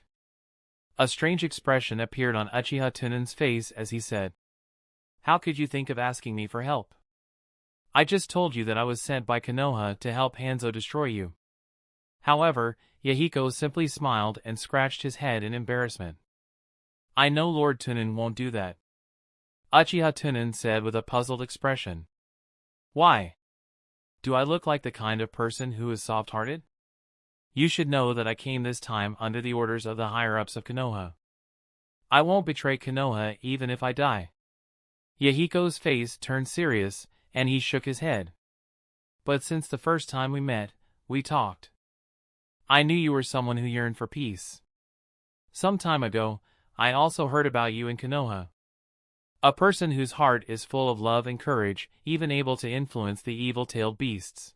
A strange expression appeared on Uchiha Tunan's face as he said, How could you think of asking me for help? I just told you that I was sent by Konoha to help Hanzo destroy you. However, Yahiko simply smiled and scratched his head in embarrassment. I know Lord Tunan won't do that. Uchiha Tunan said with a puzzled expression. Why? Do I look like the kind of person who is soft-hearted? You should know that I came this time under the orders of the higher-ups of Konoha. I won't betray Konoha even if I die. Yahiko's face turned serious, and he shook his head. But since the first time we met, we talked. I knew you were someone who yearned for peace. Some time ago, I also heard about you in Konoha. A person whose heart is full of love and courage, even able to influence the evil-tailed beasts.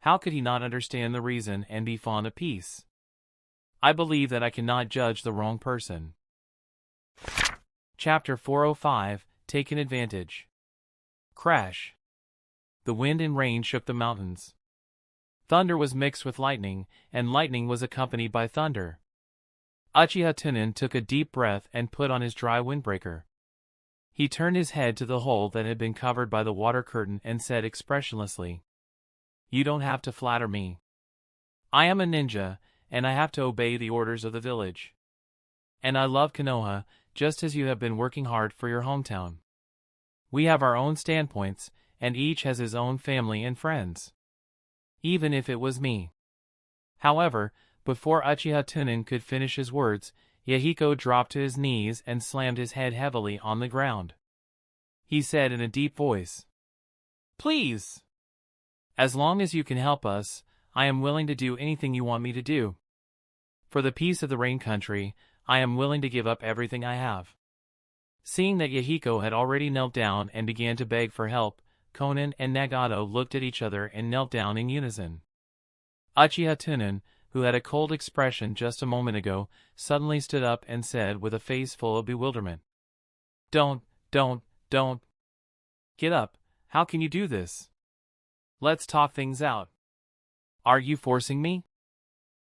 How could he not understand the reason and be fond of peace? I believe that I cannot judge the wrong person. Chapter 405, Taken Advantage. Crash. The wind and rain shook the mountains. Thunder was mixed with lightning, and lightning was accompanied by thunder. Uchiha Tunan took a deep breath and put on his dry windbreaker. He turned his head to the hole that had been covered by the water curtain and said expressionlessly, You don't have to flatter me. I am a ninja, and I have to obey the orders of the village. And I love Konoha, just as you have been working hard for your hometown. We have our own standpoints, and each has his own family and friends. Even if it was me. However, before Uchiha Tunan could finish his words, Yahiko dropped to his knees and slammed his head heavily on the ground. He said in a deep voice, Please! As long as you can help us, I am willing to do anything you want me to do. For the peace of the Rain Country, I am willing to give up everything I have. Seeing that Yahiko had already knelt down and began to beg for help, Konan and Nagato looked at each other and knelt down in unison. Uchiha Tunan, who had a cold expression just a moment ago, suddenly stood up and said with a face full of bewilderment. Don't. Get up, how can you do this? Let's talk things out. Are you forcing me?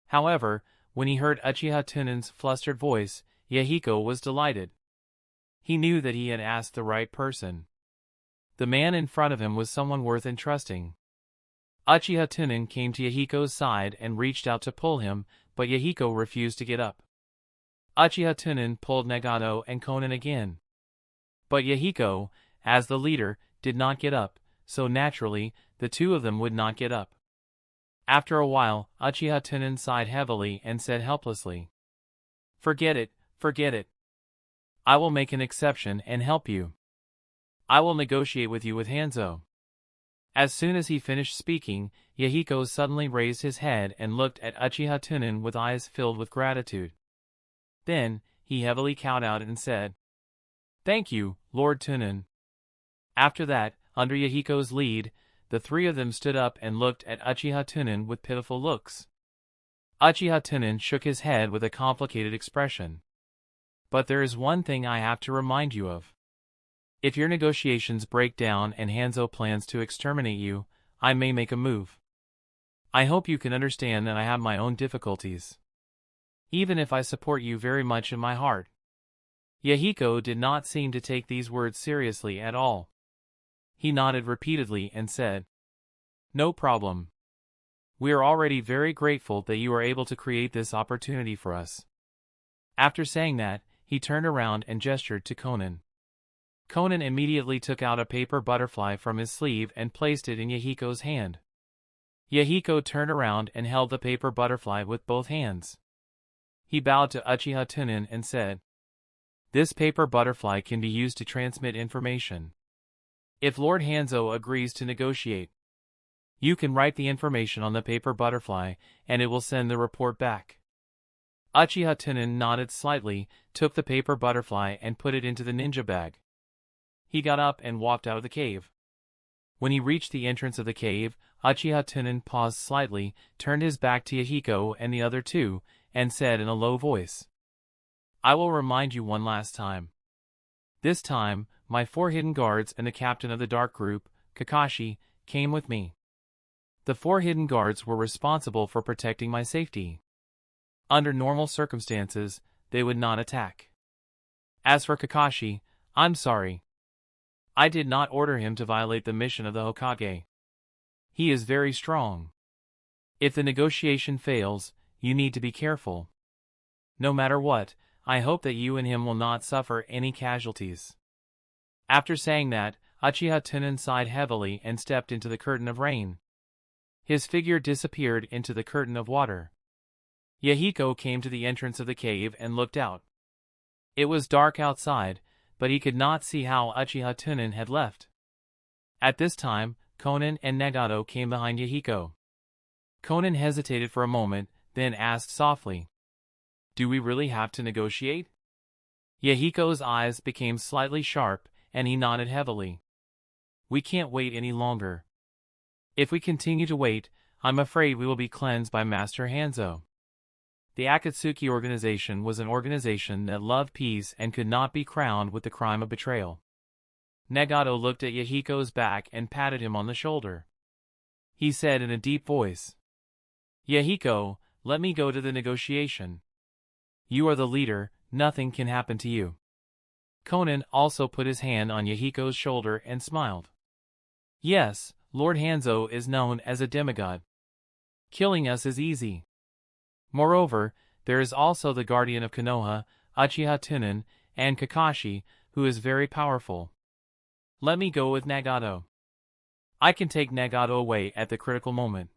However, when he heard Uchiha Tunan's flustered voice, Yahiko was delighted. He knew that he had asked the right person. The man in front of him was someone worth entrusting. Uchiha Tunan came to Yahiko's side and reached out to pull him, but Yahiko refused to get up. Uchiha Tunan pulled Nagato and Konan again. But Yahiko, as the leader, did not get up, so naturally, the two of them would not get up. After a while, Uchiha Tunan sighed heavily and said helplessly, Forget it. I will make an exception and help you. I will negotiate with you with Hanzo. As soon as he finished speaking, Yahiko suddenly raised his head and looked at Uchiha Tunan with eyes filled with gratitude. Then, he heavily bowed out and said, Thank you, Lord Tunan. After that, under Yahiko's lead, the three of them stood up and looked at Uchiha Tunan with pitiful looks. Uchiha Tunan shook his head with a complicated expression. But there is one thing I have to remind you of. If your negotiations break down and Hanzo plans to exterminate you, I may make a move. I hope you can understand that I have my own difficulties. Even if I support you very much in my heart. Yahiko did not seem to take these words seriously at all. He nodded repeatedly and said, "No problem. We are already very grateful that you are able to create this opportunity for us." After saying that, he turned around and gestured to Conan. Conan immediately took out a paper butterfly from his sleeve and placed it in Yahiko's hand. Yahiko turned around and held the paper butterfly with both hands. He bowed to Uchiha Tunan and said, "This paper butterfly can be used to transmit information. If Lord Hanzo agrees to negotiate, you can write the information on the paper butterfly and it will send the report back." Uchiha Tunan nodded slightly, took the paper butterfly and put it into the ninja bag. He got up and walked out of the cave. When he reached the entrance of the cave, Uchiha Tunan paused slightly, turned his back to Yahiko and the other two, and said in a low voice, "I will remind you one last time. This time, my 4 hidden guards and the captain of the dark group, Kakashi, came with me. The 4 hidden guards were responsible for protecting my safety. Under normal circumstances, they would not attack. As for Kakashi, I'm sorry. I did not order him to violate the mission of the Hokage. He is very strong. If the negotiation fails, you need to be careful. No matter what, I hope that you and him will not suffer any casualties." After saying that, Uchiha Tunan sighed heavily and stepped into the curtain of rain. His figure disappeared into the curtain of water. Yahiko came to the entrance of the cave and looked out. It was dark outside, but he could not see how Uchiha Tunan had left. At this time, Conan and Nagato came behind Yahiko. Conan hesitated for a moment, then asked softly, "Do we really have to negotiate?" Yahiko's eyes became slightly sharp, and he nodded heavily. "We can't wait any longer. If we continue to wait, I'm afraid we will be cleansed by Master Hanzo." The Akatsuki organization was an organization that loved peace and could not be crowned with the crime of betrayal. Nagato looked at Yahiko's back and patted him on the shoulder. He said in a deep voice, "Yahiko, let me go to the negotiation. You are the leader, nothing can happen to you." Conan also put his hand on Yahiko's shoulder and smiled. "Yes, Lord Hanzo is known as a demigod. Killing us is easy. Moreover, there is also the guardian of Konoha, Uchiha Tunan, and Kakashi, who is very powerful. Let me go with Nagato. I can take Nagato away at the critical moment.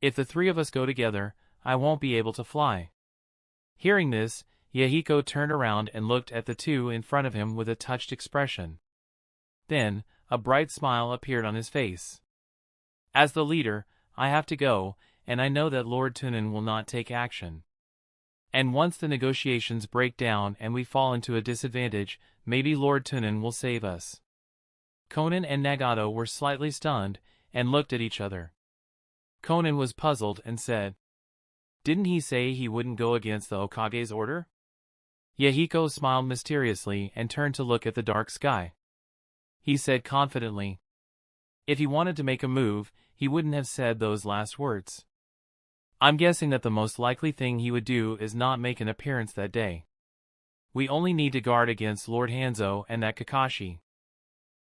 If the 3 of us go together, I won't be able to fly." Hearing this, Yahiko turned around and looked at the 2 in front of him with a touched expression. Then, a bright smile appeared on his face. "As the leader, I have to go, and I know that Lord Tunan will not take action. And once the negotiations break down and we fall into a disadvantage, maybe Lord Tunan will save us." Conan and Nagato were slightly stunned, and looked at each other. Conan was puzzled and said, "Didn't he say he wouldn't go against the Hokage's order?" Yahiko smiled mysteriously and turned to look at the dark sky. He said confidently, "If he wanted to make a move, he wouldn't have said those last words. I'm guessing that the most likely thing he would do is not make an appearance that day. We only need to guard against Lord Hanzo and that Kakashi."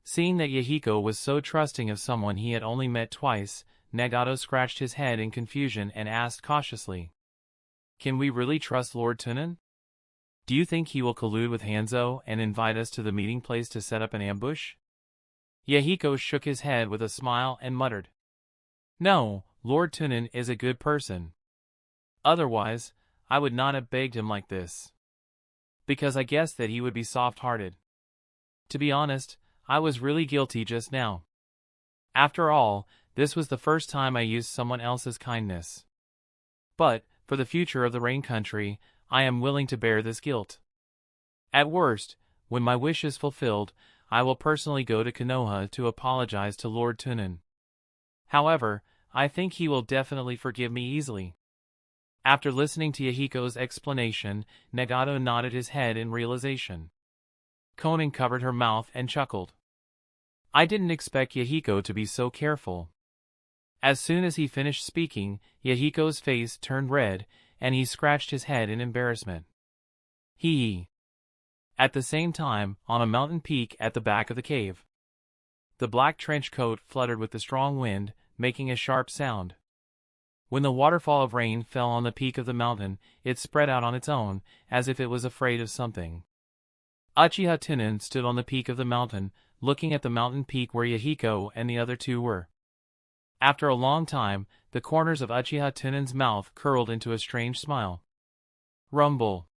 Seeing that Yahiko was so trusting of someone he had only met twice, Nagato scratched his head in confusion and asked cautiously, "Can we really trust Lord Tunan? Do you think he will collude with Hanzo and invite us to the meeting place to set up an ambush?" Yahiko shook his head with a smile and muttered, "No, Lord Tunan is a good person. Otherwise, I would not have begged him like this. Because I guessed that he would be soft-hearted. To be honest, I was really guilty just now. After all, this was the first time I used someone else's kindness. But, for the future of the Rain Country, I am willing to bear this guilt. At worst, when my wish is fulfilled, I will personally go to Konoha to apologize to Lord Tunan. However, I think he will definitely forgive me easily." After listening to Yahiko's explanation, Nagato nodded his head in realization. Konan covered her mouth and chuckled. I didn't expect Yahiko to be so careful. As soon as he finished speaking, Yahiko's face turned red, and he scratched his head in embarrassment. Hee. At the same time, on a mountain peak at the back of the cave, the black trench coat fluttered with the strong wind, making a sharp sound. When the waterfall of rain fell on the peak of the mountain, it spread out on its own, as if it was afraid of something. Uchiha Tunan stood on the peak of the mountain, looking at the mountain peak where Yahiko and the other two were. After a long time, the corners of Uchiha Tunan's mouth curled into a strange smile. Rumble.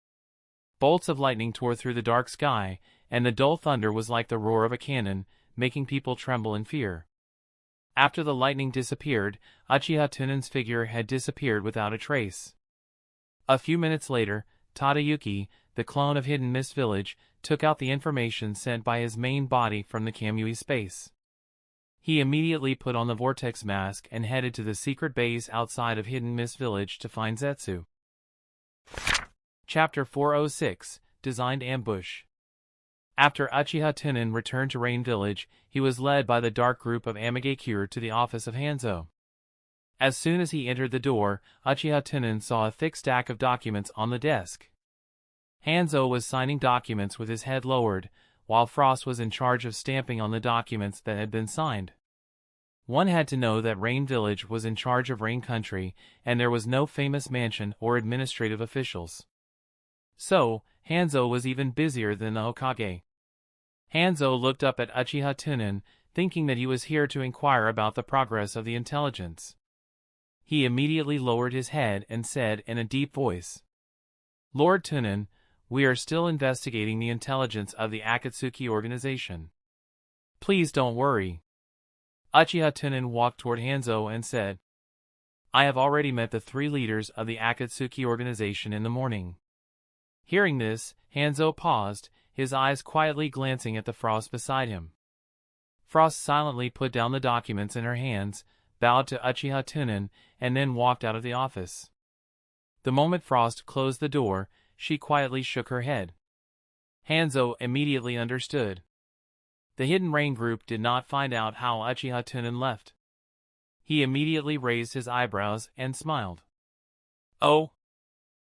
Bolts of lightning tore through the dark sky, and the dull thunder was like the roar of a cannon, making people tremble in fear. After the lightning disappeared, Uchiha Tunan's figure had disappeared without a trace. A few minutes later, Tadayuki, the clone of Hidden Mist Village, took out the information sent by his main body from the Kamui space. He immediately put on the vortex mask and headed to the secret base outside of Hidden Mist Village to find Zetsu. Chapter 406, Designed Ambush. After Uchiha Tunan returned to Rain Village, he was led by the dark group of Amigakure to the office of Hanzo. As soon as he entered the door, Uchiha Tunan saw a thick stack of documents on the desk. Hanzo was signing documents with his head lowered, while Frost was in charge of stamping on the documents that had been signed. One had to know that Rain Village was in charge of Rain Country, and there was no famous mansion or administrative officials. So, Hanzo was even busier than the Hokage. Hanzo looked up at Uchiha Tunan, thinking that he was here to inquire about the progress of the intelligence. He immediately lowered his head and said in a deep voice, Lord Tunan, we are still investigating the intelligence of the Akatsuki organization. Please don't worry. Uchiha Tunan walked toward Hanzo and said, I have already met the 3 leaders of the Akatsuki organization in the morning. Hearing this, Hanzo paused, his eyes quietly glancing at the Frost beside him. Frost silently put down the documents in her hands, bowed to Uchiha Tunan, and then walked out of the office. The moment Frost closed the door, she quietly shook her head. Hanzo immediately understood. The Hidden Rain group did not find out how Uchiha Tunan left. He immediately raised his eyebrows and smiled. Oh!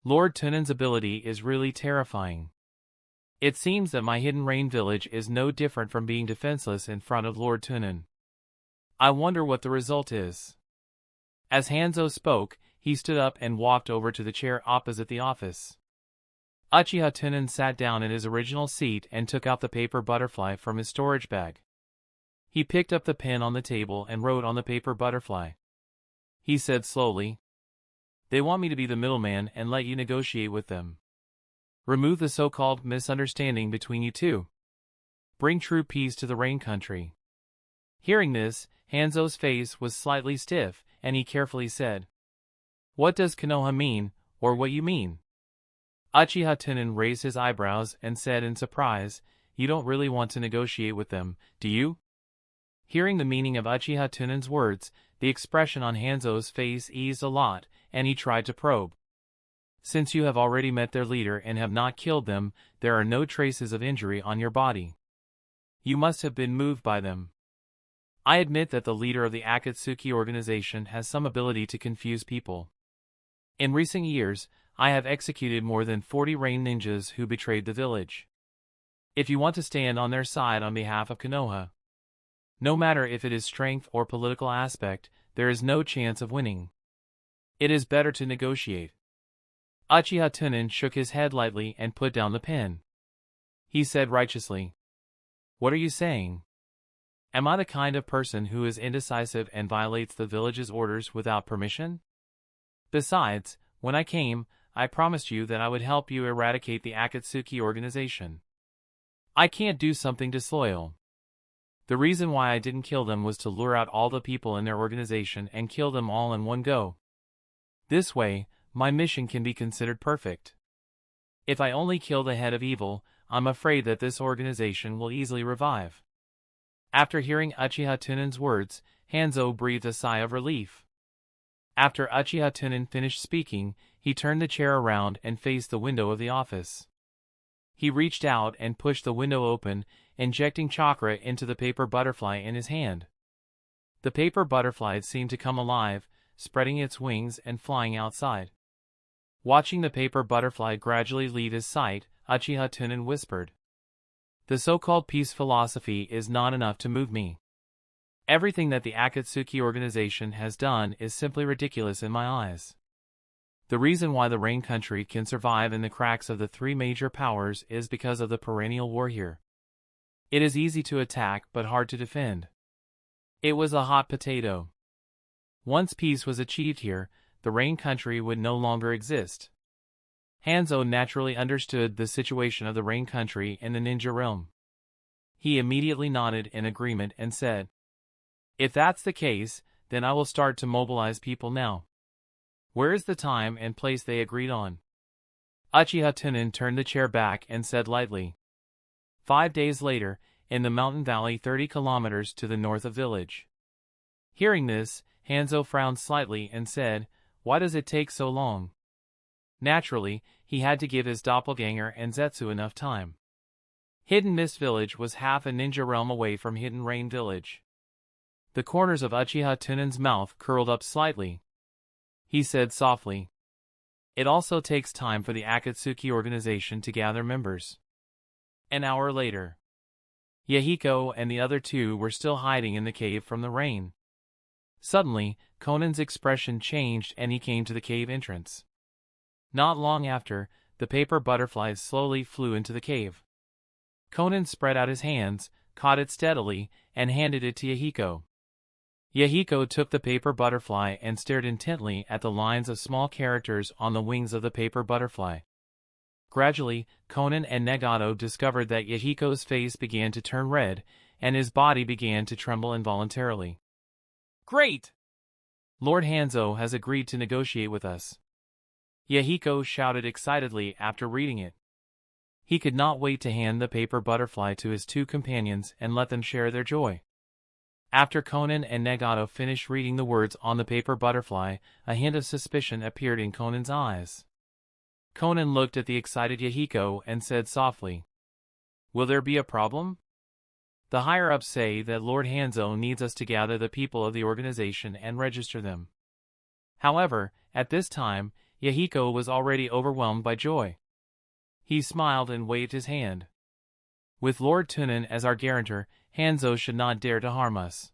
Lord Tunan's ability is really terrifying. It seems that my Hidden Rain village is no different from being defenseless in front of Lord Tunan. I wonder what the result is. As Hanzo spoke, he stood up and walked over to the chair opposite the office. Uchiha Tunan sat down in his original seat and took out the paper butterfly from his storage bag. He picked up the pen on the table and wrote on the paper butterfly. He said slowly, They want me to be the middleman and let you negotiate with them. Remove the so-called misunderstanding between you two. Bring true peace to the Rain Country. Hearing this, Hanzo's face was slightly stiff, and he carefully said, What does Konoha mean, or what you mean? Uchiha Tunan raised his eyebrows and said in surprise, You don't really want to negotiate with them, do you? Hearing the meaning of Uchiha Tunan's words, the expression on Hanzo's face eased a lot, and he tried to probe. Since you have already met their leader and have not killed them, there are no traces of injury on your body. You must have been moved by them. I admit that the leader of the Akatsuki organization has some ability to confuse people. In recent years, I have executed more than 40 Rain ninjas who betrayed the village. If you want to stand on their side on behalf of Konoha, no matter if it is strength or political aspect, there is no chance of winning. It is better to negotiate. Uchiha Tunan shook his head lightly and put down the pen. He said righteously, What are you saying? Am I the kind of person who is indecisive and violates the village's orders without permission? Besides, when I came, I promised you that I would help you eradicate the Akatsuki organization. I can't do something disloyal. The reason why I didn't kill them was to lure out all the people in their organization and kill them all in one go. This way, my mission can be considered perfect. If I only kill the head of evil, I'm afraid that this organization will easily revive. After hearing Uchiha Tunan's words, Hanzo breathed a sigh of relief. After Uchiha Tunan finished speaking, he turned the chair around and faced the window of the office. He reached out and pushed the window open, injecting chakra into the paper butterfly in his hand. The paper butterfly seemed to come alive, spreading its wings and flying outside. Watching the paper butterfly gradually leave his sight, Uchiha Tunan whispered, "The so-called peace philosophy is not enough to move me. Everything that the Akatsuki organization has done is simply ridiculous in my eyes. The reason why the Rain Country can survive in the cracks of the three major powers is because of the perennial war here. It is easy to attack but hard to defend. It was a hot potato. Once peace was achieved here, the Rain Country would no longer exist." Hanzo naturally understood the situation of the Rain Country in the ninja realm. He immediately nodded in agreement and said, "If that's the case, then I will start to mobilize people now. Where is the time and place they agreed on?" Uchiha Tunan turned the chair back and said lightly, 5 days later, in the mountain valley 30 kilometers to the north of village." Hearing this, Hanzo frowned slightly and said, "Why does it take so long?" Naturally, he had to give his doppelganger and Zetsu enough time. Hidden Mist Village was half a ninja realm away from Hidden Rain Village. The corners of Uchiha Tunan's mouth curled up slightly. He said softly, "It also takes time for the Akatsuki organization to gather members." An hour later, Yahiko and the other two were still hiding in the cave from the rain. Suddenly, Conan's expression changed and he came to the cave entrance. Not long after, the paper butterflies slowly flew into the cave. Conan spread out his hands, caught it steadily, and handed it to Yahiko. Yahiko took the paper butterfly and stared intently at the lines of small characters on the wings of the paper butterfly. Gradually, Conan and Nagato discovered that Yahiko's face began to turn red, and his body began to tremble involuntarily. "Great! Lord Hanzo has agreed to negotiate with us," Yahiko shouted excitedly after reading it. He could not wait to hand the paper butterfly to his two companions and let them share their joy. After Conan and Nagato finished reading the words on the paper butterfly, a hint of suspicion appeared in Conan's eyes. Conan looked at the excited Yahiko and said softly, "Will there be a problem? The higher-ups say that Lord Hanzo needs us to gather the people of the organization and register them." However, at this time, Yahiko was already overwhelmed by joy. He smiled and waved his hand. "With Lord Tunan as our guarantor, Hanzo should not dare to harm us.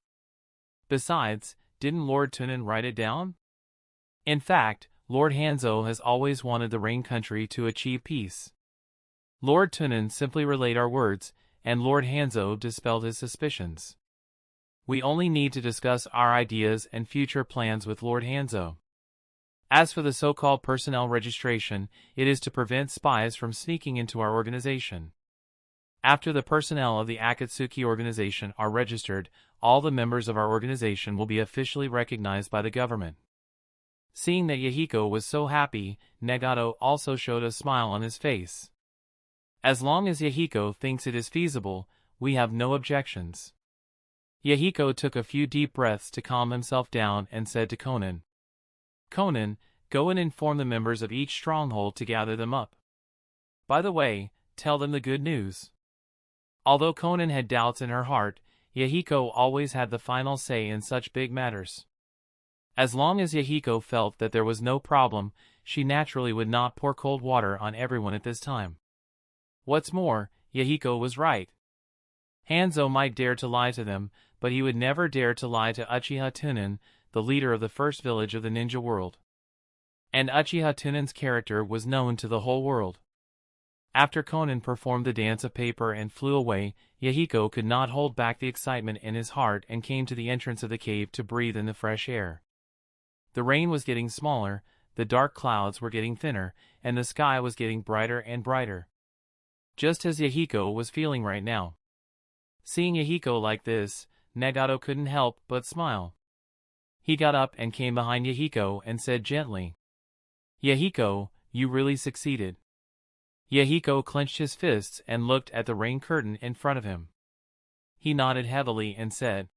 Besides, didn't Lord Tunan write it down? In fact, Lord Hanzo has always wanted the Rain Country to achieve peace. Lord Tunan simply relayed our words, and Lord Hanzo dispelled his suspicions. We only need to discuss our ideas and future plans with Lord Hanzo. As for the so-called personnel registration, it is to prevent spies from sneaking into our organization. After the personnel of the Akatsuki organization are registered, all the members of our organization will be officially recognized by the government." Seeing that Yahiko was so happy, Nagato also showed a smile on his face. "As long as Yahiko thinks it is feasible, we have no objections." Yahiko took a few deep breaths to calm himself down and said to Conan, "Conan, go and inform the members of each stronghold to gather them up. By the way, tell them the good news." Although Conan had doubts in her heart, Yahiko always had the final say in such big matters. As long as Yahiko felt that there was no problem, she naturally would not pour cold water on everyone at this time. What's more, Yahiko was right. Hanzo might dare to lie to them, but he would never dare to lie to Uchiha Tunan, the leader of the first village of the ninja world. And Uchiha Tunan's character was known to the whole world. After Conan performed the dance of paper and flew away, Yahiko could not hold back the excitement in his heart and came to the entrance of the cave to breathe in the fresh air. The rain was getting smaller, the dark clouds were getting thinner, and the sky was getting brighter and brighter. Just as Yahiko was feeling right now. Seeing Yahiko like this, Nagato couldn't help but smile. He got up and came behind Yahiko and said gently, "Yahiko, you really succeeded." Yahiko clenched his fists and looked at the rain curtain in front of him. He nodded heavily and said,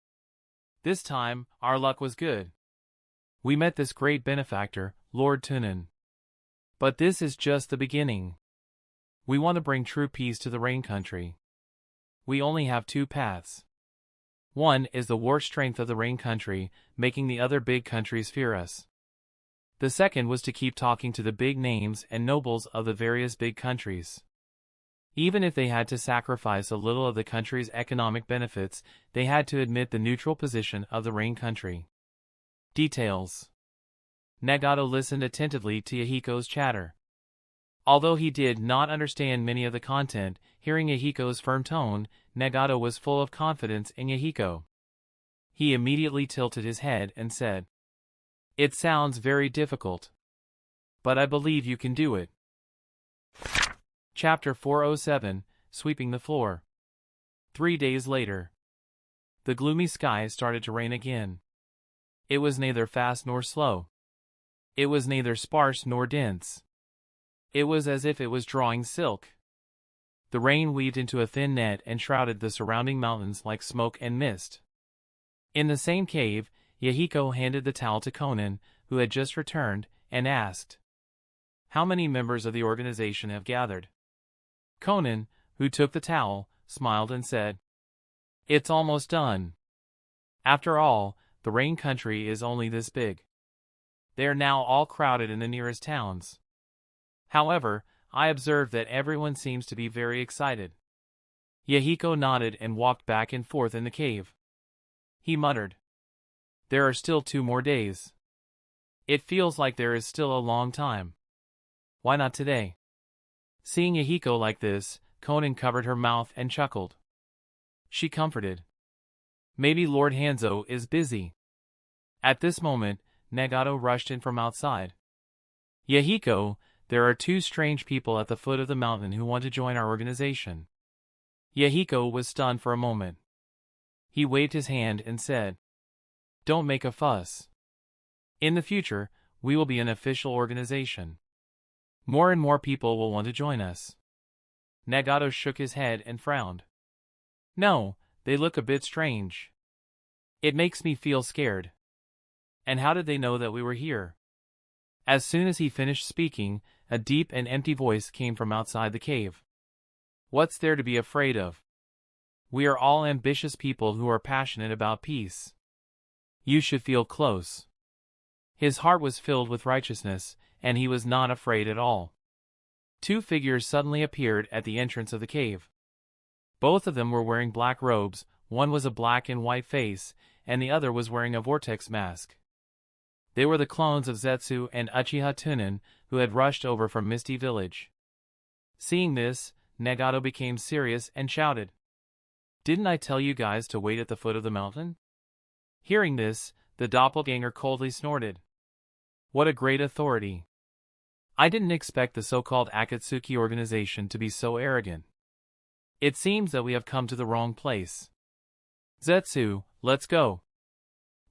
"This time, our luck was good. We met this great benefactor, Lord Tunan. But this is just the beginning. We want to bring true peace to the Rain Country. We only have two paths. One is the war strength of the Rain Country, making the other big countries fear us. The second was to keep talking to the big names and nobles of the various big countries. Even if they had to sacrifice a little of the country's economic benefits, they had to admit the neutral position of the Rain Country. Details. Nagato listened attentively to Yahiko's chatter. Although he did not understand many of the content, hearing Yahiko's firm tone, Nagato was full of confidence in Yahiko. He immediately tilted his head and said, "It sounds very difficult. But I believe you can do it." Chapter 407, Sweeping the Floor. 3 days later. The gloomy sky started to rain again. It was neither fast nor slow. It was neither sparse nor dense. It was as if it was drawing silk. The rain weaved into a thin net and shrouded the surrounding mountains like smoke and mist. In the same cave, Yahiko handed the towel to Conan, who had just returned, and asked, "How many members of the organization have gathered?" Conan, who took the towel, smiled and said, "It's almost done. After all, the Rain Country is only this big. They are now all crowded in the nearest towns. However, I observed that everyone seems to be very excited." Yahiko nodded and walked back and forth in the cave. He muttered, "There are still 2 more days. It feels like there is still a long time. Why not today?" Seeing Yahiko like this, Conan covered her mouth and chuckled. She comforted. "Maybe Lord Hanzo is busy." At this moment, Nagato rushed in from outside. "Yahiko, there are 2 strange people at the foot of the mountain who want to join our organization." Yahiko was stunned for a moment. He waved his hand and said, "Don't make a fuss. In the future, we will be an official organization. More and more people will want to join us." Nagato shook his head and frowned. "No, they look a bit strange. It makes me feel scared. And how did they know that we were here?" As soon as he finished speaking, a deep and empty voice came from outside the cave. "What's there to be afraid of? We are all ambitious people who are passionate about peace. You should feel close." His heart was filled with righteousness, and he was not afraid at all. 2 figures suddenly appeared at the entrance of the cave. Both of them were wearing black robes. One was a black and white face, and the other was wearing a vortex mask. They were the clones of Zetsu and Uchiha Tunan, who had rushed over from Misty Village. Seeing this, Nagato became serious and shouted, "Didn't I tell you guys to wait at the foot of the mountain?" Hearing this, the doppelganger coldly snorted. "What a great authority. I didn't expect the so-called Akatsuki organization to be so arrogant. It seems that we have come to the wrong place. Zetsu, let's go."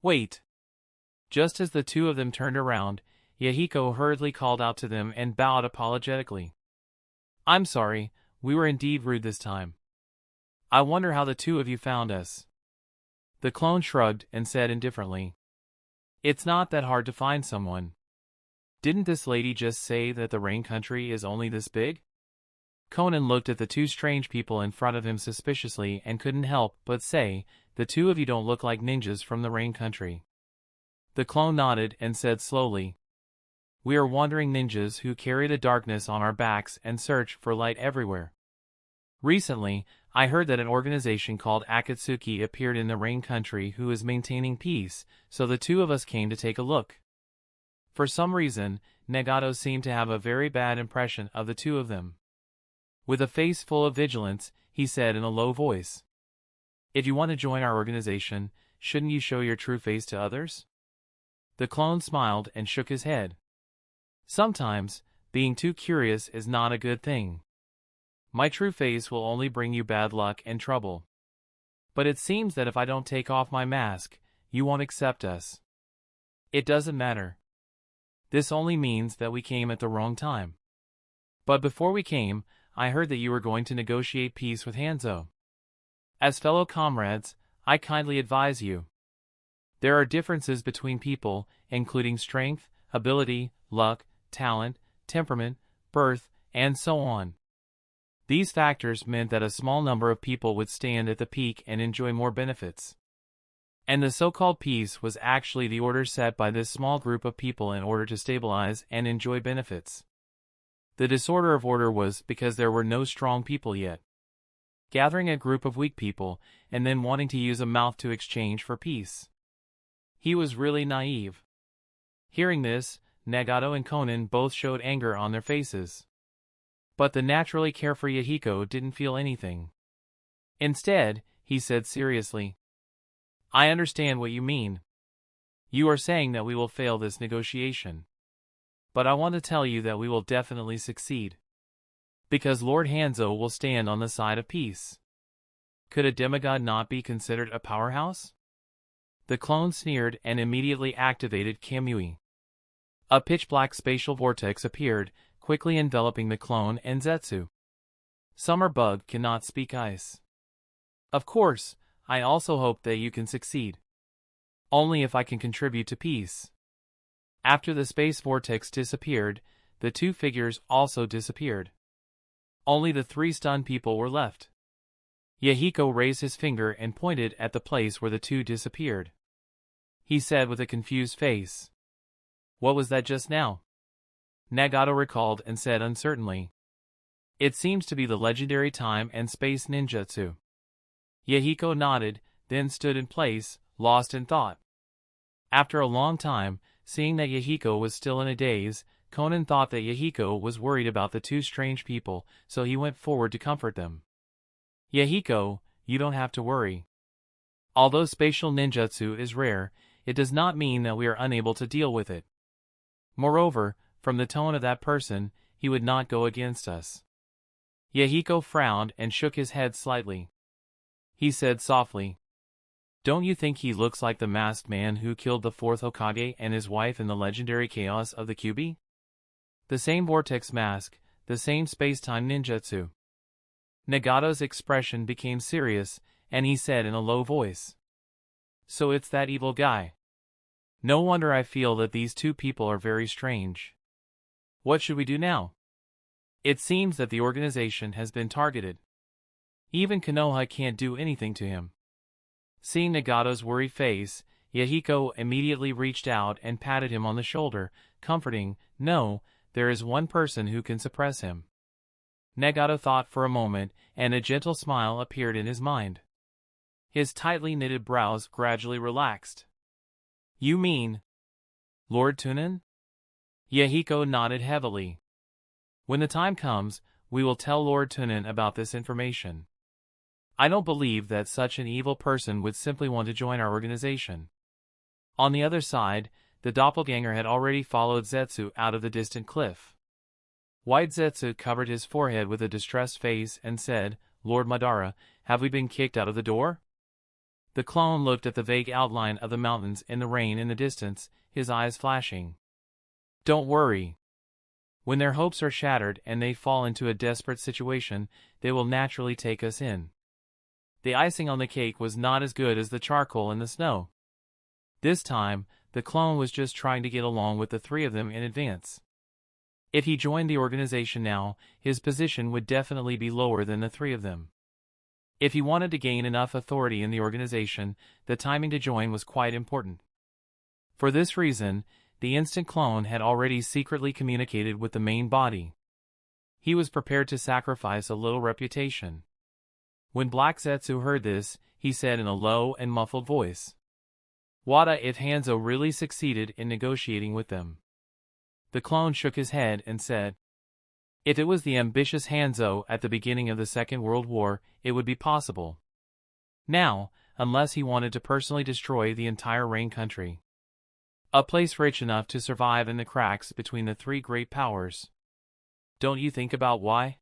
"Wait." Just as the 2 of them turned around, Yahiko hurriedly called out to them and bowed apologetically. "I'm sorry, we were indeed rude this time. I wonder how the 2 of you found us." The clone shrugged and said indifferently, "It's not that hard to find someone. Didn't this lady just say that the Rain Country is only this big?" Conan looked at the 2 strange people in front of him suspiciously and couldn't help but say, "The 2 of you don't look like ninjas from the Rain Country." The clone nodded and said slowly, "We are wandering ninjas who carry the darkness on our backs and search for light everywhere. Recently, I heard that an organization called Akatsuki appeared in the Rain Country who is maintaining peace, so the 2 of us came to take a look." For some reason, Nagato seemed to have a very bad impression of the 2 of them. With a face full of vigilance, he said in a low voice, "If you want to join our organization, shouldn't you show your true face to others?" The clone smiled and shook his head. "Sometimes, being too curious is not a good thing. My true face will only bring you bad luck and trouble. But it seems that if I don't take off my mask, you won't accept us. It doesn't matter. This only means that we came at the wrong time. But before we came, I heard that you were going to negotiate peace with Hanzo. As fellow comrades, I kindly advise you. There are differences between people, including strength, ability, luck, talent, temperament, birth, and so on. These factors meant that a small number of people would stand at the peak and enjoy more benefits. And the so-called peace was actually the order set by this small group of people in order to stabilize and enjoy benefits. The disorder of order was because there were no strong people yet. Gathering a group of weak people, and then wanting to use a mouth to exchange for peace. He was really naive. Hearing this, Nagato and Conan both showed anger on their faces. But the naturally carefree Yahiko didn't feel anything. Instead, he said seriously, "I understand what you mean. You are saying that we will fail this negotiation. But I want to tell you that we will definitely succeed. Because Lord Hanzo will stand on the side of peace. Could a demigod not be considered a powerhouse?" The clone sneered and immediately activated Kamui. A pitch-black spatial vortex appeared, quickly enveloping the clone and Zetsu. Summer Bug cannot speak ice. Of course, I also hope that you can succeed. Only if I can contribute to peace. After the space vortex disappeared, the two figures also disappeared. Only the three stunned people were left. Yahiko raised his finger and pointed at the place where the two disappeared. He said with a confused face, "What was that just now?" Nagato recalled and said uncertainly, "It seems to be the legendary time and space ninjutsu." Yahiko nodded, then stood in place, lost in thought. After a long time, seeing that Yahiko was still in a daze, Conan thought that Yahiko was worried about the two strange people, so he went forward to comfort them. "Yahiko, you don't have to worry. Although spatial ninjutsu is rare, it does not mean that we are unable to deal with it. Moreover, from the tone of that person, he would not go against us." Yahiko frowned and shook his head slightly. He said softly, "Don't you think he looks like the masked man who killed the fourth Hokage and his wife in the legendary chaos of the Kyuubi? The same vortex mask, the same space-time ninjutsu." Nagato's expression became serious, and he said in a low voice, "So it's that evil guy. No wonder I feel that these two people are very strange. What should we do now? It seems that the organization has been targeted. Even Konoha can't do anything to him." Seeing Nagato's worried face, Yahiko immediately reached out and patted him on the shoulder, comforting, "No, there is one person who can suppress him." Nagato thought for a moment, and a gentle smile appeared in his mind. His tightly knitted brows gradually relaxed. "You mean Lord Tunan?" Yahiko nodded heavily. "When the time comes, we will tell Lord Tunan about this information. I don't believe that such an evil person would simply want to join our organization." On the other side, the doppelganger had already followed Zetsu out of the distant cliff. White Zetsu covered his forehead with a distressed face and said, "Lord Madara, have we been kicked out of the door?" The clone looked at the vague outline of the mountains in the rain in the distance, his eyes flashing. "Don't worry. When their hopes are shattered and they fall into a desperate situation, they will naturally take us in." The icing on the cake was not as good as the charcoal in the snow. This time, the clone was just trying to get along with the three of them in advance. If he joined the organization now, his position would definitely be lower than the three of them. If he wanted to gain enough authority in the organization, the timing to join was quite important. For this reason, the instant clone had already secretly communicated with the main body. He was prepared to sacrifice a little reputation. When Black Zetsu heard this, he said in a low and muffled voice, "What if Hanzo really succeeded in negotiating with them?" The clone shook his head and said, "If it was the ambitious Hanzo at the beginning of the Second World War, it would be possible. Now, unless he wanted to personally destroy the entire Rain Country. A place rich enough to survive in the cracks between the three great powers. Don't you think about why?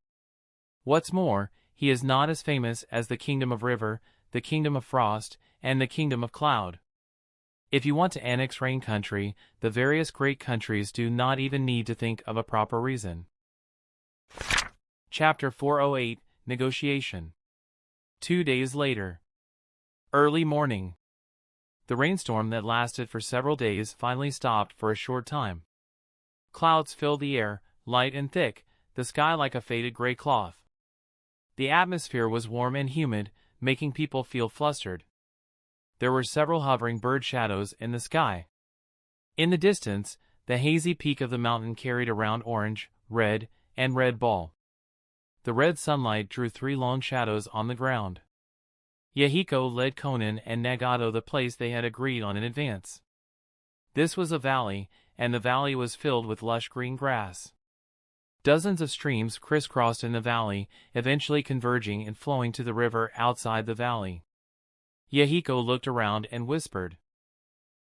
What's more, he is not as famous as the Kingdom of River, the Kingdom of Frost, and the Kingdom of Cloud. If you want to annex Rain Country, the various great countries do not even need to think of a proper reason." Chapter 408, Negotiation. 2 days later. Early morning. The rainstorm that lasted for several days finally stopped for a short time. Clouds filled the air, light and thick, the sky like a faded gray cloth. The atmosphere was warm and humid, making people feel flustered. There were several hovering bird shadows in the sky. In the distance, the hazy peak of the mountain carried a round orange, red, and red ball. The red sunlight drew 3 long shadows on the ground. Yahiko led Conan and Nagato the place they had agreed on in advance. This was a valley, and the valley was filled with lush green grass. Dozens of streams crisscrossed in the valley, eventually converging and flowing to the river outside the valley. Yahiko looked around and whispered,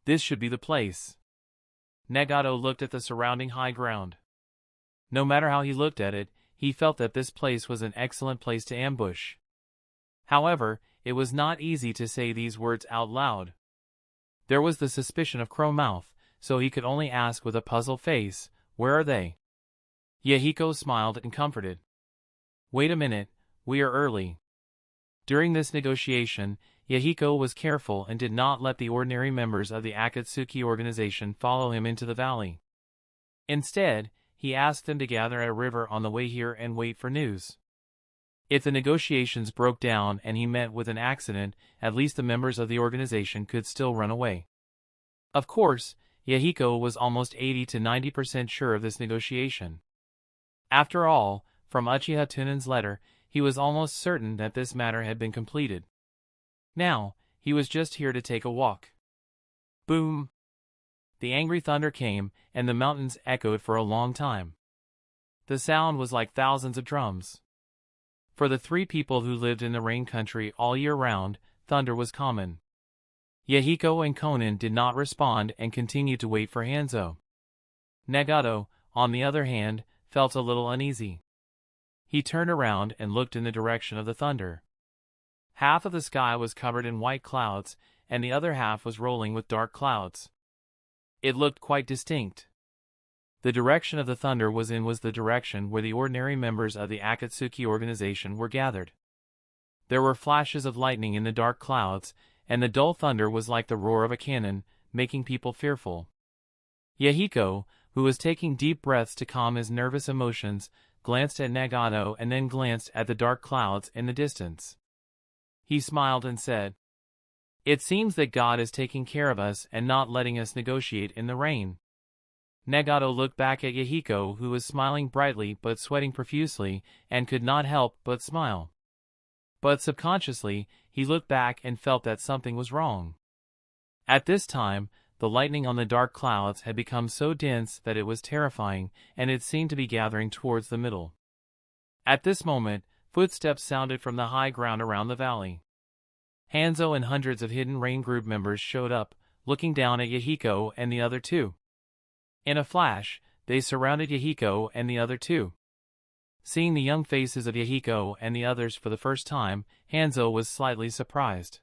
"This should be the place." Nagato looked at the surrounding high ground. No matter how he looked at it, he felt that this place was an excellent place to ambush. However, it was not easy to say these words out loud. There was the suspicion of crow mouth, so he could only ask with a puzzled face, "Where are they?" Yahiko smiled and comforted. "Wait a minute, we are early." During this negotiation, Yahiko was careful and did not let the ordinary members of the Akatsuki organization follow him into the valley. Instead, he asked them to gather at a river on the way here and wait for news. If the negotiations broke down and he met with an accident, at least the members of the organization could still run away. Of course, Yahiko was almost 80 to 90% sure of this negotiation. After all, from Uchiha Tunan's letter, he was almost certain that this matter had been completed. Now, he was just here to take a walk. Boom! The angry thunder came, and the mountains echoed for a long time. The sound was like thousands of drums. For the 3 people who lived in the rain country all year round, thunder was common. Yahiko and Conan did not respond and continued to wait for Hanzo. Nagato, on the other hand, felt a little uneasy. He turned around and looked in the direction of the thunder. Half of the sky was covered in white clouds, and the other half was rolling with dark clouds. It looked quite distinct. The direction of the thunder was the direction where the ordinary members of the Akatsuki organization were gathered. There were flashes of lightning in the dark clouds, and the dull thunder was like the roar of a cannon, making people fearful. Yahiko, who was taking deep breaths to calm his nervous emotions, glanced at Nagato and then glanced at the dark clouds in the distance. He smiled and said, "It seems that God is taking care of us and not letting us negotiate in the rain." Nagato looked back at Yahiko, who was smiling brightly but sweating profusely, and could not help but smile. But subconsciously, he looked back and felt that something was wrong. At this time, the lightning on the dark clouds had become so dense that it was terrifying, and it seemed to be gathering towards the middle. At this moment, footsteps sounded from the high ground around the valley. Hanzo and hundreds of hidden rain group members showed up, looking down at Yahiko and the other 2. In a flash, they surrounded Yahiko and the other 2. Seeing the young faces of Yahiko and the others for the first time, Hanzo was slightly surprised.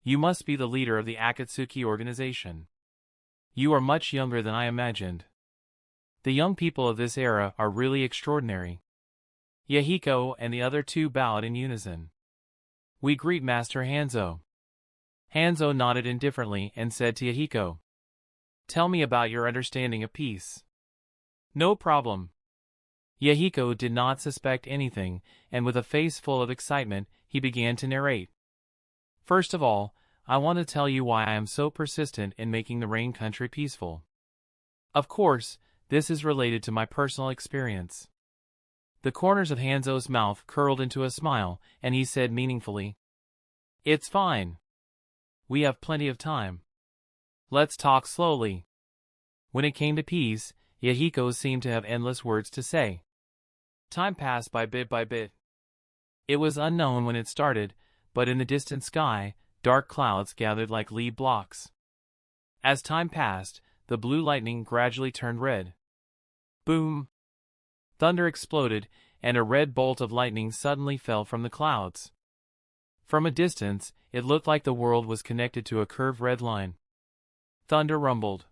"You must be the leader of the Akatsuki organization. You are much younger than I imagined. The young people of this era are really extraordinary." Yahiko and the other 2 bowed in unison. "We greet Master Hanzo." Hanzo nodded indifferently and said to Yahiko, "Tell me about your understanding of peace." "No problem." Yahiko did not suspect anything, and with a face full of excitement, he began to narrate. "First of all, I want to tell you why I am so persistent in making the rain country peaceful. Of course, this is related to my personal experience." The corners of Hanzo's mouth curled into a smile, and he said meaningfully, "It's fine. We have plenty of time. Let's talk slowly." When it came to peace, Yahiko seemed to have endless words to say. Time passed by bit. It was unknown when it started, but in the distant sky, dark clouds gathered like lead blocks. As time passed, the blue lightning gradually turned red. Boom! Thunder exploded, and a red bolt of lightning suddenly fell from the clouds. From a distance, it looked like the world was connected to a curved red line. Thunder rumbled.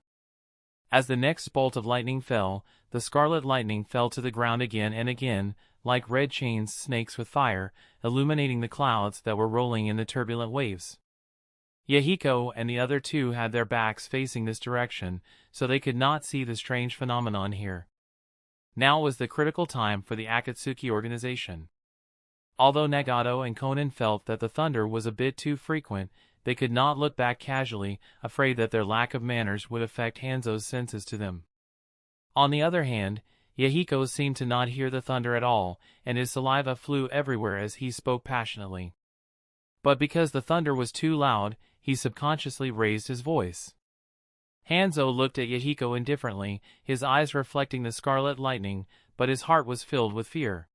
As the next bolt of lightning fell, the scarlet lightning fell to the ground again and again, like red chains snakes with fire, illuminating the clouds that were rolling in the turbulent waves. Yahiko and the other 2 had their backs facing this direction, so they could not see the strange phenomenon here. Now was the critical time for the Akatsuki organization. Although Nagato and Conan felt that the thunder was a bit too frequent, they could not look back casually, afraid that their lack of manners would affect Hanzo's senses to them. On the other hand, Yahiko seemed to not hear the thunder at all, and his saliva flew everywhere as he spoke passionately. But because the thunder was too loud, he subconsciously raised his voice. Hanzo looked at Yahiko indifferently, his eyes reflecting the scarlet lightning, but his heart was filled with fear.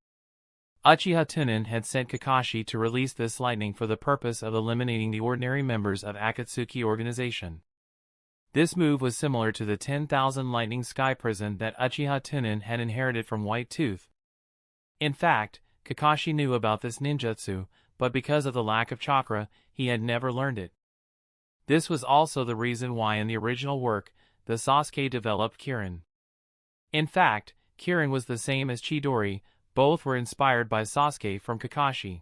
Uchiha Tunan had sent Kakashi to release this lightning for the purpose of eliminating the ordinary members of Akatsuki organization. This move was similar to the 10,000 lightning sky prison that Uchiha Tunan had inherited from White Tooth. In fact, Kakashi knew about this ninjutsu, but because of the lack of chakra, he had never learned it. This was also the reason why in the original work, the Sasuke developed Kirin. In fact, Kirin was the same as Chidori, both were inspired by Sasuke from Kakashi.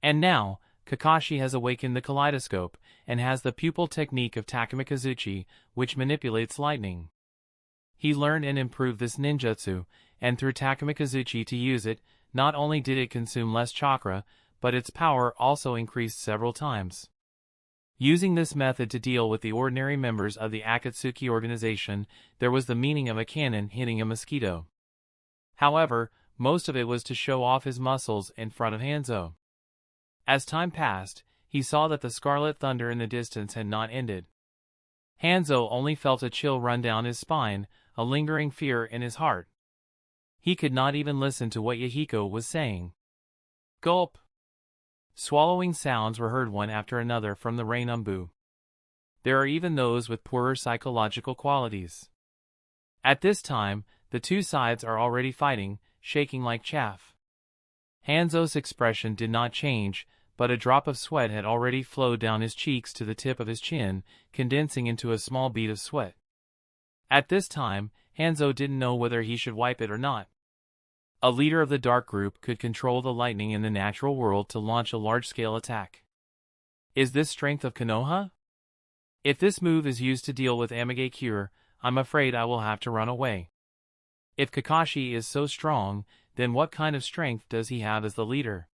And now, Kakashi has awakened the kaleidoscope, and has the pupil technique of Takamikazuchi, which manipulates lightning. He learned and improved this ninjutsu, and through Takamikazuchi to use it, not only did it consume less chakra, but its power also increased several times. Using this method to deal with the ordinary members of the Akatsuki organization, there was the meaning of a cannon hitting a mosquito. However, most of it was to show off his muscles in front of Hanzo. As time passed, he saw that the scarlet thunder in the distance had not ended. Hanzo only felt a chill run down his spine, a lingering fear in his heart. He could not even listen to what Yahiko was saying. Gulp! Swallowing sounds were heard one after another from the rain umbu. There are even those with poorer psychological qualities. At this time, the two sides are already fighting, shaking like chaff. Hanzo's expression did not change, but a drop of sweat had already flowed down his cheeks to the tip of his chin, condensing into a small bead of sweat. At this time, Hanzo didn't know whether he should wipe it or not. A leader of the dark group could control the lightning in the natural world to launch a large-scale attack. Is this strength of Konoha? If this move is used to deal with Amigakure, I'm afraid I will have to run away. If Kakashi is so strong, then what kind of strength does he have as the leader?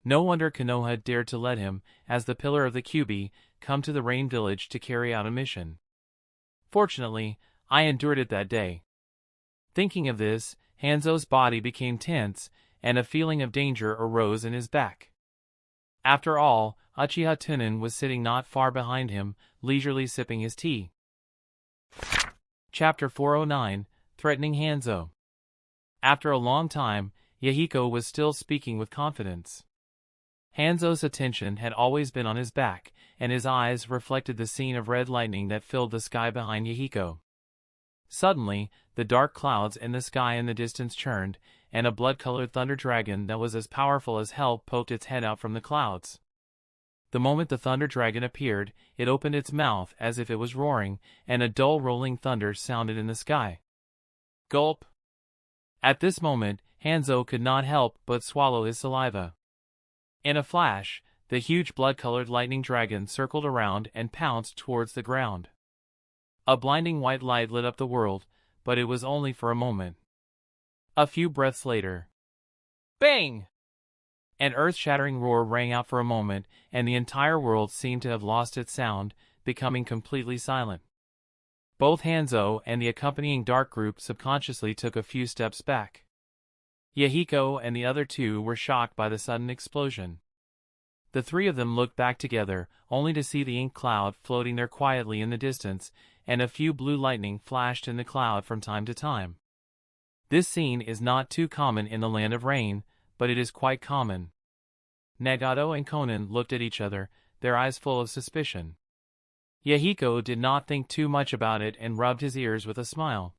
No wonder Konoha dared to let him, as the pillar of the Kyuubi, come to the Rain Village to carry out a mission. Fortunately, I endured it that day. Thinking of this, Hanzo's body became tense, and a feeling of danger arose in his back. After all, Uchiha Tunan was sitting not far behind him, leisurely sipping his tea. Chapter 409, Threatening Hanzo. After a long time, Yahiko was still speaking with confidence. Hanzo's attention had always been on his back, and his eyes reflected the scene of red lightning that filled the sky behind Yahiko. Suddenly, the dark clouds in the sky in the distance churned, and a blood-colored thunder dragon that was as powerful as hell poked its head out from the clouds. The moment the thunder dragon appeared, it opened its mouth as if it was roaring, and a dull rolling thunder sounded in the sky. Gulp! At this moment, Hanzo could not help but swallow his saliva. In a flash, the huge blood-colored lightning dragon circled around and pounced towards the ground. A blinding white light lit up the world, but it was only for a moment. A few breaths later, bang! An earth-shattering roar rang out for a moment, and the entire world seemed to have lost its sound, becoming completely silent. Both Hanzo and the accompanying dark group subconsciously took a few steps back. Yahiko and the other two were shocked by the sudden explosion. The three of them looked back together, only to see the ink cloud floating there quietly in the distance, and a few blue lightning flashed in the cloud from time to time. This scene is not too common in the Land of Rain, but it is quite common. Nagato and Conan looked at each other, their eyes full of suspicion. Yahiko did not think too much about it and rubbed his ears with a smile.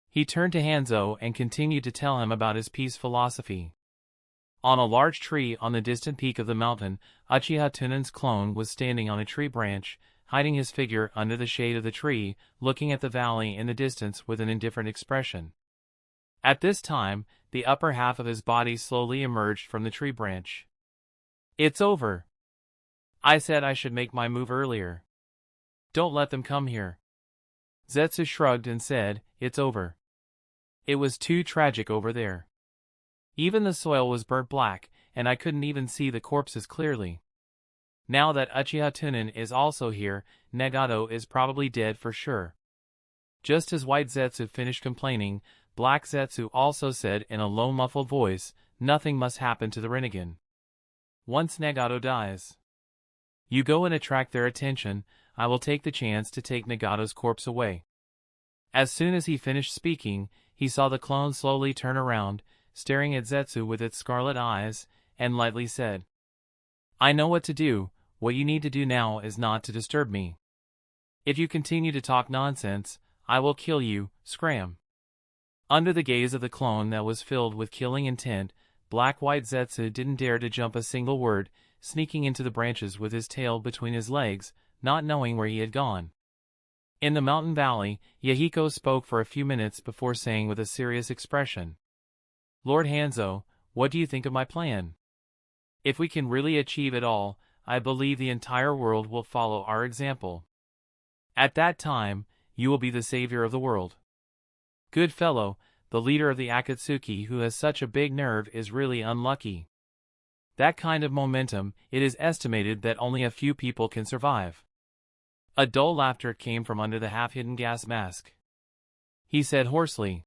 He turned to Hanzo and continued to tell him about his peace philosophy. On a large tree on the distant peak of the mountain, Uchiha Tunan's clone was standing on a tree branch, hiding his figure under the shade of the tree, looking at the valley in the distance with an indifferent expression. At this time, the upper half of his body slowly emerged from the tree branch. It's over. I said I should make my move earlier. Don't let them come here. Zetsu shrugged and said, it's over. It was too tragic over there. Even the soil was burnt black, and I couldn't even see the corpses clearly. Now that Uchiha Tunan is also here, Nagato is probably dead for sure. Just as White Zetsu finished complaining, Black Zetsu also said in a low muffled voice, nothing must happen to the Rinnegan. Once Nagato dies, you go and attract their attention. I will take the chance to take Nagato's corpse away. As soon as he finished speaking, he saw the clone slowly turn around, staring at Zetsu with its scarlet eyes, and lightly said, I know what to do. What you need to do now is not to disturb me. If you continue to talk nonsense, I will kill you, scram. Under the gaze of the clone that was filled with killing intent, Black-White Zetsu didn't dare to jump a single word, sneaking into the branches with his tail between his legs, not knowing where he had gone. In the mountain valley, Yahiko spoke for a few minutes before saying with a serious expression, Lord Hanzo, what do you think of my plan? If we can really achieve it all, I believe the entire world will follow our example. At that time, you will be the savior of the world. Good fellow, the leader of the Akatsuki who has such a big nerve is really unlucky. That kind of momentum, it is estimated that only a few people can survive. A dull laughter came from under the half-hidden gas mask. He said hoarsely,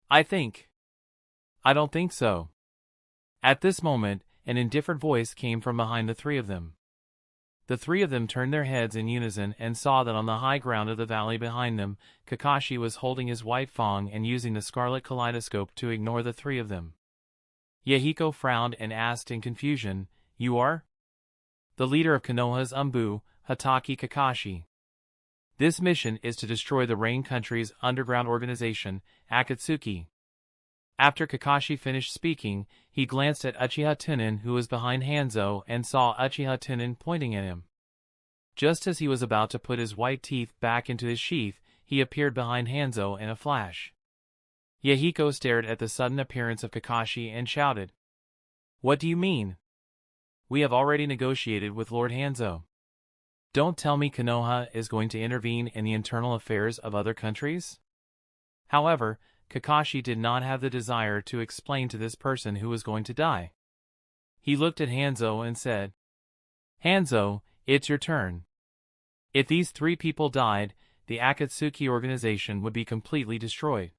I don't think so. At this moment, an indifferent voice came from behind the three of them. The three of them turned their heads in unison and saw that on the high ground of the valley behind them, Kakashi was holding his white fang and using the scarlet kaleidoscope to ignore the three of them. Yahiko frowned and asked in confusion, You are? The leader of Konoha's Umbu, Hatake Kakashi. This mission is to destroy the Rain Country's underground organization, Akatsuki. After Kakashi finished speaking, he glanced at Uchiha Tunan who was behind Hanzo and saw Uchiha Tunan pointing at him. Just as he was about to put his white teeth back into his sheath, he appeared behind Hanzo in a flash. Yahiko stared at the sudden appearance of Kakashi and shouted, What do you mean? We have already negotiated with Lord Hanzo. Don't tell me Konoha is going to intervene in the internal affairs of other countries? However, Kakashi did not have the desire to explain to this person who was going to die. He looked at Hanzo and said, Hanzo, it's your turn. If these three people died, the Akatsuki organization would be completely destroyed.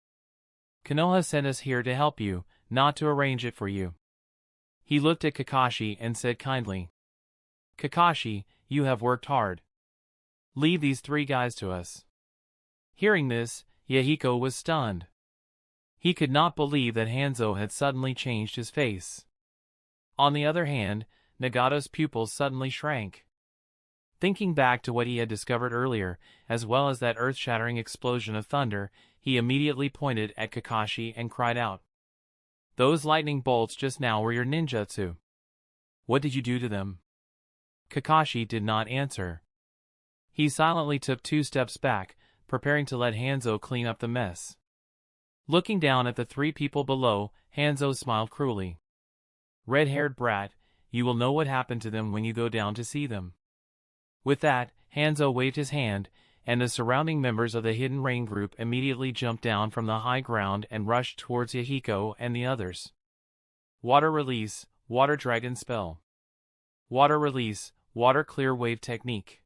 Konoha sent us here to help you, not to arrange it for you. He looked at Kakashi and said kindly, Kakashi, you have worked hard. Leave these three guys to us. Hearing this, Yahiko was stunned. He could not believe that Hanzo had suddenly changed his face. On the other hand, Nagato's pupils suddenly shrank. Thinking back to what he had discovered earlier, as well as that earth-shattering explosion of thunder, he immediately pointed at Kakashi and cried out, Those lightning bolts just now were your ninjutsu. What did you do to them? Kakashi did not answer. He silently took 2 steps back, preparing to let Hanzo clean up the mess. Looking down at the 3 people below, Hanzo smiled cruelly. Red-haired brat, you will know what happened to them when you go down to see them. With that, Hanzo waved his hand, and the surrounding members of the Hidden Rain group immediately jumped down from the high ground and rushed towards Yahiko and the others. Water release, water dragon spell. Water release, water clear wave technique.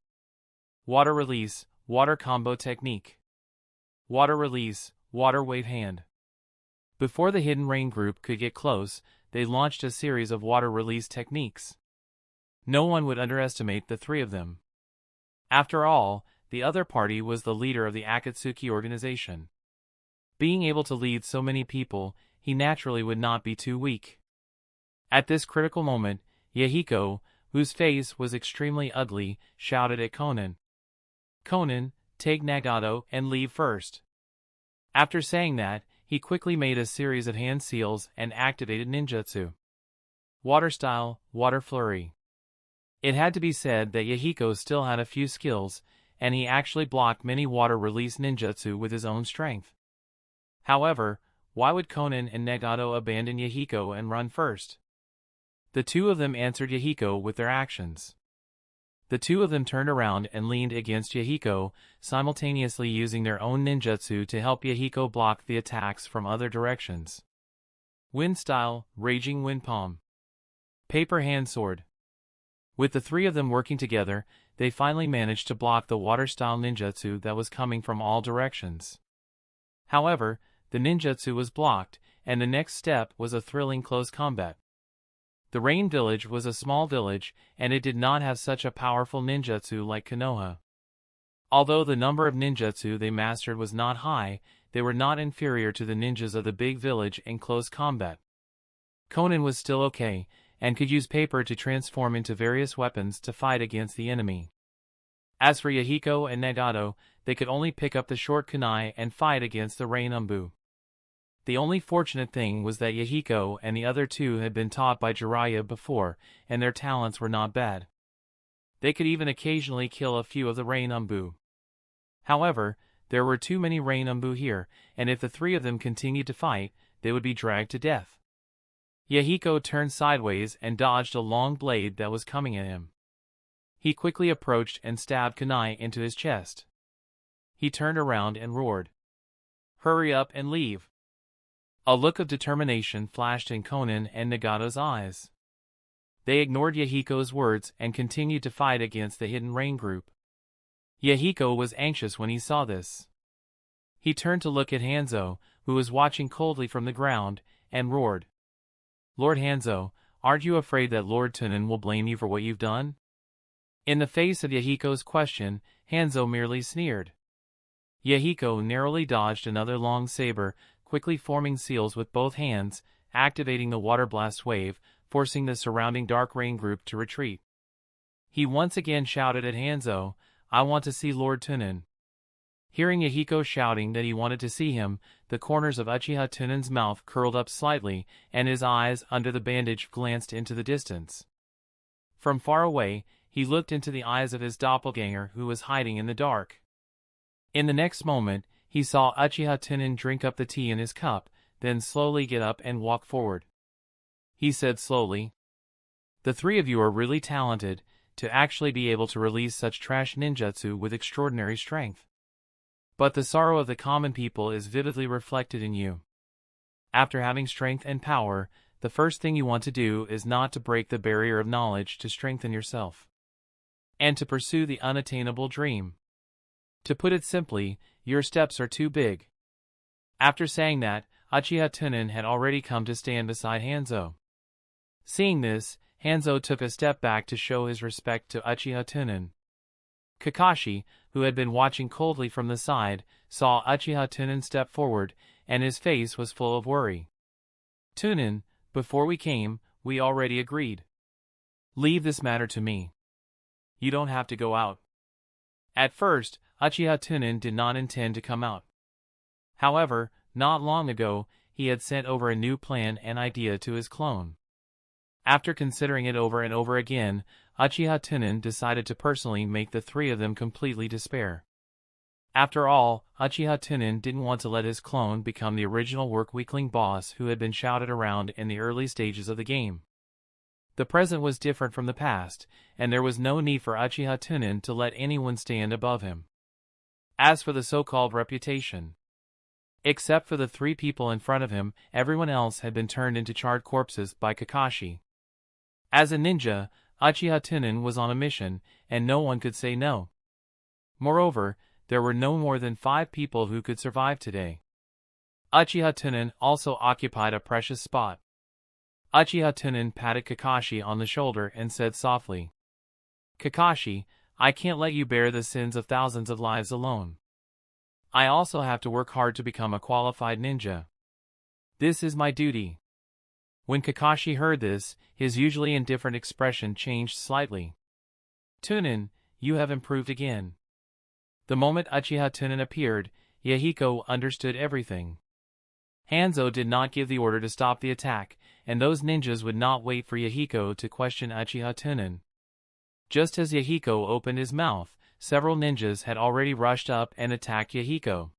Water release, water combo technique. Water release, water wave hand. Before the Hidden Rain group could get close, they launched a series of water release techniques. No one would underestimate the 3 of them. After all, the other party was the leader of the Akatsuki organization. Being able to lead so many people, he naturally would not be too weak. At this critical moment, Yahiko, whose face was extremely ugly, shouted at Konan. Konan, take Nagato and leave first. After saying that, he quickly made a series of hand seals and activated ninjutsu. Water style, water flurry. It had to be said that Yahiko still had a few skills, and he actually blocked many water release ninjutsu with his own strength. However, why would Konan and Nagato abandon Yahiko and run first? The 2 of them answered Yahiko with their actions. The 2 of them turned around and leaned against Yahiko, simultaneously using their own ninjutsu to help Yahiko block the attacks from other directions. Wind style, raging wind palm. Paper hand sword. With the three of them working together, they finally managed to block the water-style ninjutsu that was coming from all directions. However, the ninjutsu was blocked, and the next step was a thrilling close combat. The Rain Village was a small village, and it did not have such a powerful ninjutsu like Konoha. Although the number of ninjutsu they mastered was not high, they were not inferior to the ninjas of the big village in close combat. Conan was still okay, and could use paper to transform into various weapons to fight against the enemy. As for Yahiko and Nagato, they could only pick up the short kunai and fight against the Rain Umbu. The only fortunate thing was that Yahiko and the other two had been taught by Jiraiya before, and their talents were not bad. They could even occasionally kill a few of the Rain Umbu. However, there were too many Rain Umbu here, and if the three of them continued to fight, they would be dragged to death. Yahiko turned sideways and dodged a long blade that was coming at him. He quickly approached and stabbed kunai into his chest. He turned around and roared, "Hurry up and leave!" A look of determination flashed in Conan and Nagato's eyes. They ignored Yahiko's words and continued to fight against the hidden Rain group. Yahiko was anxious when he saw this. He turned to look at Hanzo, who was watching coldly from the ground, and roared, "Lord Hanzo, aren't you afraid that Lord Tunan will blame you for what you've done?" In the face of Yahiko's question, Hanzo merely sneered. Yahiko narrowly dodged another long saber, quickly forming seals with both hands, activating the water blast wave, forcing the surrounding dark rain group to retreat. He once again shouted at Hanzo, "I want to see Lord Tunan." Hearing Yahiko shouting that he wanted to see him, the corners of Uchiha Tunan's mouth curled up slightly, and his eyes under the bandage glanced into the distance. From far away, he looked into the eyes of his doppelganger who was hiding in the dark. In the next moment, he saw Uchiha Tunan drink up the tea in his cup, then slowly get up and walk forward. He said slowly, "The three of you are really talented, to actually be able to release such trash ninjutsu with extraordinary strength. But the sorrow of the common people is vividly reflected in you. After having strength and power, the first thing you want to do is not to break the barrier of knowledge to strengthen yourself, and to pursue the unattainable dream. To put it simply, your steps are too big." After saying that, Uchiha Tunan had already come to stand beside Hanzo. Seeing this, Hanzo took a step back to show his respect to Uchiha Tunan. Kakashi, who had been watching coldly from the side, saw Uchiha Tunan step forward, and his face was full of worry. "Tunan, before we came, we already agreed. Leave this matter to me. You don't have to go out." At first, Uchiha Tunan did not intend to come out. However, not long ago, he had sent over a new plan and idea to his clone. After considering it over and over again, Uchiha Tunan decided to personally make the three of them completely despair. After all, Uchiha Tunan didn't want to let his clone become the original work weakling boss who had been shouted around in the early stages of the game. The present was different from the past, and there was no need for Uchiha Tunan to let anyone stand above him. As for the so-called reputation, except for the three people in front of him, everyone else had been turned into charred corpses by Kakashi. As a ninja, Uchiha Tunan was on a mission, and no one could say no. Moreover, there were no more than 5 people who could survive today. Uchiha Tunan also occupied a precious spot. Uchiha Tunan patted Kakashi on the shoulder and said softly, "Kakashi, I can't let you bear the sins of thousands of lives alone. I also have to work hard to become a qualified ninja. This is my duty." When Kakashi heard this, his usually indifferent expression changed slightly. "Tunan, you have improved again." The moment Uchiha Tunan appeared, Yahiko understood everything. Hanzo did not give the order to stop the attack, and those ninjas would not wait for Yahiko to question Uchiha Tunan. Just as Yahiko opened his mouth, several ninjas had already rushed up and attacked Yahiko.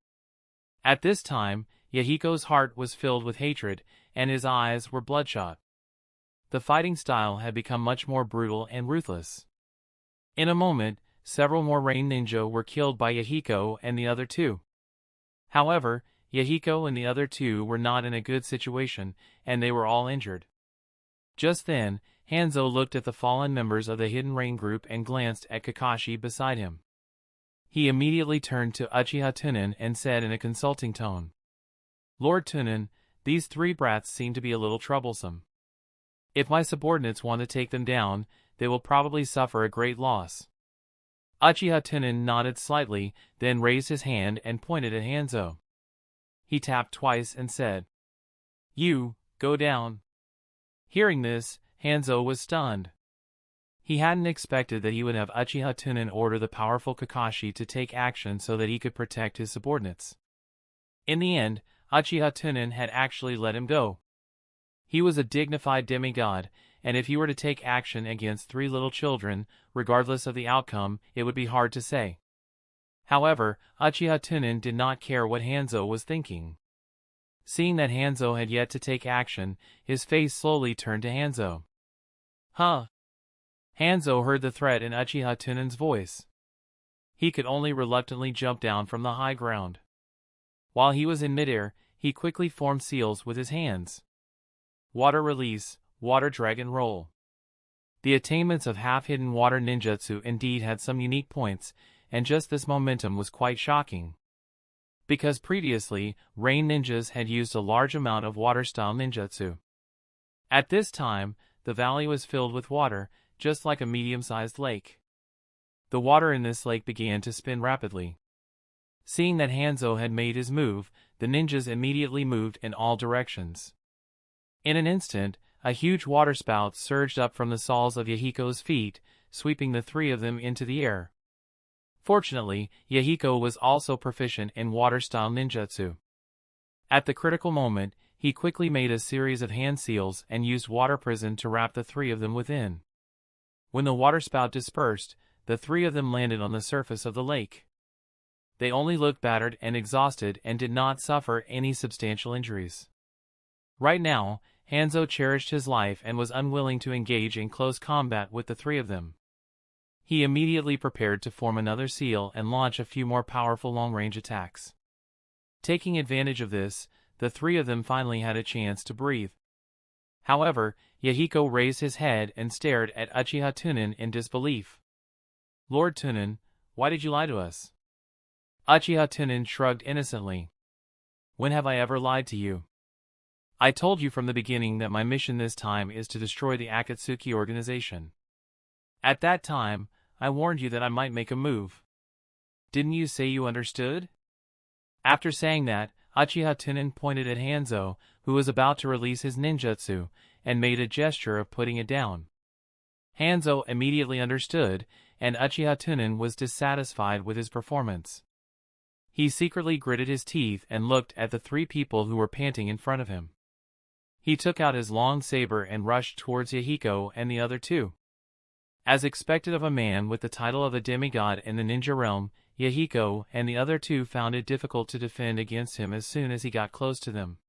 At this time, Yahiko's heart was filled with hatred, and his eyes were bloodshot. The fighting style had become much more brutal and ruthless. In a moment, several more Rain Ninja were killed by Yahiko and the other two. However, Yahiko and the other two were not in a good situation, and they were all injured. Just then, Hanzo looked at the fallen members of the Hidden Rain group and glanced at Kakashi beside him. He immediately turned to Uchiha Tunan and said in a consulting tone, "Lord Tunan, these three brats seem to be a little troublesome. If my subordinates want to take them down, they will probably suffer a great loss." Uchiha Tunan nodded slightly, then raised his hand and pointed at Hanzo. He tapped twice and said, "You, go down." Hearing this, Hanzo was stunned. He hadn't expected that he would have Uchiha Tunan order the powerful Kakashi to take action so that he could protect his subordinates. In the end, Uchiha Tunan had actually let him go. He was a dignified demigod, and if he were to take action against three little children, regardless of the outcome, it would be hard to say. However, Uchiha Tunan did not care what Hanzo was thinking. Seeing that Hanzo had yet to take action, his face slowly turned to Hanzo. "Huh?" Hanzo heard the threat in Uchiha Tunan's voice. He could only reluctantly jump down from the high ground. While he was in midair, he quickly formed seals with his hands. Water Release, Water Dragon Roll. The attainments of half-hidden water ninjutsu indeed had some unique points, and just this momentum was quite shocking. Because previously, rain ninjas had used a large amount of water-style ninjutsu. At this time, the valley was filled with water, just like a medium-sized lake. The water in this lake began to spin rapidly. Seeing that Hanzo had made his move, the ninjas immediately moved in all directions. In an instant, a huge waterspout surged up from the soles of Yahiko's feet, sweeping the three of them into the air. Fortunately, Yahiko was also proficient in water-style ninjutsu. At the critical moment, he quickly made a series of hand seals and used water prison to wrap the three of them within. When the waterspout dispersed, the three of them landed on the surface of the lake. They only looked battered and exhausted and did not suffer any substantial injuries. Right now, Hanzo cherished his life and was unwilling to engage in close combat with the three of them. He immediately prepared to form another seal and launch a few more powerful long-range attacks. Taking advantage of this, the three of them finally had a chance to breathe. However, Yahiko raised his head and stared at Uchiha Tunan in disbelief. "Lord Tunan, why did you lie to us?" Uchiha Tunan shrugged innocently. "When have I ever lied to you? I told you from the beginning that my mission this time is to destroy the Akatsuki organization. At that time, I warned you that I might make a move. Didn't you say you understood?" After saying that, Uchiha Tunan pointed at Hanzo, who was about to release his ninjutsu, and made a gesture of putting it down. Hanzo immediately understood, and Uchiha Tunan was dissatisfied with his performance. He secretly gritted his teeth and looked at the three people who were panting in front of him. He took out his long saber and rushed towards Yahiko and the other two. As expected of a man with the title of a demigod in the ninja realm, Yahiko and the other two found it difficult to defend against him as soon as he got close to them.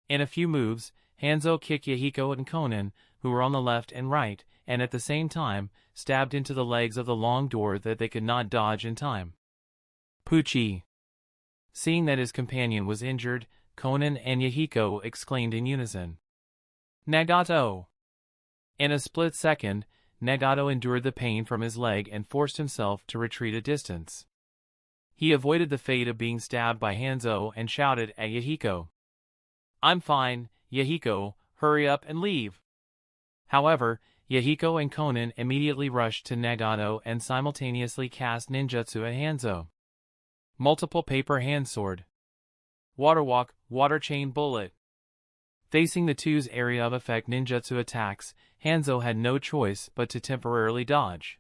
In a few moves, Hanzo kicked Yahiko and Konan, who were on the left and right, and at the same time, stabbed into the legs of the long door that they could not dodge in time. "Pucci!" Seeing that his companion was injured, Konan and Yahiko exclaimed in unison. "Nagato!" In a split second, Nagato endured the pain from his leg and forced himself to retreat a distance. He avoided the fate of being stabbed by Hanzo and shouted at Yahiko. "I'm fine, Yahiko, hurry up and leave." However, Yahiko and Konan immediately rushed to Nagato and simultaneously cast ninjutsu at Hanzo. Multiple paper hand sword. Water walk, water chain bullet. Facing the two's area of effect ninjutsu attacks, Hanzo had no choice but to temporarily dodge.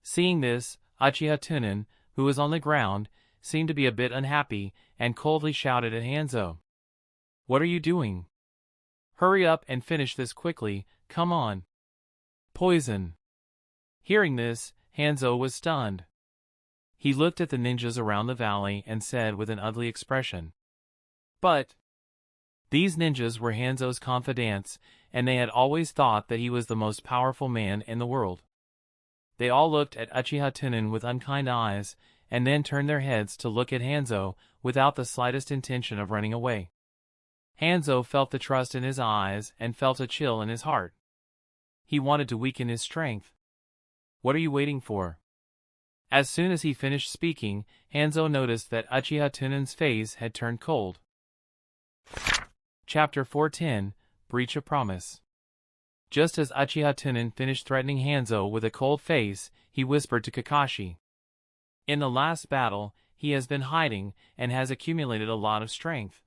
Seeing this, Uchiha Tunan, who was on the ground, seemed to be a bit unhappy, and coldly shouted at Hanzo. "What are you doing? Hurry up and finish this quickly, come on." "Poison." Hearing this, Hanzo was stunned. He looked at the ninjas around the valley and said with an ugly expression, "But..." These ninjas were Hanzo's confidants, and they had always thought that he was the most powerful man in the world. They all looked at Uchiha Tunan with unkind eyes, and then turned their heads to look at Hanzo without the slightest intention of running away. Hanzo felt the trust in his eyes and felt a chill in his heart. He wanted to weaken his strength. What are you waiting for? As soon as he finished speaking, Hanzo noticed that Uchiha Tunan's face had turned cold. Chapter 410, Breach of Promise. Just as Uchiha Tunan finished threatening Hanzo with a cold face, he whispered to Kakashi. In the last battle, he has been hiding and has accumulated a lot of strength.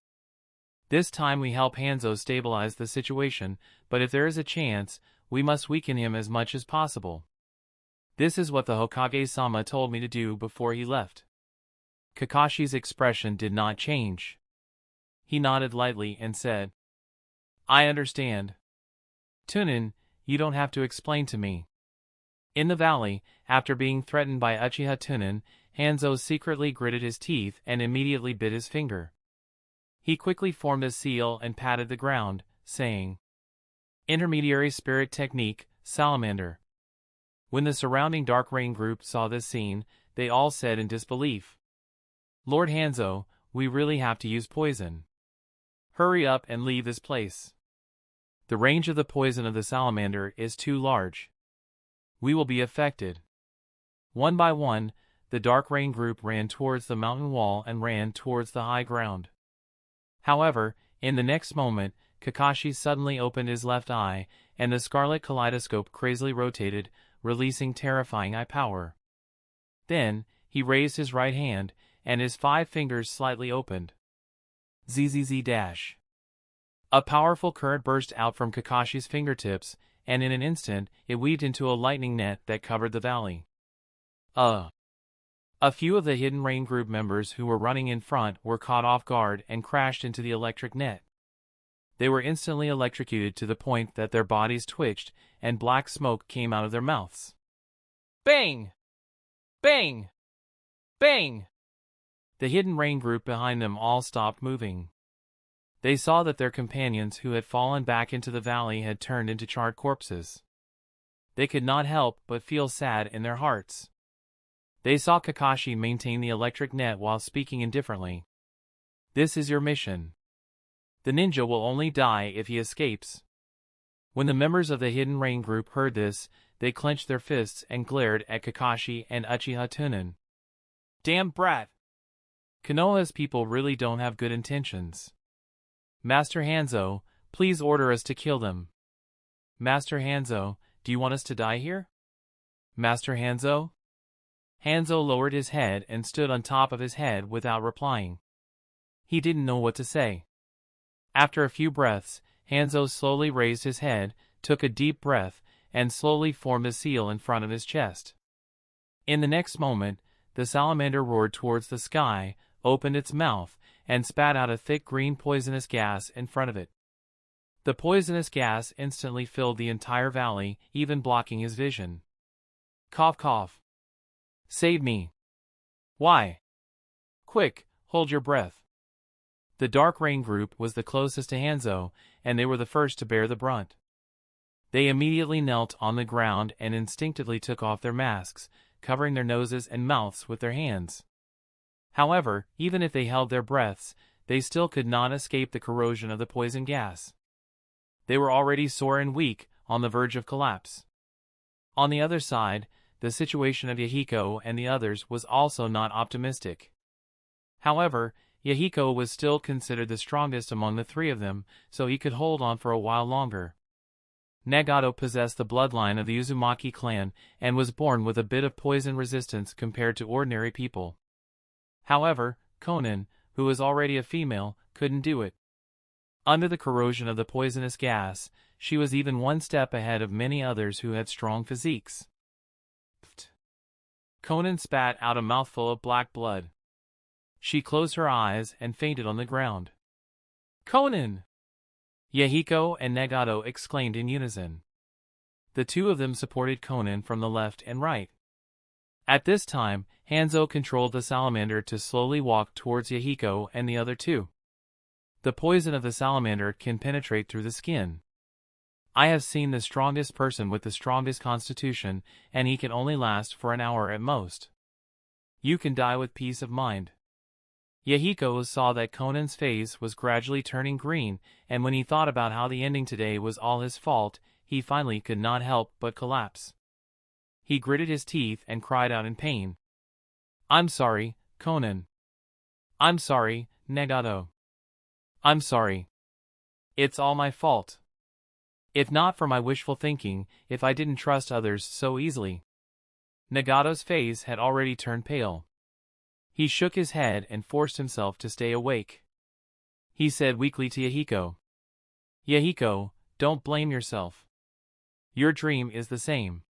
This time we help Hanzo stabilize the situation, but if there is a chance, we must weaken him as much as possible. This is what the Hokage-sama told me to do before he left. Kakashi's expression did not change. He nodded lightly and said, I understand. Tunan, you don't have to explain to me. In the valley, after being threatened by Uchiha Tunan, Hanzo secretly gritted his teeth and immediately bit his finger. He quickly formed a seal and patted the ground, saying, Intermediary Spirit Technique, Salamander. When the surrounding Dark Rain group saw this scene, they all said in disbelief, Lord Hanzo, we really have to use poison. Hurry up and leave this place. The range of the poison of the salamander is too large. We will be affected. One by one, the Dark Rain group ran towards the mountain wall and ran towards the high ground. However, in the next moment, Kakashi suddenly opened his left eye, and the scarlet kaleidoscope crazily rotated, releasing terrifying eye power. Then, he raised his right hand, and his 5 fingers slightly opened. ZZZ-. A powerful current burst out from Kakashi's fingertips, and in an instant, it weaved into a lightning net that covered the valley. A few of the Hidden Rain group members who were running in front were caught off guard and crashed into the electric net. They were instantly electrocuted to the point that their bodies twitched, and black smoke came out of their mouths. Bang! Bang! Bang! The Hidden Rain group behind them all stopped moving. They saw that their companions who had fallen back into the valley had turned into charred corpses. They could not help but feel sad in their hearts. They saw Kakashi maintain the electric net while speaking indifferently. This is your mission. The ninja will only die if he escapes. When the members of the Hidden Rain group heard this, they clenched their fists and glared at Kakashi and Uchiha Tunan. Damn brat! Konoha's people really don't have good intentions. Master Hanzo, please order us to kill them. Master Hanzo, do you want us to die here? Master Hanzo? Hanzo lowered his head and stood on top of his head without replying. He didn't know what to say. After a few breaths, Hanzo slowly raised his head, took a deep breath, and slowly formed a seal in front of his chest. In the next moment, the salamander roared towards the sky, opened its mouth, and spat out a thick green poisonous gas in front of it. The poisonous gas instantly filled the entire valley, even blocking his vision. Cough cough. Save me. Why? Quick, hold your breath. The Dark Rain group was the closest to Hanzo, and they were the first to bear the brunt. They immediately knelt on the ground and instinctively took off their masks, covering their noses and mouths with their hands. However, even if they held their breaths, they still could not escape the corrosion of the poison gas. They were already sore and weak, on the verge of collapse. On the other side, the situation of Yahiko and the others was also not optimistic. However, Yahiko was still considered the strongest among the 3 of them, so he could hold on for a while longer. Nagato possessed the bloodline of the Uzumaki clan and was born with a bit of poison resistance compared to ordinary people. However, Konan, who was already a female, couldn't do it. Under the corrosion of the poisonous gas, she was even one step ahead of many others who had strong physiques. Konan spat out a mouthful of black blood. She closed her eyes and fainted on the ground. Konan! Yahiko and Nagato exclaimed in unison. The 2 of them supported Konan from the left and right. At this time, Hanzo controlled the salamander to slowly walk towards Yahiko and the other 2. The poison of the salamander can penetrate through the skin. I have seen the strongest person with the strongest constitution, and he can only last for an hour at most. You can die with peace of mind. Yahiko saw that Konan's face was gradually turning green, and when he thought about how the ending today was all his fault, he finally could not help but collapse. He gritted his teeth and cried out in pain. "I'm sorry, Conan. I'm sorry, Nagato. I'm sorry. It's all my fault. If not for my wishful thinking, if I didn't trust others so easily." Nagato's face had already turned pale. He shook his head and forced himself to stay awake. He said weakly to Yahiko, "Yahiko, don't blame yourself. Your dream is the same.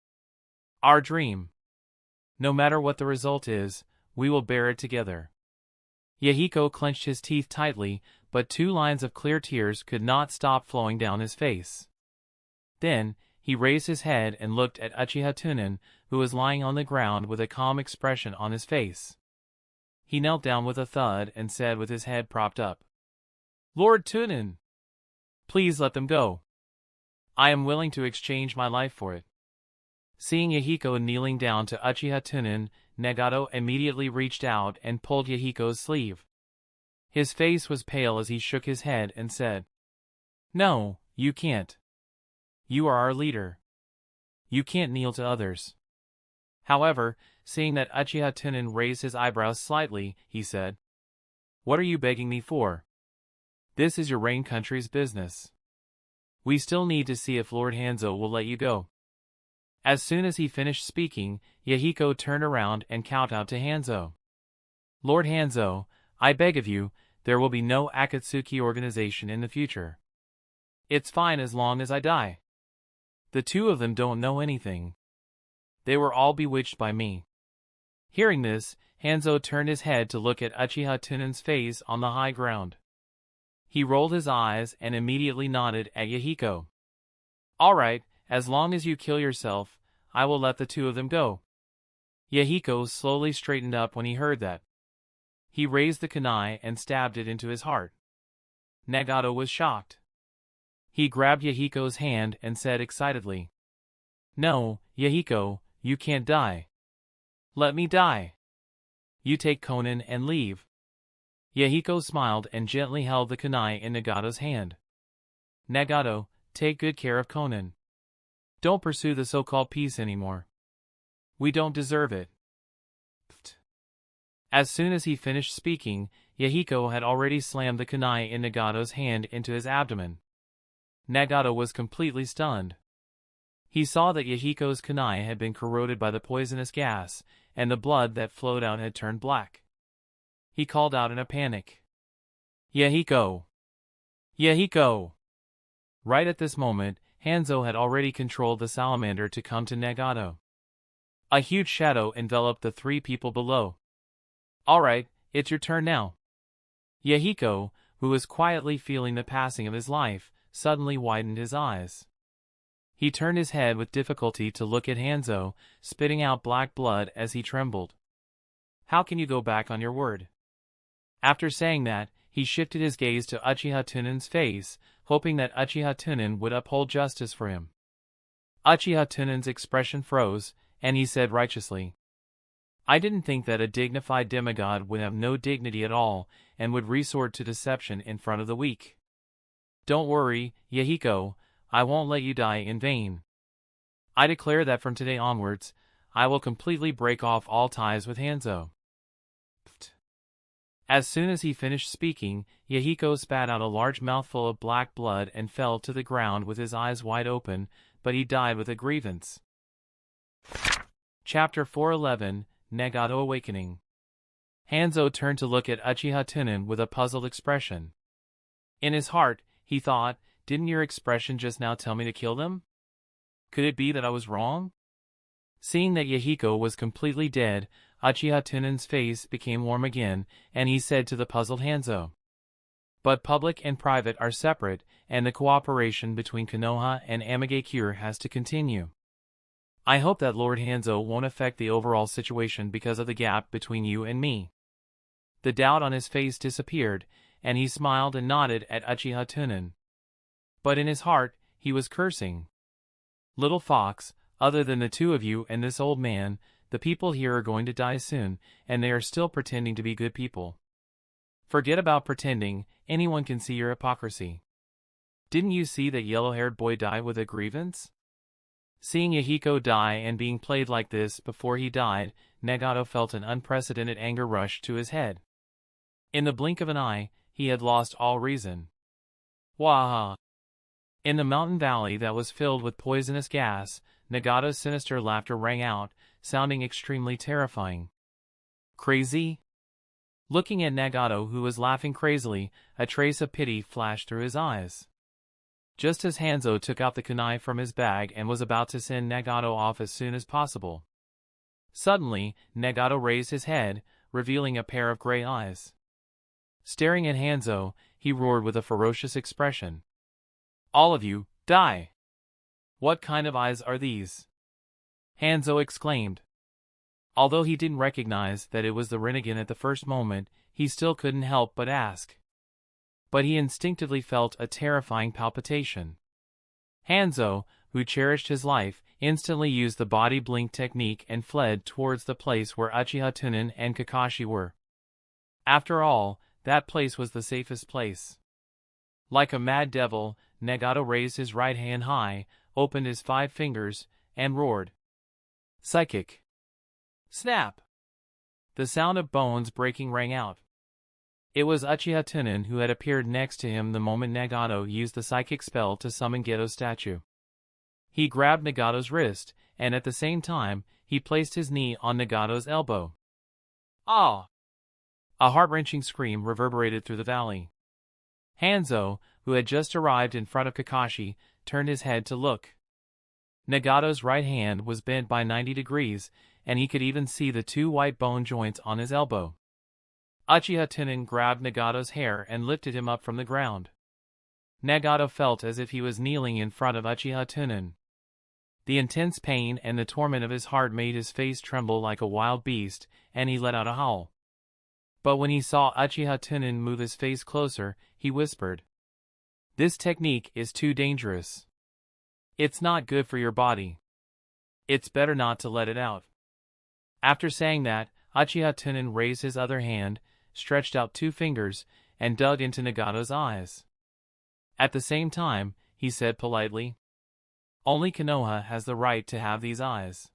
Our dream. No matter what the result is, we will bear it together." Yahiko clenched his teeth tightly, but 2 lines of clear tears could not stop flowing down his face. Then, he raised his head and looked at Uchiha Tunan, who was lying on the ground with a calm expression on his face. He knelt down with a thud and said with his head propped up, "Lord Tunan, please let them go. I am willing to exchange my life for it." Seeing Yahiko kneeling down to Uchiha Tunan, Nagato immediately reached out and pulled Yahiko's sleeve. His face was pale as he shook his head and said, "No, you can't. You are our leader. You can't kneel to others." However, seeing that Uchiha Tunan raised his eyebrows slightly, he said, "What are you begging me for? This is your rain country's business. We still need to see if Lord Hanzo will let you go." As soon as he finished speaking, Yahiko turned around and kowtowed to Hanzo. "Lord Hanzo, I beg of you, there will be no Akatsuki organization in the future. It's fine as long as I die. The 2 of them don't know anything. They were all bewitched by me." Hearing this, Hanzo turned his head to look at Uchiha Tunan's face on the high ground. He rolled his eyes and immediately nodded at Yahiko. "All right, as long as you kill yourself, I will let the 2 of them go." Yahiko slowly straightened up when he heard that. He raised the kunai and stabbed it into his heart. Nagato was shocked. He grabbed Yahiko's hand and said excitedly, "No, Yahiko, you can't die. Let me die. You take Conan and leave." Yahiko smiled and gently held the kunai in Nagato's hand. "Nagato, take good care of Conan. Don't pursue the so-called peace anymore. We don't deserve it." As soon as he finished speaking, Yahiko had already slammed the kunai in Nagato's hand into his abdomen. Nagato was completely stunned. He saw that Yahiko's kunai had been corroded by the poisonous gas, and the blood that flowed out had turned black. He called out in a panic, "Yahiko! Yahiko!" Right at this moment, Hanzo had already controlled the salamander to come to Nagato. A huge shadow enveloped the 3 people below. "All right, it's your turn now." Yahiko, who was quietly feeling the passing of his life, suddenly widened his eyes. He turned his head with difficulty to look at Hanzo, spitting out black blood as he trembled. "How can you go back on your word?" After saying that, he shifted his gaze to Uchiha Tunan's face, hoping that Uchiha Tunan would uphold justice for him. Uchiha Tunan's expression froze, and he said righteously, "I didn't think that a dignified demigod would have no dignity at all, and would resort to deception in front of the weak. Don't worry, Yahiko, I won't let you die in vain. I declare that from today onwards, I will completely break off all ties with Hanzo." As soon as he finished speaking, Yahiko spat out a large mouthful of black blood and fell to the ground with his eyes wide open, but he died with a grievance. Chapter 411, Nagato Awakening. Hanzo turned to look at Uchiha Tunan with a puzzled expression. In his heart, he thought, "Didn't your expression just now tell me to kill them? Could it be that I was wrong?" Seeing that Yahiko was completely dead, Uchiha Tunan's face became warm again, and he said to the puzzled Hanzo, "But public and private are separate, and the cooperation between Konoha and Amagakure has to continue. I hope that Lord Hanzo won't affect the overall situation because of the gap between you and me." The doubt on his face disappeared, and he smiled and nodded at Uchiha Tunan. But in his heart, he was cursing. "Little fox, other than the 2 of you and this old man, the people here are going to die soon, and they are still pretending to be good people. Forget about pretending, anyone can see your hypocrisy." Didn't you see that yellow-haired boy die with a grievance? Seeing Yahiko die and being played like this before he died, Nagato felt an unprecedented anger rush to his head. In the blink of an eye, he had lost all reason. Waha! In the mountain valley that was filled with poisonous gas, Nagato's sinister laughter rang out, sounding extremely terrifying. Crazy? Looking at Nagato, who was laughing crazily, a trace of pity flashed through his eyes. Just as Hanzo took out the kunai from his bag and was about to send Nagato off as soon as possible. Suddenly, Nagato raised his head, revealing a pair of gray eyes. Staring at Hanzo, he roared with a ferocious expression. All of you, die! What kind of eyes are these? Hanzo exclaimed. Although he didn't recognize that it was the Rinnegan at the first moment, he still couldn't help but ask. But he instinctively felt a terrifying palpitation. Hanzo, who cherished his life, instantly used the body blink technique and fled towards the place where Uchiha Tunan and Kakashi were. After all, that place was the safest place. Like a mad devil, Nagato raised his right hand high, opened his 5 fingers, and roared. Psychic! Snap! The sound of bones breaking rang out. It was Uchiha Tunan who had appeared next to him the moment Nagato used the psychic spell to summon Geto's statue. He grabbed Nagato's wrist, and at the same time, he placed his knee on Nagato's elbow. Ah! A heart-wrenching scream reverberated through the valley. Hanzo, who had just arrived in front of Kakashi, turned his head to look. Nagato's right hand was bent by 90 degrees, and he could even see the 2 white bone joints on his elbow. Uchiha Tunan grabbed Nagato's hair and lifted him up from the ground. Nagato felt as if he was kneeling in front of Uchiha Tunan. The intense pain and the torment of his heart made his face tremble like a wild beast, and he let out a howl. But when he saw Uchiha Tunan move his face closer, he whispered, "This technique is too dangerous. It's not good for your body. It's better not to let it out." After saying that, Uchiha Tunan raised his other hand, stretched out 2 fingers, and dug into Nagato's eyes. At the same time, he said politely, "Only Konoha has the right to have these eyes.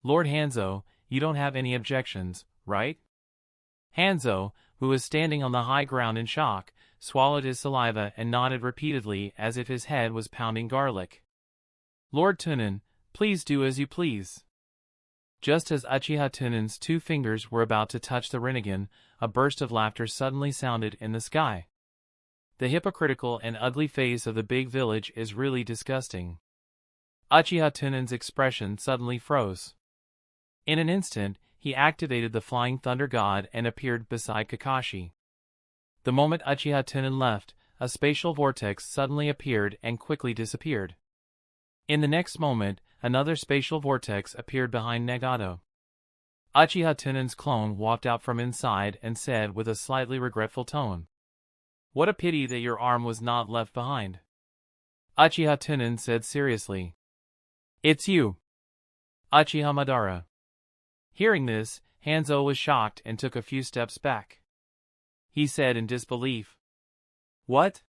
Lord Hanzo, you don't have any objections, right?" Hanzo, who was standing on the high ground in shock, swallowed his saliva and nodded repeatedly as if his head was pounding garlic. "Lord Tunan, please do as you please." Just as Uchiha Tunan's 2 fingers were about to touch the Rinnegan, a burst of laughter suddenly sounded in the sky. The hypocritical and ugly face of the big village is really disgusting. Uchiha Tunan's expression suddenly froze. In an instant, he activated the Flying Thunder God and appeared beside Kakashi. The moment Uchiha Tunan left, a spatial vortex suddenly appeared and quickly disappeared. In the next moment, another spatial vortex appeared behind Nagato. Uchiha Tunan's clone walked out from inside and said with a slightly regretful tone, "What a pity that your arm was not left behind." Uchiha Tunan said seriously, "It's you, Uchiha Madara." Hearing this, Hanzo was shocked and took a few steps back. He said in disbelief, "What?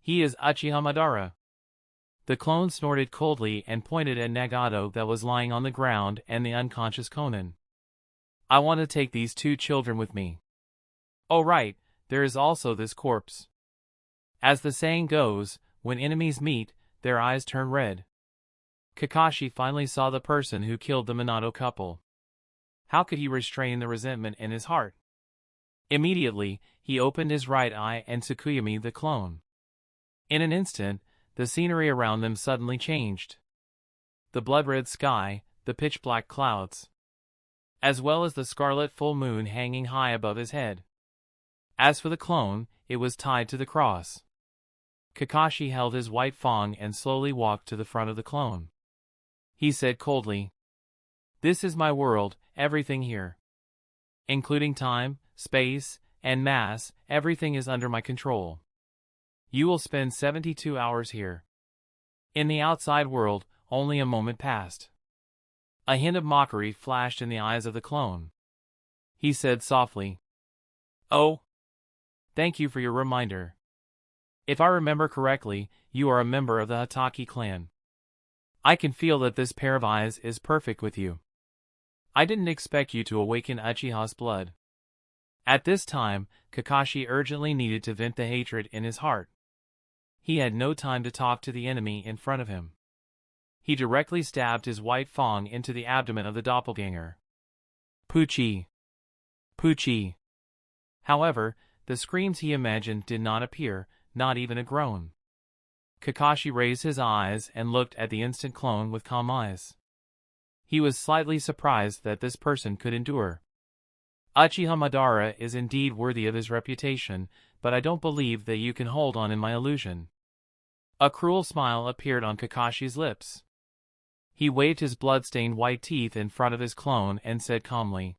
He is Uchiha Madara." The clone snorted coldly and pointed at Nagato that was lying on the ground and the unconscious Konan. "I want to take these 2 children with me. Oh right, there is also this corpse." As the saying goes, when enemies meet, their eyes turn red. Kakashi finally saw the person who killed the Minato couple. How could he restrain the resentment in his heart? Immediately, he opened his right eye and Tsukuyami the clone. In an instant, the scenery around them suddenly changed. The blood-red sky, the pitch-black clouds, as well as the scarlet full moon hanging high above his head. As for the clone, it was tied to the cross. Kakashi held his white fang and slowly walked to the front of the clone. He said coldly, "This is my world, everything here, including time, space, and mass, everything is under my control. You will spend 72 hours here." In the outside world, only a moment passed. A hint of mockery flashed in the eyes of the clone. He said softly, "Oh, thank you for your reminder. If I remember correctly, you are a member of the Hataki clan. I can feel that this pair of eyes is perfect with you. I didn't expect you to awaken Uchiha's blood. At this time, Kakashi urgently needed to vent the hatred in his heart. He had no time to talk to the enemy in front of him. He directly stabbed his white fang into the abdomen of the doppelganger. Pucci! Pucci! However, the screams he imagined did not appear, not even a groan. Kakashi raised his eyes and looked at the instant clone with calm eyes. He was slightly surprised that this person could endure. Uchiha Madara is indeed worthy of his reputation, but I don't believe that you can hold on in my illusion. A cruel smile appeared on Kakashi's lips. He waved his blood-stained white teeth in front of his clone and said calmly,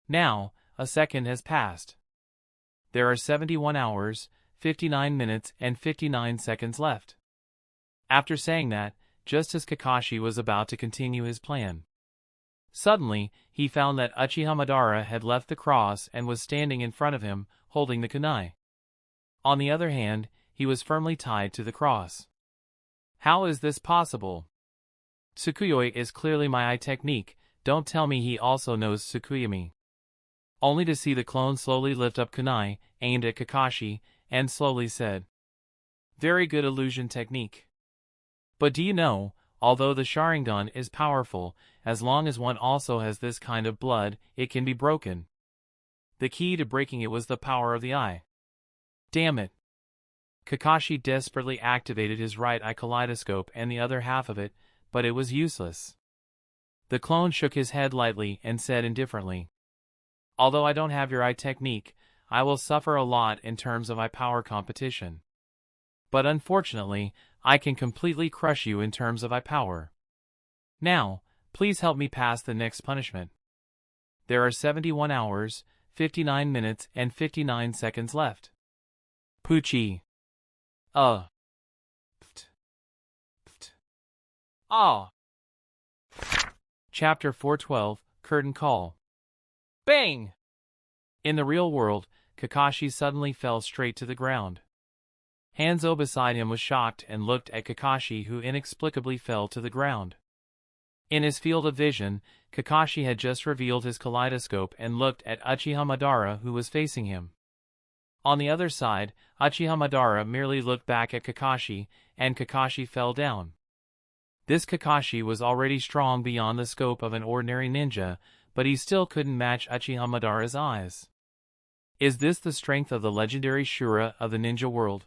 "Now, a second has passed. There are 71 hours, 59 minutes and 59 seconds left." After saying that, just as Kakashi was about to continue his plan, suddenly, he found that Uchiha Madara had left the cross and was standing in front of him, holding the kunai. On the other hand, he was firmly tied to the cross. How is this possible? Tsukuyoi is clearly my eye technique, don't tell me he also knows Tsukuyami. Only to see the clone slowly lift up kunai, aimed at Kakashi, and slowly said, "Very good illusion technique. But do you know, although the Sharingan is powerful, as long as one also has this kind of blood, it can be broken. The key to breaking it was the power of the eye. Damn it." Kakashi desperately activated his right eye kaleidoscope and the other half of it, but it was useless. The clone shook his head lightly and said indifferently, "Although I don't have your eye technique, I will suffer a lot in terms of eye power competition. But unfortunately, I can completely crush you in terms of eye power. Now, please help me pass the next punishment. There are 71 hours, 59 minutes and 59 seconds left. Pucci. Pft. Pft. Ah. Chapter 412, Curtain Call. Bang! In the real world, Kakashi suddenly fell straight to the ground. Hanzo beside him was shocked and looked at Kakashi, who inexplicably fell to the ground. In his field of vision, Kakashi had just revealed his kaleidoscope and looked at Uchiha Madara, who was facing him. On the other side, Uchiha Madara merely looked back at Kakashi, and Kakashi fell down. This Kakashi was already strong beyond the scope of an ordinary ninja, but he still couldn't match Uchiha Madara's eyes. Is this the strength of the legendary Shura of the ninja world?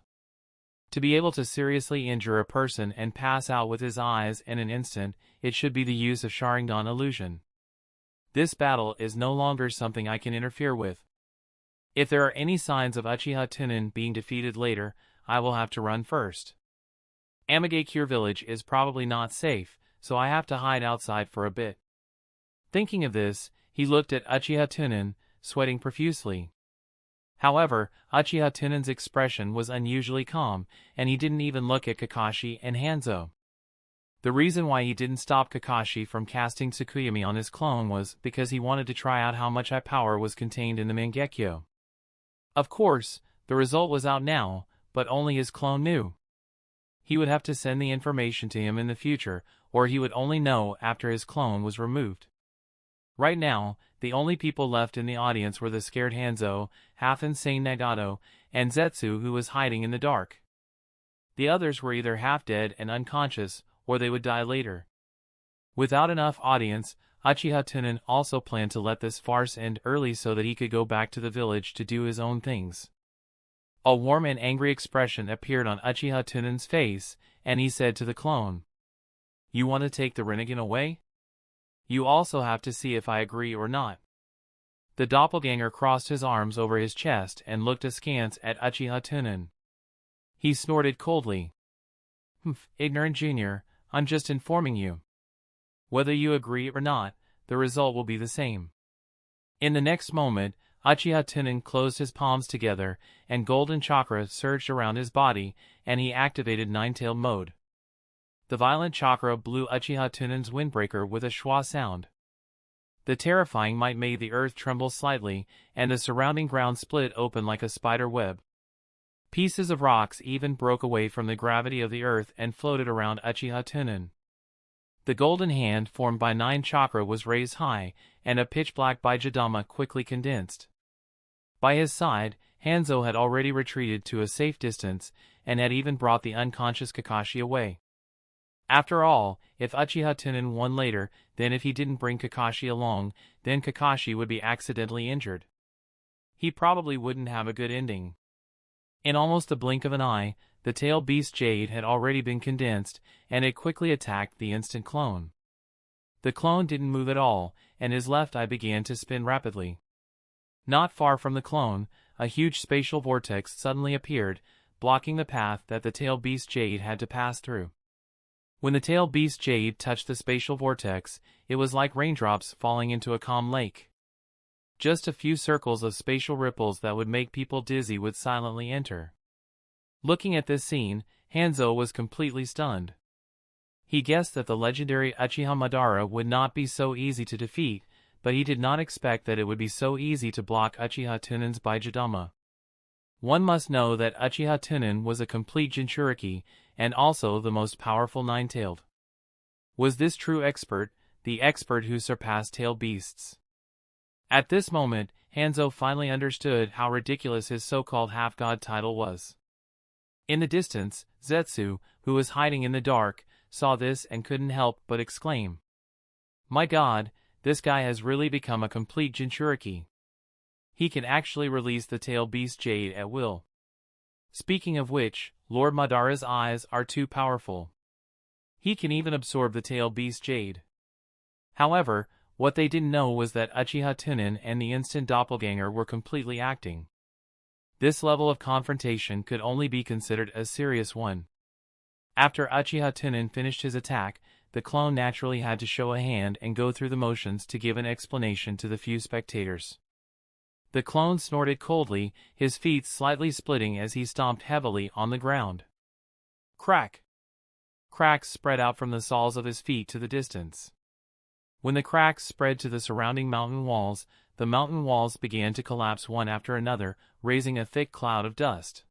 To be able to seriously injure a person and pass out with his eyes in an instant, it should be the use of Sharingan illusion. This battle is no longer something I can interfere with. If there are any signs of Uchiha Tunan being defeated later, I will have to run first. Amagakure village is probably not safe, so I have to hide outside for a bit. Thinking of this, he looked at Uchiha Tunan, sweating profusely. However, Uchiha Tunan's expression was unusually calm, and he didn't even look at Kakashi and Hanzo. The reason why he didn't stop Kakashi from casting Tsukuyami on his clone was because he wanted to try out how much eye power was contained in the Mangekyo. Of course, the result was out now, but only his clone knew. He would have to send the information to him in the future, or he would only know after his clone was removed. Right now, the only people left in the audience were the scared Hanzo, half-insane Nagato, and Zetsu, who was hiding in the dark. The others were either half-dead and unconscious, or they would die later. Without enough audience, Uchiha Tunan also planned to let this farce end early so that he could go back to the village to do his own things. A warm and angry expression appeared on Uchiha Tunan's face, and he said to the clone, "You want to take the Rinnegan away? You also have to see if I agree or not." The doppelganger crossed his arms over his chest and looked askance at Uchiha Tunan. He snorted coldly. Ignorant junior, I'm just informing you. Whether you agree or not, the result will be the same." In the next moment, Uchiha Tunan closed his palms together, and golden chakra surged around his body, and he activated nine-tailed mode. The violent chakra blew Uchiha Tunan's windbreaker with a schwa sound. The terrifying might made the earth tremble slightly, and the surrounding ground split open like a spider web. Pieces of rocks even broke away from the gravity of the earth and floated around Uchiha Tunan. The golden hand formed by 9 chakra was raised high, and a pitch-black Bijadama quickly condensed. By his side, Hanzo had already retreated to a safe distance, and had even brought the unconscious Kakashi away. After all, if Uchiha Tunan won later, then if he didn't bring Kakashi along, then Kakashi would be accidentally injured. He probably wouldn't have a good ending. In almost the blink of an eye, the tail beast Jade had already been condensed, and it quickly attacked the instant clone. The clone didn't move at all, and his left eye began to spin rapidly. Not far from the clone, a huge spatial vortex suddenly appeared, blocking the path that the tail beast Jade had to pass through. When the tail beast Jade touched the spatial vortex, it was like raindrops falling into a calm lake. Just a few circles of spatial ripples that would make people dizzy would silently enter. Looking at this scene, Hanzo was completely stunned. He guessed that the legendary Uchiha Madara would not be so easy to defeat, but he did not expect that it would be so easy to block Uchiha Tunan's Bijadama. One must know that Uchiha Tunan was a complete Jinchuriki, and also the most powerful nine-tailed. Was this true expert, the expert who surpassed tail beasts? At this moment, Hanzo finally understood how ridiculous his so-called half-god title was. In the distance, Zetsu, who was hiding in the dark, saw this and couldn't help but exclaim, "My god, this guy has really become a complete Jinchuriki. He can actually release the tail beast Jade at will." Speaking of which, Lord Madara's eyes are too powerful. He can even absorb the tail beast Jade. However, what they didn't know was that Uchiha Tunan and the instant doppelganger were completely acting. This level of confrontation could only be considered a serious one. After Uchiha Tunan finished his attack, the clone naturally had to show a hand and go through the motions to give an explanation to the few spectators. The clone snorted coldly, his feet slightly splitting as he stomped heavily on the ground. Crack! Cracks spread out from the soles of his feet to the distance. When the cracks spread to the surrounding mountain walls, the mountain walls began to collapse one after another, raising a thick cloud of dust.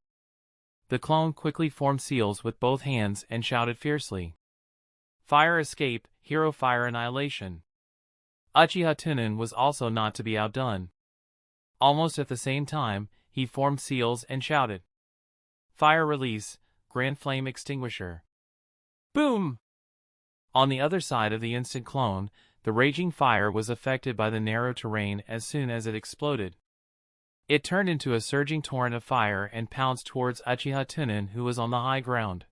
The clone quickly formed seals with both hands and shouted fiercely, "Fire escape, hero fire annihilation!" Uchiha Tunan was also not to be outdone. Almost at the same time, he formed seals and shouted, "Fire release, grand flame extinguisher!" Boom! On the other side of the instant clone, the raging fire was affected by the narrow terrain as soon as it exploded. It turned into a surging torrent of fire and pounced towards Uchiha Tunan, who was on the high ground.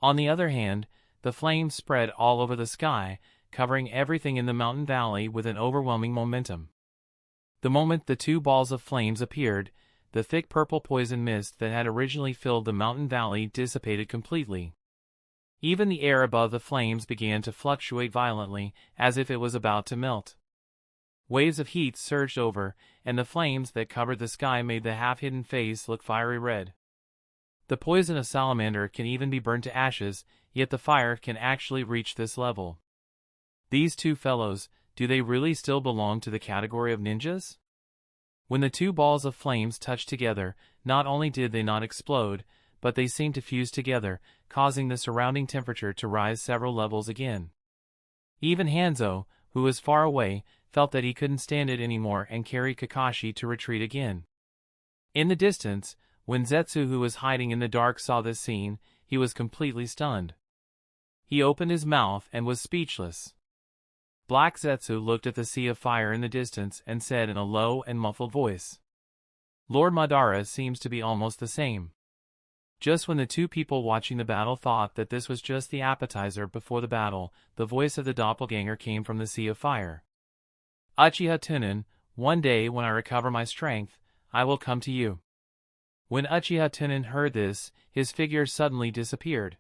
On the other hand, the flames spread all over the sky, covering everything in the mountain valley with an overwhelming momentum. The moment the 2 balls of flames appeared, the thick purple poison mist that had originally filled the mountain valley dissipated completely. Even the air above the flames began to fluctuate violently, as if it was about to melt. Waves of heat surged over, and the flames that covered the sky made the half-hidden face look fiery red. The poison of salamander can even be burned to ashes, yet the fire can actually reach this level. These two fellows, do they really still belong to the category of ninjas? When the 2 balls of flames touched together, not only did they not explode, but they seemed to fuse together, causing the surrounding temperature to rise several levels again. Even Hanzo, who was far away, felt that he couldn't stand it anymore and carried Kakashi to retreat again. In the distance, when Zetsu, who was hiding in the dark, saw this scene, he was completely stunned. He opened his mouth and was speechless. Black Zetsu looked at the sea of fire in the distance and said in a low and muffled voice, "Lord Madara seems to be almost the same." Just when the 2 people watching the battle thought that this was just the appetizer before the battle, the voice of the doppelganger came from the sea of fire. "Uchiha Tunan, one day when I recover my strength, I will come to you." When Uchiha Tunan heard this, his figure suddenly disappeared.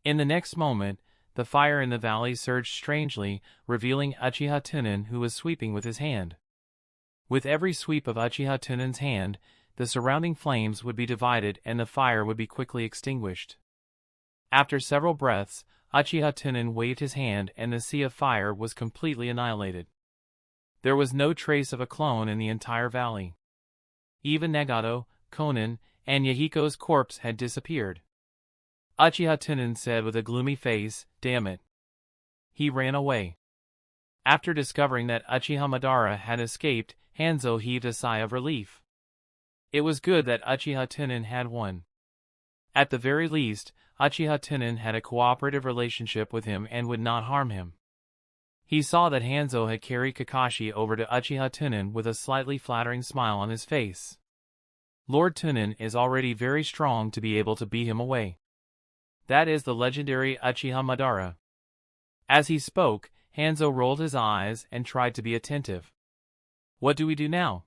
In the next moment, the fire in the valley surged strangely, revealing Uchiha Tunan, who was sweeping with his hand. With every sweep of Uchiha Tunan's hand, the surrounding flames would be divided and the fire would be quickly extinguished. After several breaths, Uchiha Tunan waved his hand and the sea of fire was completely annihilated. There was no trace of a clone in the entire valley. Even Nagato, Konan, and Yahiko's corpse had disappeared. Uchiha Tunan said with a gloomy face, "Damn it." He ran away. After discovering that Uchiha Madara had escaped, Hanzo heaved a sigh of relief. It was good that Uchiha Tunan had won. At the very least, Uchiha Tunan had a cooperative relationship with him and would not harm him. He saw that Hanzo had carried Kakashi over to Uchiha Tunan with a slightly flattering smile on his face. Lord Tunan is already very strong to be able to beat him away. That is the legendary Uchiha Madara. As he spoke, Hanzo rolled his eyes and tried to be attentive. What do we do now?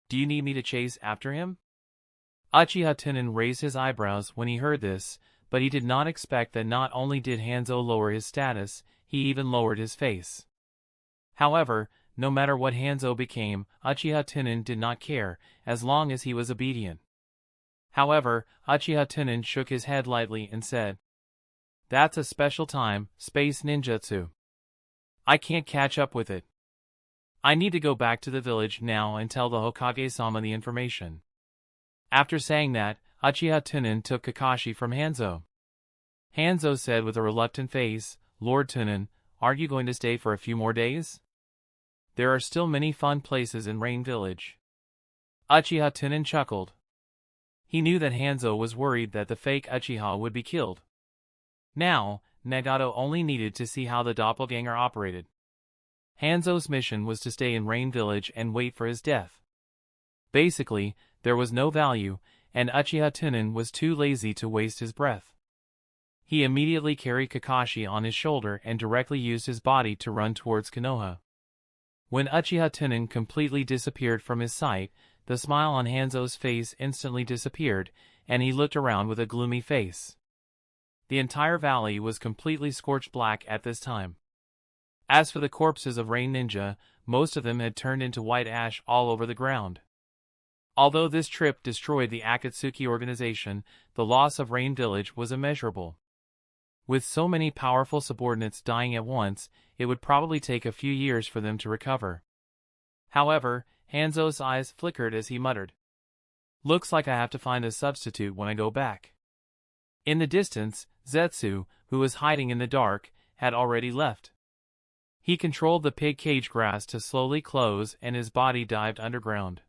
Do you need me to chase after him? Uchiha Tunan raised his eyebrows when he heard this, but he did not expect that not only did Hanzo lower his status, he even lowered his face. However, no matter what Hanzo became, Uchiha Tunan did not care, as long as he was obedient. However, Uchiha Tunan shook his head lightly and said, "That's a special time, space ninjutsu. I can't catch up with it. I need to go back to the village now and tell the Hokage-sama the information." After saying that, Uchiha Tunan took Kakashi from Hanzo. Hanzo said with a reluctant face, "Lord Tunan, aren't you going to stay for a few more days? There are still many fun places in Rain Village." Uchiha Tunan chuckled. He knew that Hanzo was worried that the fake Uchiha would be killed. Now, Nagato only needed to see how the doppelganger operated. Hanzo's mission was to stay in Rain Village and wait for his death. Basically, there was no value, and Uchiha Tunan was too lazy to waste his breath. He immediately carried Kakashi on his shoulder and directly used his body to run towards Konoha. When Uchiha Tunan completely disappeared from his sight, the smile on Hanzo's face instantly disappeared, and he looked around with a gloomy face. The entire valley was completely scorched black at this time. As for the corpses of Rain Ninja, most of them had turned into white ash all over the ground. Although this trip destroyed the Akatsuki organization, the loss of Rain Village was immeasurable. With so many powerful subordinates dying at once, it would probably take a few years for them to recover. However, Hanzo's eyes flickered as he muttered, "Looks like I have to find a substitute when I go back." In the distance, Zetsu, who was hiding in the dark, had already left. He controlled the pig cage grass to slowly close and his body dived underground.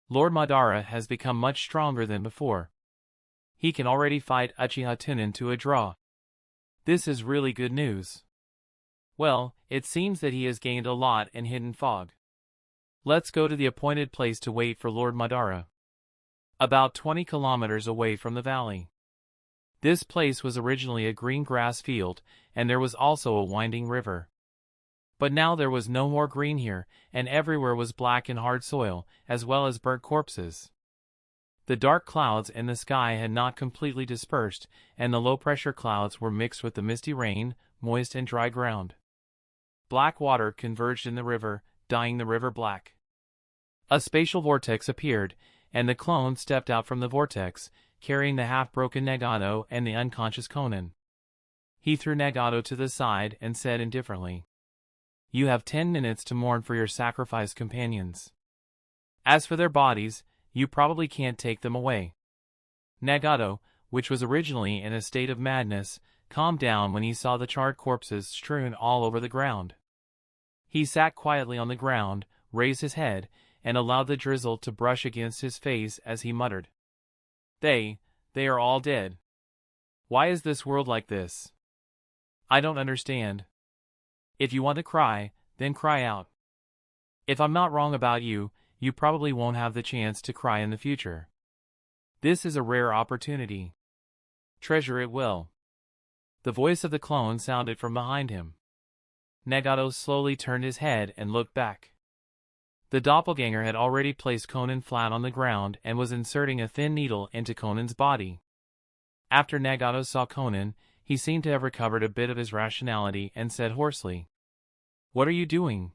Lord Madara has become much stronger than before. He can already fight Uchiha Tunan to a draw. This is really good news. Well, it seems that he has gained a lot in Hidden Fog. Let's go to the appointed place to wait for Lord Madara. About 20 kilometers away from the valley. This place was originally a green grass field, and there was also a winding river. But now there was no more green here, and everywhere was black and hard soil, as well as burnt corpses. The dark clouds in the sky had not completely dispersed, and the low-pressure clouds were mixed with the misty rain, moist and dry ground. Black water converged in the river, dyeing the river black. A spatial vortex appeared, and the clone stepped out from the vortex, carrying the half-broken Nagato and the unconscious Konan. He threw Nagato to the side and said indifferently, "You have 10 minutes to mourn for your sacrificed companions. As for their bodies, you probably can't take them away." Nagato, which was originally in a state of madness, calmed down when he saw the charred corpses strewn all over the ground. He sat quietly on the ground, raised his head, and allowed the drizzle to brush against his face as he muttered, They are all dead. Why is this world like this? I don't understand. If you want to cry, then cry out. If I'm not wrong about you, you probably won't have the chance to cry in the future. This is a rare opportunity. Treasure it well." The voice of the clone sounded from behind him. Nagato slowly turned his head and looked back. The doppelganger had already placed Konan flat on the ground and was inserting a thin needle into Konan's body. After Nagato saw Konan, he seemed to have recovered a bit of his rationality and said hoarsely, "What are you doing?"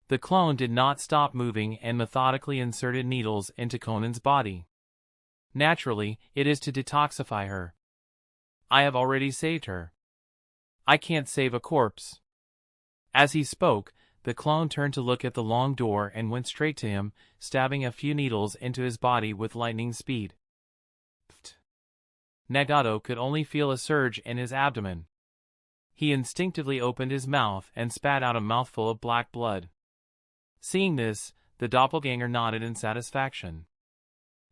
The clone did not stop moving and methodically inserted needles into Konan's body. Naturally, it is to detoxify her. I have already saved her. I can't save a corpse. As he spoke, The clone turned to look at the long door and went straight to him, stabbing a few needles into his body with lightning speed. Pfft. Nagato could only feel a surge in his abdomen. He instinctively opened his mouth and spat out a mouthful of black blood. Seeing this, the doppelganger nodded in satisfaction.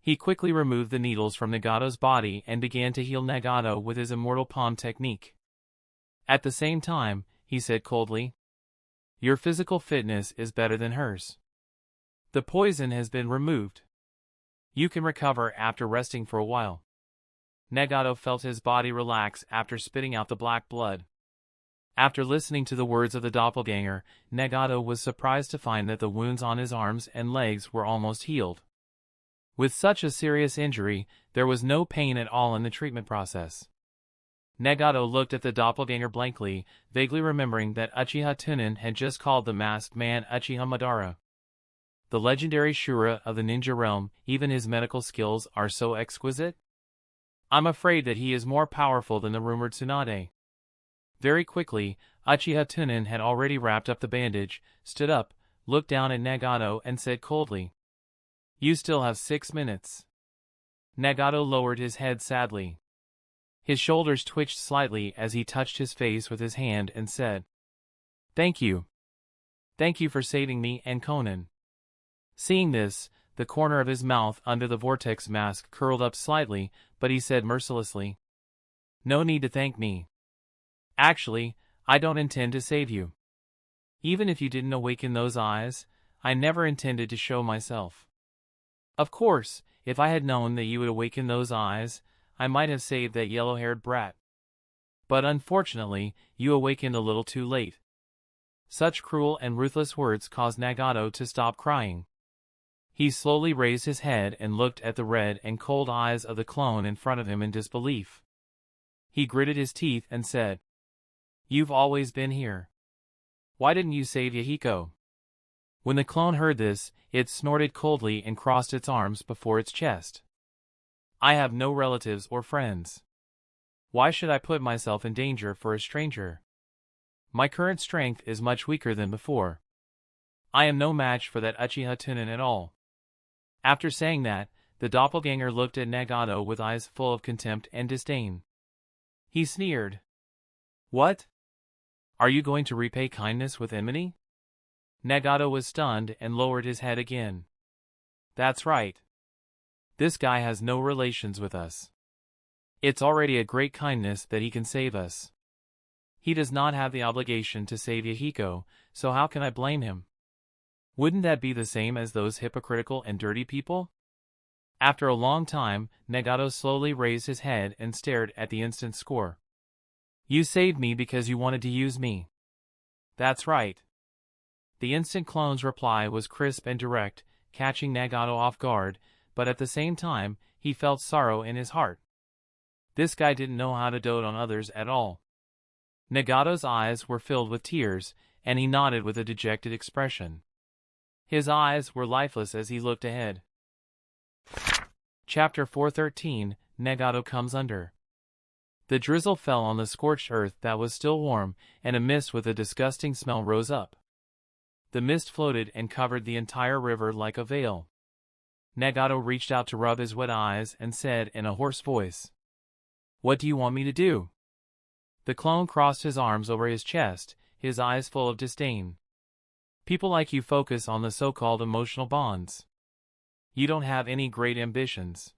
He quickly removed the needles from Nagato's body and began to heal Nagato with his immortal palm technique. At the same time, he said coldly, "Your physical fitness is better than hers. The poison has been removed. You can recover after resting for a while." Nagato felt his body relax after spitting out the black blood. After listening to the words of the doppelganger, Nagato was surprised to find that the wounds on his arms and legs were almost healed. With such a serious injury, there was no pain at all in the treatment process. Nagato looked at the doppelganger blankly, vaguely remembering that Uchiha Tunan had just called the masked man Uchiha Madara. The legendary Shura of the ninja realm, even his medical skills are so exquisite? I'm afraid that he is more powerful than the rumored Tsunade. Very quickly, Uchiha Tunan had already wrapped up the bandage, stood up, looked down at Nagato and said coldly, "You still have 6 minutes." Nagato lowered his head sadly. His shoulders twitched slightly as he touched his face with his hand and said, "Thank you. Thank you for saving me and Conan." Seeing this, the corner of his mouth under the vortex mask curled up slightly, but he said mercilessly, "No need to thank me. Actually, I don't intend to save you. Even if you didn't awaken those eyes, I never intended to show myself. Of course, if I had known that you would awaken those eyes, I might have saved that yellow-haired brat. But unfortunately, you awakened a little too late." Such cruel and ruthless words caused Nagato to stop crying. He slowly raised his head and looked at the red and cold eyes of the clone in front of him in disbelief. He gritted his teeth and said, "You've always been here. Why didn't you save Yahiko?" When the clone heard this, it snorted coldly and crossed its arms before its chest. "I have no relatives or friends. Why should I put myself in danger for a stranger? My current strength is much weaker than before. I am no match for that Uchiha Tunan at all." After saying that, the doppelganger looked at Nagato with eyes full of contempt and disdain. He sneered. "What? Are you going to repay kindness with enmity?" Nagato was stunned and lowered his head again. "That's right. This guy has no relations with us. It's already a great kindness that he can save us. He does not have the obligation to save Yahiko, so how can I blame him? Wouldn't that be the same as those hypocritical and dirty people?" After a long time, Nagato slowly raised his head and stared at the instant score. "You saved me because you wanted to use me." "That's right." The instant clone's reply was crisp and direct, catching Nagato off guard, but at the same time, he felt sorrow in his heart. This guy didn't know how to dote on others at all. Nagato's eyes were filled with tears, and he nodded with a dejected expression. His eyes were lifeless as he looked ahead. Chapter 413, Nagato Comes Under. The drizzle fell on the scorched earth that was still warm, and a mist with a disgusting smell rose up. The mist floated and covered the entire river like a veil. Nagato reached out to rub his wet eyes and said in a hoarse voice, "What do you want me to do?" The clone crossed his arms over his chest, his eyes full of disdain. "People like you focus on the so-called emotional bonds. You don't have any great ambitions.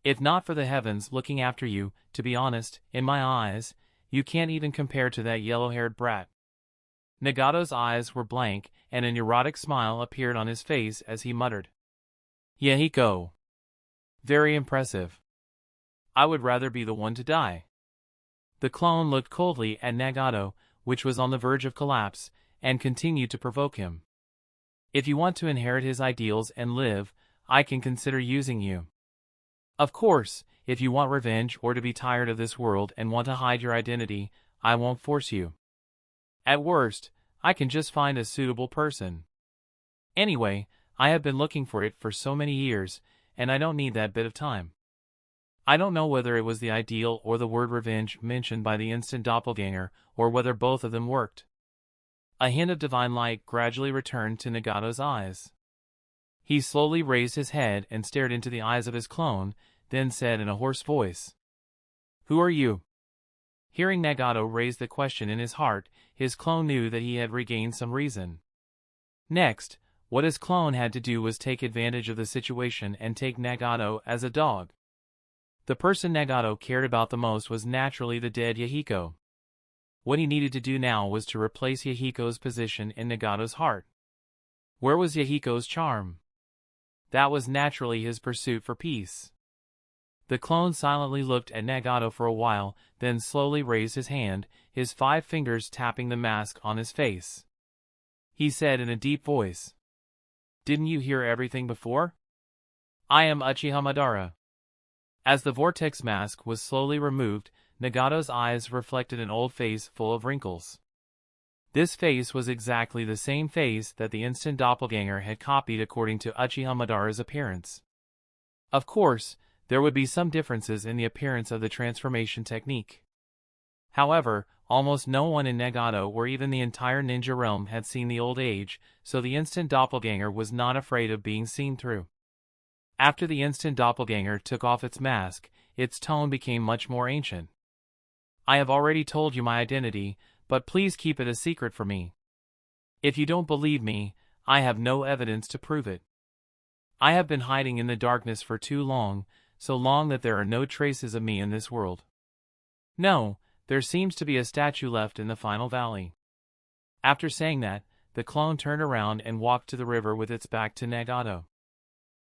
If not for the heavens looking after you, to be honest, in my eyes, you can't even compare to that yellow-haired brat." Nagato's eyes were blank, and an erotic smile appeared on his face as he muttered, "Yahiko. Very impressive. I would rather be the one to die." The clone looked coldly at Nagato, which was on the verge of collapse, and continued to provoke him. "If you want to inherit his ideals and live, I can consider using you. Of course, if you want revenge or to be tired of this world and want to hide your identity, I won't force you. At worst, I can just find a suitable person. Anyway, I have been looking for it for so many years, and I don't need that bit of time." I don't know whether it was the ideal or the word revenge mentioned by the instant doppelganger, or whether both of them worked. A hint of divine light gradually returned to Nagato's eyes. He slowly raised his head and stared into the eyes of his clone, then said in a hoarse voice, "Who are you?" Hearing Nagato raise the question in his heart, his clone knew that he had regained some reason. Next, what his clone had to do was take advantage of the situation and take Nagato as a dog. The person Nagato cared about the most was naturally the dead Yahiko. What he needed to do now was to replace Yahiko's position in Nagato's heart. Where was Yahiko's charm? That was naturally his pursuit for peace. The clone silently looked at Nagato for a while, then slowly raised his hand, his 5 fingers tapping the mask on his face. He said in a deep voice, "Didn't you hear everything before? I am Uchiha Madara." As the vortex mask was slowly removed, Nagato's eyes reflected an old face full of wrinkles. This face was exactly the same face that the instant doppelganger had copied according to Uchiha Madara's appearance. Of course, there would be some differences in the appearance of the transformation technique. However, almost no one in Nagato or even the entire ninja realm had seen the old age, so the instant doppelganger was not afraid of being seen through. After the instant doppelganger took off its mask, its tone became much more ancient. "I have already told you my identity, but please keep it a secret for me. If you don't believe me, I have no evidence to prove it. I have been hiding in the darkness for too long, so long that there are no traces of me in this world. No, there seems to be a statue left in the final valley." After saying that, the clone turned around and walked to the river with its back to Nagato.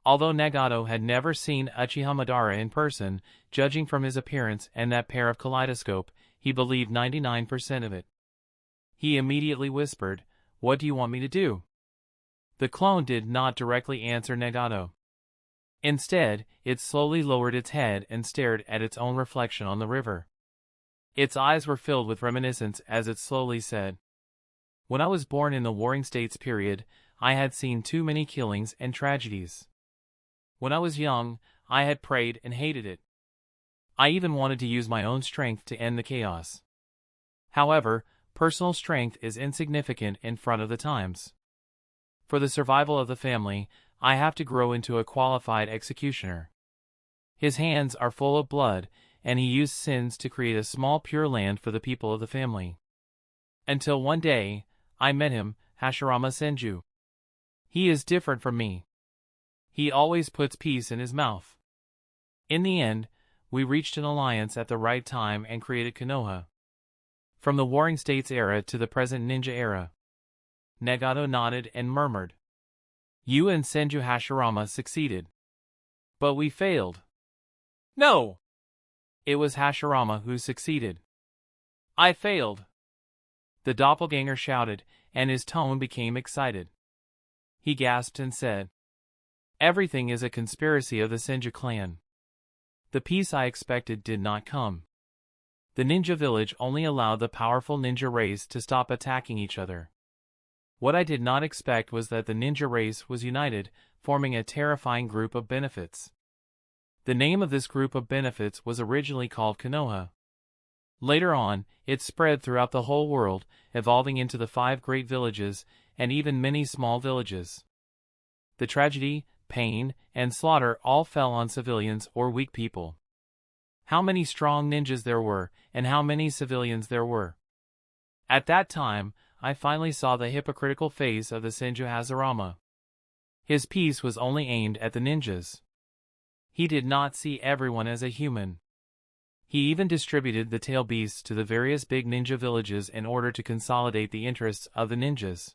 Although Nagato had never seen Uchiha Madara in person, judging from his appearance and that pair of kaleidoscope, he believed 99% of it. He immediately whispered, "What do you want me to do?" The clone did not directly answer Nagato. Instead, it slowly lowered its head and stared at its own reflection on the river. Its eyes were filled with reminiscence as it slowly said, "When I was born in the Warring States period, I had seen too many killings and tragedies. When I was young, I had prayed and hated it. I even wanted to use my own strength to end the chaos. However, personal strength is insignificant in front of the times. For the survival of the family, I have to grow into a qualified executioner. His hands are full of blood, and he used sins to create a small pure land for the people of the family. Until one day, I met him, Hashirama Senju. He is different from me. He always puts peace in his mouth. In the end, we reached an alliance at the right time and created Konoha. From the Warring States era to the present ninja era." Nagato nodded and murmured, "You and Senju Hashirama succeeded. But we failed." "No! It was Hashirama who succeeded. I failed." The doppelganger shouted, and his tone became excited. He gasped and said, "Everything is a conspiracy of the Senju clan. The peace I expected did not come. The ninja village only allowed the powerful ninja race to stop attacking each other. What I did not expect was that the ninja race was united, forming a terrifying group of benefits. The name of this group of benefits was originally called Konoha. Later on, it spread throughout the whole world, evolving into the 5 great villages, and even many small villages. The tragedy, pain, and slaughter all fell on civilians or weak people. How many strong ninjas there were, and how many civilians there were. At that time, I finally saw the hypocritical face of the Senju Hashirama. His peace was only aimed at the ninjas. He did not see everyone as a human. He even distributed the tail beasts to the various big ninja villages in order to consolidate the interests of the ninjas.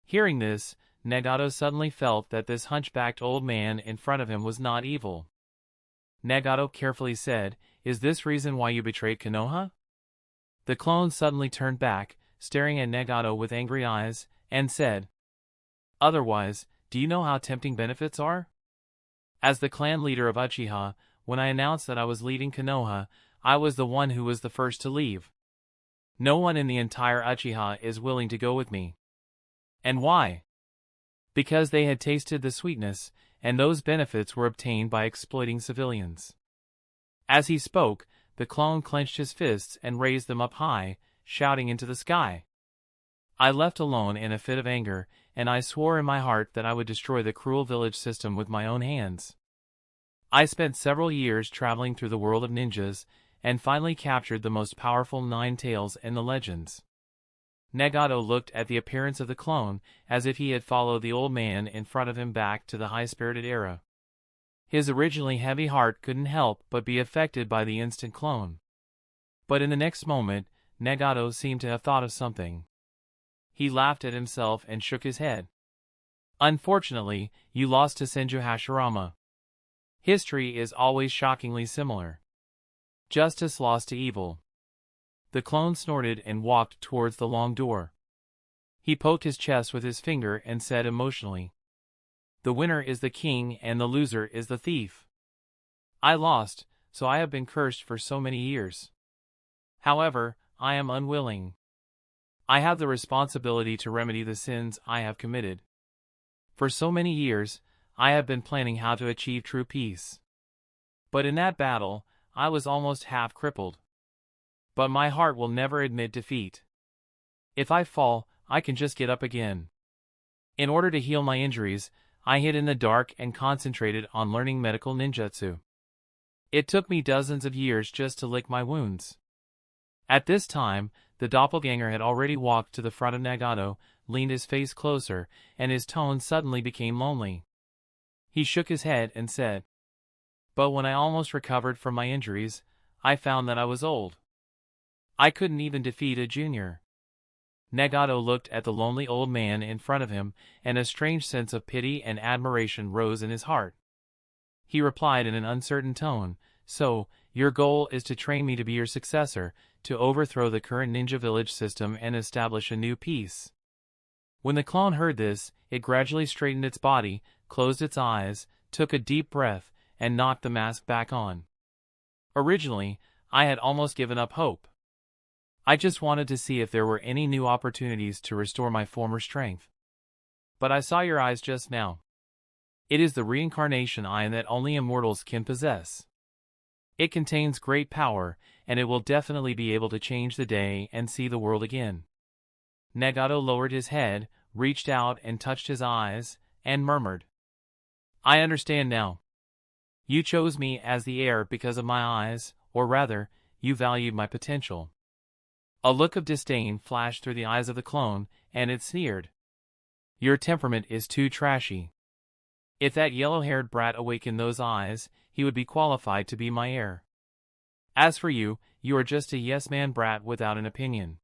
Hearing this, Nagato suddenly felt that this hunchbacked old man in front of him was not evil. Nagato carefully said, "Is this reason why you betrayed Konoha?" The clone suddenly turned back, staring at Nagato with angry eyes, and said, "Otherwise, do you know how tempting benefits are? As the clan leader of Uchiha, when I announced that I was leaving Konoha, I was the one who was the first to leave. No one in the entire Uchiha is willing to go with me. And why? Because they had tasted the sweetness, and those benefits were obtained by exploiting civilians." As he spoke, the clone clenched his fists and raised them up high, shouting into the sky, I left alone in a fit of anger, and I swore in my heart that I would destroy the cruel village system with my own hands. I spent several years traveling through the world of ninjas, and finally captured the most powerful 9 tails in the legends. Nagato looked at the appearance of the clone, as if he had followed the old man in front of him back to the high-spirited era. His originally heavy heart couldn't help but be affected by the instant clone. But in the next moment, Nagato seemed to have thought of something. He laughed at himself and shook his head. Unfortunately, you lost to Senju Hashirama. History is always shockingly similar. Justice lost to evil. The clone snorted and walked towards the long door. He poked his chest with his finger and said emotionally, "The winner is the king and the loser is the thief. I lost, so I have been cursed for so many years. However, I am unwilling. I have the responsibility to remedy the sins I have committed. For so many years, I have been planning how to achieve true peace. But in that battle, I was almost half crippled. But my heart will never admit defeat. If I fall, I can just get up again. In order to heal my injuries, I hid in the dark and concentrated on learning medical ninjutsu. It took me dozens of years just to lick my wounds." At this time, the doppelganger had already walked to the front of Nagato, leaned his face closer, and his tone suddenly became lonely. He shook his head and said, "But when I almost recovered from my injuries, I found that I was old. I couldn't even defeat a junior." Nagato looked at the lonely old man in front of him, and a strange sense of pity and admiration rose in his heart. He replied in an uncertain tone, "So, your goal is to train me to be your successor, to overthrow the current ninja village system and establish a new peace." When the clone heard this, it gradually straightened its body, closed its eyes, took a deep breath, and knocked the mask back on. "Originally, I had almost given up hope. I just wanted to see if there were any new opportunities to restore my former strength. But I saw your eyes just now. It is the reincarnation eye that only immortals can possess. It contains great power, and it will definitely be able to change the day and see the world again." Nagato lowered his head, reached out and touched his eyes, and murmured, "I understand now. You chose me as the heir because of my eyes, or rather, you valued my potential." A look of disdain flashed through the eyes of the clone, and it sneered, "Your temperament is too trashy. If that yellow-haired brat awakened those eyes, he would be qualified to be my heir. As for you, you are just a yes-man brat without an opinion.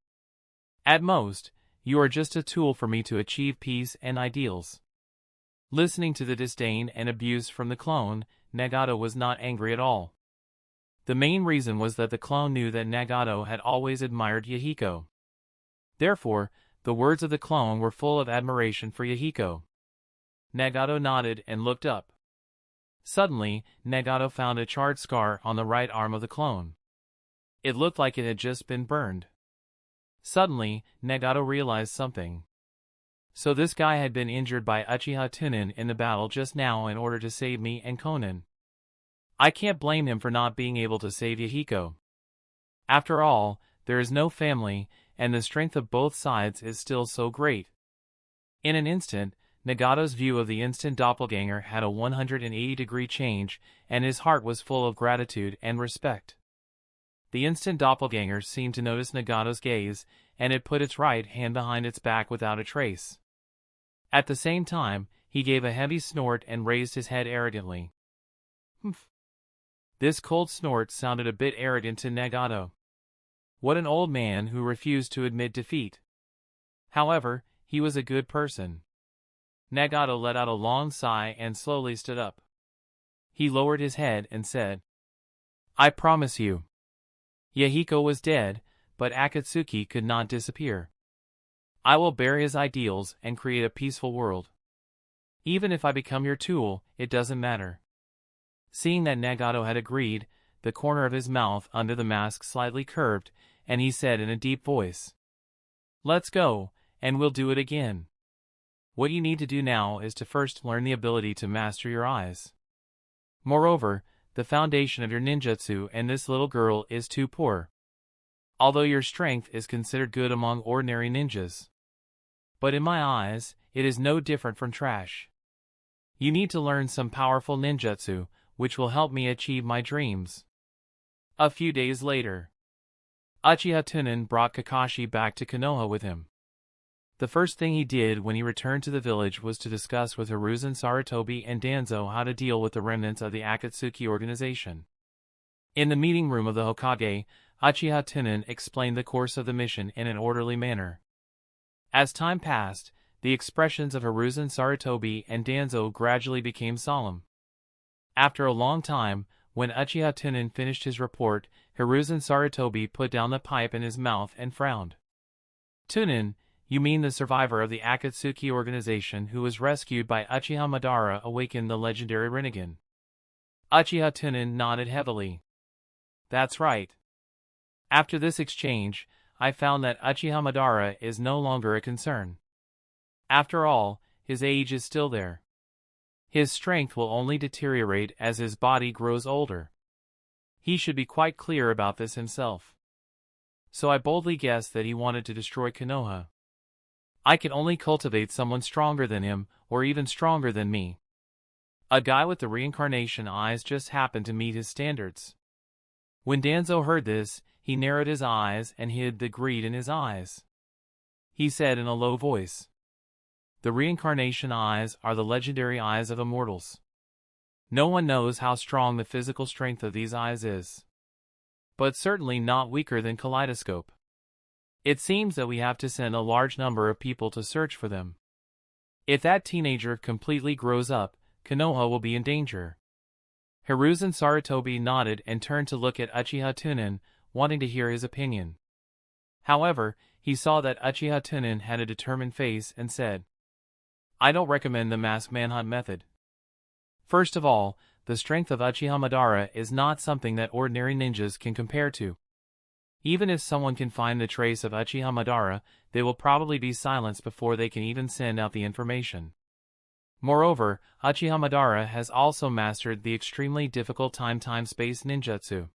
At most, you are just a tool for me to achieve peace and ideals." Listening to the disdain and abuse from the clone, Nagato was not angry at all. The main reason was that the clone knew that Nagato had always admired Yahiko. Therefore, the words of the clone were full of admiration for Yahiko. Nagato nodded and looked up. Suddenly, Nagato found a charred scar on the right arm of the clone. It looked like it had just been burned. Suddenly, Nagato realized something. So this guy had been injured by Uchiha Tunan in the battle just now in order to save me and Konan. I can't blame him for not being able to save Yahiko. After all, there is no family, and the strength of both sides is still so great. In an instant, Nagato's view of the instant doppelganger had a 180-degree change, and his heart was full of gratitude and respect. The instant doppelganger seemed to notice Nagato's gaze, and it put its right hand behind its back without a trace. At the same time, he gave a heavy snort and raised his head arrogantly. "Humph." This cold snort sounded a bit arrogant to Nagato. What an old man who refused to admit defeat. However, he was a good person. Nagato let out a long sigh and slowly stood up. He lowered his head and said, "I promise you." Yahiko was dead, but Akatsuki could not disappear. I will bear his ideals and create a peaceful world. Even if I become your tool, it doesn't matter. Seeing that Nagato had agreed, the corner of his mouth under the mask slightly curved, and he said in a deep voice, "Let's go, and we'll do it again. What you need to do now is to first learn the ability to master your eyes. Moreover, the foundation of your ninjutsu and this little girl is too poor. Although your strength is considered good among ordinary ninjas. but in my eyes, it is no different from trash. You need to learn some powerful ninjutsu, which will help me achieve my dreams." A few days later, Uchiha Tunan brought Kakashi back to Konoha with him. The first thing he did when he returned to the village was to discuss with Hiruzen Sarutobi and Danzo how to deal with the remnants of the Akatsuki organization. In the meeting room of the Hokage, Uchiha Tunan explained the course of the mission in an orderly manner. As time passed, the expressions of Hiruzen Sarutobi and Danzo gradually became solemn. After a long time, when Uchiha Tunan finished his report, Hiruzen Sarutobi put down the pipe in his mouth and frowned. "Tunan, you mean the survivor of the Akatsuki organization who was rescued by Uchiha Madara awakened the legendary Rinnegan?" Uchiha Tunan nodded heavily. "That's right. After this exchange, I found that Uchiha Madara is no longer a concern. After all, his age is still there. His strength will only deteriorate as his body grows older. He should be quite clear about this himself. So I boldly guessed that he wanted to destroy Konoha. I can only cultivate someone stronger than him, or even stronger than me. A guy with the reincarnation eyes just happened to meet his standards." When Danzo heard this, he narrowed his eyes and hid the greed in his eyes. He said in a low voice, "The reincarnation eyes are the legendary eyes of immortals. No one knows how strong the physical strength of these eyes is, but certainly not weaker than Kaleidoscope. It seems that we have to send a large number of people to search for them. If that teenager completely grows up, Konoha will be in danger." Hiruzen Sarutobi nodded and turned to look at Uchiha Tunan, wanting to hear his opinion. However, he saw that Uchiha Tunan had a determined face and said, "I don't recommend the mass manhunt method. First of all, the strength of Uchiha Madara is not something that ordinary ninjas can compare to. Even if someone can find the trace of Uchiha Madara, they will probably be silenced before they can even send out the information. Moreover, Uchiha Madara has also mastered the extremely difficult time-space ninjutsu.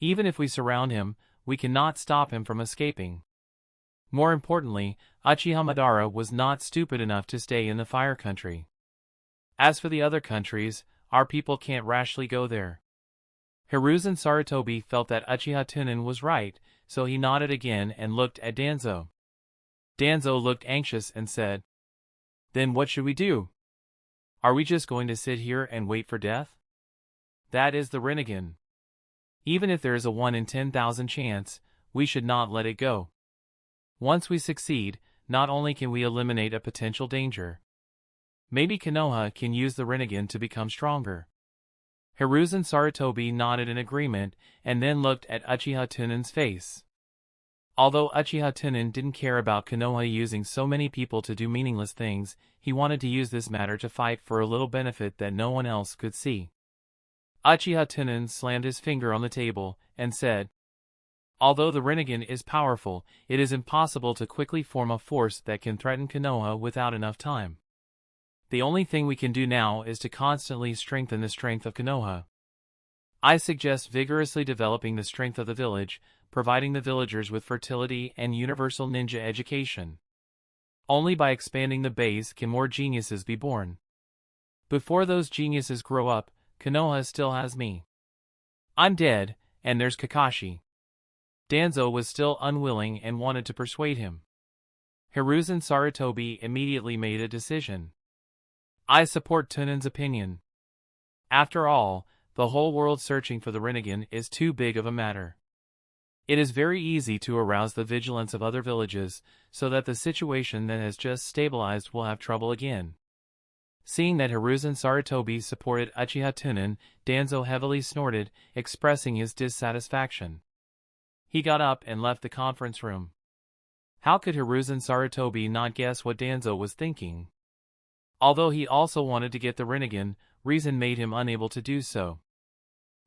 Even if we surround him, we cannot stop him from escaping. More importantly, Uchiha Madara was not stupid enough to stay in the Fire Country. As for the other countries, our people can't rashly go there." Hiruzen Sarutobi felt that Uchiha Tunan was right, so he nodded again and looked at Danzo. Danzo looked anxious and said, "Then what should we do? Are we just going to sit here and wait for death? That is the Rinnegan. Even if there is a 1 in 10,000 chance, we should not let it go. Once we succeed, not only can we eliminate a potential danger, maybe Konoha can use the Rinnegan to become stronger." Hiruzen Sarutobi nodded in agreement and then looked at Uchiha Tunan's face. Although Uchiha Tunan didn't care about Konoha using so many people to do meaningless things, he wanted to use this matter to fight for a little benefit that no one else could see. Uchiha Tunan slammed his finger on the table and said, "Although the Rinnegan is powerful, it is impossible to quickly form a force that can threaten Konoha without enough time. The only thing we can do now is to constantly strengthen the strength of Konoha. I suggest vigorously developing the strength of the village, providing the villagers with fertility and universal ninja education. Only by expanding the base can more geniuses be born. Before those geniuses grow up, Konoha still has me. I'm dead, and there's Kakashi." Danzo was still unwilling and wanted to persuade him. Hiruzen Sarutobi immediately made a decision. "I support Tunan's opinion. After all, the whole world searching for the Rinnegan is too big of a matter. It is very easy to arouse the vigilance of other villages, so that the situation that has just stabilized will have trouble again." Seeing that Hiruzen Sarutobi supported Uchiha Tunan, Danzo heavily snorted, expressing his dissatisfaction. He got up and left the conference room. How could Hiruzen Sarutobi not guess what Danzo was thinking? Although he also wanted to get the Rinnegan, reason made him unable to do so.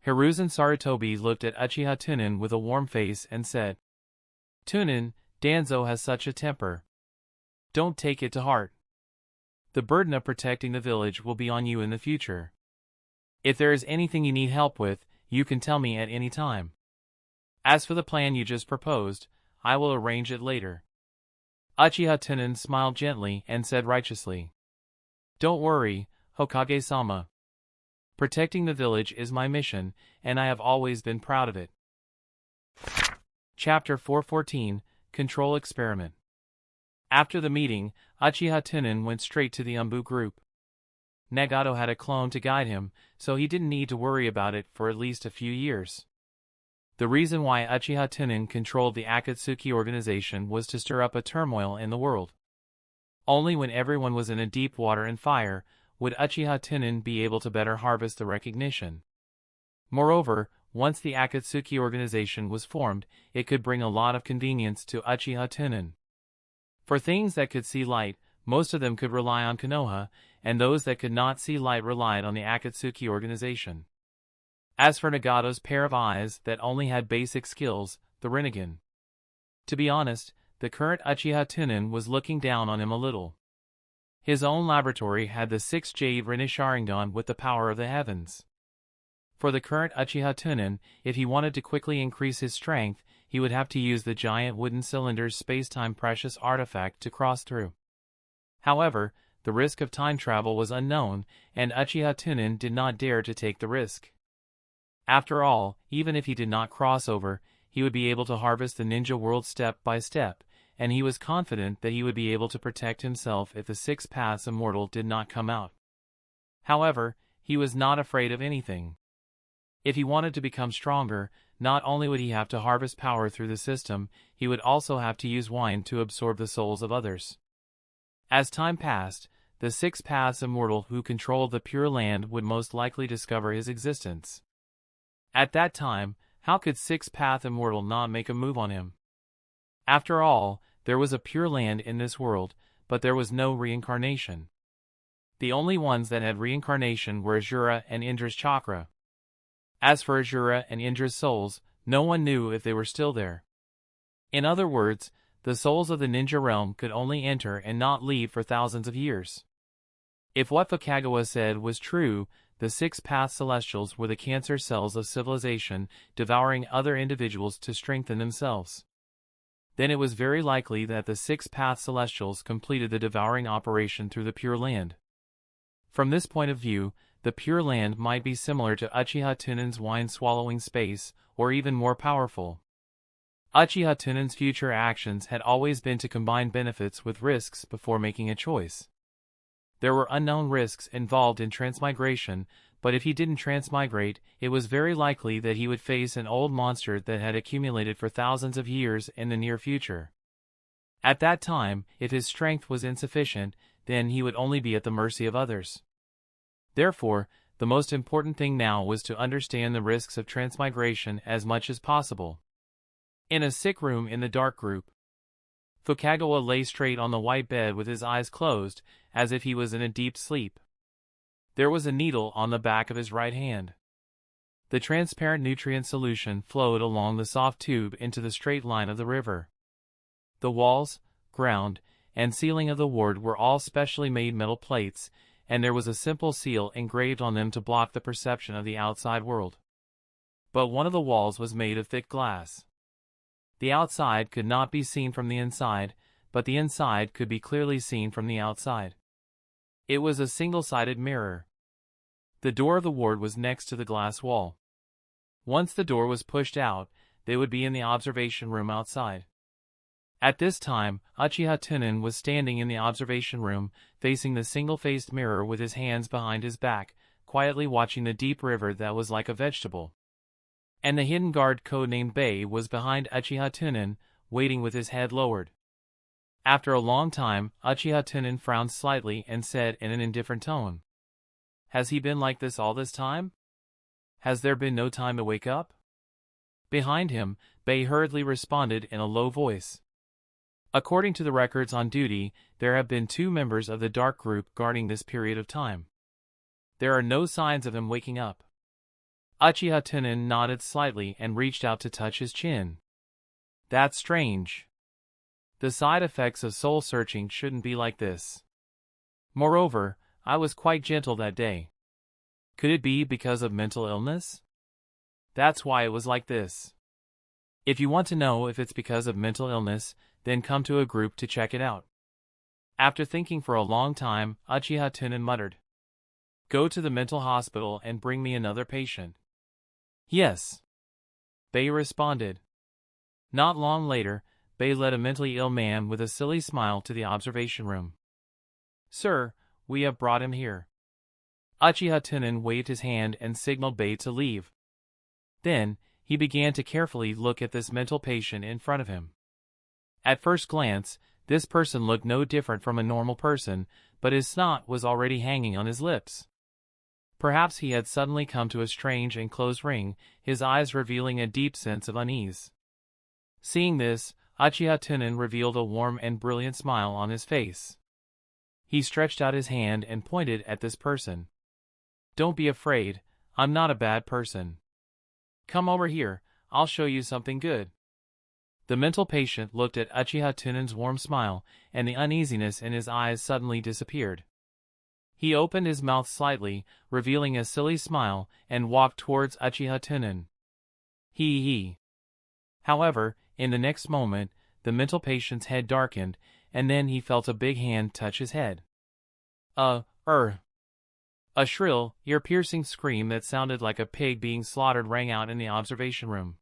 Hiruzen Sarutobi looked at Uchiha Tunan with a warm face and said, "Tunan, Danzo has such a temper. Don't take it to heart. The burden of protecting the village will be on you in the future. If there is anything you need help with, you can tell me at any time. As for the plan you just proposed, I will arrange it later." Uchiha Tunan smiled gently and said righteously, "Don't worry, Hokage-sama. Protecting the village is my mission, and I have always been proud of it." Chapter 414, Control Experiment. After the meeting, Uchiha Tunan went straight to the Umbu group. Nagato had a clone to guide him, so he didn't need to worry about it for at least a few years. The reason why Uchiha Tunan controlled the Akatsuki organization was to stir up a turmoil in the world. Only when everyone was in a deep water and fire would Uchiha Tunan be able to better harvest the recognition. Moreover, once the Akatsuki organization was formed, it could bring a lot of convenience to Uchiha Tunan. For things that could see light, most of them could rely on Konoha, and those that could not see light relied on the Akatsuki organization. As for Nagato's pair of eyes that only had basic skills, the Rinnegan. To be honest, the current Uchiha Tunan was looking down on him a little. His own laboratory had the 6 Jade Rinne Sharingan with the power of the heavens. For the current Uchiha Tunan, if he wanted to quickly increase his strength, he would have to use the giant wooden cylinder's space-time precious artifact to cross through. However, the risk of time travel was unknown, and Uchiha Tunan did not dare to take the risk. After all, even if he did not cross over, he would be able to harvest the ninja world step by step, and he was confident that he would be able to protect himself if the 6 Paths Immortal did not come out. However, he was not afraid of anything. If he wanted to become stronger, not only would he have to harvest power through the system, he would also have to use wine to absorb the souls of others. As time passed, the 6 Paths Immortal who controlled the Pure Land would most likely discover his existence. At that time, how could 6 Path Immortal not make a move on him? After all, there was a Pure Land in this world, but there was no reincarnation. The only ones that had reincarnation were Azura and Indra's chakra. As for Azura and Indra's souls, no one knew if they were still there. In other words, the souls of the ninja realm could only enter and not leave for thousands of years. If what Fukagawa said was true, the 6 Path Celestials were the cancer cells of civilization, devouring other individuals to strengthen themselves. Then it was very likely that the 6 Path Celestials completed the devouring operation through the Pure Land. From this point of view, the Pure Land might be similar to Uchiha Tunan's wine-swallowing space, or even more powerful. Uchiha Tunan's future actions had always been to combine benefits with risks before making a choice. There were unknown risks involved in transmigration, but if he didn't transmigrate, it was very likely that he would face an old monster that had accumulated for thousands of years in the near future. At that time, if his strength was insufficient, then he would only be at the mercy of others. Therefore, the most important thing now was to understand the risks of transmigration as much as possible. In a sick room in the dark group, Fukagawa lay straight on the white bed with his eyes closed, as if he was in a deep sleep. There was a needle on the back of his right hand. The transparent nutrient solution flowed along the soft tube into the straight line of the river. The walls, ground, and ceiling of the ward were all specially made metal plates, and there was a simple seal engraved on them to block the perception of the outside world. But one of the walls was made of thick glass. The outside could not be seen from the inside, but the inside could be clearly seen from the outside. It was a single-sided mirror. The door of the ward was next to the glass wall. Once the door was pushed out, they would be in the observation room outside. At this time, Uchiha Tunan was standing in the observation room, facing the single-faced mirror with his hands behind his back, quietly watching the deep river that was like a vegetable. And the hidden guard codenamed Bei was behind Uchiha Tunan, waiting with his head lowered. After a long time, Uchiha Tunan frowned slightly and said in an indifferent tone, "Has he been like this all this time? Has there been no time to wake up?" Behind him, Bei hurriedly responded in a low voice. "According to the records on duty, there have been 2 members of the Dark Group guarding this period of time. There are no signs of him waking up." Uchiha Tunan nodded slightly and reached out to touch his chin. "That's strange. The side effects of soul searching shouldn't be like this. Moreover, I was quite gentle that day. Could it be because of mental illness? That's why it was like this. If you want to know if it's because of mental illness, then come to a group to check it out. After thinking for a long time, Uchiha Tunan muttered, "Go to the mental hospital and bring me another patient." "Yes," Bei responded. Not long later, Bei led a mentally ill man with a silly smile to the observation room. "Sir, we have brought him here." Uchiha Tunan waved his hand and signaled Bei to leave. Then, he began to carefully look at this mental patient in front of him. At first glance, this person looked no different from a normal person, but his snot was already hanging on his lips. Perhaps he had suddenly come to a strange and closed ring, his eyes revealing a deep sense of unease. Seeing this, Uchiha Tunan revealed a warm and brilliant smile on his face. He stretched out his hand and pointed at this person. "Don't be afraid, I'm not a bad person. Come over here, I'll show you something good." The mental patient looked at Uchiha Tunan's warm smile, and the uneasiness in his eyes suddenly disappeared. He opened his mouth slightly, revealing a silly smile, and walked towards Uchiha Tunan. He. However, in the next moment, the mental patient's head darkened, and then he felt a big hand touch his head. A shrill, ear-piercing scream that sounded like a pig being slaughtered rang out in the observation room.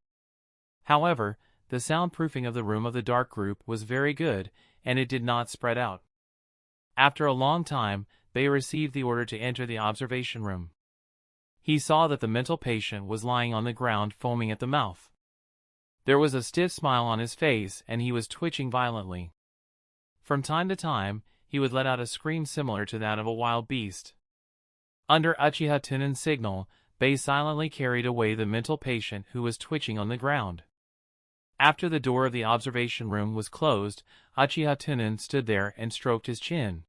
However, the soundproofing of the room of the dark group was very good, and it did not spread out. After a long time, Bei received the order to enter the observation room. He saw that the mental patient was lying on the ground foaming at the mouth. There was a stiff smile on his face and he was twitching violently. From time to time, he would let out a scream similar to that of a wild beast. Under Uchiha Tunan's signal, Bei silently carried away the mental patient who was twitching on the ground. After the door of the observation room was closed, Uchiha Tunan stood there and stroked his chin.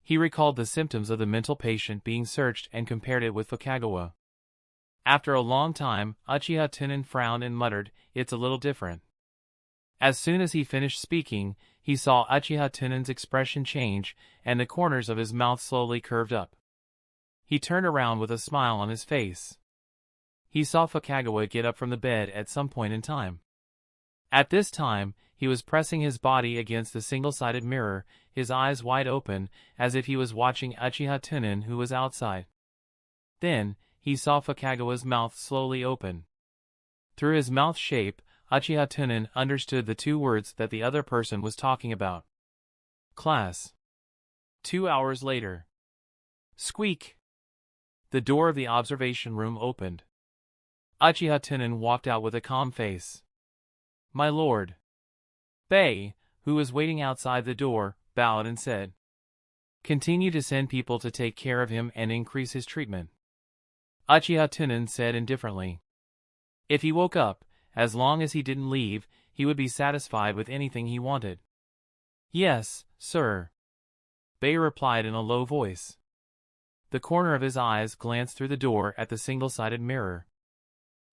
He recalled the symptoms of the mental patient being searched and compared it with Fukagawa. After a long time, Uchiha Tunan frowned and muttered, "It's a little different." As soon as he finished speaking, he saw Uchiha Tunan's expression change, and the corners of his mouth slowly curved up. He turned around with a smile on his face. He saw Fukagawa get up from the bed at some point in time. At this time, he was pressing his body against the single-sided mirror, his eyes wide open, as if he was watching Uchiha Tunan who was outside. Then, he saw Fukagawa's mouth slowly open. Through his mouth shape, Uchiha Tunan understood the two words that the other person was talking about. Class. 2 hours later. Squeak! The door of the observation room opened. Uchiha Tunan walked out with a calm face. "My lord." Bei, who was waiting outside the door, bowed and said, "Continue to send people to take care of him and increase his treatment." Uchiha Tunan said indifferently, "If he woke up, as long as he didn't leave, he would be satisfied with anything he wanted." "Yes, sir," Bei replied in a low voice. The corner of his eyes glanced through the door at the single-sided mirror.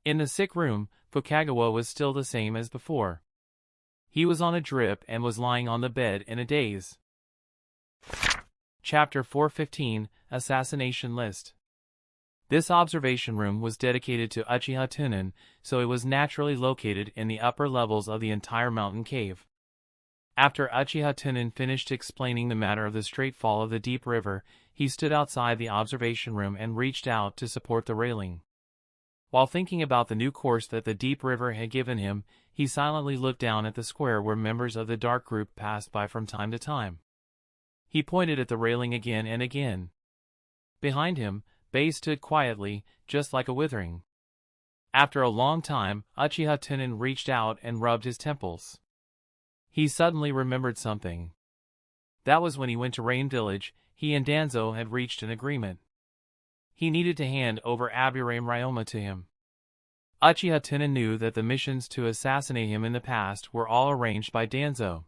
In the sick room, Fukagawa was still the same as before. He was on a drip and was lying on the bed in a daze. Chapter 415, Assassination List. This observation room was dedicated to Uchiha Tunan, so it was naturally located in the upper levels of the entire mountain cave. After Uchiha Tunan finished explaining the matter of the straight fall of the deep river, he stood outside the observation room and reached out to support the railing. While thinking about the new course that the deep river had given him, he silently looked down at the square where members of the dark group passed by from time to time. He pointed at the railing again and again. Behind him, Bei stood quietly, just like a withering. After a long time, Uchiha Tunan reached out and rubbed his temples. He suddenly remembered something. That was when he went to Rain Village, he and Danzo had reached an agreement. He needed to hand over Aburame Ryoma to him. Uchiha Tunan knew that the missions to assassinate him in the past were all arranged by Danzo.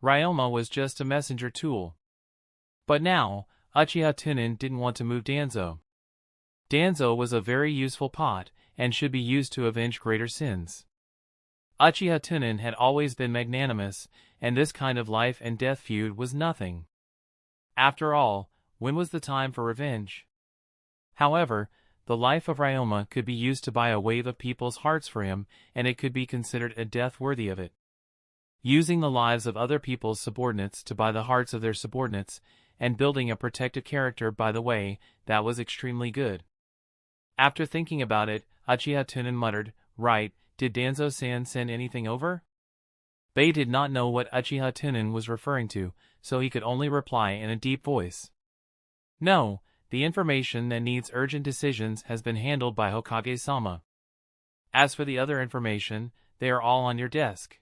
Ryoma was just a messenger tool. But now, Uchiha Tunan didn't want to move Danzo. Danzo was a very useful pot, and should be used to avenge greater sins. Uchiha Tunan had always been magnanimous, and this kind of life and death feud was nothing. After all, when was the time for revenge? However, the life of Ryoma could be used to buy a wave of people's hearts for him, and it could be considered a death worthy of it. using the lives of other people's subordinates to buy the hearts of their subordinates, and building a protective character by the way, that was extremely good. After thinking about it, Uchiha Tunan muttered, "Right, did Danzo-san send anything over?" Bei did not know what Uchiha Tunan was referring to, so he could only reply in a deep voice. "No, the information that needs urgent decisions has been handled by Hokage-sama. As for the other information, they are all on your desk."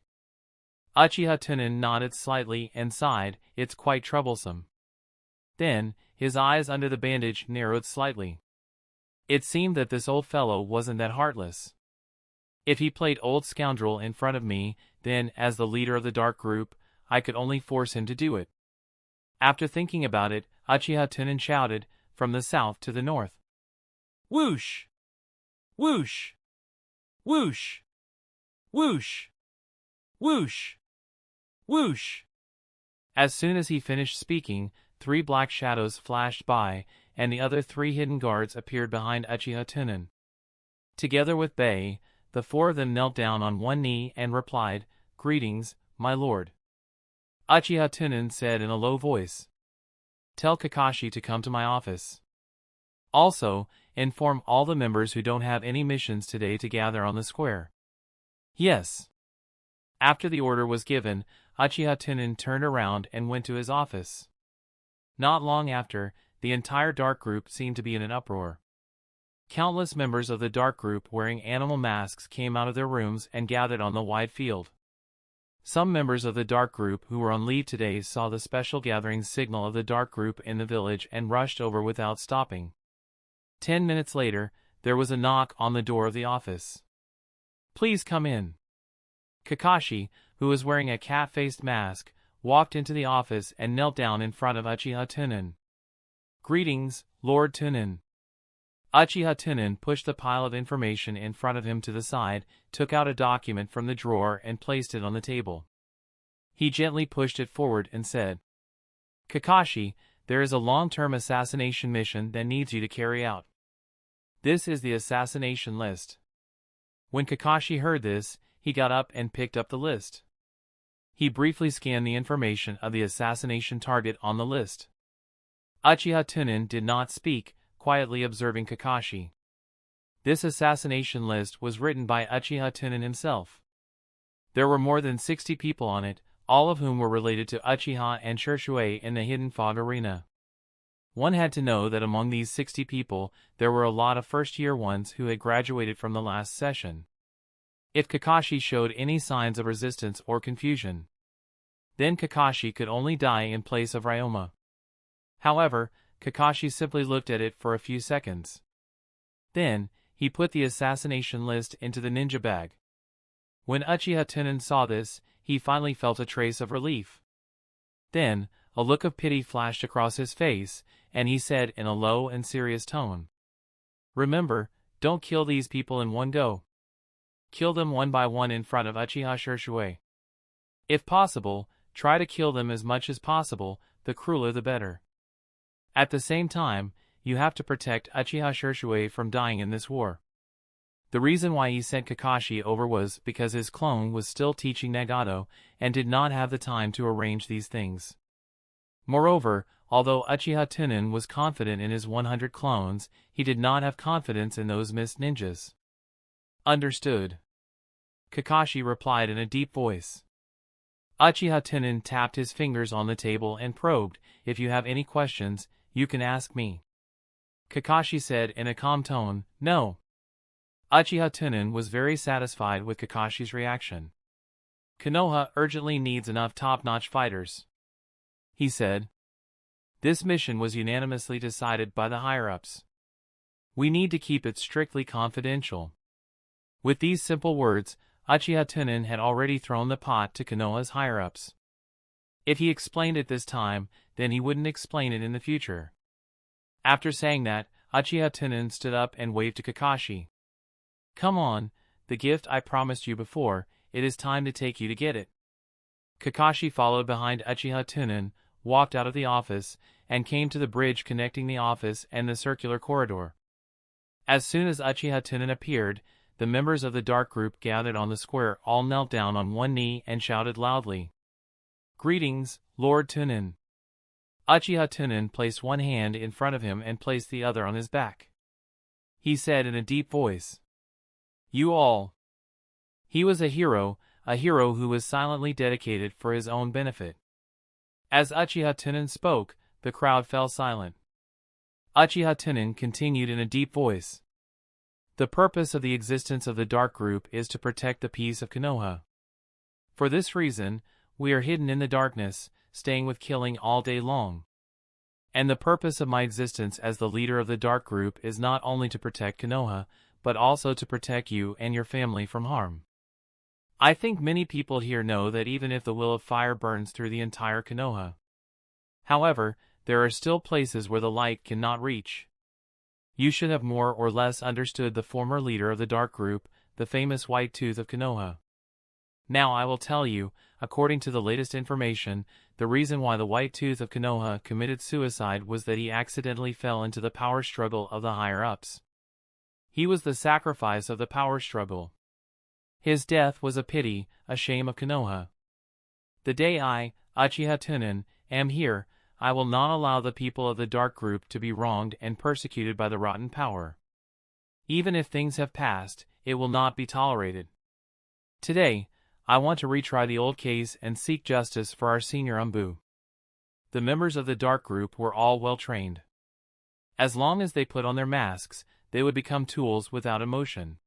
Uchiha Tunan nodded slightly and sighed, "It's quite troublesome." Then, his eyes under the bandage narrowed slightly. It seemed that this old fellow wasn't that heartless. If he played old scoundrel in front of me, then, as the leader of the dark group, I could only force him to do it. After thinking about it, Uchiha Tunan shouted, from the south to the north. "Whoosh! Whoosh! Whoosh! Whoosh! Whoosh! Whoosh!" As soon as he finished speaking, 3 black shadows flashed by, and the other 3 hidden guards appeared behind Uchiha Tunan. Together with Bei, the 4 of them knelt down on one knee and replied, "Greetings, my lord." Uchiha Tunan said in a low voice, "Tell Kakashi to come to my office. Also, inform all the members who don't have any missions today to gather on the square." "Yes." After the order was given, Uchiha Tunan turned around and went to his office. Not long after, the entire dark group seemed to be in an uproar. Countless members of the dark group wearing animal masks came out of their rooms and gathered on the wide field. Some members of the dark group who were on leave today saw the special gathering signal of the dark group in the village and rushed over without stopping. 10 minutes later, there was a knock on the door of the office. "Please come in." Kakashi, who was wearing a cat-faced mask, walked into the office and knelt down in front of Uchiha Tunan. "Greetings, Lord Tunan." Uchiha Tunan pushed the pile of information in front of him to the side, took out a document from the drawer and placed it on the table. He gently pushed it forward and said, "Kakashi, there is a long-term assassination mission that needs you to carry out. This is the assassination list." When Kakashi heard this, he got up and picked up the list. He briefly scanned the information of the assassination target on the list. Uchiha Tunan did not speak, quietly observing Kakashi. This assassination list was written by Uchiha Tunan himself. There were more than 60 people on it, all of whom were related to Uchiha and Shisui in the Hidden Fog Arena. One had to know that among these 60 people, there were a lot of first-year ones who had graduated from the last session. If Kakashi showed any signs of resistance or confusion, then Kakashi could only die in place of Ryoma. However, Kakashi simply looked at it for a few seconds. Then, he put the assassination list into the ninja bag. When Uchiha Tunan saw this, he finally felt a trace of relief. Then, a look of pity flashed across his face, and he said in a low and serious tone, "Remember, don't kill these people in one go. Kill them one by one in front of Uchiha Shisui. If possible, try to kill them as much as possible, the crueler the better. At the same time, you have to protect Uchiha Shisui from dying in this war." The reason why he sent Kakashi over was because his clone was still teaching Nagato and did not have the time to arrange these things. Moreover, although Uchiha Tunan was confident in his 100 clones, he did not have confidence in those missed ninjas. "Understood," Kakashi replied in a deep voice. Uchiha Tunan tapped his fingers on the table and probed, "If you have any questions, you can ask me." Kakashi said in a calm tone, "No." Uchiha Tunan was very satisfied with Kakashi's reaction. "Konoha urgently needs enough top-notch fighters," he said. "This mission was unanimously decided by the higher-ups. We need to keep it strictly confidential." With these simple words, Uchiha Tunan had already thrown the pot to Konoha's higher-ups. If he explained it this time, then he wouldn't explain it in the future. After saying that, Uchiha Tunan stood up and waved to Kakashi. "Come on, the gift I promised you before, it is time to take you to get it." Kakashi followed behind Uchiha Tunan, walked out of the office, and came to the bridge connecting the office and the circular corridor. As soon as Uchiha Tunan appeared, the members of the dark group gathered on the square all knelt down on one knee and shouted loudly. "Greetings, Lord Tunan." Uchiha Tunan placed one hand in front of him and placed the other on his back. He said in a deep voice, "You all." He was a hero who was silently dedicated for his own benefit. As Uchiha Tunan spoke, the crowd fell silent. Uchiha Tunan continued in a deep voice. "The purpose of the existence of the Dark Group is to protect the peace of Konoha. For this reason, we are hidden in the darkness, staying with killing all day long. And the purpose of my existence as the leader of the Dark Group is not only to protect Konoha, but also to protect you and your family from harm. I think many people here know that even if the will of fire burns through the entire Konoha. However, there are still places where the light cannot reach. You should have more or less understood the former leader of the Dark Group, the famous White Tooth of Konoha. Now I will tell you, according to the latest information, the reason why the White Tooth of Konoha committed suicide was that he accidentally fell into the power struggle of the higher-ups. He was the sacrifice of the power struggle. His death was a pity, a shame of Konoha. The day I, Uchiha Tunan, am here, I will not allow the people of the Dark Group to be wronged and persecuted by the rotten power. Even if things have passed, it will not be tolerated. Today, I want to retry the old case and seek justice for our senior Umbu." The members of the Dark Group were all well trained. As long as they put on their masks, they would become tools without emotion.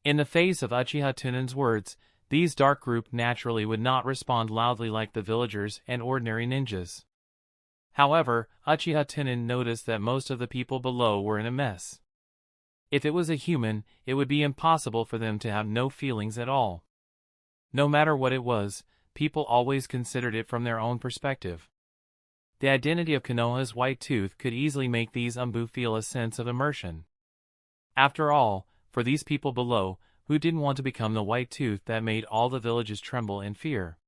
In the face of Uchiha Tunan's words, these Dark Group naturally would not respond loudly like the villagers and ordinary ninjas. However, Uchiha Tunan noticed that most of the people below were in a mess. If it was a human, it would be impossible for them to have no feelings at all. No matter what it was, people always considered it from their own perspective. The identity of Konoha's White Tooth could easily make these Umbu feel a sense of immersion. After all, for these people below, who didn't want to become the White Tooth that made all the villages tremble in fear?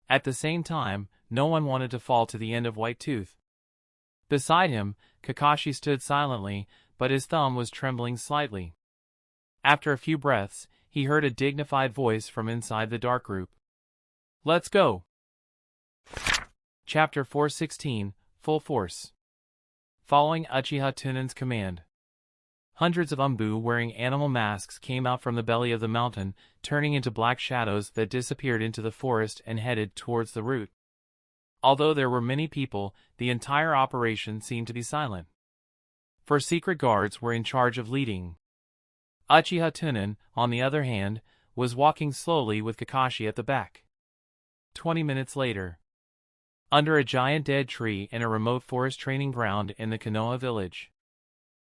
At the same time, no one wanted to fall to the end of White Tooth. Beside him, Kakashi stood silently, but his thumb was trembling slightly. After a few breaths, he heard a dignified voice from inside the Dark Group. "Let's go!" Chapter 416, Full Force. Following Uchiha Tunan's command, hundreds of Umbu wearing animal masks came out from the belly of the mountain, turning into black shadows that disappeared into the forest and headed towards the route. Although there were many people, the entire operation seemed to be silent. For secret guards were in charge of leading. Uchiha Tunan, on the other hand, was walking slowly with Kakashi at the back. 20 minutes later, under a giant dead tree in a remote forest training ground in the Konoha village,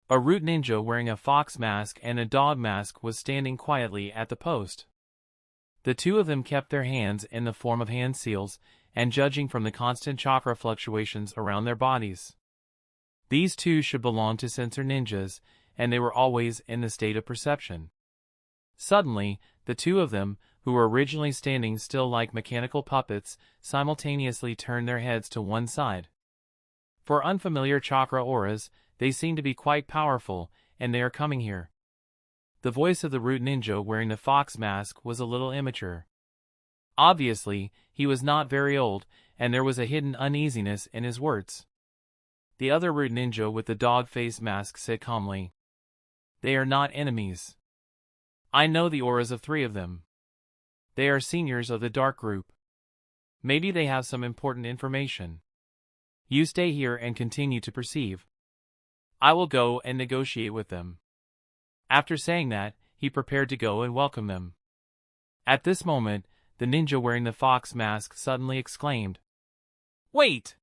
a root ninja wearing a fox mask and a dog mask was standing quietly at the post. The two of them kept their hands in the form of hand seals, and judging from the constant chakra fluctuations around their bodies, these two should belong to sensor ninjas, and they were always in the state of perception. Suddenly, the two of them, who were originally standing still like mechanical puppets, simultaneously turned their heads to one side. For unfamiliar chakra auras, they seem to be quite powerful, and they are coming here. The voice of the root ninja wearing the fox mask was a little immature. Obviously, he was not very old, and there was a hidden uneasiness in his words. The other root ninja with the dog face mask said calmly, "They are not enemies. I know the auras of 3 of them. They are seniors of the Dark Group. Maybe they have some important information. You stay here and continue to perceive. I will go and negotiate with them." After saying that, he prepared to go and welcome them. At this moment, the ninja wearing the fox mask suddenly exclaimed, "Wait!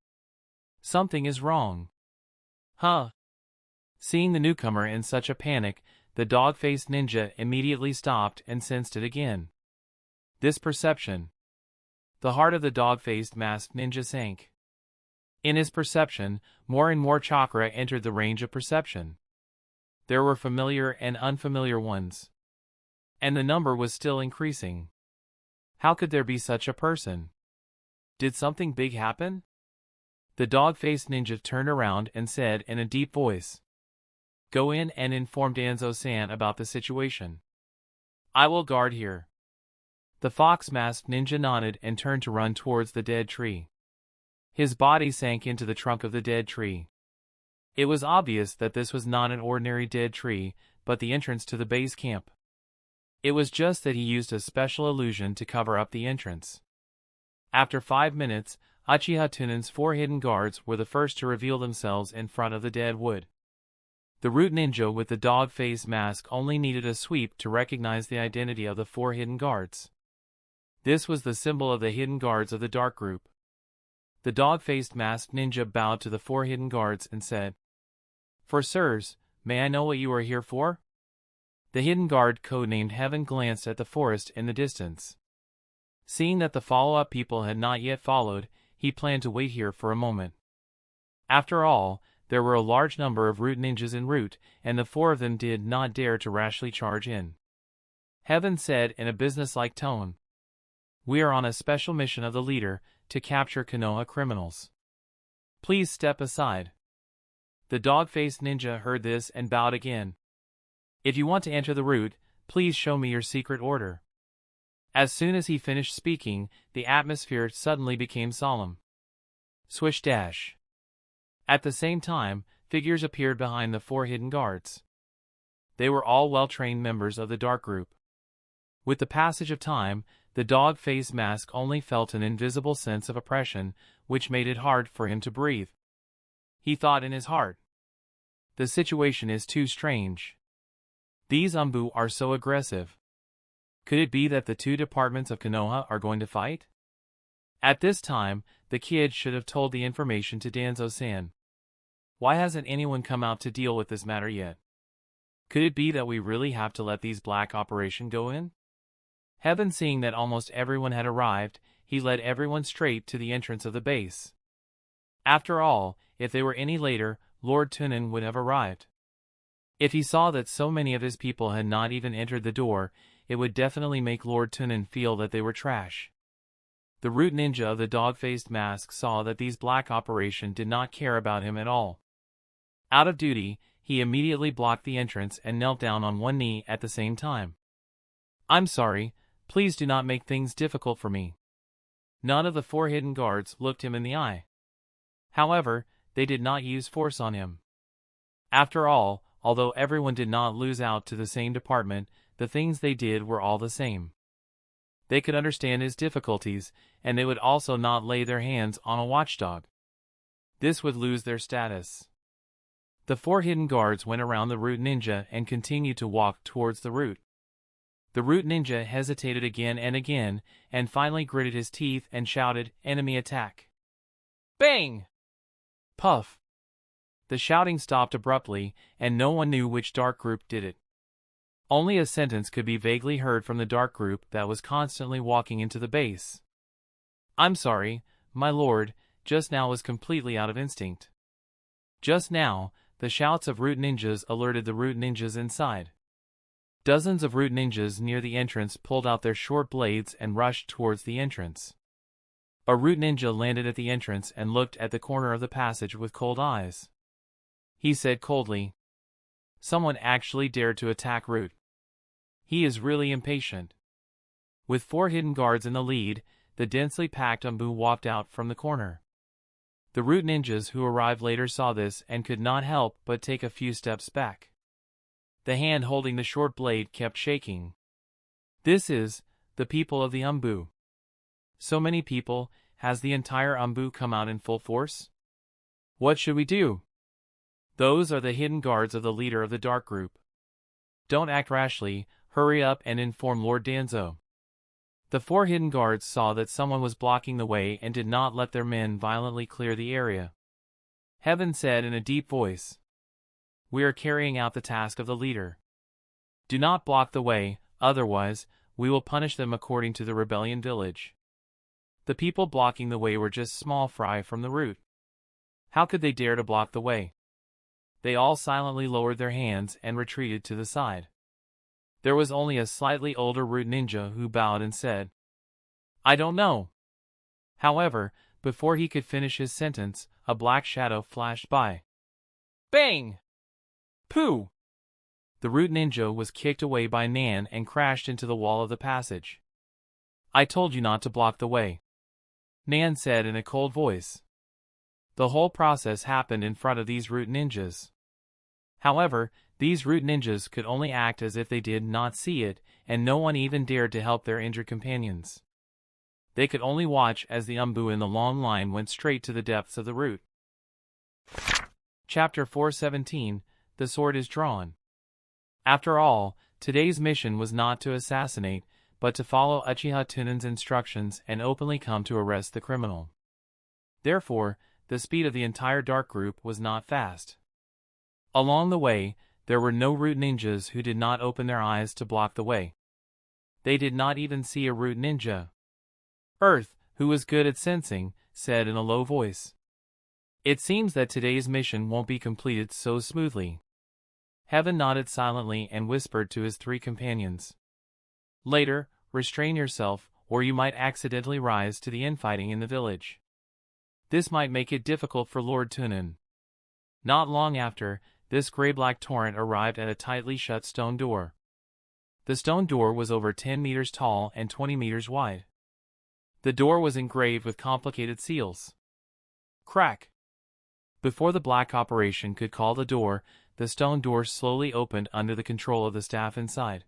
Something is wrong." "Huh?" Seeing the newcomer in such a panic, the dog-faced ninja immediately stopped and sensed it again. This perception. The heart of the dog-faced masked ninja sank. In his perception, more and more chakra entered the range of perception. There were familiar and unfamiliar ones. And the number was still increasing. How could there be such a person? Did something big happen? The dog-faced ninja turned around and said in a deep voice, "Go in and inform Danzo-san about the situation." I will guard here. The fox-masked ninja nodded and turned to run towards the dead tree. His body sank into the trunk of the dead tree. It was obvious that this was not an ordinary dead tree, but the entrance to the base camp. It was just that he used a special illusion to cover up the entrance. After 5 minutes, Uchiha Tunan's 4 hidden guards were the first to reveal themselves in front of the dead wood. The root ninja with the dog face mask only needed a sweep to recognize the identity of the 4 hidden guards. This was the symbol of the hidden guards of the dark group. The dog-faced masked ninja bowed to the 4 hidden guards and said, "For sirs, may I know what you are here for?" The hidden guard, codenamed Heaven, glanced at the forest in the distance. Seeing that the follow-up people had not yet followed, he planned to wait here for a moment. After all, there were a large number of root ninjas en route, and the 4 of them did not dare to rashly charge in. Heaven said in a businesslike tone, "We are on a special mission of the leader, to capture Konoha criminals. Please step aside." The dog-faced ninja heard this and bowed again. "If you want to enter the route, please show me your secret order." As soon as he finished speaking, the atmosphere suddenly became solemn. Swish dash. At the same time, figures appeared behind the 4 hidden guards. They were all well-trained members of the dark group. With the passage of time, the dog-faced mask only felt an invisible sense of oppression, which made it hard for him to breathe. He thought in his heart, "The situation is too strange. These Umbu are so aggressive. Could it be that the 2 departments of Konoha are going to fight?" At this time, the kid should have told the information to Danzo-san. Why hasn't anyone come out to deal with this matter yet? Could it be that we really have to let these black operation go in? Heaven, seeing that almost everyone had arrived, he led everyone straight to the entrance of the base. After all, if they were any later, Lord Tunan would have arrived. If he saw that so many of his people had not even entered the door, it would definitely make Lord Tunan feel that they were trash. The root ninja of the dog-faced mask saw that these black operation did not care about him at all. Out of duty, he immediately blocked the entrance and knelt down on one knee at the same time. "I'm sorry, please do not make things difficult for me." None of the 4 hidden guards looked him in the eye. However, they did not use force on him. After all, although everyone did not lose out to the same department, the things they did were all the same. They could understand his difficulties, and they would also not lay their hands on a watchdog. This would lose their status. The 4 hidden guards went around the root ninja and continued to walk towards the root. The root ninja hesitated again and again, and finally gritted his teeth and shouted, "Enemy attack!" Bang! Puff! The shouting stopped abruptly, and no one knew which dark group did it. Only a sentence could be vaguely heard from the dark group that was constantly walking into the base. "I'm sorry, my lord, just now was completely out of instinct." Just now, the shouts of root ninjas alerted the root ninjas inside. Dozens of root ninjas near the entrance pulled out their short blades and rushed towards the entrance. A root ninja landed at the entrance and looked at the corner of the passage with cold eyes. He said coldly, "Someone actually dared to attack Root. He is really impatient." With 4 hidden guards in the lead, the densely packed Umbu walked out from the corner. The root ninjas who arrived later saw this and could not help but take a few steps back. The hand holding the short blade kept shaking. "This is the people of the Umbu." "So many people, has the entire Umbu come out in full force? What should we do?" "Those are the hidden guards of the leader of the dark group. Don't act rashly, hurry up and inform Lord Danzo." The 4 hidden guards saw that someone was blocking the way and did not let their men violently clear the area. Heaven said in a deep voice, "We are carrying out the task of the leader. Do not block the way, otherwise, we will punish them according to the rebellion village." The people blocking the way were just small fry from the root. How could they dare to block the way? They all silently lowered their hands and retreated to the side. There was only a slightly older root ninja who bowed and said, "I don't know." However, before he could finish his sentence, a black shadow flashed by. Bang! Pooh! The root ninja was kicked away by Nan and crashed into the wall of the passage. "I told you not to block the way," Nan said in a cold voice. The whole process happened in front of these root ninjas. However, these root ninjas could only act as if they did not see it, and no one even dared to help their injured companions. They could only watch as the Umbu in the long line went straight to the depths of the root. Chapter 417, The Sword is Drawn. After all, today's mission was not to assassinate, but to follow Uchiha Tunan's instructions and openly come to arrest the criminal. Therefore, the speed of the entire dark group was not fast. Along the way, there were no root ninjas who did not open their eyes to block the way. They did not even see a root ninja. Earth, who was good at sensing, said in a low voice, "It seems that today's mission won't be completed so smoothly." Heaven nodded silently and whispered to his three companions, "Later, restrain yourself, or you might accidentally rise to the infighting in the village. This might make it difficult for Lord Tunan." Not long after, this gray-black torrent arrived at a tightly shut stone door. The stone door was over 10 meters tall and 20 meters wide. The door was engraved with complicated seals. Crack! Before the black operation could call the door, the stone door slowly opened under the control of the staff inside.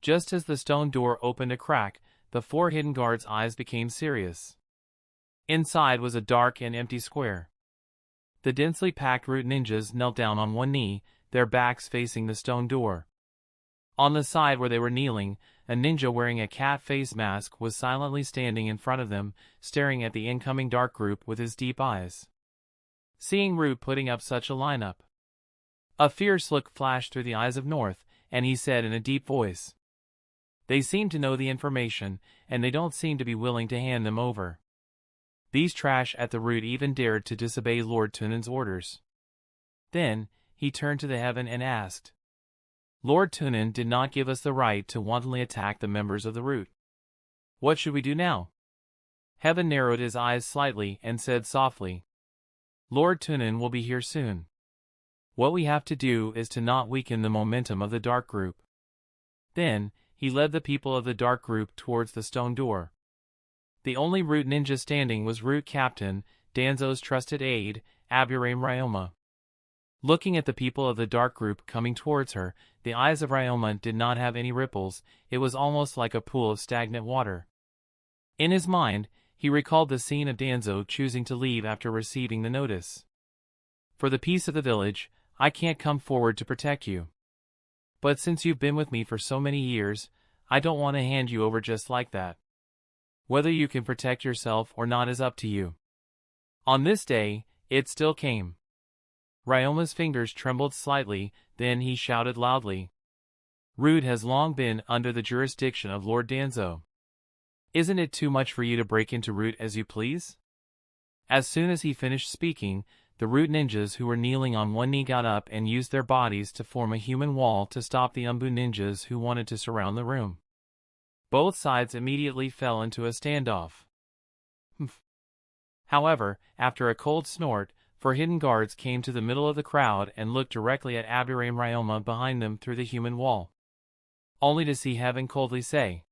Just as the stone door opened a crack, the four hidden guards' eyes became serious. Inside was a dark and empty square. The densely packed root ninjas knelt down on one knee, their backs facing the stone door. On the side where they were kneeling, a ninja wearing a cat face mask was silently standing in front of them, staring at the incoming dark group with his deep eyes. Seeing Root putting up such a lineup, a fierce look flashed through the eyes of North, and he said in a deep voice, "They seem to know the information, and they don't seem to be willing to hand them over. These trash at the root even dared to disobey Lord Tunan's orders." Then, he turned to the heaven and asked, "Lord Tunan did not give us the right to wantonly attack the members of the root. What should we do now?" Heaven narrowed his eyes slightly and said softly, "Lord Tunan will be here soon. What we have to do is to not weaken the momentum of the dark group." Then, he led the people of the dark group towards the stone door. The only root ninja standing was Root Captain, Danzo's trusted aide, Aburame Ryoma. Looking at the people of the dark group coming towards her, the eyes of Ryoma did not have any ripples. It was almost like a pool of stagnant water. In his mind, he recalled the scene of Danzo choosing to leave after receiving the notice. "For the peace of the village, I can't come forward to protect you. But since you've been with me for so many years, I don't want to hand you over just like that. Whether you can protect yourself or not is up to you." On this day, it still came. Ryoma's fingers trembled slightly, then he shouted loudly, "Root has long been under the jurisdiction of Lord Danzo. Isn't it too much for you to break into Root as you please?" As soon as he finished speaking, the root ninjas who were kneeling on one knee got up and used their bodies to form a human wall to stop the Umbu ninjas who wanted to surround the room. Both sides immediately fell into a standoff. However, after a cold snort, four hidden guards came to the middle of the crowd and looked directly at Aburame Ryoma behind them through the human wall, only to see Heaven coldly say,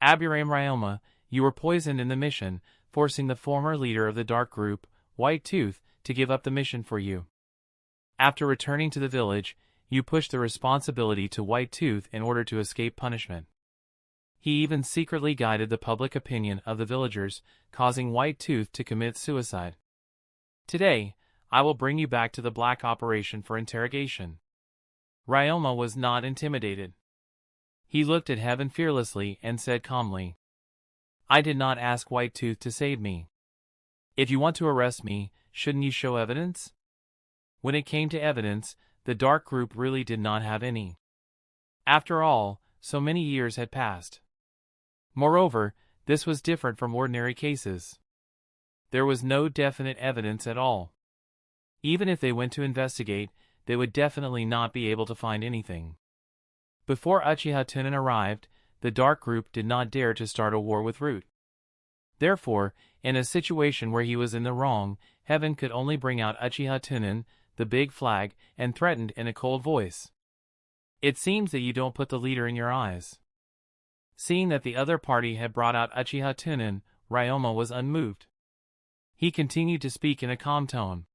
"Aburame Ryoma, you were poisoned in the mission, forcing the former leader of the dark group, White Tooth, to give up the mission for you. After returning to the village, you pushed the responsibility to White Tooth in order to escape punishment. He even secretly guided the public opinion of the villagers, causing White Tooth to commit suicide. Today, I will bring you back to the Black Operation for interrogation." Ryoma was not intimidated. He looked at Heaven fearlessly and said calmly, "I did not ask White Tooth to save me. If you want to arrest me, shouldn't you show evidence?" When it came to evidence, the dark group really did not have any. After all, so many years had passed. Moreover, this was different from ordinary cases. There was no definite evidence at all. Even if they went to investigate, they would definitely not be able to find anything. Before Uchiha Tunan arrived, the dark group did not dare to start a war with Root. Therefore, in a situation where he was in the wrong, Heaven could only bring out Uchiha Tunan, the big flag, and threatened in a cold voice, It seems that you don't put the leader in your eyes. Seeing that the other party had brought out Uchiha Tunan, Ryoma was unmoved. He continued to speak in a calm tone.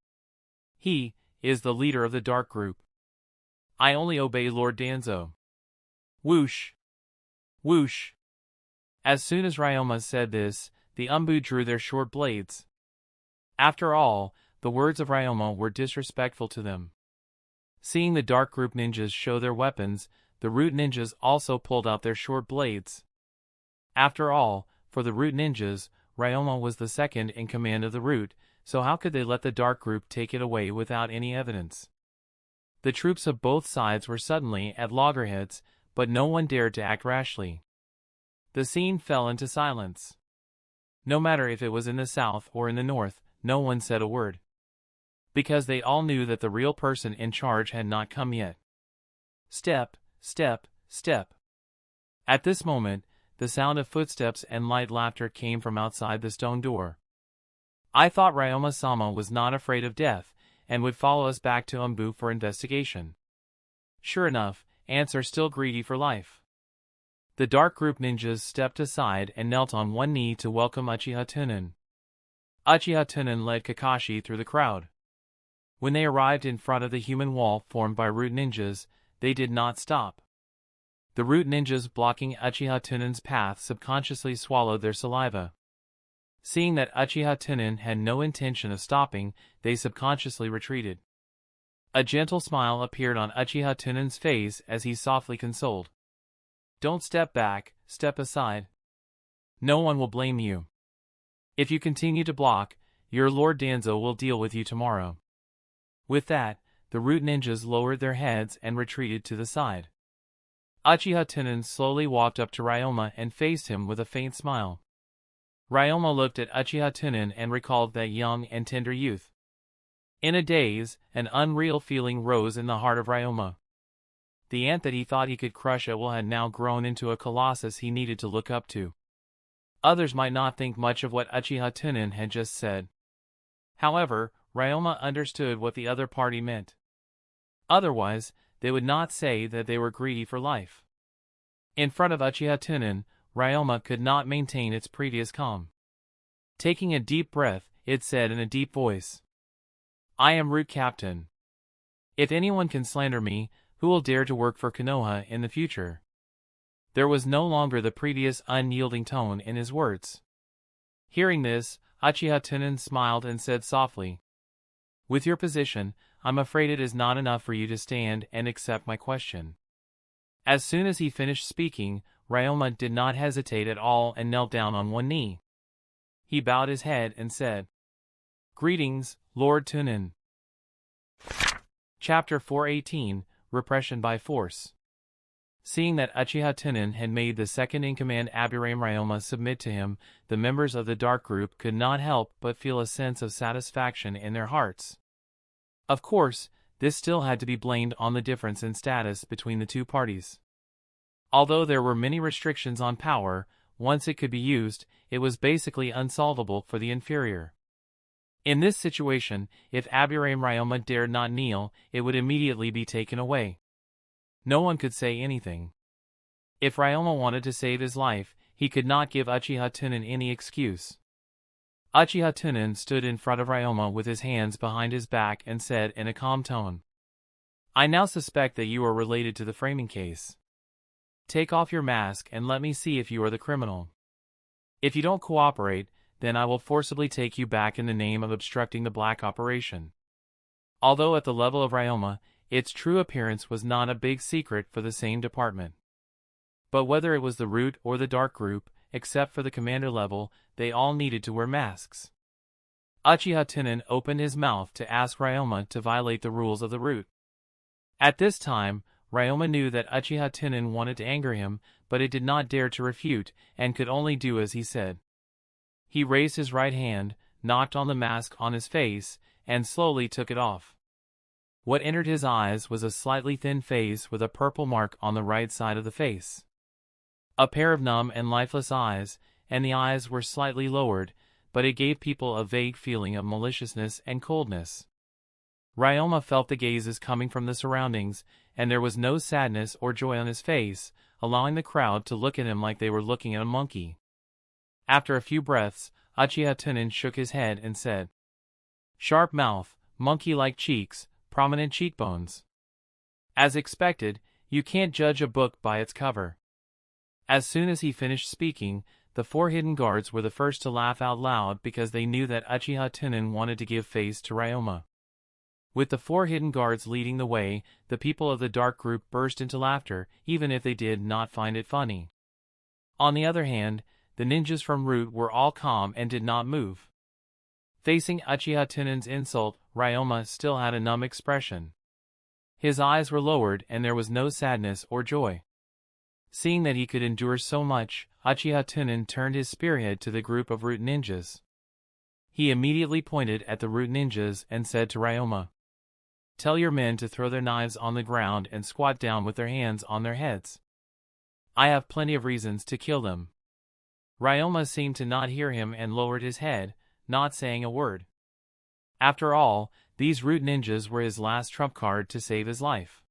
He is the leader of the dark group. I only obey Lord Danzo. Whoosh! Whoosh! As soon as Ryoma said this, the Umbu drew their short blades. After all, the words of Ryoma were disrespectful to them. Seeing the dark group ninjas show their weapons, the root ninjas also pulled out their short blades. After all, for the root ninjas, Ryoma was the second in command of the root, so how could they let the dark group take it away without any evidence? The troops of both sides were suddenly at loggerheads, but no one dared to act rashly. The scene fell into silence. No matter if it was in the south or in the north, no one said a word. Because they all knew that the real person in charge had not come yet. Step, step, step. At this moment, the sound of footsteps and light laughter came from outside the stone door. I thought Ryoma-sama was not afraid of death, and would follow us back to Umbu for investigation. Sure enough, ants are still greedy for life. The dark group ninjas stepped aside and knelt on one knee to welcome Uchiha Tunan. Uchiha Tunan led Kakashi through the crowd. When they arrived in front of the human wall formed by root ninjas, they did not stop. The root ninjas blocking Uchiha Tunan's path subconsciously swallowed their saliva. Seeing that Uchiha Tunan had no intention of stopping, they subconsciously retreated. A gentle smile appeared on Uchiha Tunan's face as he softly consoled. Don't step back, step aside. No one will blame you. If you continue to block, your Lord Danzo will deal with you tomorrow. With that, the root ninjas lowered their heads and retreated to the side. Uchiha Tunan slowly walked up to Ryoma and faced him with a faint smile. Ryoma looked at Uchiha Tunan and recalled that young and tender youth. In a daze, an unreal feeling rose in the heart of Ryoma. The ant that he thought he could crush at will had now grown into a colossus he needed to look up to. Others might not think much of what Uchiha Tunan had just said. However, Ryoma understood what the other party meant. Otherwise, they would not say that they were greedy for life. In front of Uchiha Tunan, Ryoma could not maintain its previous calm. Taking a deep breath, it said in a deep voice, I am Root Captain. If anyone can slander me, who will dare to work for Konoha in the future? There was no longer the previous unyielding tone in his words. Hearing this, Uchiha Tunan smiled and said softly, With your position, I'm afraid it is not enough for you to stand and accept my question. As soon as he finished speaking, Ryoma did not hesitate at all and knelt down on one knee. He bowed his head and said, Greetings, Lord Tunan. Chapter 418, Repression by Force. Seeing that Uchiha Tunan had made the second-in-command Aburame Ryoma submit to him, the members of the Dark Group could not help but feel a sense of satisfaction in their hearts. Of course, this still had to be blamed on the difference in status between the two parties. Although there were many restrictions on power, once it could be used, it was basically unsolvable for the inferior. In this situation, if Aburame Ryoma dared not kneel, it would immediately be taken away. No one could say anything. If Ryoma wanted to save his life, he could not give Uchiha Tunan any excuse. Uchiha Tunan stood in front of Ryoma with his hands behind his back and said in a calm tone, I now suspect that you are related to the framing case. Take off your mask and let me see if you are the criminal. If you don't cooperate, then I will forcibly take you back in the name of obstructing the black operation. Although at the level of Ryoma, its true appearance was not a big secret for the same department. But whether it was the Root or the Dark Group, except for the commander level, they all needed to wear masks. Uchiha Tunan opened his mouth to ask Ryoma to violate the rules of the Root. At this time, Ryoma knew that Uchiha Tunan wanted to anger him, but it did not dare to refute, and could only do as he said. He raised his right hand, knocked on the mask on his face, and slowly took it off. What entered his eyes was a slightly thin face with a purple mark on the right side of the face. A pair of numb and lifeless eyes, and the eyes were slightly lowered, but it gave people a vague feeling of maliciousness and coldness. Ryoma felt the gazes coming from the surroundings, and there was no sadness or joy on his face, allowing the crowd to look at him like they were looking at a monkey. After a few breaths, Uchiha Tunan shook his head and said, "Sharp mouth, monkey-like cheeks, prominent cheekbones. As expected, you can't judge a book by its cover." As soon as he finished speaking, the 4 hidden guards were the first to laugh out loud because they knew that Uchiha Tunan wanted to give face to Ryoma. With the 4 hidden guards leading the way, the people of the dark group burst into laughter, even if they did not find it funny. On the other hand, the ninjas from Root were all calm and did not move. Facing Uchiha Tunan's insult, Ryoma still had a numb expression. His eyes were lowered and there was no sadness or joy. Seeing that he could endure so much, Uchiha Tunan turned his spearhead to the group of Root ninjas. He immediately pointed at the Root ninjas and said to Ryoma, "Tell your men to throw their knives on the ground and squat down with their hands on their heads. I have plenty of reasons to kill them." Ryoma seemed to not hear him and lowered his head, not saying a word. After all, these Root ninjas were his last trump card to save his life.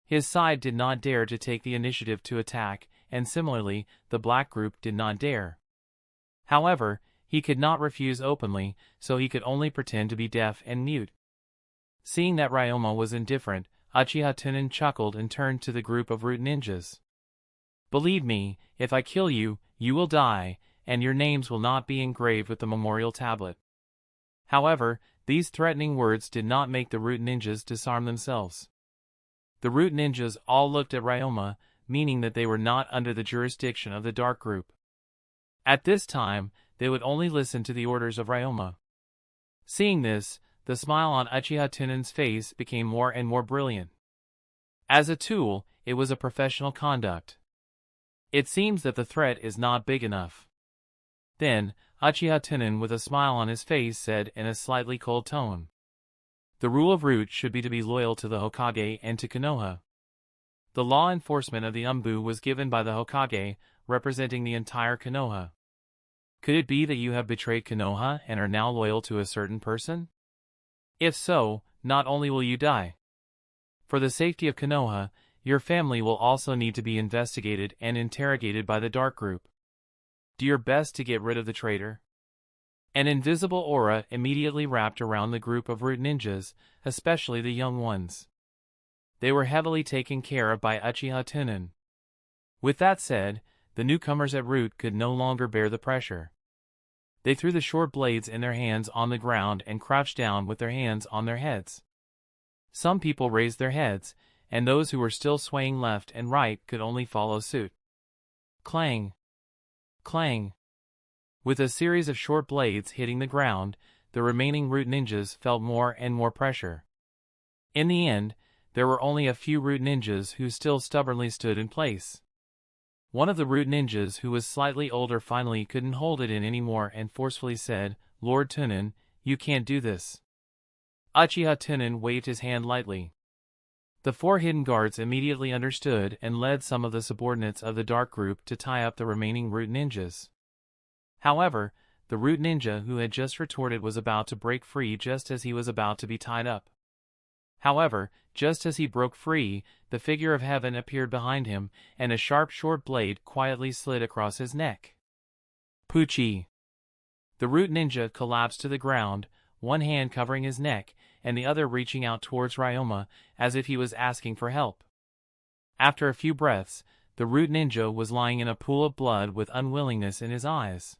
His side did not dare to take the initiative to attack, and similarly, the black group did not dare. However, he could not refuse openly, so he could only pretend to be deaf and mute. Seeing that Ryoma was indifferent, Uchiha Tunan chuckled and turned to the group of Root ninjas. "Believe me, if I kill you, you will die, and your names will not be engraved with the memorial tablet." However, these threatening words did not make the Root ninjas disarm themselves. The Root ninjas all looked at Ryoma, meaning that they were not under the jurisdiction of the dark group. At this time, they would only listen to the orders of Ryoma. Seeing this, the smile on Uchiha Tunan's face became more and more brilliant. As a tool, it was a professional conduct. It seems that the threat is not big enough. Then, Uchiha Tunan with a smile on his face said in a slightly cold tone, "The rule of Root should be to be loyal to the Hokage and to Konoha." The law enforcement of the Umbu was given by the Hokage, representing the entire Konoha. Could it be that you have betrayed Konoha and are now loyal to a certain person? If so, not only will you die. For the safety of Konoha, your family will also need to be investigated and interrogated by the dark group. Do your best to get rid of the traitor." An invisible aura immediately wrapped around the group of Root ninjas, especially the young ones. They were heavily taken care of by Uchiha Tunan. With that said, the newcomers at Root could no longer bear the pressure. They threw the short blades in their hands on the ground and crouched down with their hands on their heads. Some people raised their heads, and those who were still swaying left and right could only follow suit. Clang! Clang! With a series of short blades hitting the ground, the remaining Root ninjas felt more and more pressure. In the end, there were only a few Root ninjas who still stubbornly stood in place. One of the Root ninjas who was slightly older finally couldn't hold it in anymore and forcefully said, "Lord Tunan, you can't do this." Uchiha Tunan waved his hand lightly. The 4 hidden guards immediately understood and led some of the subordinates of the dark group to tie up the remaining Root ninjas. However, the Root ninja who had just retorted was about to break free just as he was about to be tied up. However, just as he broke free, the figure of heaven appeared behind him, and a sharp short blade quietly slid across his neck. Pucci! The Root ninja collapsed to the ground, one hand covering his neck, and the other reaching out towards Ryoma, as if he was asking for help. After a few breaths, the Root ninja was lying in a pool of blood with unwillingness in his eyes.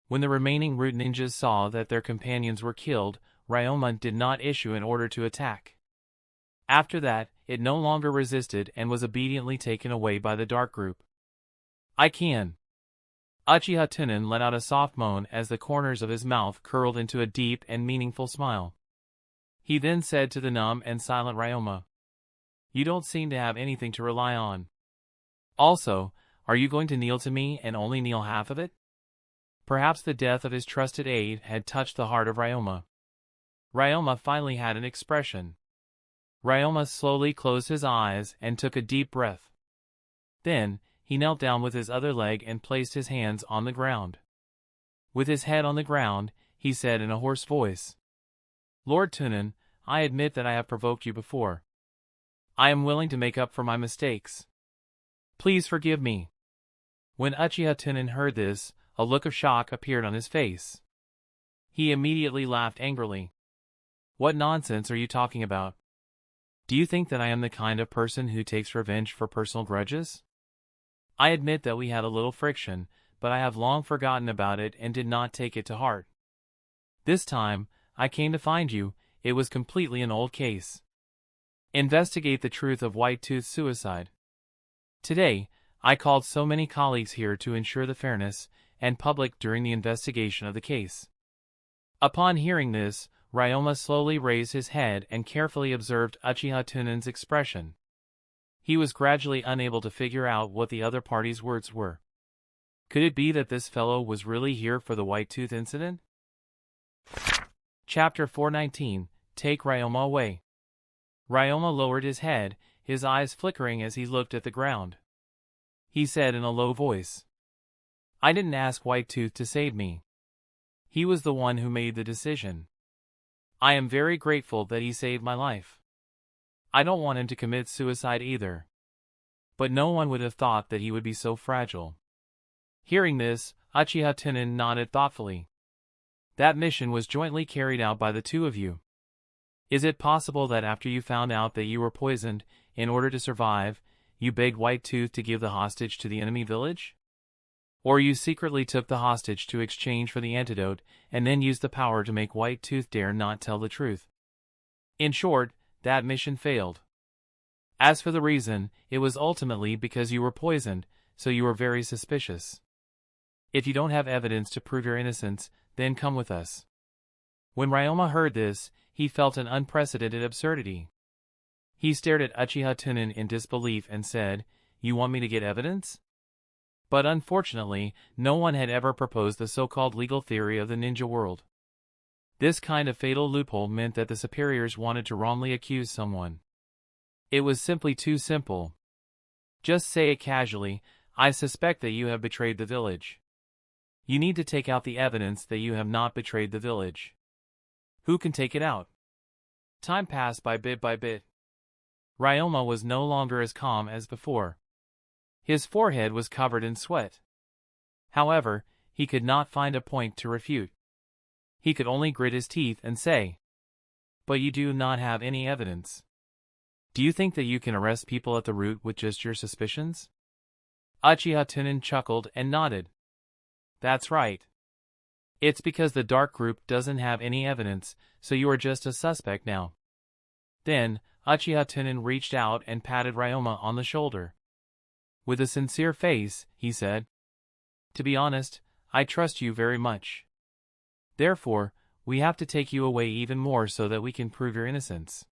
When the remaining Root ninjas saw that their companions were killed, Ryoma did not issue an order to attack. After that, it no longer resisted and was obediently taken away by the dark group. "I can." Uchiha Tunan let out a soft moan as the corners of his mouth curled into a deep and meaningful smile. He then said to the numb and silent Ryoma, "You don't seem to have anything to rely on. Also, are you going to kneel to me and only kneel half of it?" Perhaps the death of his trusted aide had touched the heart of Ryoma. Ryoma finally had an expression. Ryoma slowly closed his eyes and took a deep breath. Then, he knelt down with his other leg and placed his hands on the ground. With his head on the ground, he said in a hoarse voice, "Lord Tunan, I admit that I have provoked you before. I am willing to make up for my mistakes. Please forgive me." When Uchiha Tunan heard this, a look of shock appeared on his face. He immediately laughed angrily. "What nonsense are you talking about? Do you think that I am the kind of person who takes revenge for personal grudges? I admit that we had a little friction, but I have long forgotten about it and did not take it to heart. This time, I came to find you, it was completely an old case. Investigate the truth of White Tooth's suicide. Today, I called so many colleagues here to ensure the fairness and public during the investigation of the case." Upon hearing this, Ryoma slowly raised his head and carefully observed Uchiha Tunan's expression. He was gradually unable to figure out what the other party's words were. Could it be that this fellow was really here for the White Tooth incident? Chapter 419, Take Ryoma Away. Ryoma lowered his head, his eyes flickering as he looked at the ground. He said in a low voice, "I didn't ask White Tooth to save me. He was the one who made the decision. I am very grateful that he saved my life. I don't want him to commit suicide either. But no one would have thought that he would be so fragile." Hearing this, Uchiha Tunan nodded thoughtfully. "That mission was jointly carried out by the two of you. Is it possible that after you found out that you were poisoned, in order to survive, you begged White Tooth to give the hostage to the enemy village? Or you secretly took the hostage to exchange for the antidote and then used the power to make White Tooth dare not tell the truth? In short, that mission failed. As for the reason, it was ultimately because you were poisoned, so you were very suspicious. If you don't have evidence to prove your innocence, then come with us." When Ryoma heard this, he felt an unprecedented absurdity. He stared at Uchiha Tunan in disbelief and said, "You want me to get evidence?" But unfortunately, no one had ever proposed the so-called legal theory of the ninja world. This kind of fatal loophole meant that the superiors wanted to wrongly accuse someone. It was simply too simple. Just say it casually, "I suspect that you have betrayed the village." You need to take out the evidence that you have not betrayed the village. Who can take it out? Time passed by bit. Ryoma was no longer as calm as before. His forehead was covered in sweat. However, he could not find a point to refute. He could only grit his teeth and say, "But you do not have any evidence. Do you think that you can arrest people at the root with just your suspicions?" Uchiha Tunan chuckled and nodded. "That's right. It's because the dark group doesn't have any evidence, so you are just a suspect now." Then, Uchiha Tunan reached out and patted Ryoma on the shoulder. With a sincere face, he said, "To be honest, I trust you very much. Therefore, we have to take you away even more so that we can prove your innocence."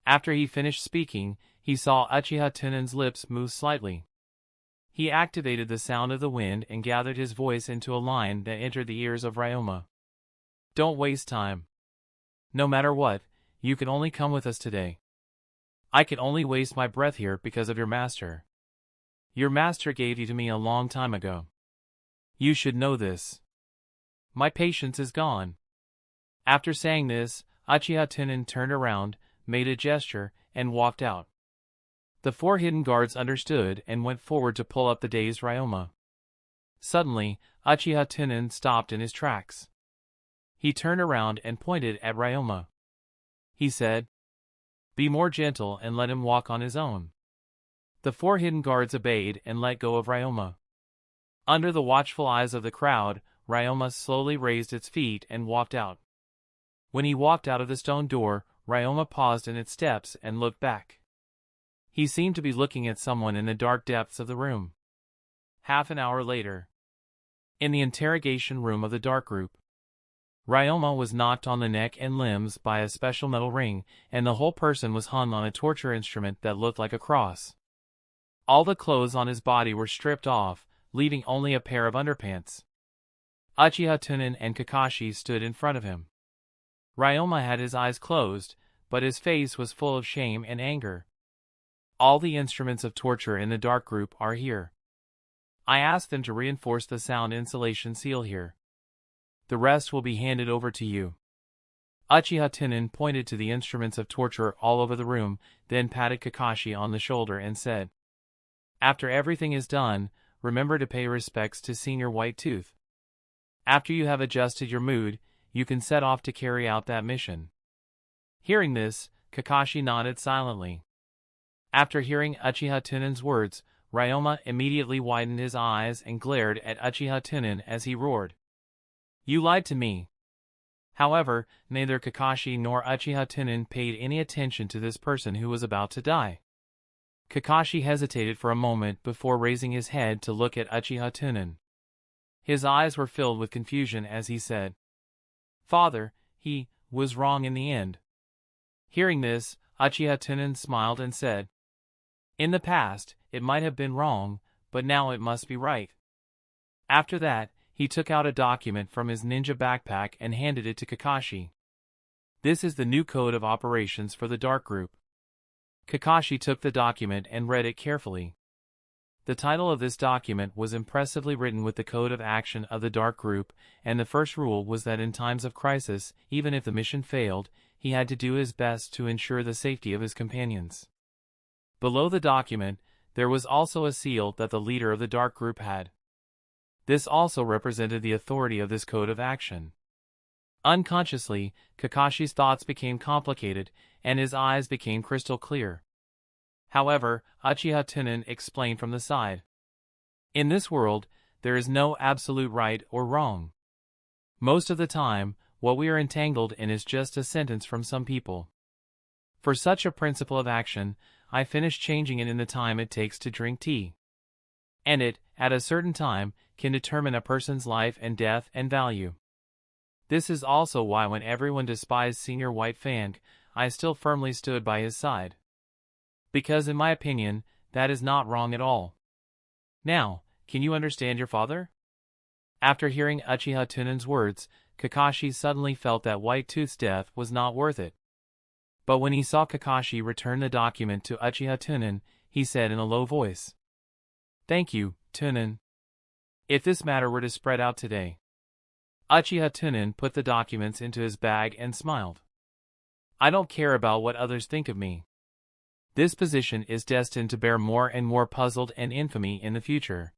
After he finished speaking, he saw Uchiha Tunan's lips move slightly. He activated the sound of the wind and gathered his voice into a line that entered the ears of Ryoma. "Don't waste time. No matter what, you can only come with us today. I can only waste my breath here because of your master. Your master gave you to me a long time ago. You should know this. My patience is gone." After saying this, Uchiha Tunan turned around, made a gesture, and walked out. The four hidden guards understood and went forward to pull up the dazed Ryoma. Suddenly, Uchiha Tunan stopped in his tracks. He turned around and pointed at Ryoma. He said, "Be more gentle and let him walk on his own." The four hidden guards obeyed and let go of Ryoma. Under the watchful eyes of the crowd, Ryoma slowly raised its feet and walked out. When he walked out of the stone door, Ryoma paused in its steps and looked back. He seemed to be looking at someone in the dark depths of the room. Half an hour later, in the interrogation room of the dark group, Ryoma was knocked on the neck and limbs by a special metal ring, and the whole person was hung on a torture instrument that looked like a cross. All the clothes on his body were stripped off, leaving only a pair of underpants. Uchiha Tunan and Kakashi stood in front of him. Ryoma had his eyes closed, but his face was full of shame and anger. "All the instruments of torture in the dark group are here. I asked them to reinforce the sound insulation seal here. The rest will be handed over to you." Uchiha Tunan pointed to the instruments of torture all over the room, then patted Kakashi on the shoulder and said, "After everything is done, remember to pay respects to Senior White Tooth. After you have adjusted your mood, you can set off to carry out that mission." Hearing this, Kakashi nodded silently. After hearing Uchiha Tunan's words, Ryoma immediately widened his eyes and glared at Uchiha Tunan as he roared, "You lied to me!" However, neither Kakashi nor Uchiha Tunan paid any attention to this person who was about to die. Kakashi hesitated for a moment before raising his head to look at Uchiha Tunan. His eyes were filled with confusion as he said, "Father, he was wrong in the end." Hearing this, Uchiha Tunan smiled and said, "In the past, it might have been wrong, but now it must be right." After that, he took out a document from his ninja backpack and handed it to Kakashi. "This is the new code of operations for the Dark Group." Kakashi took the document and read it carefully. The title of this document was impressively written with the code of action of the Dark Group, and the first rule was that in times of crisis, even if the mission failed, he had to do his best to ensure the safety of his companions. Below the document, there was also a seal that the leader of the Dark Group had. This also represented the authority of this code of action. Unconsciously, Kakashi's thoughts became complicated, and his eyes became crystal clear. However, Uchiha Tunan explained from the side. "In this world, there is no absolute right or wrong. Most of the time, what we are entangled in is just a sentence from some people. For such a principle of action, I finish changing it in the time it takes to drink tea. And it, at a certain time, can determine a person's life and death and value. This is also why when everyone despised Senior White Fang, I still firmly stood by his side. Because in my opinion, that is not wrong at all. Now, can you understand your father?" After hearing Uchiha Tunan's words, Kakashi suddenly felt that White Tooth's death was not worth it. But when he saw Kakashi return the document to Uchiha Tunan, he said in a low voice, "Thank you, Tunan. If this matter were to spread out today." Uchiha Tunan put the documents into his bag and smiled. "I don't care about what others think of me. This position is destined to bear more and more puzzle and infamy in the future.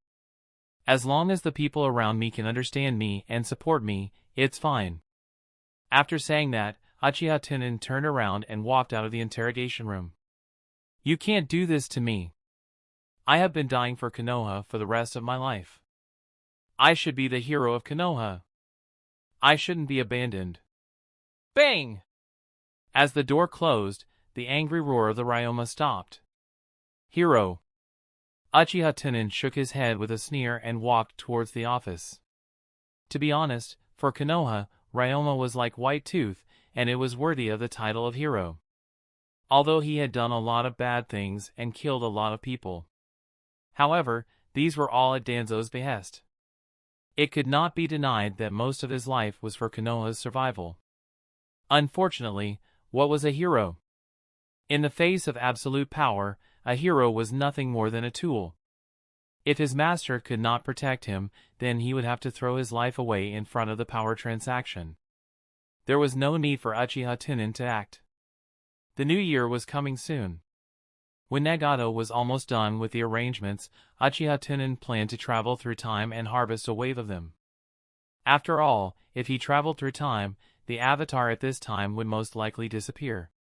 As long as the people around me can understand me and support me, it's fine." After saying that, Uchiha Tunan turned around and walked out of the interrogation room. "You can't do this to me. I have been dying for Konoha for the rest of my life. I should be the hero of Konoha. I shouldn't be abandoned." Bang! As the door closed, the angry roar of the Ryoma stopped. "Hero." Uchiha Tunan shook his head with a sneer and walked towards the office. To be honest, for Konoha, Ryoma was like White Tooth, and it was worthy of the title of hero. Although he had done a lot of bad things and killed a lot of people. However, these were all at Danzo's behest. It could not be denied that most of his life was for Konoha's survival. Unfortunately, what was a hero? In the face of absolute power, a hero was nothing more than a tool. If his master could not protect him, then he would have to throw his life away in front of the power transaction. There was no need for Uchiha Tunan to act. The new year was coming soon. When Nagato was almost done with the arrangements, Uchiha Tunan planned to travel through time and harvest a wave of them. After all, if he traveled through time, the avatar at this time would most likely disappear.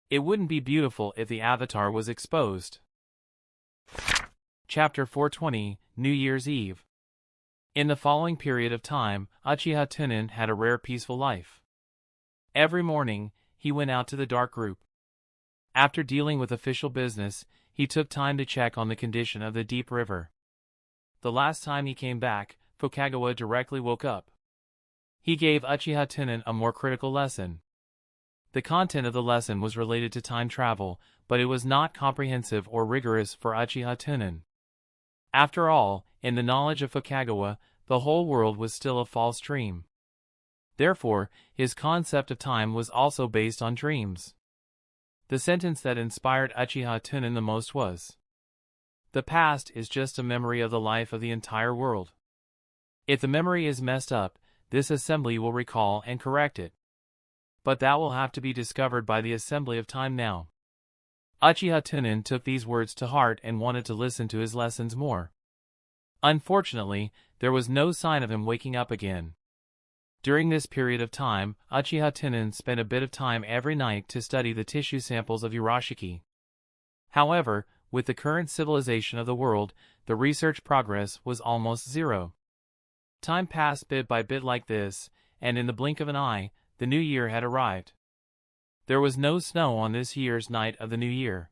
It wouldn't be beautiful if the avatar was exposed. Chapter 420, New Year's Eve. In the following period of time, Uchiha Tunan had a rare peaceful life. Every morning, he went out to the Dark Group. After dealing with official business, he took time to check on the condition of the deep river. The last time he came back, Fukagawa directly woke up. He gave Uchiha Tunan a more critical lesson. The content of the lesson was related to time travel, but it was not comprehensive or rigorous for Uchiha Tunan. After all, in the knowledge of Fukagawa, the whole world was still a false dream. Therefore, his concept of time was also based on dreams. The sentence that inspired Uchiha Tunan the most was, "The past is just a memory of the life of the entire world. If the memory is messed up, this assembly will recall and correct it." But that will have to be discovered by the assembly of time now. Uchiha Tunan took these words to heart and wanted to listen to his lessons more. Unfortunately, there was no sign of him waking up again. During this period of time, Uchiha Tunan spent a bit of time every night to study the tissue samples of Urashiki. However, with the current civilization of the world, the research progress was almost zero. Time passed bit by bit like this, and in the blink of an eye, the new year had arrived. There was no snow on this year's night of the new year.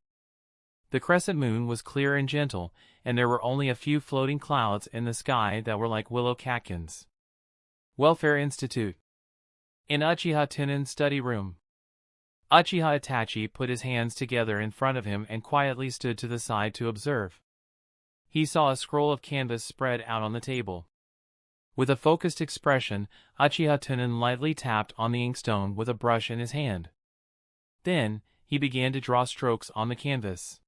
The crescent moon was clear and gentle, and there were only a few floating clouds in the sky that were like willow catkins. Welfare Institute. In Uchiha Tunan's study room. Uchiha Itachi put his hands together in front of him and quietly stood to the side to observe. He saw a scroll of canvas spread out on the table. With a focused expression, Uchiha Tunan lightly tapped on the inkstone with a brush in his hand. Then, he began to draw strokes on the canvas.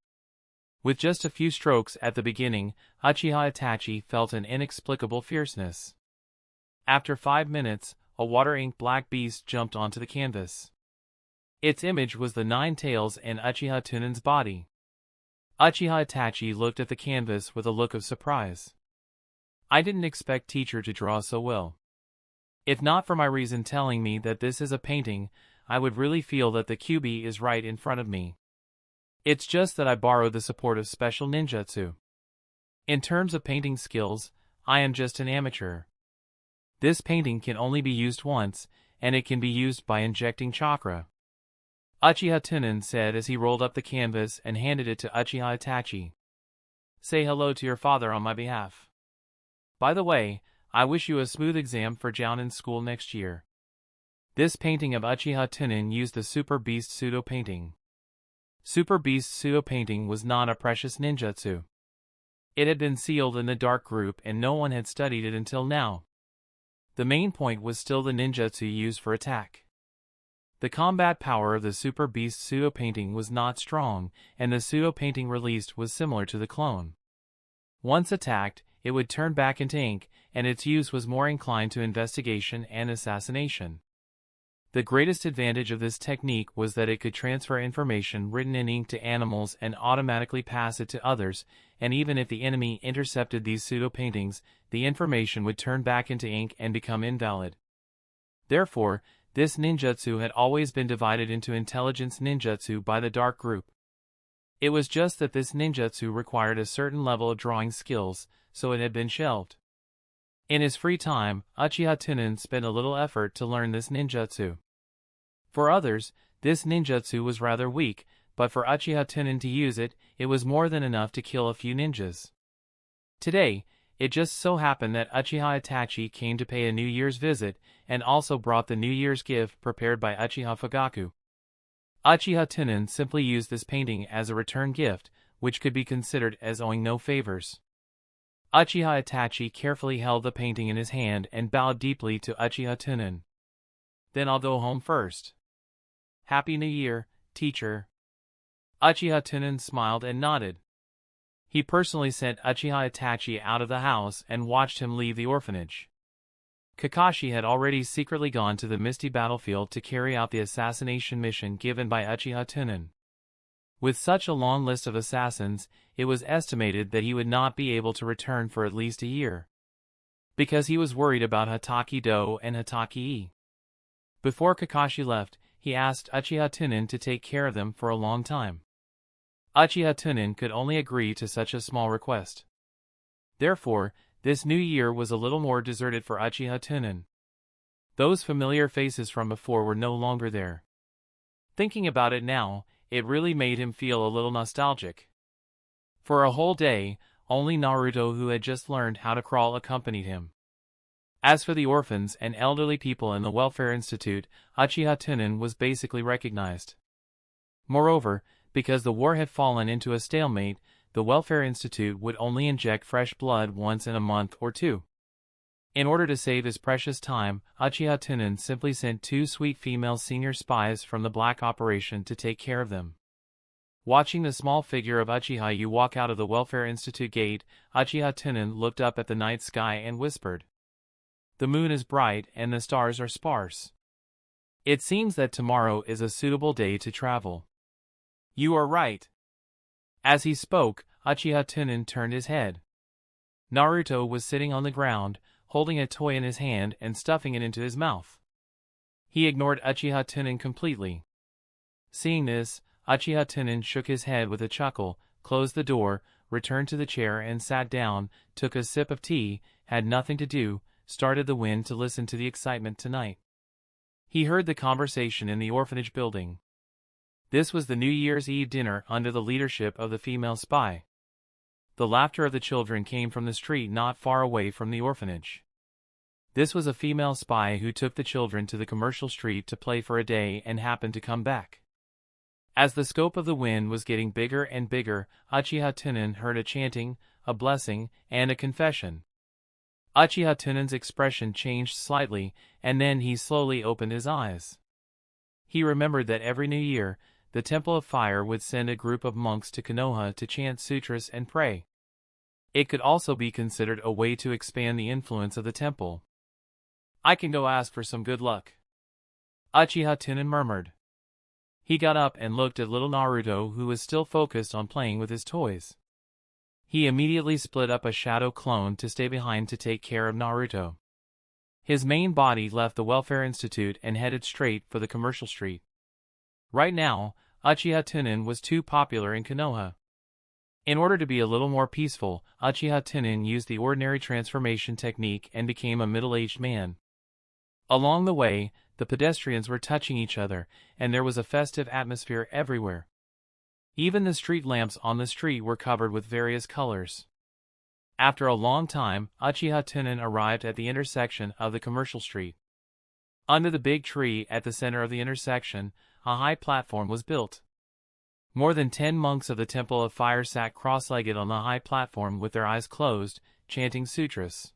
With just a few strokes at the beginning, Uchiha Itachi felt an inexplicable fierceness. After 5 minutes, a water-inked black beast jumped onto the canvas. Its image was the 9 tails in Uchiha Tunan's body. Uchiha Itachi looked at the canvas with a look of surprise. I didn't expect teacher to draw so well. If not for my reason telling me that this is a painting, I would really feel that the QB is right in front of me. It's just that I borrowed the support of special ninjutsu. In terms of painting skills, I am just an amateur. This painting can only be used once, and it can be used by injecting chakra. Uchiha Tunan said as he rolled up the canvas and handed it to Uchiha Itachi. Say hello to your father on my behalf. By the way, I wish you a smooth exam for Jounin school next year. This painting of Uchiha Tunan used the Super Beast pseudo painting. Super Beast pseudo painting was not a precious ninjutsu. It had been sealed in the dark group and no one had studied it until now. The main point was still the ninjutsu used for attack. The combat power of the Super Beast pseudo painting was not strong, and the pseudo painting released was similar to the clone. Once attacked, it would turn back into ink, and its use was more inclined to investigation and assassination. The greatest advantage of this technique was that it could transfer information written in ink to animals and automatically pass it to others, and even if the enemy intercepted these pseudo-paintings, the information would turn back into ink and become invalid. Therefore, this ninjutsu had always been divided into intelligence ninjutsu by the dark group. It was just that this ninjutsu required a certain level of drawing skills, so it had been shelved. In his free time, Uchiha Tunan spent a little effort to learn this ninjutsu. For others, this ninjutsu was rather weak, but for Uchiha Tunan to use it, it was more than enough to kill a few ninjas. Today, it just so happened that Uchiha Itachi came to pay a New Year's visit, and also brought the New Year's gift prepared by Uchiha Fugaku. Uchiha Tunan simply used this painting as a return gift, which could be considered as owing no favors. Uchiha Itachi carefully held the painting in his hand and bowed deeply to Uchiha Tunan. Then I'll go home first. Happy New Year, teacher. Uchiha Tunan smiled and nodded. He personally sent Uchiha Itachi out of the house and watched him leave the orphanage. Kakashi had already secretly gone to the misty battlefield to carry out the assassination mission given by Uchiha Tunan. With such a long list of assassins, it was estimated that he would not be able to return for at least a year. Because he was worried about Hataki-Do and Hataki-E. Before Kakashi left, he asked Uchiha Tunan to take care of them for a long time. Uchiha Tunan could only agree to such a small request. Therefore, this new year was a little more deserted for Uchiha Tunan. Those familiar faces from before were no longer there. Thinking about it now, it really made him feel a little nostalgic. For a whole day, only Naruto, who had just learned how to crawl, accompanied him. As for the orphans and elderly people in the Welfare Institute, Uchiha Tunan was basically recognized. Moreover, because the war had fallen into a stalemate, the Welfare Institute would only inject fresh blood once in a month or two. In order to save his precious time, Uchiha Tunan simply sent 2 sweet female senior spies from the Black Operation to take care of them. Watching the small figure of Uchiha Yu walk out of the Welfare Institute gate, Uchiha Tunan looked up at the night sky and whispered, "The moon is bright and the stars are sparse. It seems that tomorrow is a suitable day to travel. You are right. As he spoke, Uchiha Tunan turned his head. Naruto was sitting on the ground, holding a toy in his hand and stuffing it into his mouth. He ignored Uchiha Tunan completely. Seeing this, Uchiha Tunan shook his head with a chuckle, closed the door, returned to the chair and sat down, took a sip of tea, had nothing to do, started the wind to listen to the excitement tonight. He heard the conversation in the orphanage building. This was the New Year's Eve dinner under the leadership of the female spy. The laughter of the children came from the street not far away from the orphanage. This was a female spy who took the children to the commercial street to play for a day and happened to come back. As the scope of the wind was getting bigger and bigger, Uchiha Tunan heard a chanting, a blessing, and a confession. Uchiha Tunan's expression changed slightly, and then he slowly opened his eyes. He remembered that every new year, the Temple of Fire would send a group of monks to Konoha to chant sutras and pray. It could also be considered a way to expand the influence of the temple. I can go ask for some good luck, Uchiha Tunan murmured. He got up and looked at little Naruto, who was still focused on playing with his toys. He immediately split up a shadow clone to stay behind to take care of Naruto. His main body left the Welfare Institute and headed straight for the commercial street. Right now, Uchiha Tunan was too popular in Konoha. In order to be a little more peaceful, Uchiha Tunan used the ordinary transformation technique and became a middle-aged man. Along the way, the pedestrians were touching each other, and there was a festive atmosphere everywhere. Even the street lamps on the street were covered with various colors. After a long time, Uchiha Tunan arrived at the intersection of the commercial street. Under the big tree at the center of the intersection, a high platform was built. More than 10 monks of the Temple of Fire sat cross-legged on the high platform with their eyes closed, chanting sutras.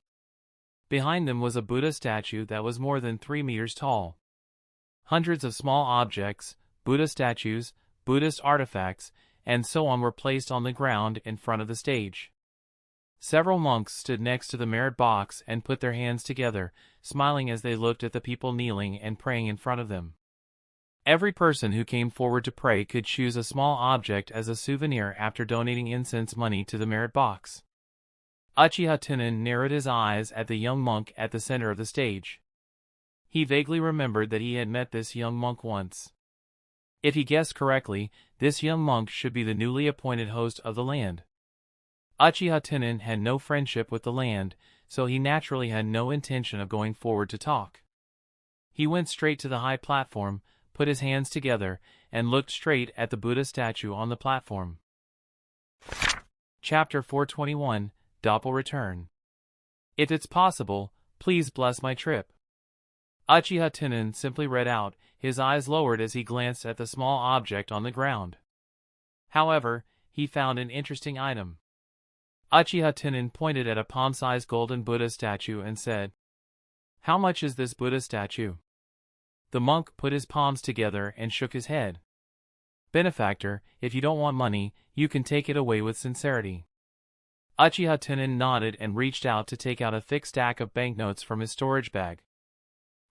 Behind them was a Buddha statue that was more than 3 meters tall. Hundreds of small objects, Buddha statues, Buddhist artifacts, and so on were placed on the ground in front of the stage. Several monks stood next to the merit box and put their hands together, smiling as they looked at the people kneeling and praying in front of them. Every person who came forward to pray could choose a small object as a souvenir after donating incense money to the merit box. Uchiha Tunan narrowed his eyes at the young monk at the center of the stage. He vaguely remembered that he had met this young monk once. If he guessed correctly, this young monk should be the newly appointed host of the land. Uchiha Tunan had no friendship with the land, so he naturally had no intention of going forward to talk. He went straight to the high platform, put his hands together, and looked straight at the Buddha statue on the platform. Chapter 421, Doppel Return. If it's possible, please bless my trip. Uchiha Tunan simply read out, his eyes lowered as he glanced at the small object on the ground. However, he found an interesting item. Uchiha Tunan pointed at a palm-sized golden Buddha statue and said, "How much is this Buddha statue?" The monk put his palms together and shook his head. "Benefactor, if you don't want money, you can take it away with sincerity." Uchiha Tunan nodded and reached out to take out a thick stack of banknotes from his storage bag.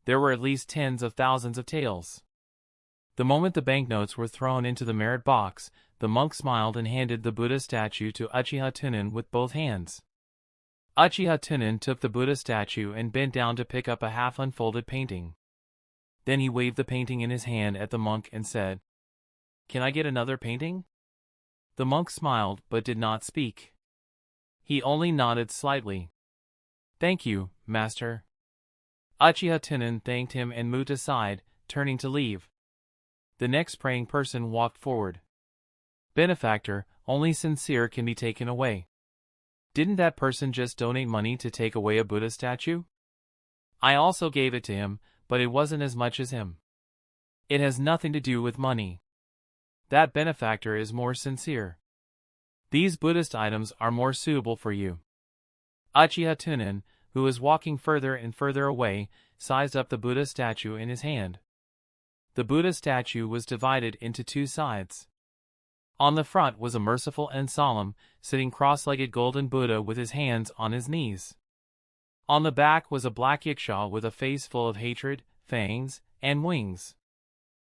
There were at least tens of thousands of taels. The moment the banknotes were thrown into the merit box, the monk smiled and handed the Buddha statue to Uchiha Tunan with both hands. Uchiha Tunan took the Buddha statue and bent down to pick up a half-unfolded painting. Then he waved the painting in his hand at the monk and said, "Can I get another painting?" The monk smiled but did not speak. He only nodded slightly. "Thank you, master." Uchiha Tunan thanked him and moved aside, turning to leave. The next praying person walked forward. "Benefactor, only sincere can be taken away. Didn't that person just donate money to take away a Buddha statue? I also gave it to him, but it wasn't as much as him. It has nothing to do with money. That benefactor is more sincere. These Buddhist items are more suitable for you." Uchiha Tunan, who was walking further and further away, sized up the Buddha statue in his hand. The Buddha statue was divided into 2 sides. On the front was a merciful and solemn, sitting cross-legged golden Buddha with his hands on his knees. On the back was a black Yiksha with a face full of hatred, fangs, and wings.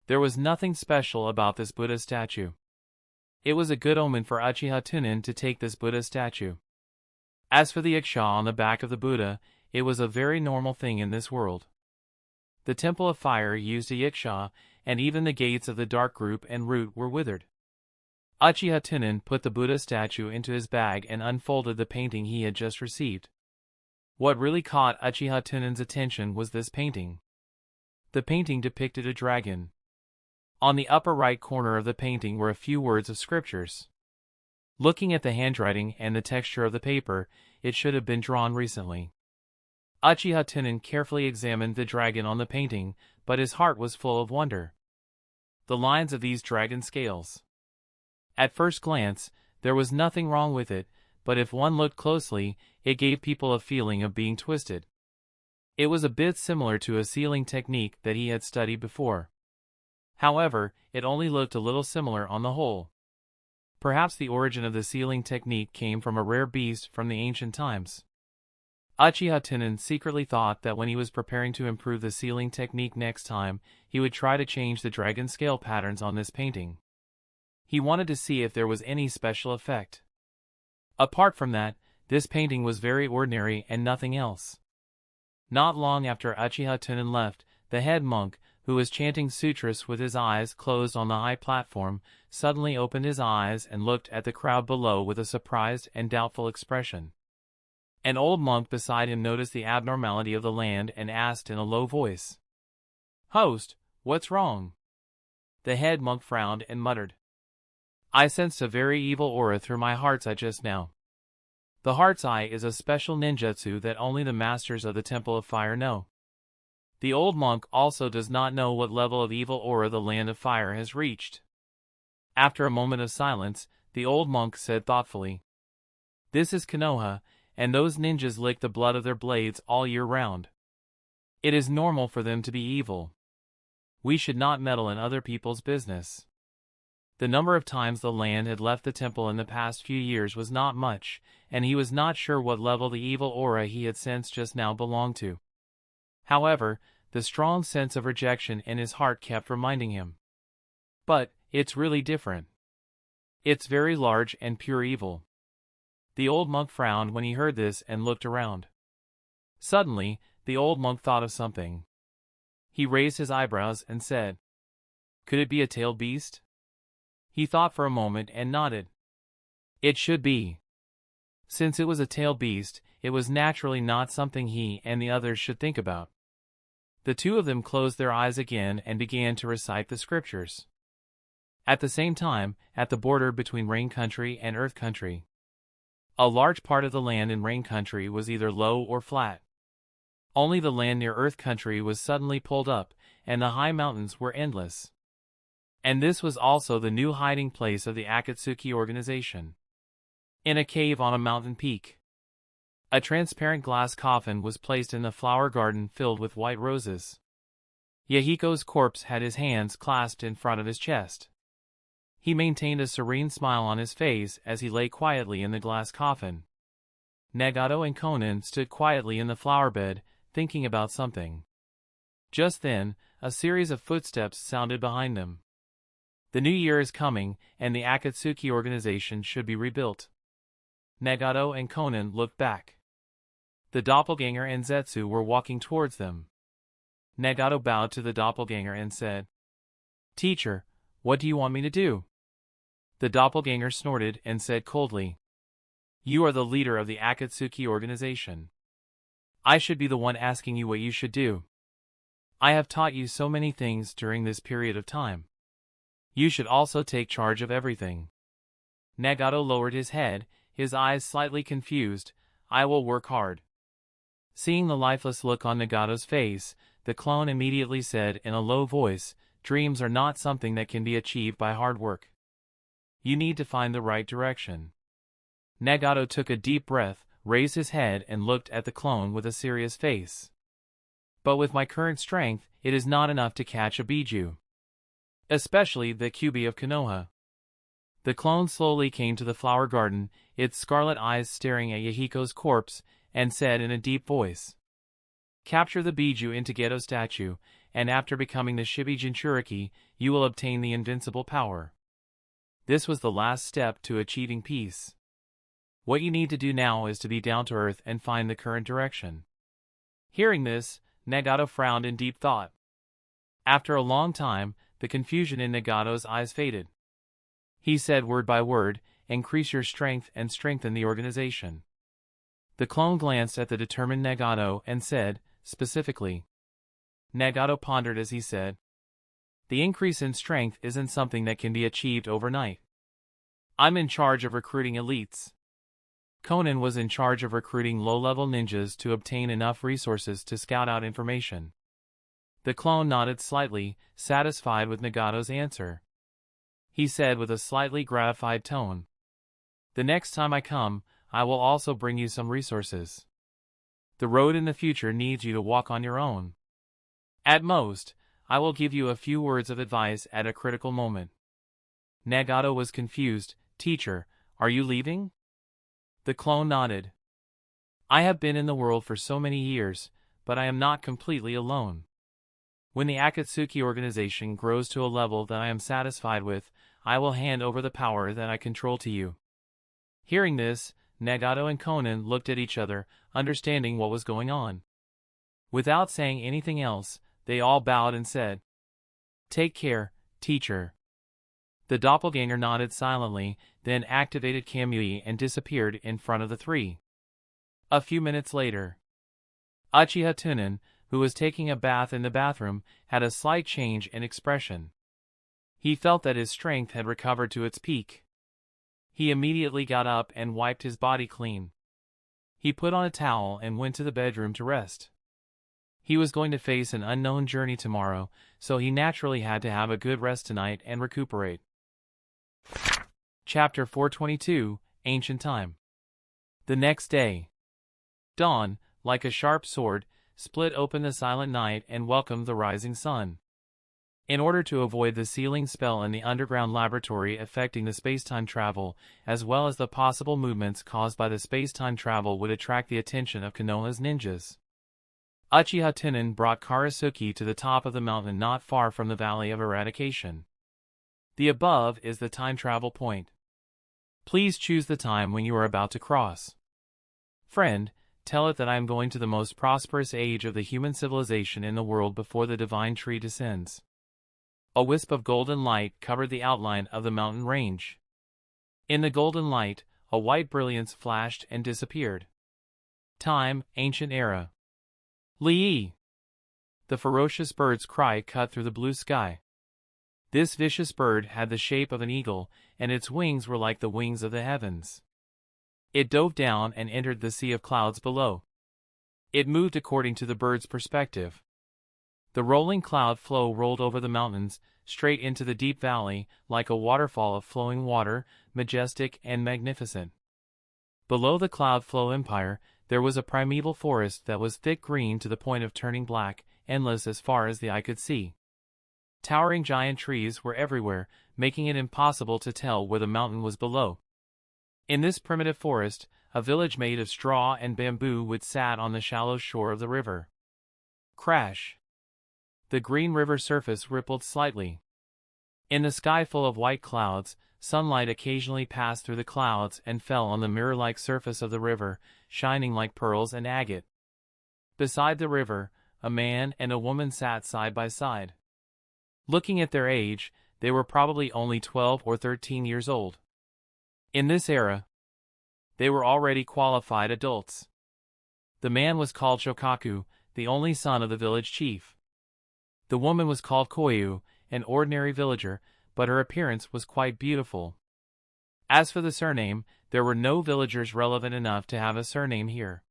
There was nothing special about this Buddha statue. It was a good omen for Uchiha Tunan to take this Buddha statue. As for the Uchiha on the back of the Buddha, it was a very normal thing in this world. The Temple of Fire used a Uchiha, and even the gates of the Dark Group and Root were withered. Uchiha Tunan put the Buddha statue into his bag and unfolded the painting he had just received. What really caught Uchiha Tunan's attention was this painting. The painting depicted a dragon. On the upper right corner of the painting were a few words of scriptures. Looking at the handwriting and the texture of the paper, it should have been drawn recently. Uchiha Tunan carefully examined the dragon on the painting, but his heart was full of wonder. The lines of these dragon scales. At first glance, there was nothing wrong with it, but if one looked closely, it gave people a feeling of being twisted. It was a bit similar to a sealing technique that he had studied before. However, it only looked a little similar on the whole. Perhaps the origin of the sealing technique came from a rare beast from the ancient times. Uchiha Tunan secretly thought that when he was preparing to improve the sealing technique next time, he would try to change the dragon scale patterns on this painting. He wanted to see if there was any special effect. Apart from that, this painting was very ordinary and nothing else. Not long after Uchiha Tunan left, the head monk, who was chanting sutras with his eyes closed on the high platform, suddenly opened his eyes and looked at the crowd below with a surprised and doubtful expression. An old monk beside him noticed the abnormality of the land and asked in a low voice, "Host, what's wrong?" The head monk frowned and muttered, "I sensed a very evil aura through my heart's eye just now." The heart's eye is a special ninjutsu that only the masters of the Temple of Fire know. The old monk also does not know what level of evil aura the Land of Fire has reached. After a moment of silence, the old monk said thoughtfully, "This is Konoha, and those ninjas lick the blood of their blades all year round. It is normal for them to be evil. We should not meddle in other people's business." The number of times the land had left the temple in the past few years was not much, and he was not sure what level the evil aura he had sensed just now belonged to. However, the strong sense of rejection in his heart kept reminding him. But, it's really different. It's very large and pure evil. The old monk frowned when he heard this and looked around. Suddenly, the old monk thought of something. He raised his eyebrows and said, "Could it be a tailed beast?" He thought for a moment and nodded. It should be. Since it was a tailed beast, it was naturally not something he and the others should think about. The two of them closed their eyes again and began to recite the scriptures. At the same time, at the border between Rain Country and Earth Country, a large part of the land in Rain Country was either low or flat. Only the land near Earth Country was suddenly pulled up, and the high mountains were endless. And this was also the new hiding place of the Akatsuki organization. In a cave on a mountain peak, a transparent glass coffin was placed in a flower garden filled with white roses. Yahiko's corpse had his hands clasped in front of his chest. He maintained a serene smile on his face as he lay quietly in the glass coffin. Nagato and Conan stood quietly in the flower bed, thinking about something. Just then, a series of footsteps sounded behind them. The new year is coming, and the Akatsuki organization should be rebuilt. Nagato and Conan looked back. The doppelganger and Zetsu were walking towards them. Nagato bowed to the doppelganger and said, "Teacher, what do you want me to do?" The doppelganger snorted and said coldly, "You are the leader of the Akatsuki organization. I should be the one asking you what you should do. I have taught you so many things during this period of time. You should also take charge of everything." Nagato lowered his head, his eyes slightly confused. "I will work hard." Seeing the lifeless look on Nagato's face, the clone immediately said in a low voice, "Dreams are not something that can be achieved by hard work. You need to find the right direction." Nagato took a deep breath, raised his head and looked at the clone with a serious face. "But with my current strength, it is not enough to catch a Biju. Especially the Kyuubi of Konoha." The clone slowly came to the flower garden, its scarlet eyes staring at Yahiko's corpse, and said in a deep voice, "Capture the Biju into Geto statue, and after becoming the Shibi Jinchuriki, you will obtain the invincible power. This was the last step to achieving peace. What you need to do now is to be down to earth and find the current direction. Hearing this, Nagato frowned in deep thought. After a long time, the confusion in Nagato's eyes faded. He said word by word, increase your strength and strengthen the organization. The clone glanced at the determined Nagato and said, specifically. Nagato pondered as he said, the increase in strength isn't something that can be achieved overnight. I'm in charge of recruiting elites. Conan was in charge of recruiting low-level ninjas to obtain enough resources to scout out information. The clone nodded slightly, satisfied with Nagato's answer. He said with a slightly gratified tone, the next time I come, I will also bring you some resources. The road in the future needs you to walk on your own. At most, I will give you a few words of advice at a critical moment. Nagato was confused. Teacher, are you leaving? The clone nodded. I have been in the world for so many years, but I am not completely alone. When the Akatsuki organization grows to a level that I am satisfied with, I will hand over the power that I control to you. Hearing this, Nagato and Conan looked at each other, understanding what was going on. Without saying anything else, they all bowed and said, take care, teacher. The doppelganger nodded silently, then activated Kamui and disappeared in front of the three. A few minutes later, Uchiha Tunan, who was taking a bath in the bathroom, had a slight change in expression. He felt that his strength had recovered to its peak. He immediately got up and wiped his body clean. He put on a towel and went to the bedroom to rest. He was going to face an unknown journey tomorrow, so he naturally had to have a good rest tonight and recuperate. Chapter 422, Ancient Time. The next day. Dawn, like a sharp sword, split open the silent night and welcomed the rising sun. In order to avoid the sealing spell in the underground laboratory affecting the space-time travel, as well as the possible movements caused by the space-time travel would attract the attention of Konoha's ninjas, Uchiha Tunan brought Karasuki to the top of the mountain not far from the Valley of Eradication. The above is the time travel point. Please choose the time when you are about to cross. Friend, tell it that I am going to the most prosperous age of the human civilization in the world before the divine tree descends. A wisp of golden light covered the outline of the mountain range. In the golden light, a white brilliance flashed and disappeared. Time, ancient era. Li! The ferocious bird's cry cut through the blue sky. This vicious bird had the shape of an eagle, and its wings were like the wings of the heavens. It dove down and entered the sea of clouds below. It moved according to the bird's perspective. The rolling cloud flow rolled over the mountains, straight into the deep valley, like a waterfall of flowing water, majestic and magnificent. Below the cloud flow empire, there was a primeval forest that was thick green to the point of turning black, endless as far as the eye could see. Towering giant trees were everywhere, making it impossible to tell where the mountain was below. In this primitive forest, a village made of straw and bamboo would sat on the shallow shore of the river. Crash! The green river surface rippled slightly. In the sky full of white clouds, sunlight occasionally passed through the clouds and fell on the mirror-like surface of the river, shining like pearls and agate. Beside the river, a man and a woman sat side by side. Looking at their age, they were probably only 12 or 13 years old. In this era, they were already qualified adults. The man was called Shokaku, the only son of the village chief. The woman was called Koyu, an ordinary villager, but her appearance was quite beautiful. As for the surname, there were no villagers relevant enough to have a surname here.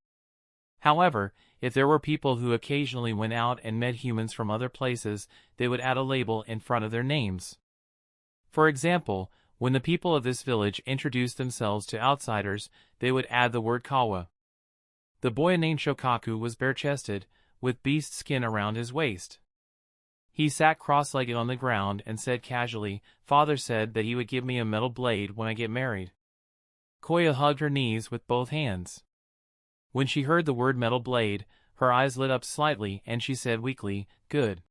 However, if there were people who occasionally went out and met humans from other places, they would add a label in front of their names. For example, when the people of this village introduced themselves to outsiders, they would add the word Kawa. The boy named Shokaku was bare-chested, with beast skin around his waist. He sat cross-legged on the ground and said casually, "Father said that he would give me a metal blade when I get married." Koya hugged her knees with both hands. When she heard the word metal blade, her eyes lit up slightly and she said weakly, "Good.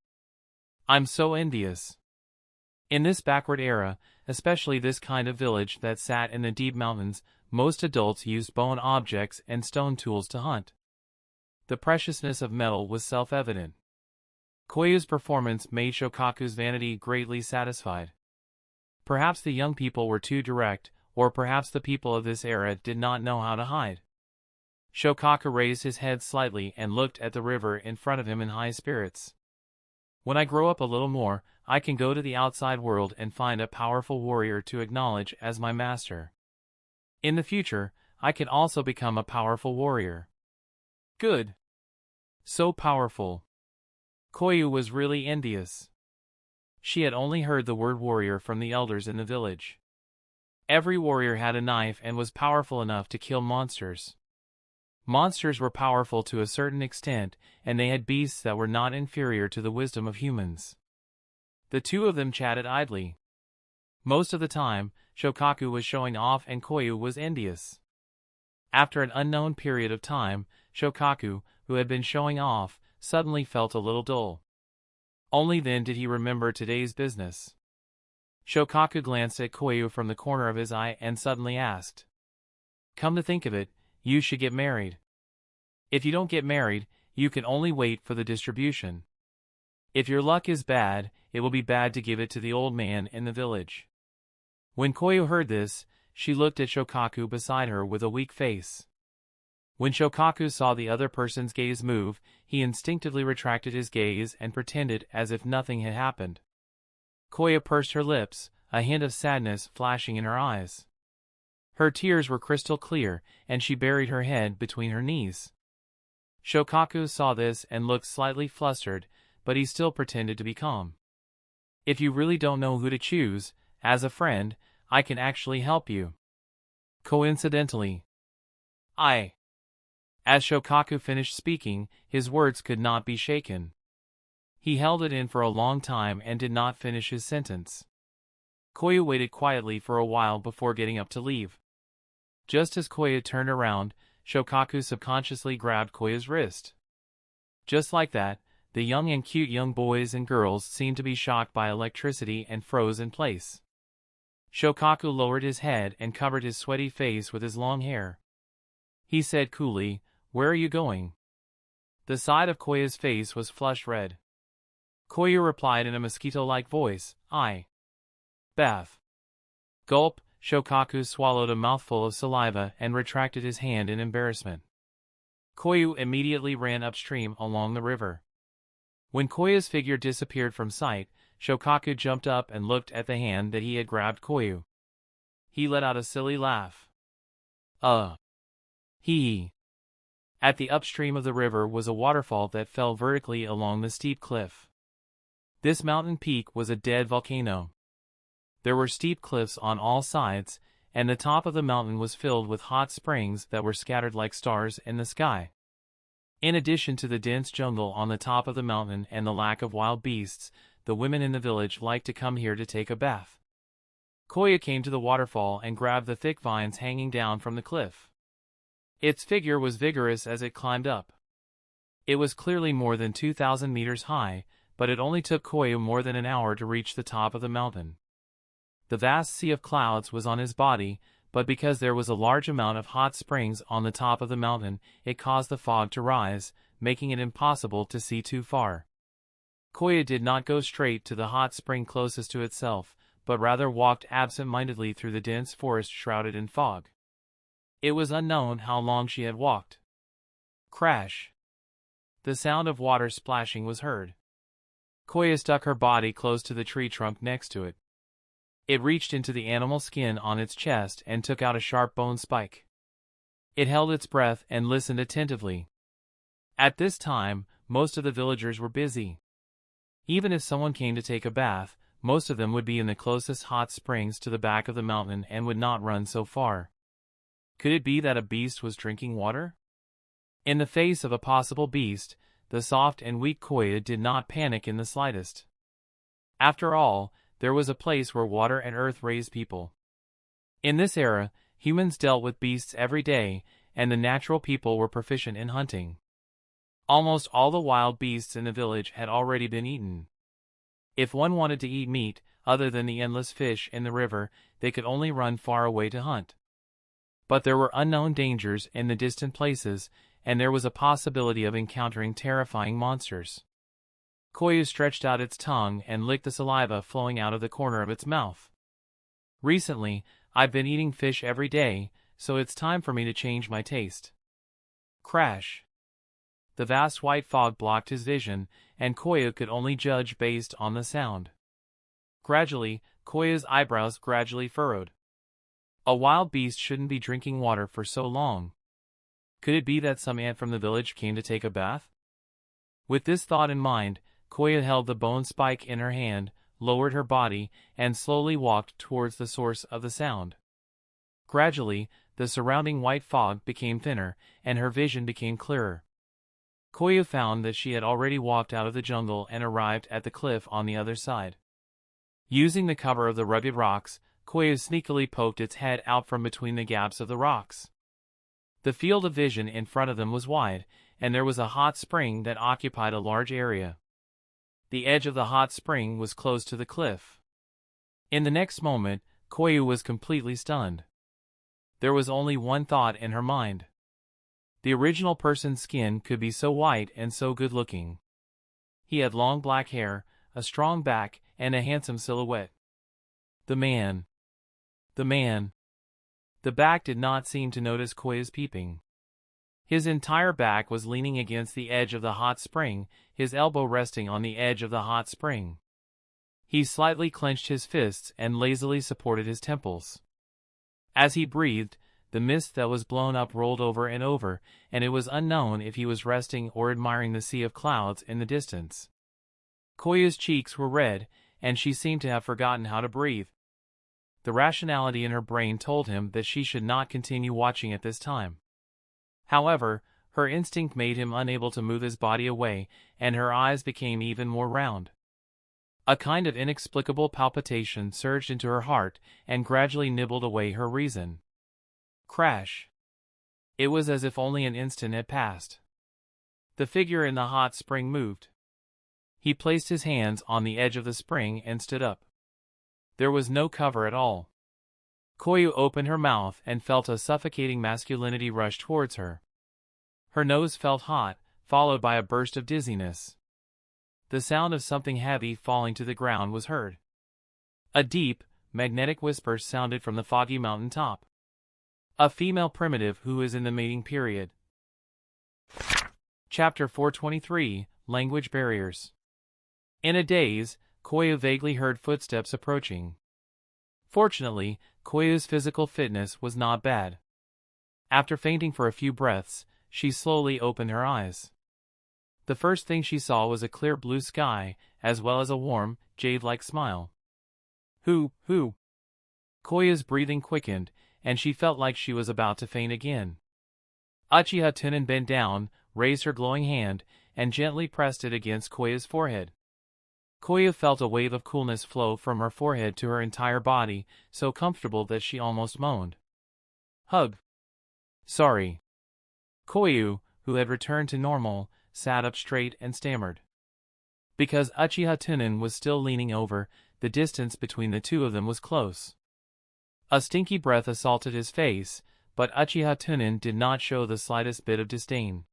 I'm so envious. In this backward era, especially this kind of village that sat in the deep mountains, most adults used bone objects and stone tools to hunt. The preciousness of metal was self-evident. Koyu's performance made Shokaku's vanity greatly satisfied. Perhaps the young people were too direct, or perhaps the people of this era did not know how to hide. Shokaku raised his head slightly and looked at the river in front of him in high spirits. When I grow up a little more, I can go to the outside world and find a powerful warrior to acknowledge as my master. In the future, I can also become a powerful warrior. Good. So powerful. Koyu was really envious. She had only heard the word warrior from the elders in the village. Every warrior had a knife and was powerful enough to kill monsters. Monsters were powerful to a certain extent, and they had beasts that were not inferior to the wisdom of humans. The two of them chatted idly. Most of the time, Shokaku was showing off and Koyu was envious. After an unknown period of time, Shokaku, who had been showing off, suddenly felt a little dull. Only then did he remember today's business. Shokaku glanced at Koyu from the corner of his eye and suddenly asked, "Come to think of it, you should get married. If you don't get married, you can only wait for the distribution. If your luck is bad, it will be bad to give it to the old man in the village." When Koyu heard this, she looked at Shokaku beside her with a weak face. When Shokaku saw the other person's gaze move, he instinctively retracted his gaze and pretended as if nothing had happened. Koyu pursed her lips, a hint of sadness flashing in her eyes. Her tears were crystal clear, and she buried her head between her knees. Shokaku saw this and looked slightly flustered, but he still pretended to be calm. "If you really don't know who to choose, as a friend, I can actually help you. Coincidentally, As Shokaku finished speaking, his words could not be shaken. He held it in for a long time and did not finish his sentence. Koyu waited quietly for a while before getting up to leave. Just as Koyu turned around, Shokaku subconsciously grabbed Koyu's wrist. Just like that, the young and cute young boys and girls seemed to be shocked by electricity and froze in place. Shokaku lowered his head and covered his sweaty face with his long hair. He said coolly, "Where are you going?" The side of Koyu's face was flushed red. Koyu replied in a mosquito-like voice, "Bath." Gulp, Shokaku swallowed a mouthful of saliva and retracted his hand in embarrassment. Koyu immediately ran upstream along the river. When Koyu's figure disappeared from sight, Shokaku jumped up and looked at the hand that he had grabbed Koyu. He let out a silly laugh. Hee. At the upstream of the river was a waterfall that fell vertically along the steep cliff. This mountain peak was a dead volcano. There were steep cliffs on all sides, and the top of the mountain was filled with hot springs that were scattered like stars in the sky. In addition to the dense jungle on the top of the mountain and the lack of wild beasts, the women in the village liked to come here to take a bath. Koyu came to the waterfall and grabbed the thick vines hanging down from the cliff. Its figure was vigorous as it climbed up. It was clearly more than 2,000 meters high, but it only took Koyu more than an hour to reach the top of the mountain. The vast sea of clouds was on his body, but because there was a large amount of hot springs on the top of the mountain, it caused the fog to rise, making it impossible to see too far. Koyu did not go straight to the hot spring closest to itself, but rather walked absent-mindedly through the dense forest shrouded in fog. It was unknown how long she had walked. Crash! The sound of water splashing was heard. Koyu stuck her body close to the tree trunk next to it. It reached into the animal skin on its chest and took out a sharp bone spike. It held its breath and listened attentively. At this time, most of the villagers were busy. Even if someone came to take a bath, most of them would be in the closest hot springs to the back of the mountain and would not run so far. Could it be that a beast was drinking water? In the face of a possible beast, the soft and weak Koyu did not panic in the slightest. After all, there was a place where water and earth raised people. In this era, humans dealt with beasts every day, and the natural people were proficient in hunting. Almost all the wild beasts in the village had already been eaten. If one wanted to eat meat, other than the endless fish in the river, they could only run far away to hunt. But there were unknown dangers in the distant places, and there was a possibility of encountering terrifying monsters. Koyu stretched out its tongue and licked the saliva flowing out of the corner of its mouth. Recently, I've been eating fish every day, so it's time for me to change my taste. Crash. The vast white fog blocked his vision, and Koyu could only judge based on the sound. Gradually, Koyu's eyebrows gradually furrowed. A wild beast shouldn't be drinking water for so long. Could it be that some ant from the village came to take a bath? With this thought in mind, Koyu held the bone spike in her hand, lowered her body, and slowly walked towards the source of the sound. Gradually, the surrounding white fog became thinner, and her vision became clearer. Koyu found that she had already walked out of the jungle and arrived at the cliff on the other side. Using the cover of the rugged rocks, Koyu sneakily poked its head out from between the gaps of the rocks. The field of vision in front of them was wide, and there was a hot spring that occupied a large area. The edge of the hot spring was close to the cliff. In the next moment, Koyu was completely stunned. There was only one thought in her mind. The original person's skin could be so white and so good-looking. He had long black hair, a strong back, and a handsome silhouette. The man. The back did not seem to notice Koyu's peeping. His entire back was leaning against the edge of the hot spring, his elbow resting on the edge of the hot spring. He slightly clenched his fists and lazily supported his temples. As he breathed, the mist that was blown up rolled over and over, and it was unknown if he was resting or admiring the sea of clouds in the distance. Koyu's cheeks were red, and she seemed to have forgotten how to breathe. The rationality in her brain told him that she should not continue watching at this time. However, her instinct made him unable to move his body away, and her eyes became even more round. A kind of inexplicable palpitation surged into her heart and gradually nibbled away her reason. Crash. It was as if only an instant had passed. The figure in the hot spring moved. He placed his hands on the edge of the spring and stood up. There was no cover at all. Koyu opened her mouth and felt a suffocating masculinity rush towards her. Her nose felt hot, followed by a burst of dizziness. The sound of something heavy falling to the ground was heard. A deep, magnetic whisper sounded from the foggy mountain top. A female primitive who is in the mating period. Chapter 423, Language Barriers. In a daze, Koyu vaguely heard footsteps approaching. Fortunately, Koyu's physical fitness was not bad. After fainting for a few breaths, she slowly opened her eyes. The first thing she saw was a clear blue sky, as well as a warm, jade-like smile. Who? Koyu's breathing quickened, and she felt like she was about to faint again. Uchiha Tunan bent down, raised her glowing hand, and gently pressed it against Koyu's forehead. Koyu felt a wave of coolness flow from her forehead to her entire body, so comfortable that she almost moaned. Hug. Sorry. Koyu, who had returned to normal, sat up straight and stammered. Because Uchiha Tunan was still leaning over, the distance between the two of them was close. A stinky breath assaulted his face, but Uchiha Tunan did not show the slightest bit of disdain.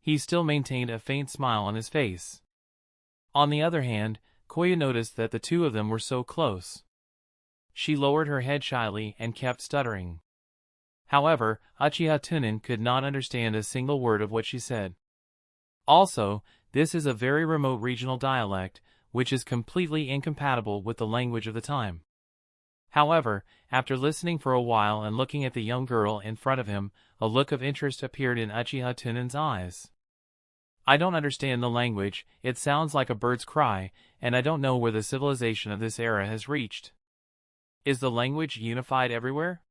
He still maintained a faint smile on his face. On the other hand, Koyu noticed that the two of them were so close. She lowered her head shyly and kept stuttering. However, Uchiha Tunan could not understand a single word of what she said. Also, this is a very remote regional dialect, which is completely incompatible with the language of the time. However, after listening for a while and looking at the young girl in front of him, a look of interest appeared in Uchiha Tunan's eyes. I don't understand the language, it sounds like a bird's cry, and I don't know where the civilization of this era has reached. Is the language unified everywhere?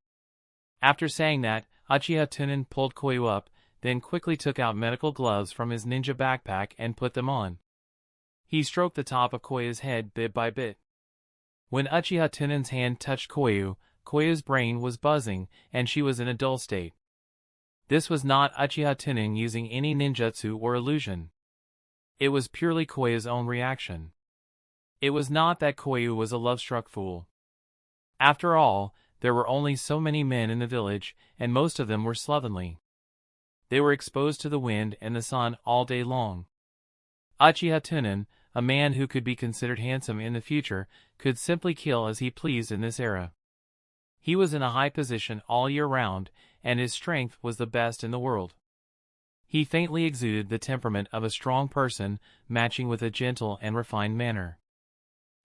After saying that, Uchiha Tunan pulled Koyu up, then quickly took out medical gloves from his ninja backpack and put them on. He stroked the top of Koyu's head bit by bit. When Uchiha Tunan's hand touched Koyu, Koyu's brain was buzzing, and she was in a dull state. This was not Uchiha Tunan using any ninjutsu or illusion. It was purely Koyu's own reaction. It was not that Koyu was a love-struck fool. After all, there were only so many men in the village, and most of them were slovenly. They were exposed to the wind and the sun all day long. Uchiha Tunan, a man who could be considered handsome in the future, could simply kill as he pleased in this era. He was in a high position all year round, and his strength was the best in the world. He faintly exuded the temperament of a strong person, matching with a gentle and refined manner.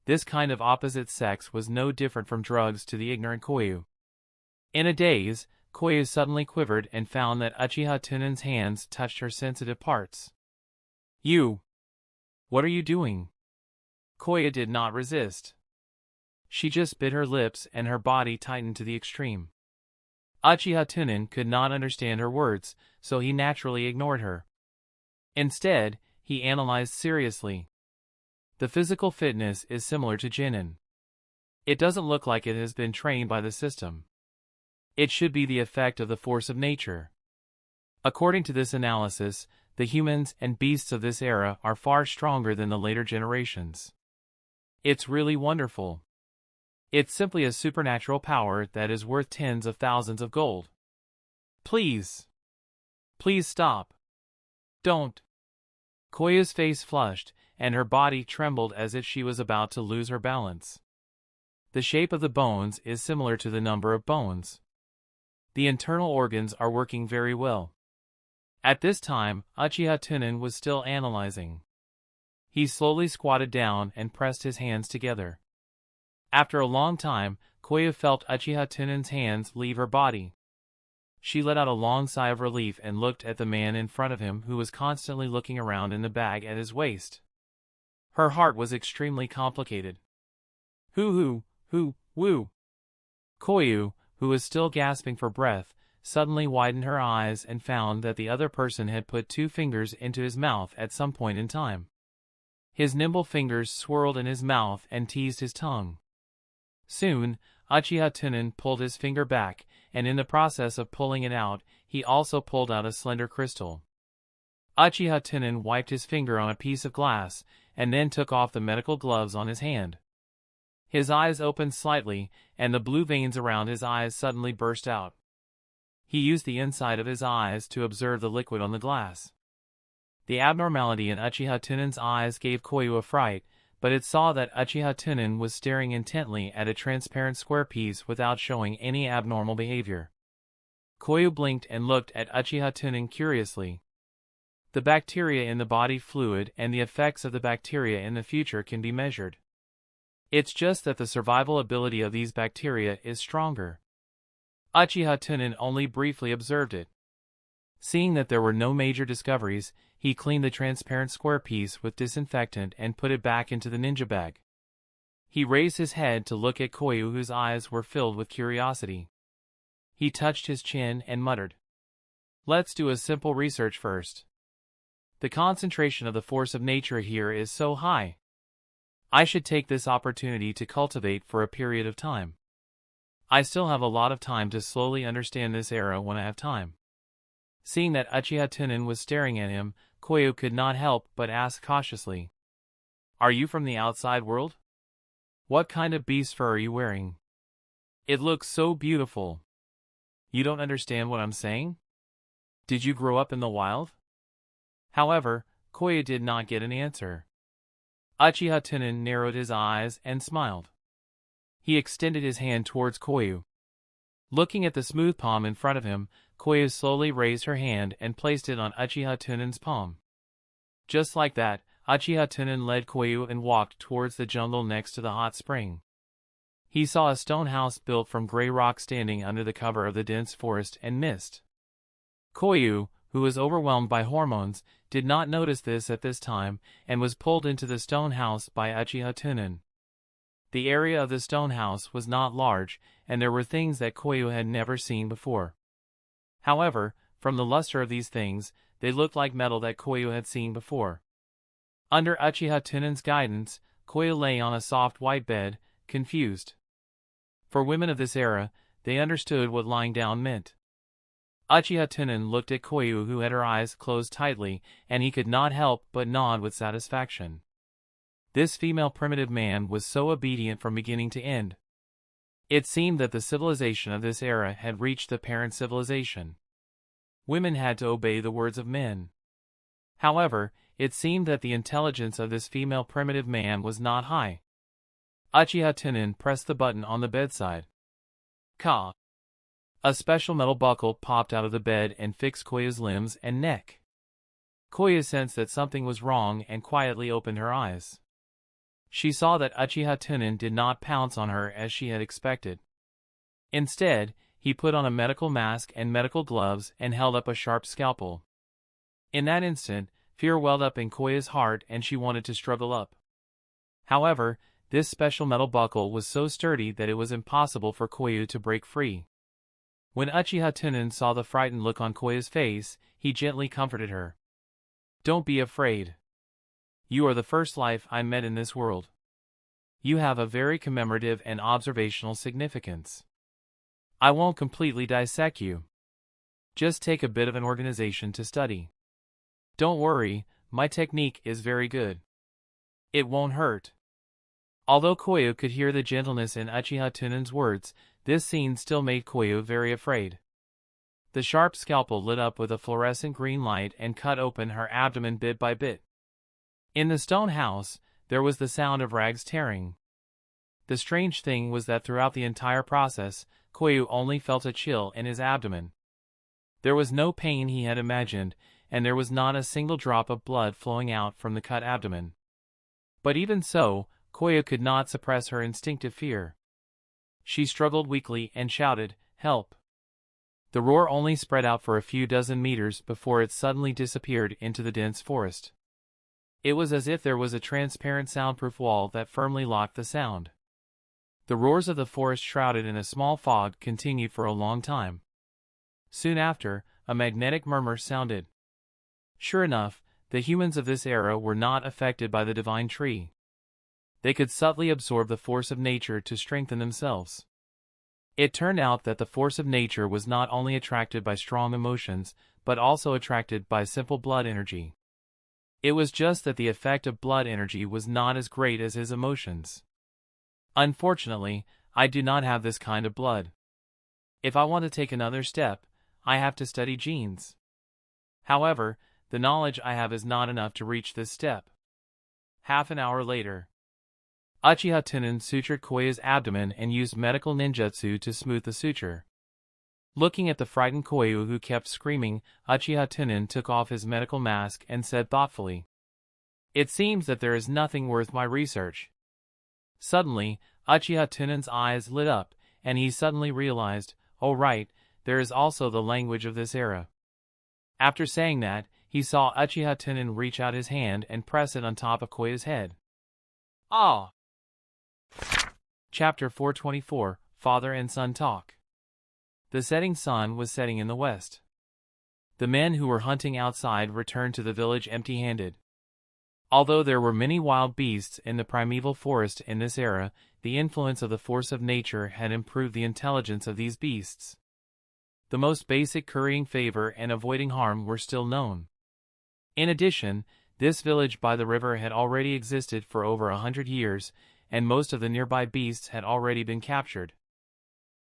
This kind of opposite sex was no different from drugs to the ignorant Koyu. In a daze, Koyu suddenly quivered and found that Uchiha Tunan's hands touched her sensitive parts. "You! What are you doing?" Koyu did not resist. She just bit her lips and her body tightened to the extreme. Uchiha Tunan could not understand her words, so he naturally ignored her. Instead, he analyzed seriously. The physical fitness is similar to Jinin. It doesn't look like it has been trained by the system. It should be the effect of the force of nature. According to this analysis, the humans and beasts of this era are far stronger than the later generations. It's really wonderful. It's simply a supernatural power that is worth tens of thousands of gold. Please. Please stop. Don't. Koya's face flushed, and her body trembled as if she was about to lose her balance. The shape of the bones is similar to the number of bones. The internal organs are working very well. At this time, Uchiha Tunan was still analyzing. He slowly squatted down and pressed his hands together. After a long time, Koya felt Uchiha Tunan's hands leave her body. She let out a long sigh of relief and looked at the man in front of him who was constantly looking around in the bag at his waist. Her heart was extremely complicated. Woo. Koyu, who was still gasping for breath, suddenly widened her eyes and found that the other person had put 2 fingers into his mouth at some point in time. His nimble fingers swirled in his mouth and teased his tongue. Soon, Uchiha Tunan pulled his finger back, and in the process of pulling it out, he also pulled out a slender crystal. Uchiha Tunan wiped his finger on a piece of glass, and then took off the medical gloves on his hand. His eyes opened slightly, and the blue veins around his eyes suddenly burst out. He used the inside of his eyes to observe the liquid on the glass. The abnormality in Uchiha Tunan's eyes gave Koyu a fright, but it saw that Uchiha Tunan was staring intently at a transparent square piece without showing any abnormal behavior. Koyu blinked and looked at Uchiha Tunan curiously. The bacteria in the body fluid and the effects of the bacteria in the future can be measured. It's just that the survival ability of these bacteria is stronger. Uchiha Tunan only briefly observed it. Seeing that there were no major discoveries, he cleaned the transparent square piece with disinfectant and put it back into the ninja bag. He raised his head to look at Koyu, whose eyes were filled with curiosity. He touched his chin and muttered, "Let's do a simple research first. The concentration of the force of nature here is so high. I should take this opportunity to cultivate for a period of time. I still have a lot of time to slowly understand this era when I have time." Seeing that Uchiha Tunan was staring at him, Koyu could not help but ask cautiously, "Are you from the outside world? What kind of beast fur are you wearing? It looks so beautiful. You don't understand what I'm saying? Did you grow up in the wild?" However, Koyu did not get an answer. Uchiha Tunan narrowed his eyes and smiled. He extended his hand towards Koyu. Looking at the smooth palm in front of him, Koyu slowly raised her hand and placed it on Uchiha Tunan's palm. Just like that, Uchiha Tunan led Koyu and walked towards the jungle next to the hot spring. He saw a stone house built from gray rock standing under the cover of the dense forest and mist. Koyu, who was overwhelmed by hormones, did not notice this at this time and was pulled into the stone house by Uchiha Tunan. The area of the stone house was not large, and there were things that Koyu had never seen before. However, from the luster of these things, they looked like metal that Koyu had seen before. Under Uchiha Tunan's guidance, Koyu lay on a soft white bed, confused. For women of this era, they understood what lying down meant. Uchiha Tunan looked at Koyu, who had her eyes closed tightly, and he could not help but nod with satisfaction. This female primitive man was so obedient from beginning to end. It seemed that the civilization of this era had reached the parent civilization. Women had to obey the words of men. However, it seemed that the intelligence of this female primitive man was not high. Uchiha Tunan pressed the button on the bedside. Ka! A special metal buckle popped out of the bed and fixed Koya's limbs and neck. Koya sensed that something was wrong and quietly opened her eyes. She saw that Uchiha Tunan did not pounce on her as she had expected. Instead, he put on a medical mask and medical gloves and held up a sharp scalpel. In that instant, fear welled up in Koya's heart and she wanted to struggle up. However, this special metal buckle was so sturdy that it was impossible for Koya to break free. When Uchiha Tunan saw the frightened look on Koya's face, he gently comforted her. "Don't be afraid. You are the first life I met in this world. You have a very commemorative and observational significance. I won't completely dissect you. Just take a bit of an organization to study. Don't worry, my technique is very good. It won't hurt." Although Koya could hear the gentleness in Uchiha Tunan's words, this scene still made Koya very afraid. The sharp scalpel lit up with a fluorescent green light and cut open her abdomen bit by bit. In the stone house, there was the sound of rags tearing. The strange thing was that throughout the entire process, Koya only felt a chill in his abdomen. There was no pain he had imagined, and there was not a single drop of blood flowing out from the cut abdomen. But even so, Koya could not suppress her instinctive fear. She struggled weakly and shouted, "Help!" The roar only spread out for a few dozen meters before it suddenly disappeared into the dense forest. It was as if there was a transparent soundproof wall that firmly locked the sound. The roars of the forest shrouded in a small fog continued for a long time. Soon after, a magnetic murmur sounded. Sure enough, the humans of this era were not affected by the divine tree. They could subtly absorb the force of nature to strengthen themselves. It turned out that the force of nature was not only attracted by strong emotions, but also attracted by simple blood energy. It was just that the effect of blood energy was not as great as his emotions. Unfortunately, I do not have this kind of blood. If I want to take another step, I have to study genes. However, the knowledge I have is not enough to reach this step. Half an hour later, Uchiha Tunan sutured Koya's abdomen and used medical ninjutsu to smooth the suture. Looking at the frightened Koya who kept screaming, Uchiha Tunan took off his medical mask and said thoughtfully, "It seems that there is nothing worth my research." Suddenly, Uchiha Tunan's eyes lit up, and he suddenly realized, "Oh right, there is also the language of this era." After saying that, he saw Uchiha Tunan reach out his hand and press it on top of Koya's head. Ah! Chapter 424, Father and Son Talk. The setting sun was setting in the west. The men who were hunting outside returned to the village empty-handed. Although there were many wild beasts in the primeval forest in this era, the influence of the force of nature had improved the intelligence of these beasts. The most basic currying favor and avoiding harm were still known. In addition, this village by the river had already existed for over 100 years, and most of the nearby beasts had already been captured.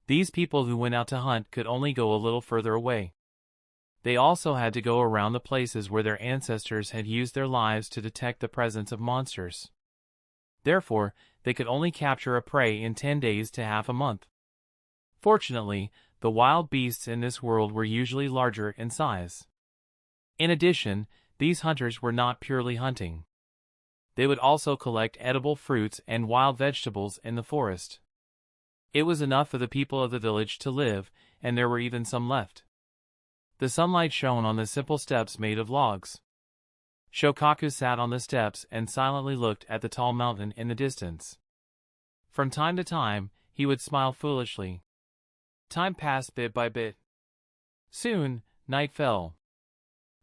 These people who went out to hunt could only go a little further away. They also had to go around the places where their ancestors had used their lives to detect the presence of monsters. Therefore, they could only capture a prey in 10 days to half a month. Fortunately, the wild beasts in this world were usually larger in size. In addition, these hunters were not purely hunting. They would also collect edible fruits and wild vegetables in the forest. It was enough for the people of the village to live, and there were even some left. The sunlight shone on the simple steps made of logs. Shokaku sat on the steps and silently looked at the tall mountain in the distance. From time to time, he would smile foolishly. Time passed bit by bit. Soon, night fell.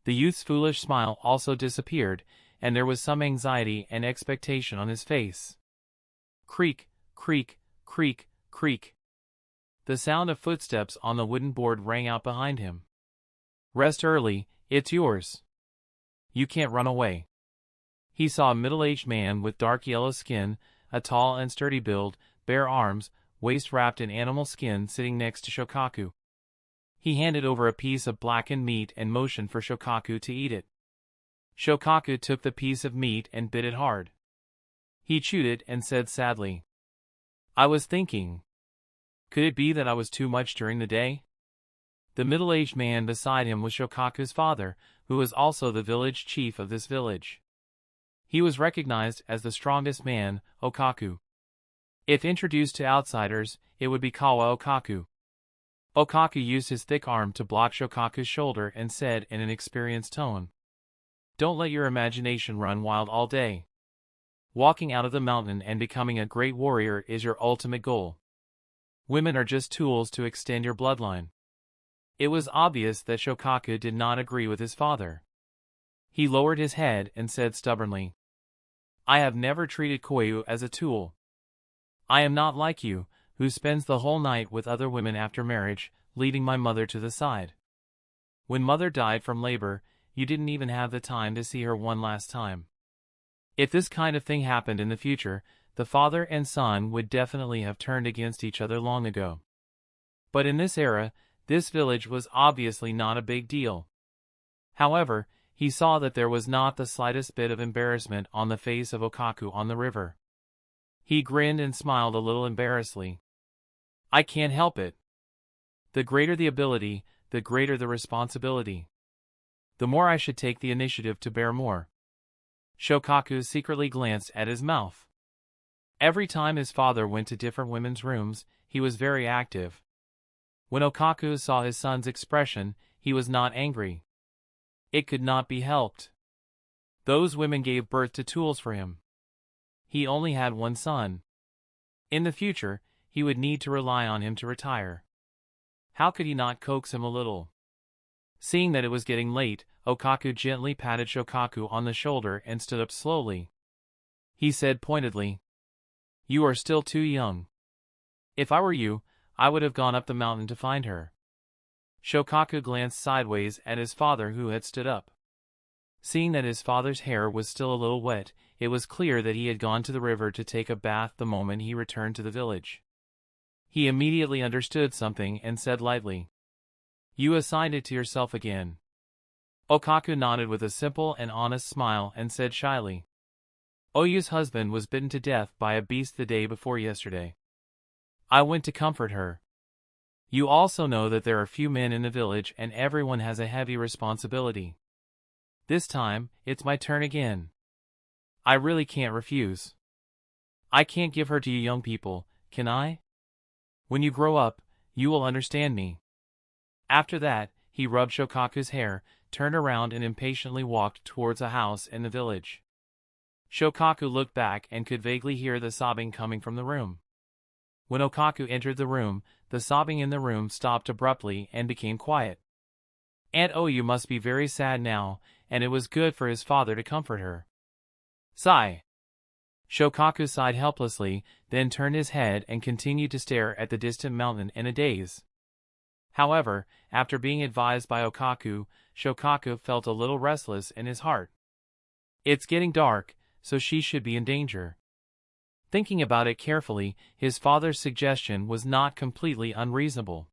The youth's foolish smile also disappeared, and there was some anxiety and expectation on his face. Creak, creak, creak, creak. The sound of footsteps on the wooden board rang out behind him. Rest early, it's yours. You can't run away. He saw a middle-aged man with dark yellow skin, a tall and sturdy build, bare arms, waist wrapped in animal skin sitting next to Shokaku. He handed over a piece of blackened meat and motioned for Shokaku to eat it. Shokaku took the piece of meat and bit it hard. He chewed it and said sadly, "I was thinking. Could it be that I was too much during the day?" The middle-aged man beside him was Shokaku's father, who was also the village chief of this village. He was recognized as the strongest man, Okaku. If introduced to outsiders, it would be Kawa Okaku. Okaku used his thick arm to block Shokaku's shoulder and said in an experienced tone, "Don't let your imagination run wild all day. Walking out of the mountain and becoming a great warrior is your ultimate goal. Women are just tools to extend your bloodline." It was obvious that Shokaku did not agree with his father. He lowered his head and said stubbornly, "I have never treated Koyu as a tool. I am not like you, who spends the whole night with other women after marriage, leaving my mother to the side. When mother died from labor, you didn't even have the time to see her one last time. If this kind of thing happened in the future, the father and son would definitely have turned against each other long ago. But in this era, this village was obviously not a big deal." However, he saw that there was not the slightest bit of embarrassment on the face of Okaku on the river. He grinned and smiled a little embarrassedly. "I can't help it. The greater the ability, the greater the responsibility. The more I should take the initiative to bear more." Shokaku secretly glanced at his mouth. Every time his father went to different women's rooms, he was very active. When Okaku saw his son's expression, he was not angry. It could not be helped. Those women gave birth to tools for him. He only had one son. In the future, he would need to rely on him to retire. How could he not coax him a little? Seeing that it was getting late, Okaku gently patted Shokaku on the shoulder and stood up slowly. He said pointedly, "You are still too young. If I were you, I would have gone up the mountain to find her." Shokaku glanced sideways at his father who had stood up. Seeing that his father's hair was still a little wet, it was clear that he had gone to the river to take a bath the moment he returned to the village. He immediately understood something and said lightly, "You assigned it to yourself again." Okaku nodded with a simple and honest smile and said shyly, "Oyu's husband was bitten to death by a beast the day before yesterday. I went to comfort her. You also know that there are few men in the village and everyone has a heavy responsibility. This time, it's my turn again. I really can't refuse. I can't give her to you young people, can I? When you grow up, you will understand me." After that, he rubbed Shokaku's hair, turned around and impatiently walked towards a house in the village. Shokaku looked back and could vaguely hear the sobbing coming from the room. When Okaku entered the room, the sobbing in the room stopped abruptly and became quiet. Aunt Oyu must be very sad now, and it was good for his father to comfort her. Sigh. Shokaku sighed helplessly, then turned his head and continued to stare at the distant mountain in a daze. However, after being advised by Okaku, Shokaku felt a little restless in his heart. It's getting dark, so she should be in danger. Thinking about it carefully, his father's suggestion was not completely unreasonable.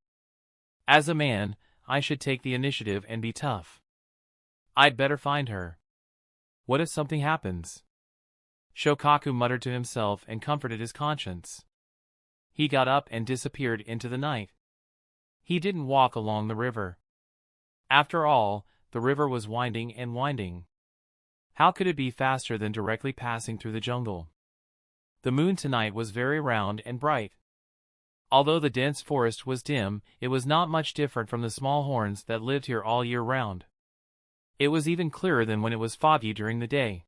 As a man, I should take the initiative and be tough. I'd better find her. What if something happens? Shokaku muttered to himself and comforted his conscience. He got up and disappeared into the night. He didn't walk along the river. After all, the river was winding and winding. How could it be faster than directly passing through the jungle? The moon tonight was very round and bright. Although the dense forest was dim, it was not much different from the small horns that lived here all year round. It was even clearer than when it was foggy during the day.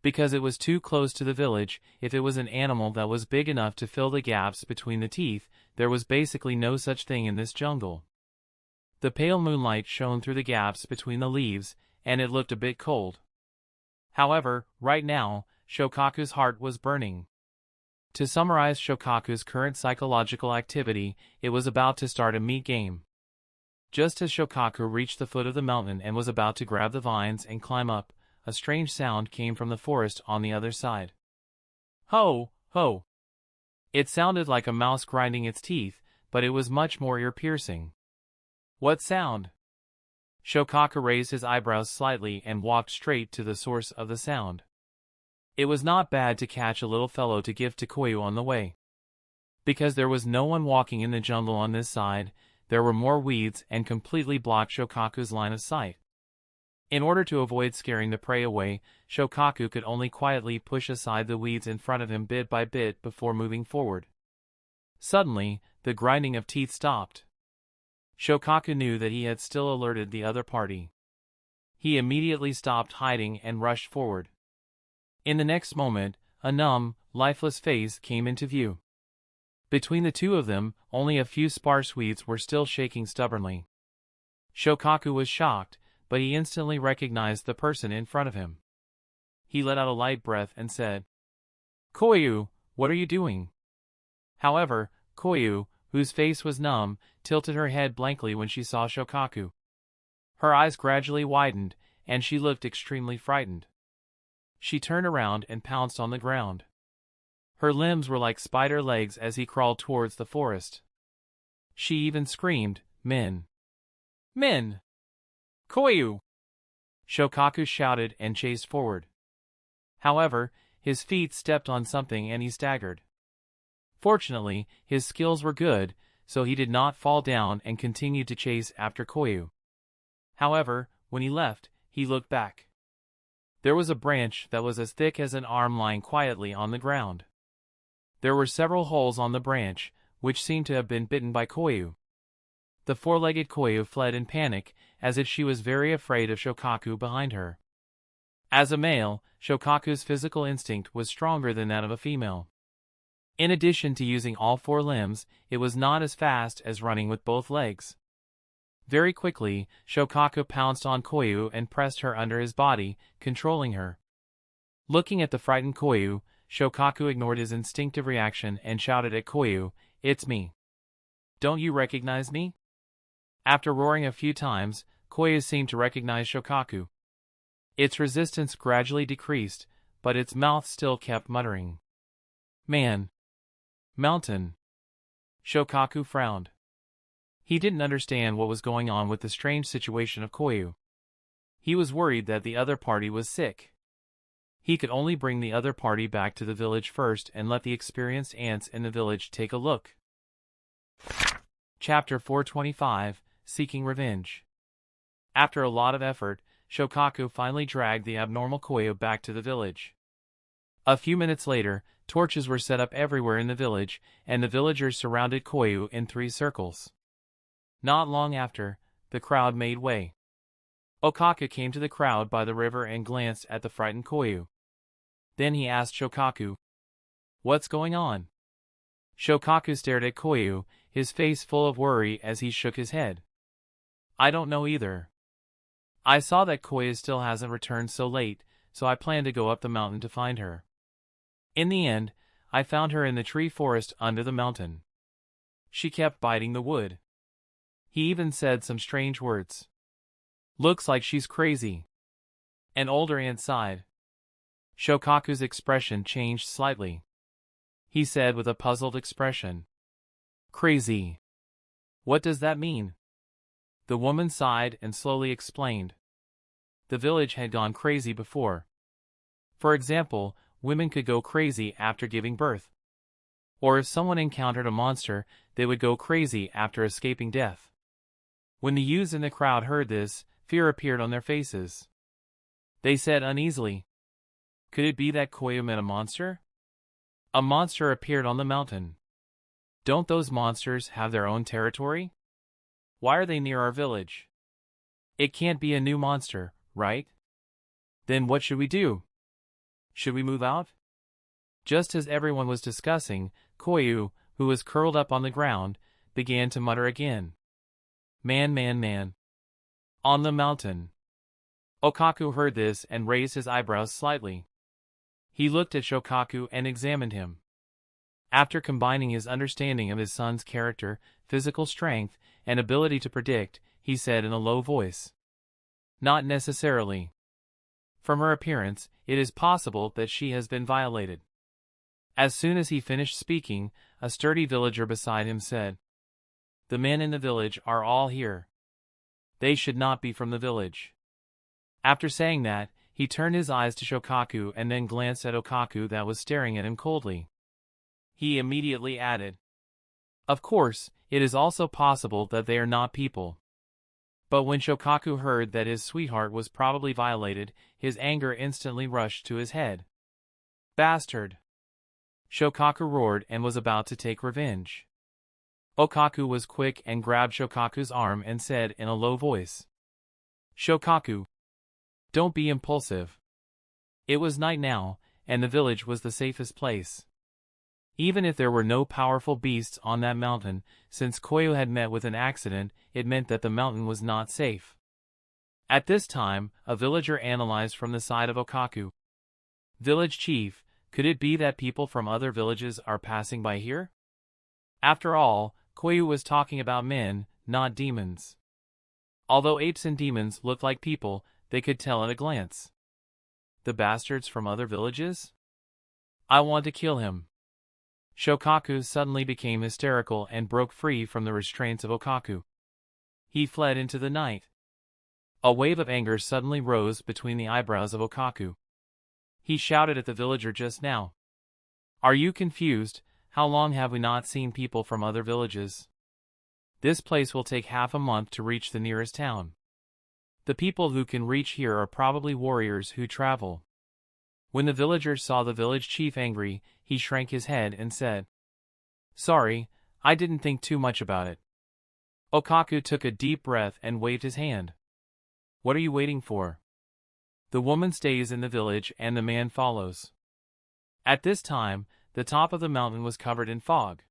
Because it was too close to the village, if it was an animal that was big enough to fill the gaps between the teeth, there was basically no such thing in this jungle. The pale moonlight shone through the gaps between the leaves, and it looked a bit cold. However, right now, Shokaku's heart was burning. To summarize Shokaku's current psychological activity, it was about to start a meat game. Just as Shokaku reached the foot of the mountain and was about to grab the vines and climb up, a strange sound came from the forest on the other side. Ho, ho! It sounded like a mouse grinding its teeth, but it was much more ear-piercing. What sound? Shokaku raised his eyebrows slightly and walked straight to the source of the sound. It was not bad to catch a little fellow to give to Koyu on the way. Because there was no one walking in the jungle on this side, there were more weeds and completely blocked Shokaku's line of sight. In order to avoid scaring the prey away, Shokaku could only quietly push aside the weeds in front of him bit by bit before moving forward. Suddenly, the grinding of teeth stopped. Shokaku knew that he had still alerted the other party. He immediately stopped hiding and rushed forward. In the next moment, a numb, lifeless face came into view. Between the two of them, only a few sparse weeds were still shaking stubbornly. Shokaku was shocked, but he instantly recognized the person in front of him. He let out a light breath and said, "Koyu, what are you doing?" However, Koyu, whose face was numb, tilted her head blankly when she saw Shokaku. Her eyes gradually widened, and she looked extremely frightened. She turned around and pounced on the ground. Her limbs were like spider legs as he crawled towards the forest. She even screamed, "Men! Men! Koyu!" Shokaku shouted and chased forward. However, his feet stepped on something and he staggered. Fortunately, his skills were good, so he did not fall down and continued to chase after Koyu. However, when he left, he looked back. There was a branch that was as thick as an arm lying quietly on the ground. There were several holes on the branch, which seemed to have been bitten by Koyu. The four-legged Koyu fled in panic, as if she was very afraid of Shokaku behind her. As a male, Shokaku's physical instinct was stronger than that of a female. In addition to using all four limbs, it was not as fast as running with both legs. Very quickly, Shokaku pounced on Koyu and pressed her under his body, controlling her. Looking at the frightened Koyu, Shokaku ignored his instinctive reaction and shouted at Koyu, "It's me. Don't you recognize me?" After roaring a few times, Koyu seemed to recognize Shokaku. Its resistance gradually decreased, but its mouth still kept muttering. "Man. Mountain." Shokaku frowned. He didn't understand what was going on with the strange situation of Koyu. He was worried that the other party was sick. He could only bring the other party back to the village first and let the experienced ants in the village take a look. Chapter 425, Seeking Revenge. After a lot of effort, Shokaku finally dragged the abnormal Koyu back to the village. A few minutes later, torches were set up everywhere in the village, and the villagers surrounded Koyu in 3 circles. Not long after, the crowd made way. Okaku came to the crowd by the river and glanced at the frightened Koyu. Then he asked Shokaku, "What's going on?" Shokaku stared at Koyu, his face full of worry as he shook his head. "I don't know either. I saw that Koyu still hasn't returned so late, so I plan to go up the mountain to find her. In the end, I found her in the tree forest under the mountain. She kept biting the wood. He even said some strange words. Looks like she's crazy." An older ant sighed. Shokaku's expression changed slightly. He said with a puzzled expression, "Crazy. What does that mean?" The woman sighed and slowly explained. The village had gone crazy before. For example, women could go crazy after giving birth. Or if someone encountered a monster, they would go crazy after escaping death. When the youths in the crowd heard this, fear appeared on their faces. They said uneasily, "Could it be that Koyu met a monster?" A monster appeared on the mountain. "Don't those monsters have their own territory? Why are they near our village? It can't be a new monster, right? Then what should we do? Should we move out?" Just as everyone was discussing, Koyu, who was curled up on the ground, began to mutter again. "Man, man, man. On the mountain." Okaku heard this and raised his eyebrows slightly. He looked at Shokaku and examined him. After combining his understanding of his son's character, physical strength, and ability to predict, he said in a low voice, "Not necessarily. From her appearance, it is possible that she has been violated. As soon as he finished speaking, a sturdy villager beside him said, "The men in the village are all here. They should not be from the village." After saying that, he turned his eyes to Shokaku and then glanced at Okaku that was staring at him coldly. He immediately added, "Of course, it is also possible that they are not people." But when Shokaku heard that his sweetheart was probably violated, his anger instantly rushed to his head. "Bastard!" Shokaku roared and was about to take revenge. Okaku was quick and grabbed Shokaku's arm and said in a low voice, "Shokaku, don't be impulsive." It was night now, and the village was the safest place. Even if there were no powerful beasts on that mountain, since Koyu had met with an accident, it meant that the mountain was not safe. At this time, a villager analyzed from the side of Okaku. "Village chief, could it be that people from other villages are passing by here?" After all, Koyu was talking about men, not demons. Although apes and demons looked like people, they could tell at a glance. The bastards from other villages? I want to kill him. Shokaku suddenly became hysterical and broke free from the restraints of Okaku. He fled into the night. A wave of anger suddenly rose between the eyebrows of Okaku. He shouted at the villager just now. "Are you confused? How long have we not seen people from other villages? This place will take half a month to reach the nearest town. The people who can reach here are probably warriors who travel." When the villager saw the village chief angry, he shrank his head and said, "Sorry, I didn't think too much about it." Okaku took a deep breath and waved his hand. "What are you waiting for?" The woman stays in the village and the man follows. At this time, the top of the mountain was covered in fog.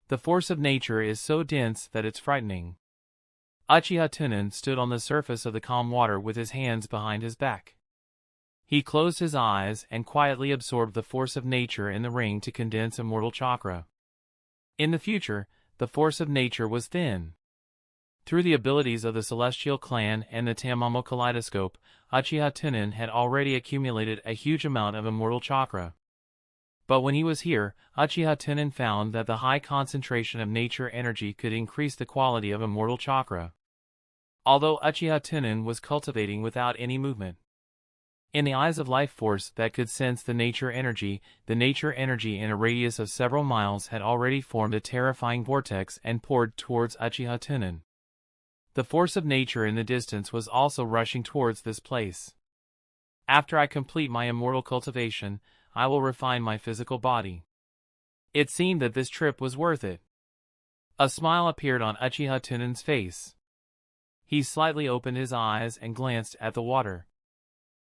The force of nature is so dense that it's frightening. Uchiha Tunan stood on the surface of the calm water with his hands behind his back. He closed his eyes and quietly absorbed the force of nature in the ring to condense immortal chakra. In the future, the force of nature was thin. Through the abilities of the Celestial Clan and the Tamamo Kaleidoscope, Uchiha Tunan had already accumulated a huge amount of immortal chakra. But when he was here, Uchiha Tunan found that the high concentration of nature energy could increase the quality of immortal chakra. Although Uchiha Tunan was cultivating without any movement. In the eyes of life force that could sense the nature energy in a radius of several miles had already formed a terrifying vortex and poured towards Uchiha Tunan. The force of nature in the distance was also rushing towards this place. After I complete my immortal cultivation, I will refine my physical body. It seemed that this trip was worth it. A smile appeared on Uchiha Tunan's face. He slightly opened his eyes and glanced at the water.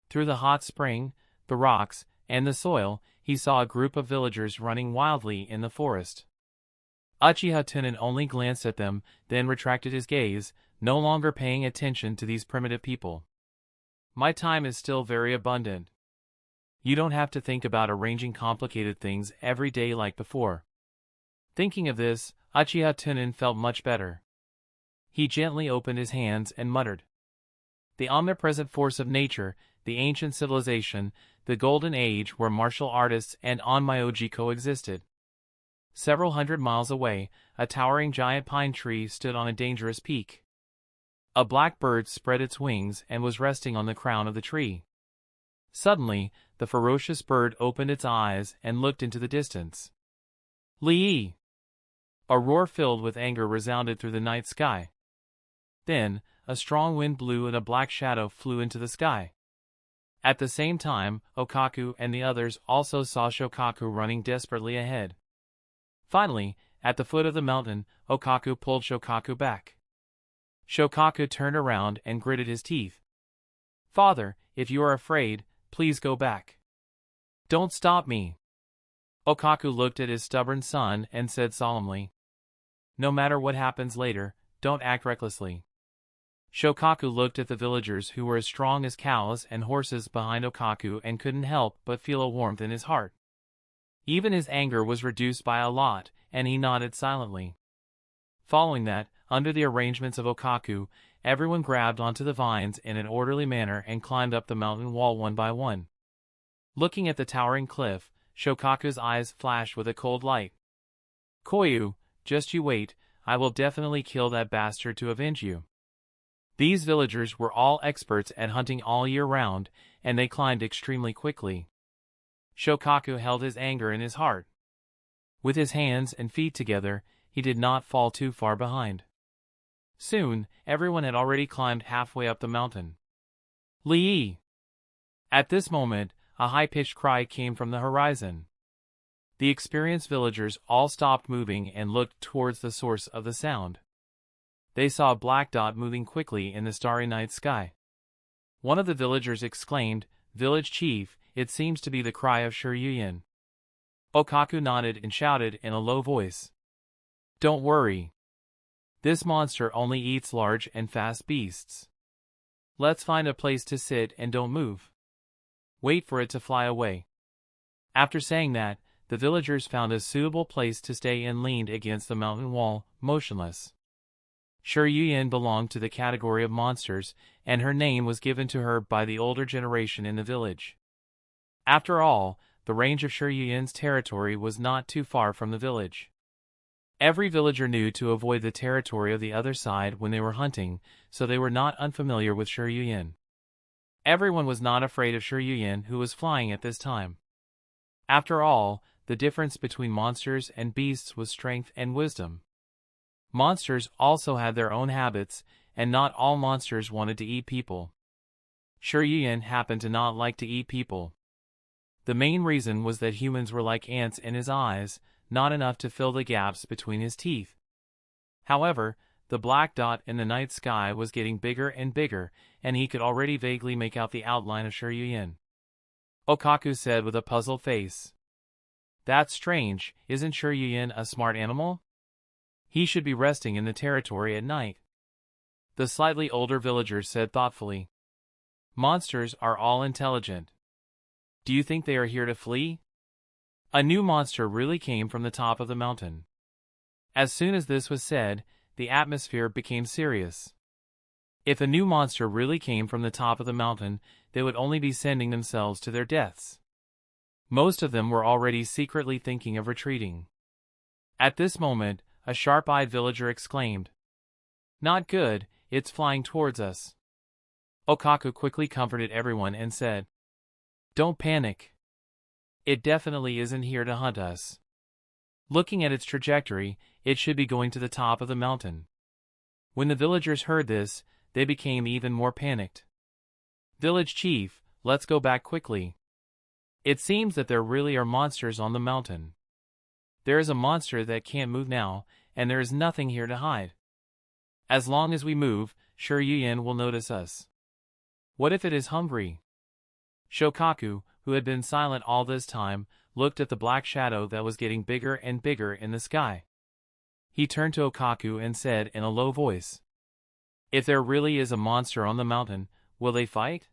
Through the hot spring, the rocks, and the soil, he saw a group of villagers running wildly in the forest. Uchiha Tunan only glanced at them, then retracted his gaze, no longer paying attention to these primitive people. My time is still very abundant. You don't have to think about arranging complicated things every day like before. Thinking of this, Uchiha Tunan felt much better. He gently opened his hands and muttered. The omnipresent force of nature, the ancient civilization, the golden age where martial artists and onmyoji coexisted. Several hundred miles away, a towering giant pine tree stood on a dangerous peak. A black bird spread its wings and was resting on the crown of the tree. Suddenly, the ferocious bird opened its eyes and looked into the distance. Li! A roar filled with anger resounded through the night sky. Then, a strong wind blew and a black shadow flew into the sky. At the same time, Okaku and the others also saw Shokaku running desperately ahead. Finally, at the foot of the mountain, Okaku pulled Shokaku back. Shokaku turned around and gritted his teeth. "Father, if you are afraid, please go back. Don't stop me." Okaku looked at his stubborn son and said solemnly, "No matter what happens later, don't act recklessly." Shokaku looked at the villagers who were as strong as cows and horses behind Okaku and couldn't help but feel a warmth in his heart. Even his anger was reduced by a lot, and he nodded silently. Following that, under the arrangements of Okaku, everyone grabbed onto the vines in an orderly manner and climbed up the mountain wall one by one. Looking at the towering cliff, Shokaku's eyes flashed with a cold light. "Koyu, just you wait, I will definitely kill that bastard to avenge you." These villagers were all experts at hunting all year round, and they climbed extremely quickly. Shokaku held his anger in his heart. With his hands and feet together, he did not fall too far behind. Soon, everyone had already climbed halfway up the mountain. "Lee!" At this moment, a high-pitched cry came from the horizon. The experienced villagers all stopped moving and looked towards the source of the sound. They saw a black dot moving quickly in the starry night sky. One of the villagers exclaimed, "Village chief, it seems to be the cry of Shiryuyan." Okaku nodded and shouted in a low voice, "Don't worry. This monster only eats large and fast beasts. Let's find a place to sit and don't move. Wait for it to fly away." After saying that, the villagers found a suitable place to stay and leaned against the mountain wall, motionless. Shiryuyan belonged to the category of monsters, and her name was given to her by the older generation in the village. After all, the range of Shiryuyan's territory was not too far from the village. Every villager knew to avoid the territory of the other side when they were hunting, so they were not unfamiliar with Shiryuyan. Everyone was not afraid of Shiryuyan, who was flying at this time. After all, the difference between monsters and beasts was strength and wisdom. Monsters also had their own habits, and not all monsters wanted to eat people. Shiryuyan happened to not like to eat people. The main reason was that humans were like ants in his eyes, not enough to fill the gaps between his teeth. However, the black dot in the night sky was getting bigger and bigger, and he could already vaguely make out the outline of Shiryuyan. Okaku said with a puzzled face, "That's strange, isn't Shiryuyan a smart animal? He should be resting in the territory at night." The slightly older villager said thoughtfully, "Monsters are all intelligent. Do you think they are here to flee?" A new monster really came from the top of the mountain. As soon as this was said, the atmosphere became serious. If a new monster really came from the top of the mountain, they would only be sending themselves to their deaths. Most of them were already secretly thinking of retreating. At this moment, a sharp-eyed villager exclaimed, "Not good, it's flying towards us." Okaku quickly comforted everyone and said, "Don't panic. It definitely isn't here to hunt us. Looking at its trajectory, it should be going to the top of the mountain." When the villagers heard this, they became even more panicked. "Village chief, let's go back quickly. It seems that there really are monsters on the mountain. There is a monster that can't move now, and there is nothing here to hide. As long as we move, Shiryuyan will notice us. What if it is hungry?" Shokaku, who had been silent all this time, looked at the black shadow that was getting bigger and bigger in the sky. He turned to Okaku and said in a low voice, "If there really is a monster on the mountain, will they fight?"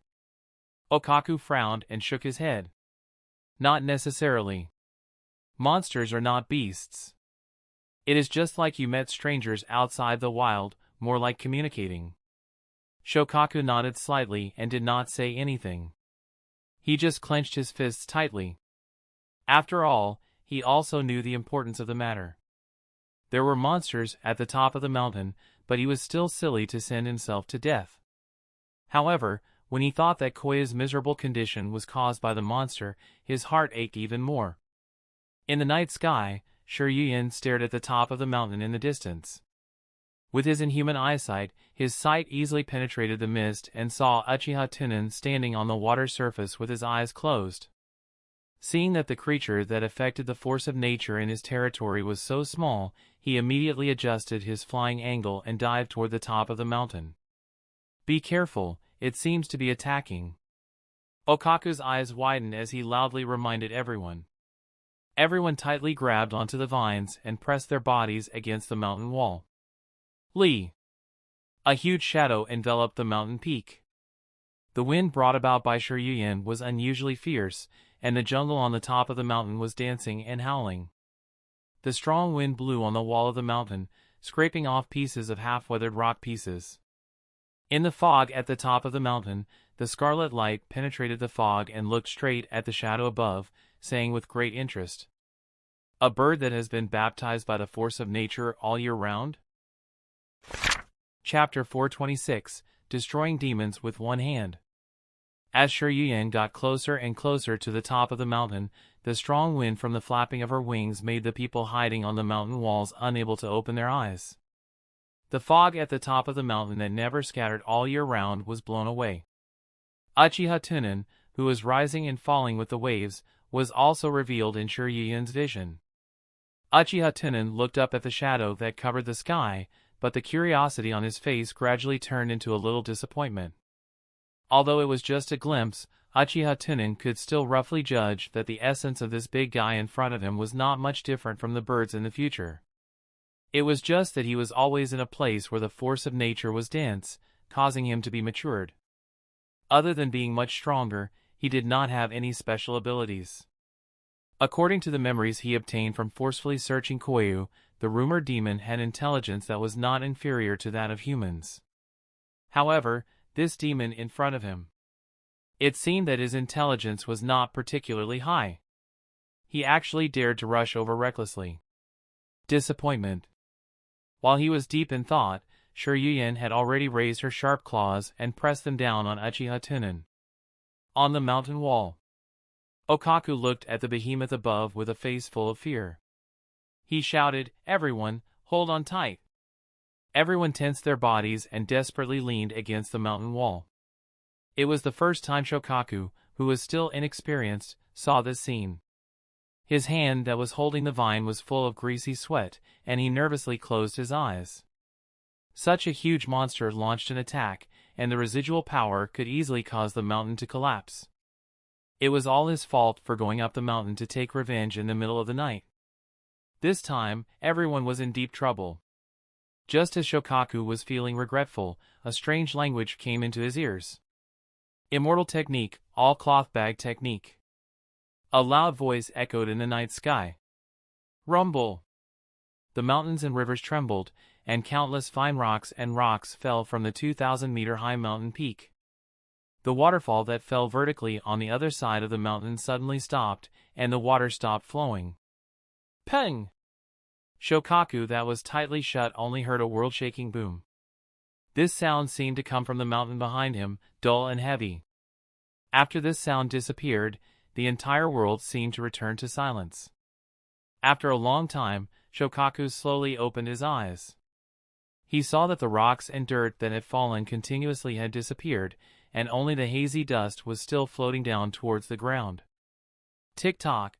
Okaku frowned and shook his head. "Not necessarily. Monsters are not beasts. It is just like you met strangers outside the wild, more like communicating." Shokaku nodded slightly and did not say anything. He just clenched his fists tightly. After all, he also knew the importance of the matter. There were monsters at the top of the mountain, but he was still silly to send himself to death. However, when he thought that Koya's miserable condition was caused by the monster, his heart ached even more. In the night sky, Shiryuyan stared at the top of the mountain in the distance. With his inhuman eyesight, his sight easily penetrated the mist and saw Uchiha Tunan standing on the water surface with his eyes closed. Seeing that the creature that affected the force of nature in his territory was so small, he immediately adjusted his flying angle and dived toward the top of the mountain. "Be careful, it seems to be attacking." Okaku's eyes widened as he loudly reminded everyone. Everyone tightly grabbed onto the vines and pressed their bodies against the mountain wall. Lee! A huge shadow enveloped the mountain peak. The wind brought about by Shiryuyan was unusually fierce, and the jungle on the top of the mountain was dancing and howling. The strong wind blew on the wall of the mountain, scraping off pieces of half-weathered rock pieces. In the fog at the top of the mountain, the scarlet light penetrated the fog and looked straight at the shadow above, saying with great interest, "A bird that has been baptized by the force of nature all year round?" Chapter 426, Destroying Demons with One Hand. As Shi Yuyan got closer and closer to the top of the mountain, the strong wind from the flapping of her wings made the people hiding on the mountain walls unable to open their eyes. The fog at the top of the mountain that never scattered all year round was blown away. Uchiha Tunan, who was rising and falling with the waves, was also revealed in Shi Yuyan's vision. Uchiha Tunan looked up at the shadow that covered the sky, but the curiosity on his face gradually turned into a little disappointment. Although it was just a glimpse, Uchiha Tunan could still roughly judge that the essence of this big guy in front of him was not much different from the birds in the future. It was just that he was always in a place where the force of nature was dense, causing him to be matured. Other than being much stronger, he did not have any special abilities. According to the memories he obtained from forcefully searching Koyu, the rumored demon had intelligence that was not inferior to that of humans. However, this demon in front of him, it seemed that his intelligence was not particularly high. He actually dared to rush over recklessly. Disappointment. While he was deep in thought, Shi Yuyan had already raised her sharp claws and pressed them down on Uchiha Tunan. On the mountain wall, Okaku looked at the behemoth above with a face full of fear. He shouted, "Everyone, hold on tight." Everyone tensed their bodies and desperately leaned against the mountain wall. It was the first time Shokaku, who was still inexperienced, saw this scene. His hand that was holding the vine was full of greasy sweat, and he nervously closed his eyes. Such a huge monster launched an attack, and the residual power could easily cause the mountain to collapse. It was all his fault for going up the mountain to take revenge in the middle of the night. This time, everyone was in deep trouble. Just as Shokaku was feeling regretful, a strange language came into his ears. "Immortal technique, all cloth bag technique." A loud voice echoed in the night sky. Rumble! The mountains and rivers trembled, and countless fine rocks and rocks fell from the 2,000-meter-high mountain peak. The waterfall that fell vertically on the other side of the mountain suddenly stopped, and the water stopped flowing. Peng! Shokaku that was tightly shut only heard a world-shaking boom. This sound seemed to come from the mountain behind him, dull and heavy. After this sound disappeared, the entire world seemed to return to silence. After a long time, Shokaku slowly opened his eyes. He saw that the rocks and dirt that had fallen continuously had disappeared, and only the hazy dust was still floating down towards the ground. Tick-tock,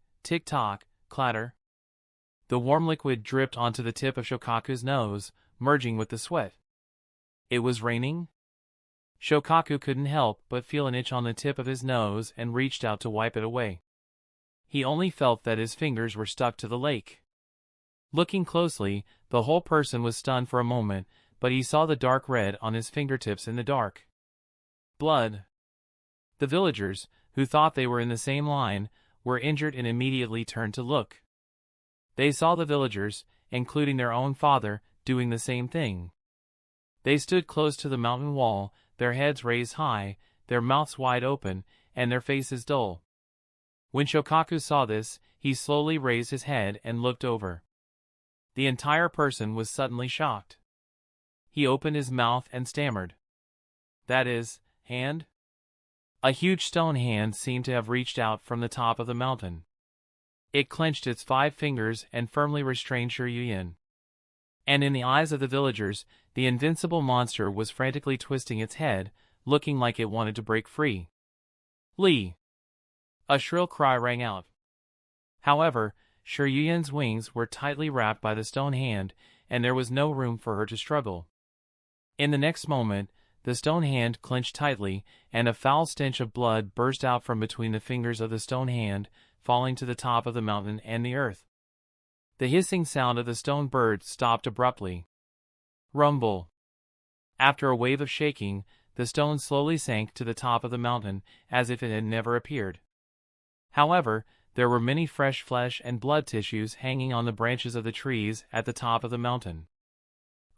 clatter. The warm liquid dripped onto the tip of Shokaku's nose, merging with the sweat. It was raining? Shokaku couldn't help but feel an itch on the tip of his nose and reached out to wipe it away. He only felt that his fingers were stuck to the lake. Looking closely, the whole person was stunned for a moment, but he saw the dark red on his fingertips in the dark. Blood. The villagers, who thought they were in the same line, were injured and immediately turned to look. They saw the villagers, including their own father, doing the same thing. They stood close to the mountain wall, their heads raised high, their mouths wide open, and their faces dull. When Shokaku saw this, he slowly raised his head and looked over. The entire person was suddenly shocked. He opened his mouth and stammered. "That is, hand?" A huge stone hand seemed to have reached out from the top of the mountain. It clenched its 5 fingers and firmly restrained Shi Yuyan. And in the eyes of the villagers, the invincible monster was frantically twisting its head, looking like it wanted to break free. "Li!" A shrill cry rang out. However, Shi Yuyan's wings were tightly wrapped by the stone hand, and there was no room for her to struggle. In the next moment, the stone hand clenched tightly, and a foul stench of blood burst out from between the fingers of the stone hand, falling to the top of the mountain and the earth. The hissing sound of the stone bird stopped abruptly. Rumble. After a wave of shaking, the stone slowly sank to the top of the mountain, as if it had never appeared. However, there were many fresh flesh and blood tissues hanging on the branches of the trees at the top of the mountain.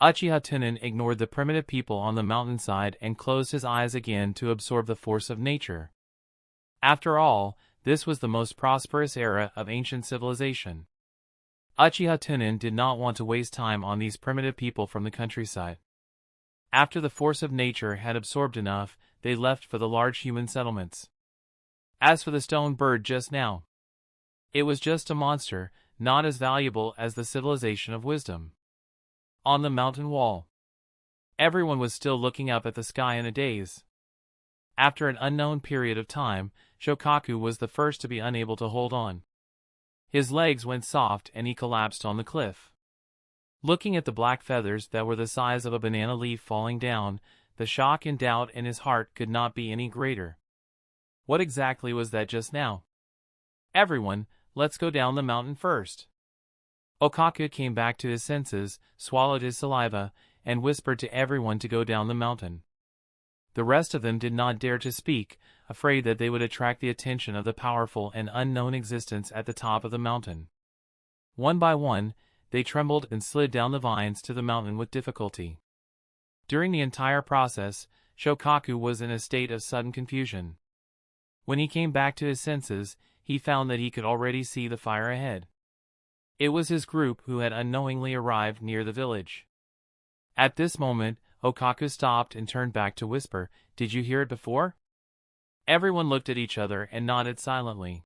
Uchiha Tunan ignored the primitive people on the mountainside and closed his eyes again to absorb the force of nature. After all, this was the most prosperous era of ancient civilization. Uchiha Tunan did not want to waste time on these primitive people from the countryside. After the force of nature had absorbed enough, they left for the large human settlements. As for the stone bird just now, it was just a monster, not as valuable as the civilization of wisdom. On the mountain wall, everyone was still looking up at the sky in a daze. After an unknown period of time, Shokaku was the first to be unable to hold on. His legs went soft and he collapsed on the cliff. Looking at the black feathers that were the size of a banana leaf falling down, the shock and doubt in his heart could not be any greater. What exactly was that just now? Everyone, let's go down the mountain first. Okaku came back to his senses, swallowed his saliva, and whispered to everyone to go down the mountain. The rest of them did not dare to speak, afraid that they would attract the attention of the powerful and unknown existence at the top of the mountain. One by one, they trembled and slid down the vines to the mountain with difficulty. During the entire process, Shokaku was in a state of sudden confusion. When he came back to his senses, he found that he could already see the fire ahead. It was his group who had unknowingly arrived near the village. At this moment, Okaku stopped and turned back to whisper, "Did you hear it before?" Everyone looked at each other and nodded silently.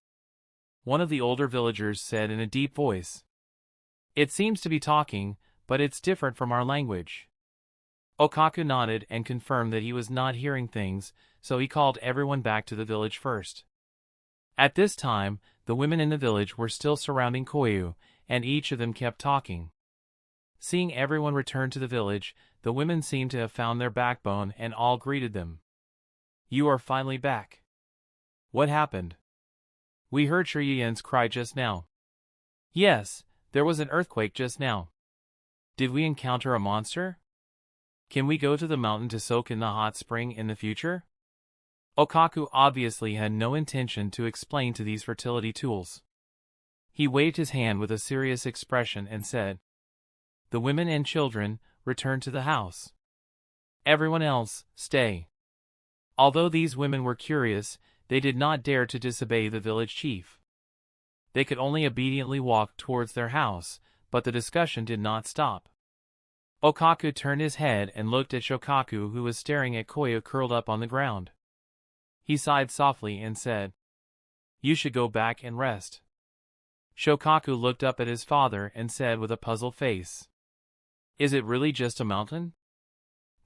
One of the older villagers said in a deep voice, "It seems to be talking, but it's different from our language." Okaku nodded and confirmed that he was not hearing things, so he called everyone back to the village first. At this time, the women in the village were still surrounding Koyu, and each of them kept talking. Seeing everyone return to the village, the women seemed to have found their backbone and all greeted them. "You are finally back. What happened? We heard Shiryan's cry just now." "Yes, there was an earthquake just now." "Did we encounter a monster? Can we go to the mountain to soak in the hot spring in the future?" Okaku obviously had no intention to explain to these fertility tools. He waved his hand with a serious expression and said, "The women and children, return to the house. Everyone else, stay." Although these women were curious, they did not dare to disobey the village chief. They could only obediently walk towards their house, but the discussion did not stop. Okaku turned his head and looked at Shokaku, who was staring at Koyu curled up on the ground. He sighed softly and said, "You should go back and rest." Shokaku looked up at his father and said with a puzzled face, "Is it really just a mountain?"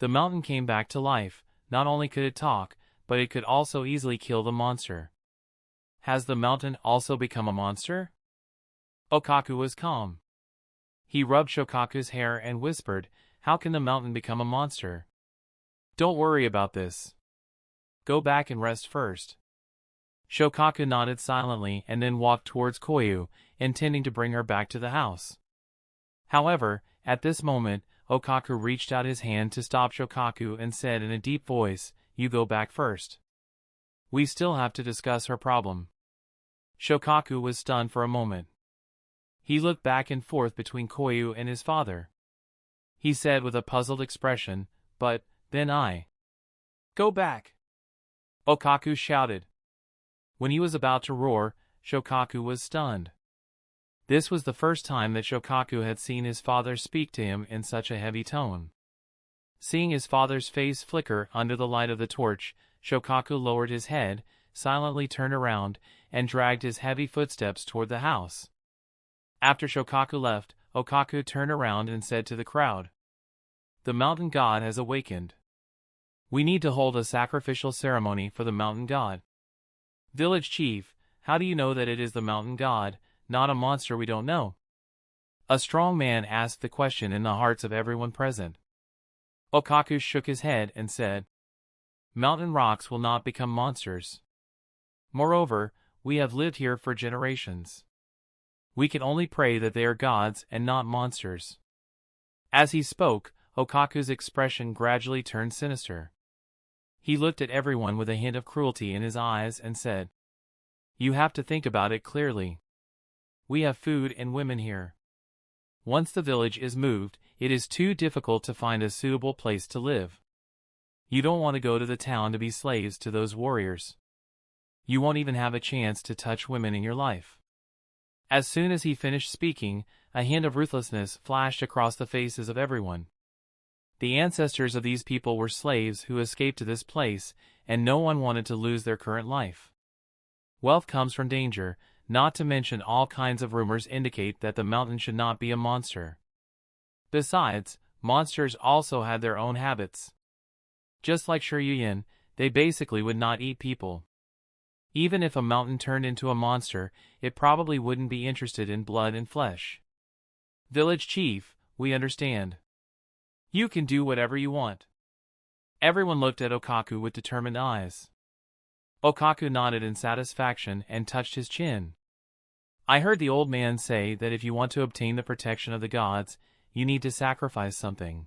The mountain came back to life. Not only could it talk, but it could also easily kill the monster. Has the mountain also become a monster? Okaku was calm. He rubbed Shokaku's hair and whispered, "How can the mountain become a monster? Don't worry about this. Go back and rest first." Shokaku nodded silently and then walked towards Koyu, intending to bring her back to the house. However, at this moment, Okaku reached out his hand to stop Shokaku and said in a deep voice, "You go back first. We still have to discuss her problem." Shokaku was stunned for a moment. He looked back and forth between Koyu and his father. He said with a puzzled expression, "But, then I go back." Okaku shouted. When he was about to roar, Shokaku was stunned. This was the first time that Shokaku had seen his father speak to him in such a heavy tone. Seeing his father's face flicker under the light of the torch, Shokaku lowered his head, silently turned around, and dragged his heavy footsteps toward the house. After Shokaku left, Okaku turned around and said to the crowd, "The mountain god has awakened. We need to hold a sacrificial ceremony for the mountain god." "Village chief, how do you know that it is the mountain god, not a monster we don't know?" A strong man asked the question in the hearts of everyone present. Okaku shook his head and said, "Mountain rocks will not become monsters. Moreover, we have lived here for generations. We can only pray that they are gods and not monsters." As he spoke, Okaku's expression gradually turned sinister. He looked at everyone with a hint of cruelty in his eyes and said, "You have to think about it clearly. We have food and women here. Once the village is moved, it is too difficult to find a suitable place to live. You don't want to go to the town to be slaves to those warriors. You won't even have a chance to touch women in your life. As soon as he finished speaking, a hint of ruthlessness flashed across the faces of everyone. The ancestors of these people were slaves who escaped to this place, and no one wanted to lose their current life. Wealth comes from danger, not to mention all kinds of rumors indicate that the mountain should not be a monster. Besides, monsters also had their own habits. Just like Shiryuyan, they basically would not eat people. Even if a mountain turned into a monster, it probably wouldn't be interested in blood and flesh. Village chief, we understand. You can do whatever you want. Everyone looked at Okaku with determined eyes. Okaku nodded in satisfaction and touched his chin. I heard the old man say that if you want to obtain the protection of the gods, you need to sacrifice something.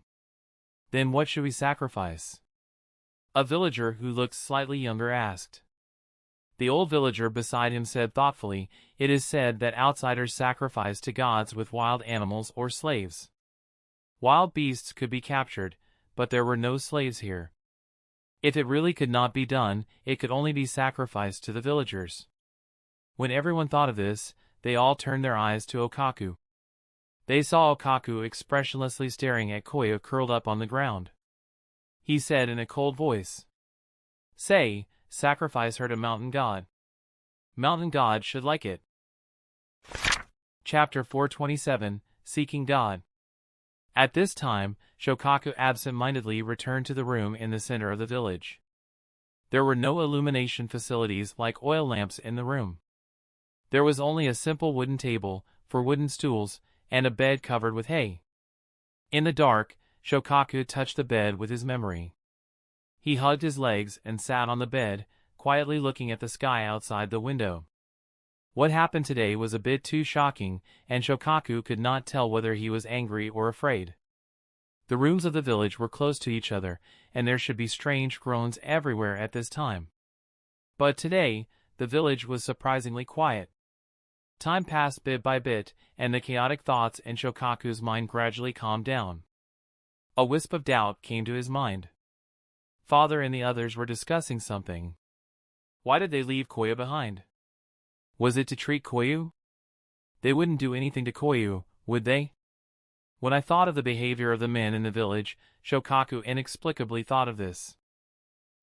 Then what should we sacrifice? A villager who looked slightly younger asked. The old villager beside him said thoughtfully, it is said that outsiders sacrifice to gods with wild animals or slaves. Wild beasts could be captured, but there were no slaves here. If it really could not be done, it could only be sacrificed to the villagers. When everyone thought of this, they all turned their eyes to Okaku. They saw Okaku expressionlessly staring at Koya curled up on the ground. He said in a cold voice, "Say, sacrifice her to Mountain God. Mountain God should like it." Chapter 427, Seeking God. At this time, Shokaku absent-mindedly returned to the room in the center of the village. There were no illumination facilities like oil lamps in the room. There was only a simple wooden table, 4 wooden stools, and a bed covered with hay. In the dark, Shokaku touched the bed with his memory. He hugged his legs and sat on the bed, quietly looking at the sky outside the window. What happened today was a bit too shocking, and Shokaku could not tell whether he was angry or afraid. The rooms of the village were close to each other, and there should be strange groans everywhere at this time. But today, the village was surprisingly quiet. Time passed bit by bit, and the chaotic thoughts in Shokaku's mind gradually calmed down. A wisp of doubt came to his mind. Father and the others were discussing something. Why did they leave Koya behind? Was it to treat Koyu? They wouldn't do anything to Koyu, would they? When I thought of the behavior of the men in the village, Shokaku inexplicably thought of this.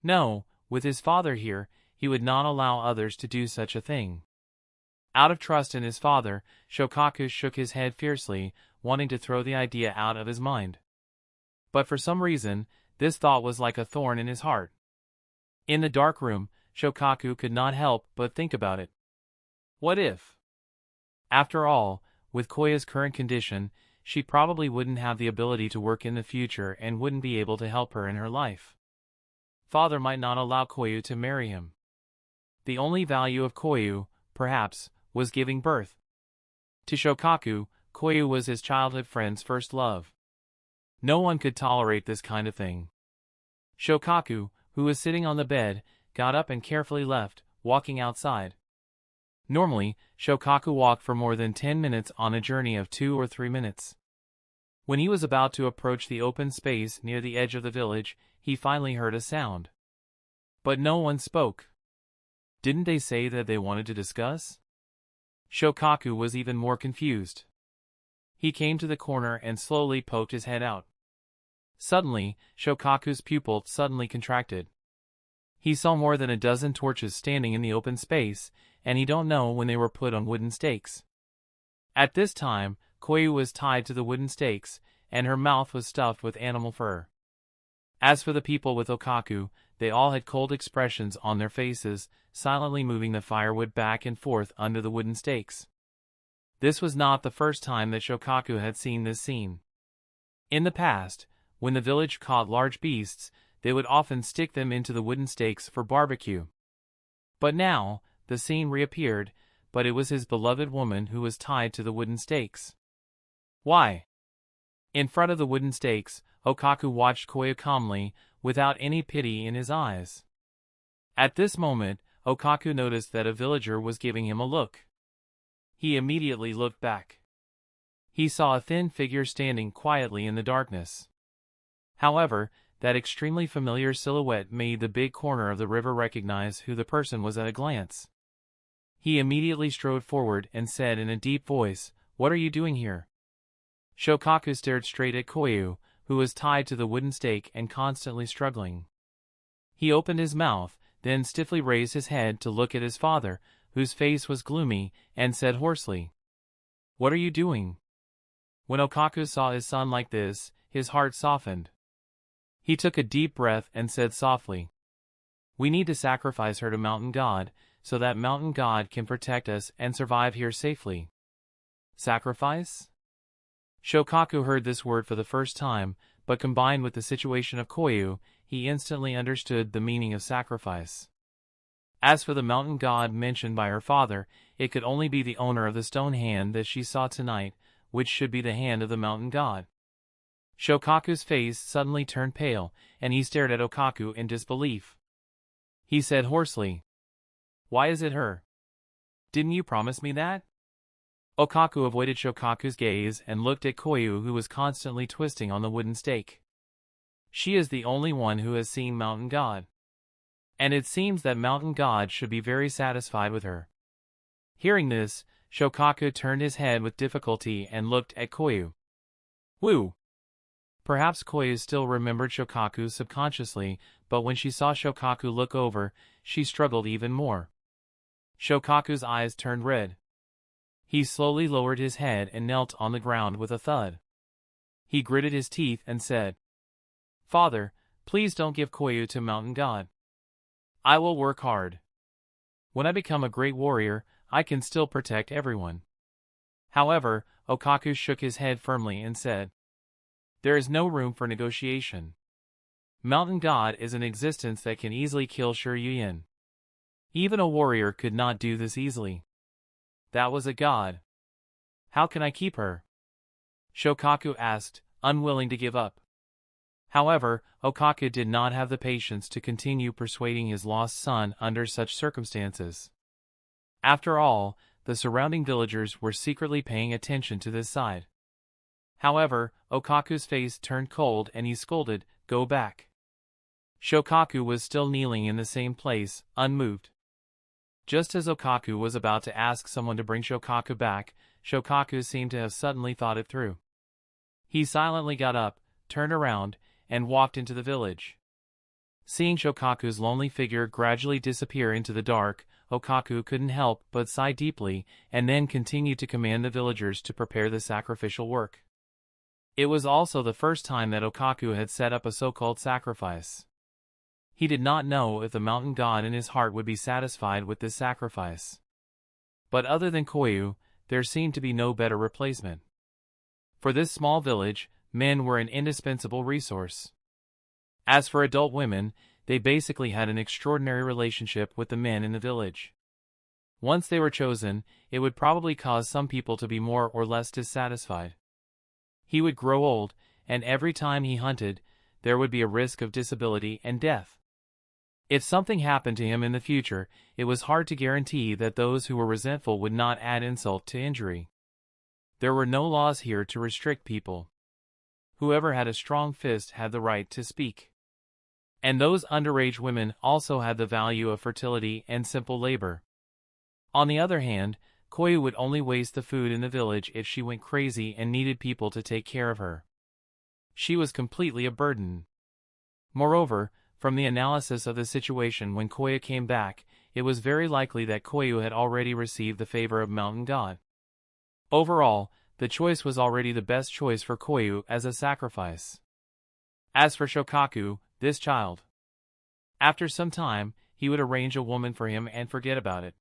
No, with his father here, he would not allow others to do such a thing. Out of trust in his father, Shokaku shook his head fiercely, wanting to throw the idea out of his mind. But for some reason, this thought was like a thorn in his heart. In the dark room, Shokaku could not help but think about it. What if? After all, with Koya's current condition, she probably wouldn't have the ability to work in the future and wouldn't be able to help her in her life. Father might not allow Koyu to marry him. The only value of Koyu, perhaps, was giving birth. To Shokaku, Koyu was his childhood friend's first love. No one could tolerate this kind of thing. Shokaku, who was sitting on the bed, got up and carefully left, walking outside. Normally, Shokaku walked for more than 10 minutes on a journey of 2 or 3 minutes. When he was about to approach the open space near the edge of the village, he finally heard a sound. But no one spoke. Didn't they say that they wanted to discuss? Shokaku was even more confused. He came to the corner and slowly poked his head out. Suddenly, Shokaku's pupil suddenly contracted. He saw more than a dozen torches standing in the open space, and he don't know when they were put on wooden stakes. At this time, Koyu was tied to the wooden stakes, and her mouth was stuffed with animal fur. As for the people with Okaku, they all had cold expressions on their faces, silently moving the firewood back and forth under the wooden stakes. This was not the first time that Shokaku had seen this scene. In the past, when the village caught large beasts, they would often stick them into the wooden stakes for barbecue. But now, the scene reappeared, but it was his beloved woman who was tied to the wooden stakes. Why? In front of the wooden stakes, Okaku watched Koya calmly, without any pity in his eyes. At this moment, Okaku noticed that a villager was giving him a look. He immediately looked back. He saw a thin figure standing quietly in the darkness. However, that extremely familiar silhouette made the big corner of the river recognize who the person was at a glance. He immediately strode forward and said in a deep voice, "What are you doing here?" Shokaku stared straight at Koyu, who was tied to the wooden stake and constantly struggling. He opened his mouth, then stiffly raised his head to look at his father, whose face was gloomy, and said hoarsely, "What are you doing?" When Okaku saw his son like this, his heart softened. He took a deep breath and said softly, "We need to sacrifice her to Mountain God, so that Mountain God can protect us and survive here safely." Sacrifice? Shokaku heard this word for the first time, but combined with the situation of Koyu, he instantly understood the meaning of sacrifice. As for the Mountain God mentioned by her father, it could only be the owner of the stone hand that she saw tonight, which should be the hand of the Mountain God. Shokaku's face suddenly turned pale, and he stared at Okaku in disbelief. He said hoarsely, "Why is it her? Didn't you promise me that?" Okaku avoided Shokaku's gaze and looked at Koyu, who was constantly twisting on the wooden stake. She is the only one who has seen Mountain God. And it seems that Mountain God should be very satisfied with her. Hearing this, Shokaku turned his head with difficulty and looked at Koyu. Woo! Perhaps Koyu still remembered Shokaku subconsciously, but when she saw Shokaku look over, she struggled even more. Shokaku's eyes turned red. He slowly lowered his head and knelt on the ground with a thud. He gritted his teeth and said, "Father, please don't give Koyu to Mountain God. I will work hard. When I become a great warrior, I can still protect everyone." However, Okaku shook his head firmly and said, "There is no room for negotiation. Mountain God is an existence that can easily kill Shiryuin. Even a warrior could not do this easily. That was a god. How can I keep her?" Shokaku asked, unwilling to give up. However, Okaku did not have the patience to continue persuading his lost son under such circumstances. After all, the surrounding villagers were secretly paying attention to this side. However, Okaku's face turned cold and he scolded, "Go back." Shokaku was still kneeling in the same place, unmoved. Just as Okaku was about to ask someone to bring Shokaku back, Shokaku seemed to have suddenly thought it through. He silently got up, turned around, and walked into the village. Seeing Shokaku's lonely figure gradually disappear into the dark, Okaku couldn't help but sigh deeply, and then continued to command the villagers to prepare the sacrificial work. It was also the first time that Okaku had set up a so-called sacrifice. He did not know if the Mountain God in his heart would be satisfied with this sacrifice. But other than Koyu, there seemed to be no better replacement. For this small village, men were an indispensable resource. As for adult women, they basically had an extraordinary relationship with the men in the village. Once they were chosen, it would probably cause some people to be more or less dissatisfied. He would grow old, and every time he hunted, there would be a risk of disability and death. If something happened to him in the future, it was hard to guarantee that those who were resentful would not add insult to injury. There were no laws here to restrict people. Whoever had a strong fist had the right to speak. And those underage women also had the value of fertility and simple labor. On the other hand, Koyu would only waste the food in the village if she went crazy and needed people to take care of her. She was completely a burden. Moreover, from the analysis of the situation when Koyu came back, it was very likely that Koyu had already received the favor of Mountain God. Overall, the choice was already the best choice for Koyu as a sacrifice. As for Shokaku, this child. After some time, he would arrange a woman for him and forget about it.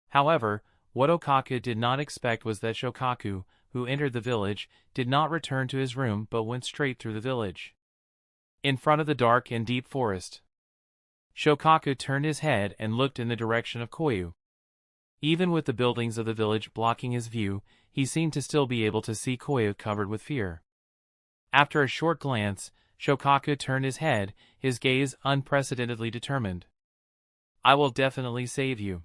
However, what Okaku did not expect was that Shokaku, who entered the village, did not return to his room but went straight through the village. In front of the dark and deep forest, Shokaku turned his head and looked in the direction of Koyu. Even with the buildings of the village blocking his view, he seemed to still be able to see Koyu covered with fear. After a short glance, Shokaku turned his head, his gaze unprecedentedly determined. "I will definitely save you."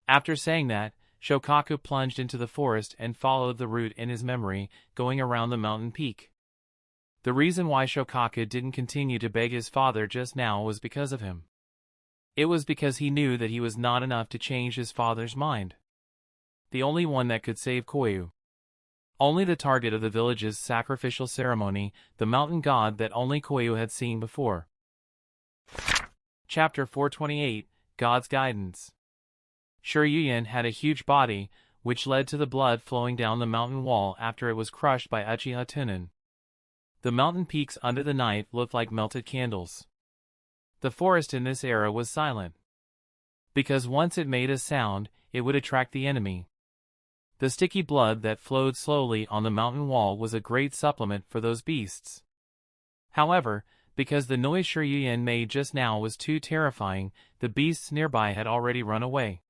After saying that, Shokaku plunged into the forest and followed the route in his memory, going around the mountain peak. The reason why Shokaku didn't continue to beg his father just now was because of him. It was because he knew that he was not enough to change his father's mind. The only one that could save Koyu. Only the target of the village's sacrificial ceremony, the mountain god that only Koyu had seen before. Chapter 428, God's Guidance. Shiryuyan had a huge body, which led to the blood flowing down the mountain wall after it was crushed by Uchiha Tunan. The mountain peaks under the night looked like melted candles. The forest in this era was silent. Because once it made a sound, it would attract the enemy. The sticky blood that flowed slowly on the mountain wall was a great supplement for those beasts. However, because the noise Shiryuyan made just now was too terrifying, the beasts nearby had already run away.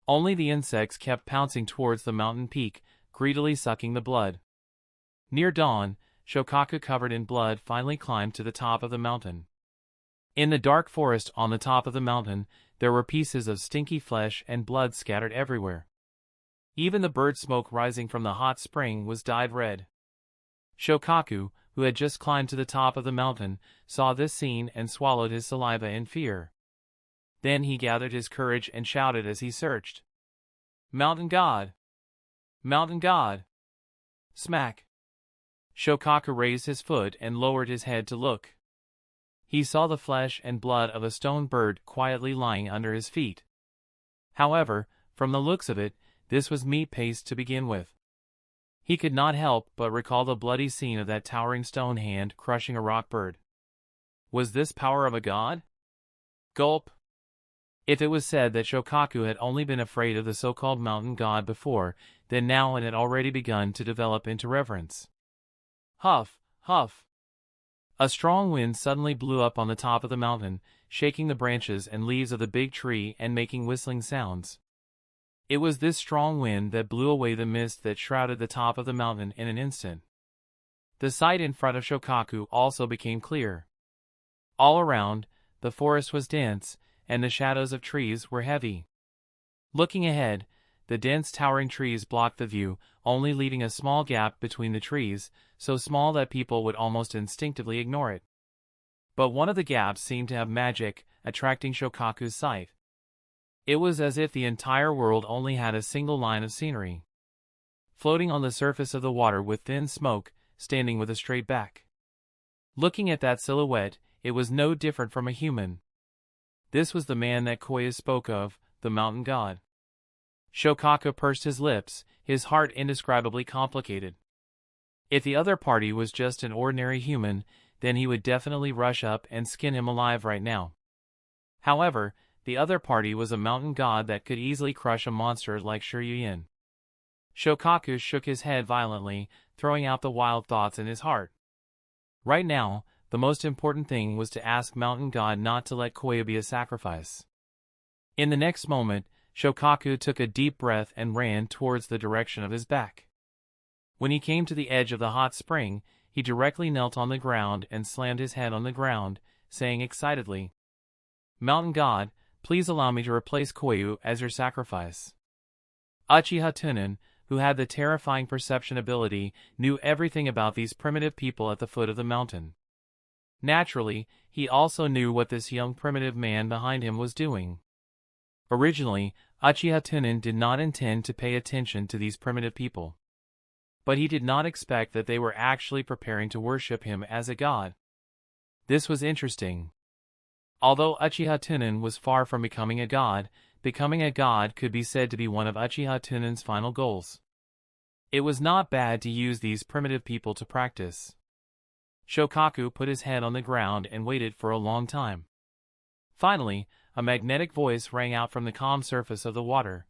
Only the insects kept pouncing towards the mountain peak, greedily sucking the blood. Near dawn, Shokaku, covered in blood, finally climbed to the top of the mountain. In the dark forest on the top of the mountain, there were pieces of stinky flesh and blood scattered everywhere. Even the bird smoke rising from the hot spring was dyed red. Shokaku, who had just climbed to the top of the mountain, saw this scene and swallowed his saliva in fear. Then he gathered his courage and shouted as he searched. "Mountain God! Mountain God!" Smack! Shokaku raised his foot and lowered his head to look. He saw the flesh and blood of a stone bird quietly lying under his feet. However, from the looks of it, this was meat paste to begin with. He could not help but recall the bloody scene of that towering stone hand crushing a rock bird. Was this power of a god? Gulp! If it was said that Shokaku had only been afraid of the so-called mountain god before, then now it had already begun to develop into reverence. Huff, huff! A strong wind suddenly blew up on the top of the mountain, shaking the branches and leaves of the big tree and making whistling sounds. It was this strong wind that blew away the mist that shrouded the top of the mountain in an instant. The sight in front of Shokaku also became clear. All around, the forest was dense, and the shadows of trees were heavy. Looking ahead, the dense towering trees blocked the view, only leaving a small gap between the trees, so small that people would almost instinctively ignore it. But one of the gaps seemed to have magic, attracting Shokaku's sight. It was as if the entire world only had a single line of scenery. Floating on the surface of the water with thin smoke, standing with a straight back. Looking at that silhouette, it was no different from a human. This was the man that Koya spoke of, the mountain god. Shokaku pursed his lips, his heart indescribably complicated. If the other party was just an ordinary human, then he would definitely rush up and skin him alive right now. However, the other party was a mountain god that could easily crush a monster like Shiryuyan. Shokaku shook his head violently, throwing out the wild thoughts in his heart. Right now, the most important thing was to ask Mountain God not to let Koya be a sacrifice. In the next moment, Shokaku took a deep breath and ran towards the direction of his back. When he came to the edge of the hot spring, he directly knelt on the ground and slammed his head on the ground, saying excitedly, "Mountain God, please allow me to replace Koyu as your sacrifice." Uchiha Tunan, who had the terrifying perception ability, knew everything about these primitive people at the foot of the mountain. Naturally, he also knew what this young primitive man behind him was doing. Originally, Uchiha Tunan did not intend to pay attention to these primitive people. But he did not expect that they were actually preparing to worship him as a god. This was interesting. Although Uchiha Tunan was far from becoming a god could be said to be one of Uchiha Tunan's final goals. It was not bad to use these primitive people to practice. Shokaku put his head on the ground and waited for a long time. Finally, a magnetic voice rang out from the calm surface of the water.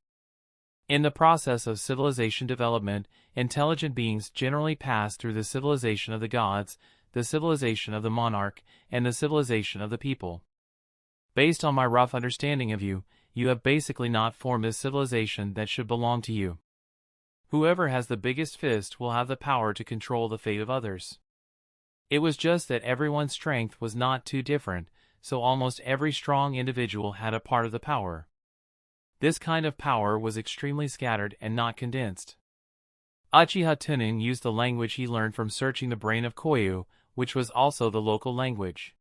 In the process of civilization development, intelligent beings generally pass through the civilization of the gods, the civilization of the monarch, and the civilization of the people. Based on my rough understanding of you, you have basically not formed a civilization that should belong to you. Whoever has the biggest fist will have the power to control the fate of others. It was just that everyone's strength was not too different, so almost every strong individual had a part of the power. This kind of power was extremely scattered and not condensed. Uchiha Tunan used the language he learned from searching the brain of Koyu, which was also the local language.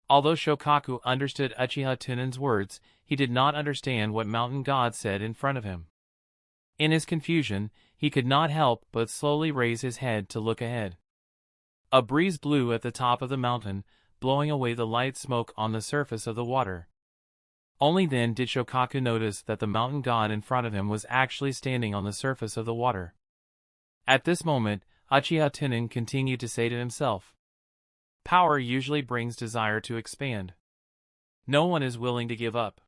Although Shokaku understood Uchiha Tunan's words, he did not understand what Mountain God said in front of him. In his confusion, he could not help but slowly raise his head to look ahead. A breeze blew at the top of the mountain, blowing away the light smoke on the surface of the water. Only then did Shokaku notice that the mountain god in front of him was actually standing on the surface of the water. At this moment, Uchiha Tunan continued to say to himself, "Power usually brings desire to expand. No one is willing to give up.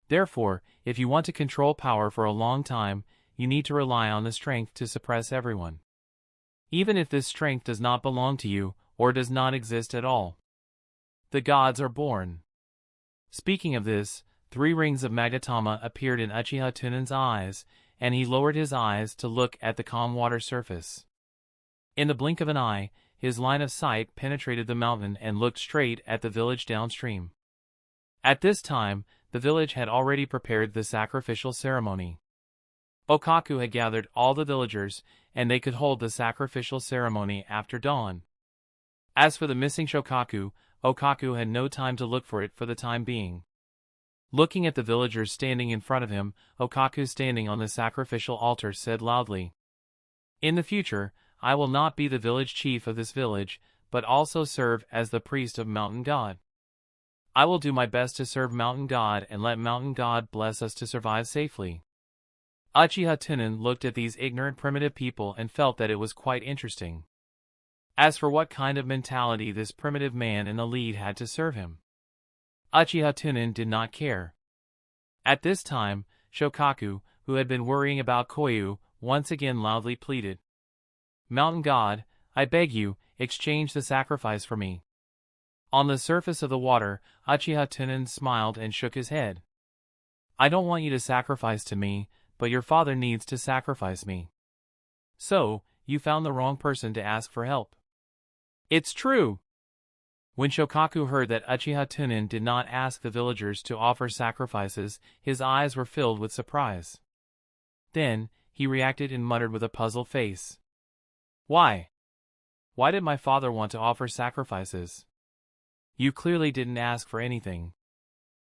Therefore, if you want to control power for a long time, you need to rely on the strength to suppress everyone. Even if this strength does not belong to you, or does not exist at all. The gods are born." Speaking of this, 3 rings of Magatama appeared in Uchiha Tunan's eyes, and he lowered his eyes to look at the calm water surface. In the blink of an eye, his line of sight penetrated the mountain and looked straight at the village downstream. At this time, the village had already prepared the sacrificial ceremony. Okaku had gathered all the villagers, and they could hold the sacrificial ceremony after dawn. As for the missing Shokaku, Okaku had no time to look for it for the time being. Looking at the villagers standing in front of him, Okaku standing on the sacrificial altar said loudly, "In the future, I will not be the village chief of this village, but also serve as the priest of Mountain God. I will do my best to serve Mountain God and let Mountain God bless us to survive safely." Uchiha Tunan looked at these ignorant primitive people and felt that it was quite interesting. As for what kind of mentality this primitive man in the lead had to serve him, Uchiha Tunan did not care. At this time, Shokaku, who had been worrying about Koyu, once again loudly pleaded, "Mountain God, I beg you, exchange the sacrifice for me." On the surface of the water, Uchiha Tunan smiled and shook his head. "I don't want you to sacrifice to me, but your father needs to sacrifice me. So, you found the wrong person to ask for help." "It's true." When Shokaku heard that Uchiha Tunan did not ask the villagers to offer sacrifices, his eyes were filled with surprise. Then, he reacted and muttered with a puzzled face, "Why? Why did my father want to offer sacrifices? You clearly didn't ask for anything.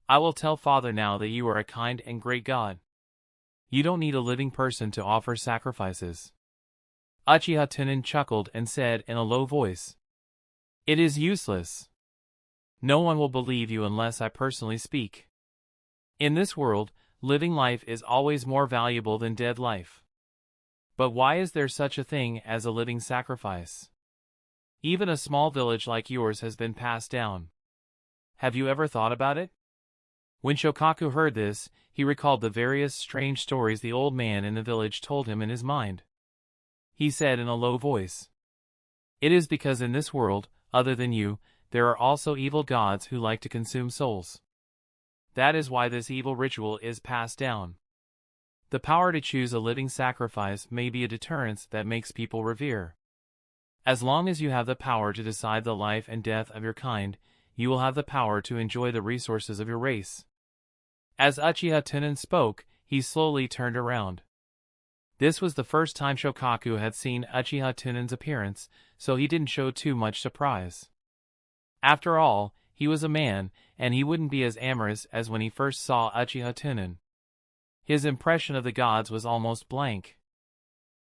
I will tell father now that you are a kind and great god. You don't need a living person to offer sacrifices." Uchiha Tunan chuckled and said in a low voice, "It is useless. No one will believe you unless I personally speak. In this world, living life is always more valuable than dead life. But why is there such a thing as a living sacrifice? Even a small village like yours has been passed down. Have you ever thought about it?" When Shokaku heard this, he recalled the various strange stories the old man in the village told him in his mind. He said in a low voice, "It is because in this world, other than you, there are also evil gods who like to consume souls. That is why this evil ritual is passed down. The power to choose a living sacrifice may be a deterrence that makes people revere. As long as you have the power to decide the life and death of your kind, you will have the power to enjoy the resources of your race." As Uchiha Tunan spoke, he slowly turned around. This was the first time Shokaku had seen Uchiha Tunan's appearance, so he didn't show too much surprise. After all, he was a man, and he wouldn't be as amorous as when he first saw Uchiha Tunan. His impression of the gods was almost blank.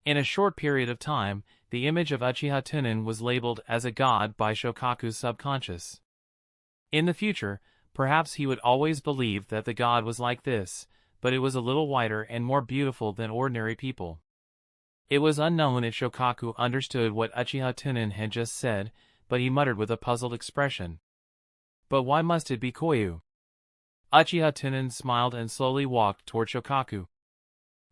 In a short period of time, the image of Uchiha Tunan was labeled as a god by Shokaku's subconscious. In the future, perhaps he would always believe that the god was like this, but it was a little whiter and more beautiful than ordinary people. It was unknown if Shokaku understood what Uchiha Tunan had just said, but he muttered with a puzzled expression, "But why must it be Koyu?" Uchiha Tunan smiled and slowly walked toward Shokaku.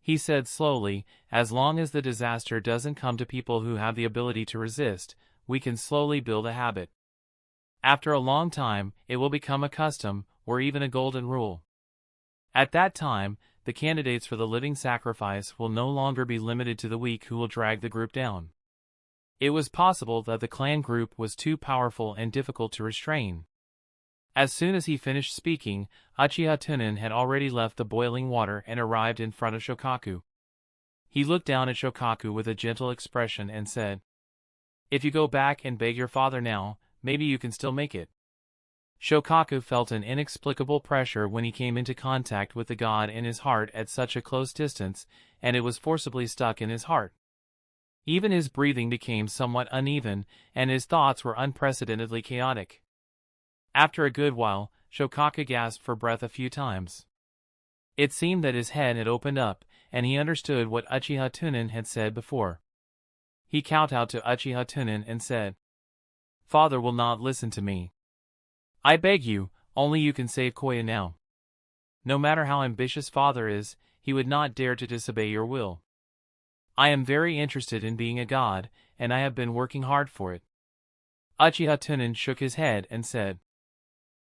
He said slowly, "As long as the disaster doesn't come to people who have the ability to resist, we can slowly build a habit. After a long time, it will become a custom, or even a golden rule. At that time, the candidates for the living sacrifice will no longer be limited to the weak who will drag the group down." It was possible that the clan group was too powerful and difficult to restrain. As soon as he finished speaking, Uchiha Tunan had already left the boiling water and arrived in front of Shokaku. He looked down at Shokaku with a gentle expression and said, "If you go back and beg your father now, maybe you can still make it." Shokaku felt an inexplicable pressure when he came into contact with the god in his heart at such a close distance, and it was forcibly stuck in his heart. Even his breathing became somewhat uneven, and his thoughts were unprecedentedly chaotic. After a good while, Shokaku gasped for breath a few times. It seemed that his head had opened up, and he understood what Uchiha Tunan had said before. He kowtowed to Uchiha Tunan and said, "Father will not listen to me. I beg you, only you can save Koya now. No matter how ambitious father is, he would not dare to disobey your will. I am very interested in being a god, and I have been working hard for it." Uchiha Tunan shook his head and said.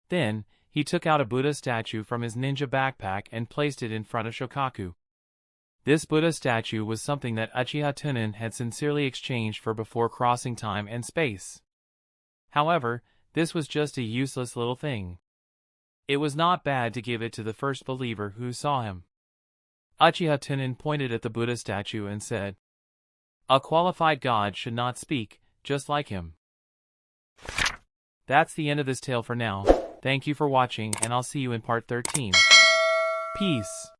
Then, he took out a Buddha statue from his ninja backpack and placed it in front of Shokaku. This Buddha statue was something that Uchiha Tunan had sincerely exchanged for before crossing time and space. However, this was just a useless little thing. It was not bad to give it to the first believer who saw him. Uchiha Tunan pointed at the Buddha statue and said, "A qualified god should not speak, just like him." That's the end of this tale for now. Thank you for watching, and I'll see you in part 13. Peace.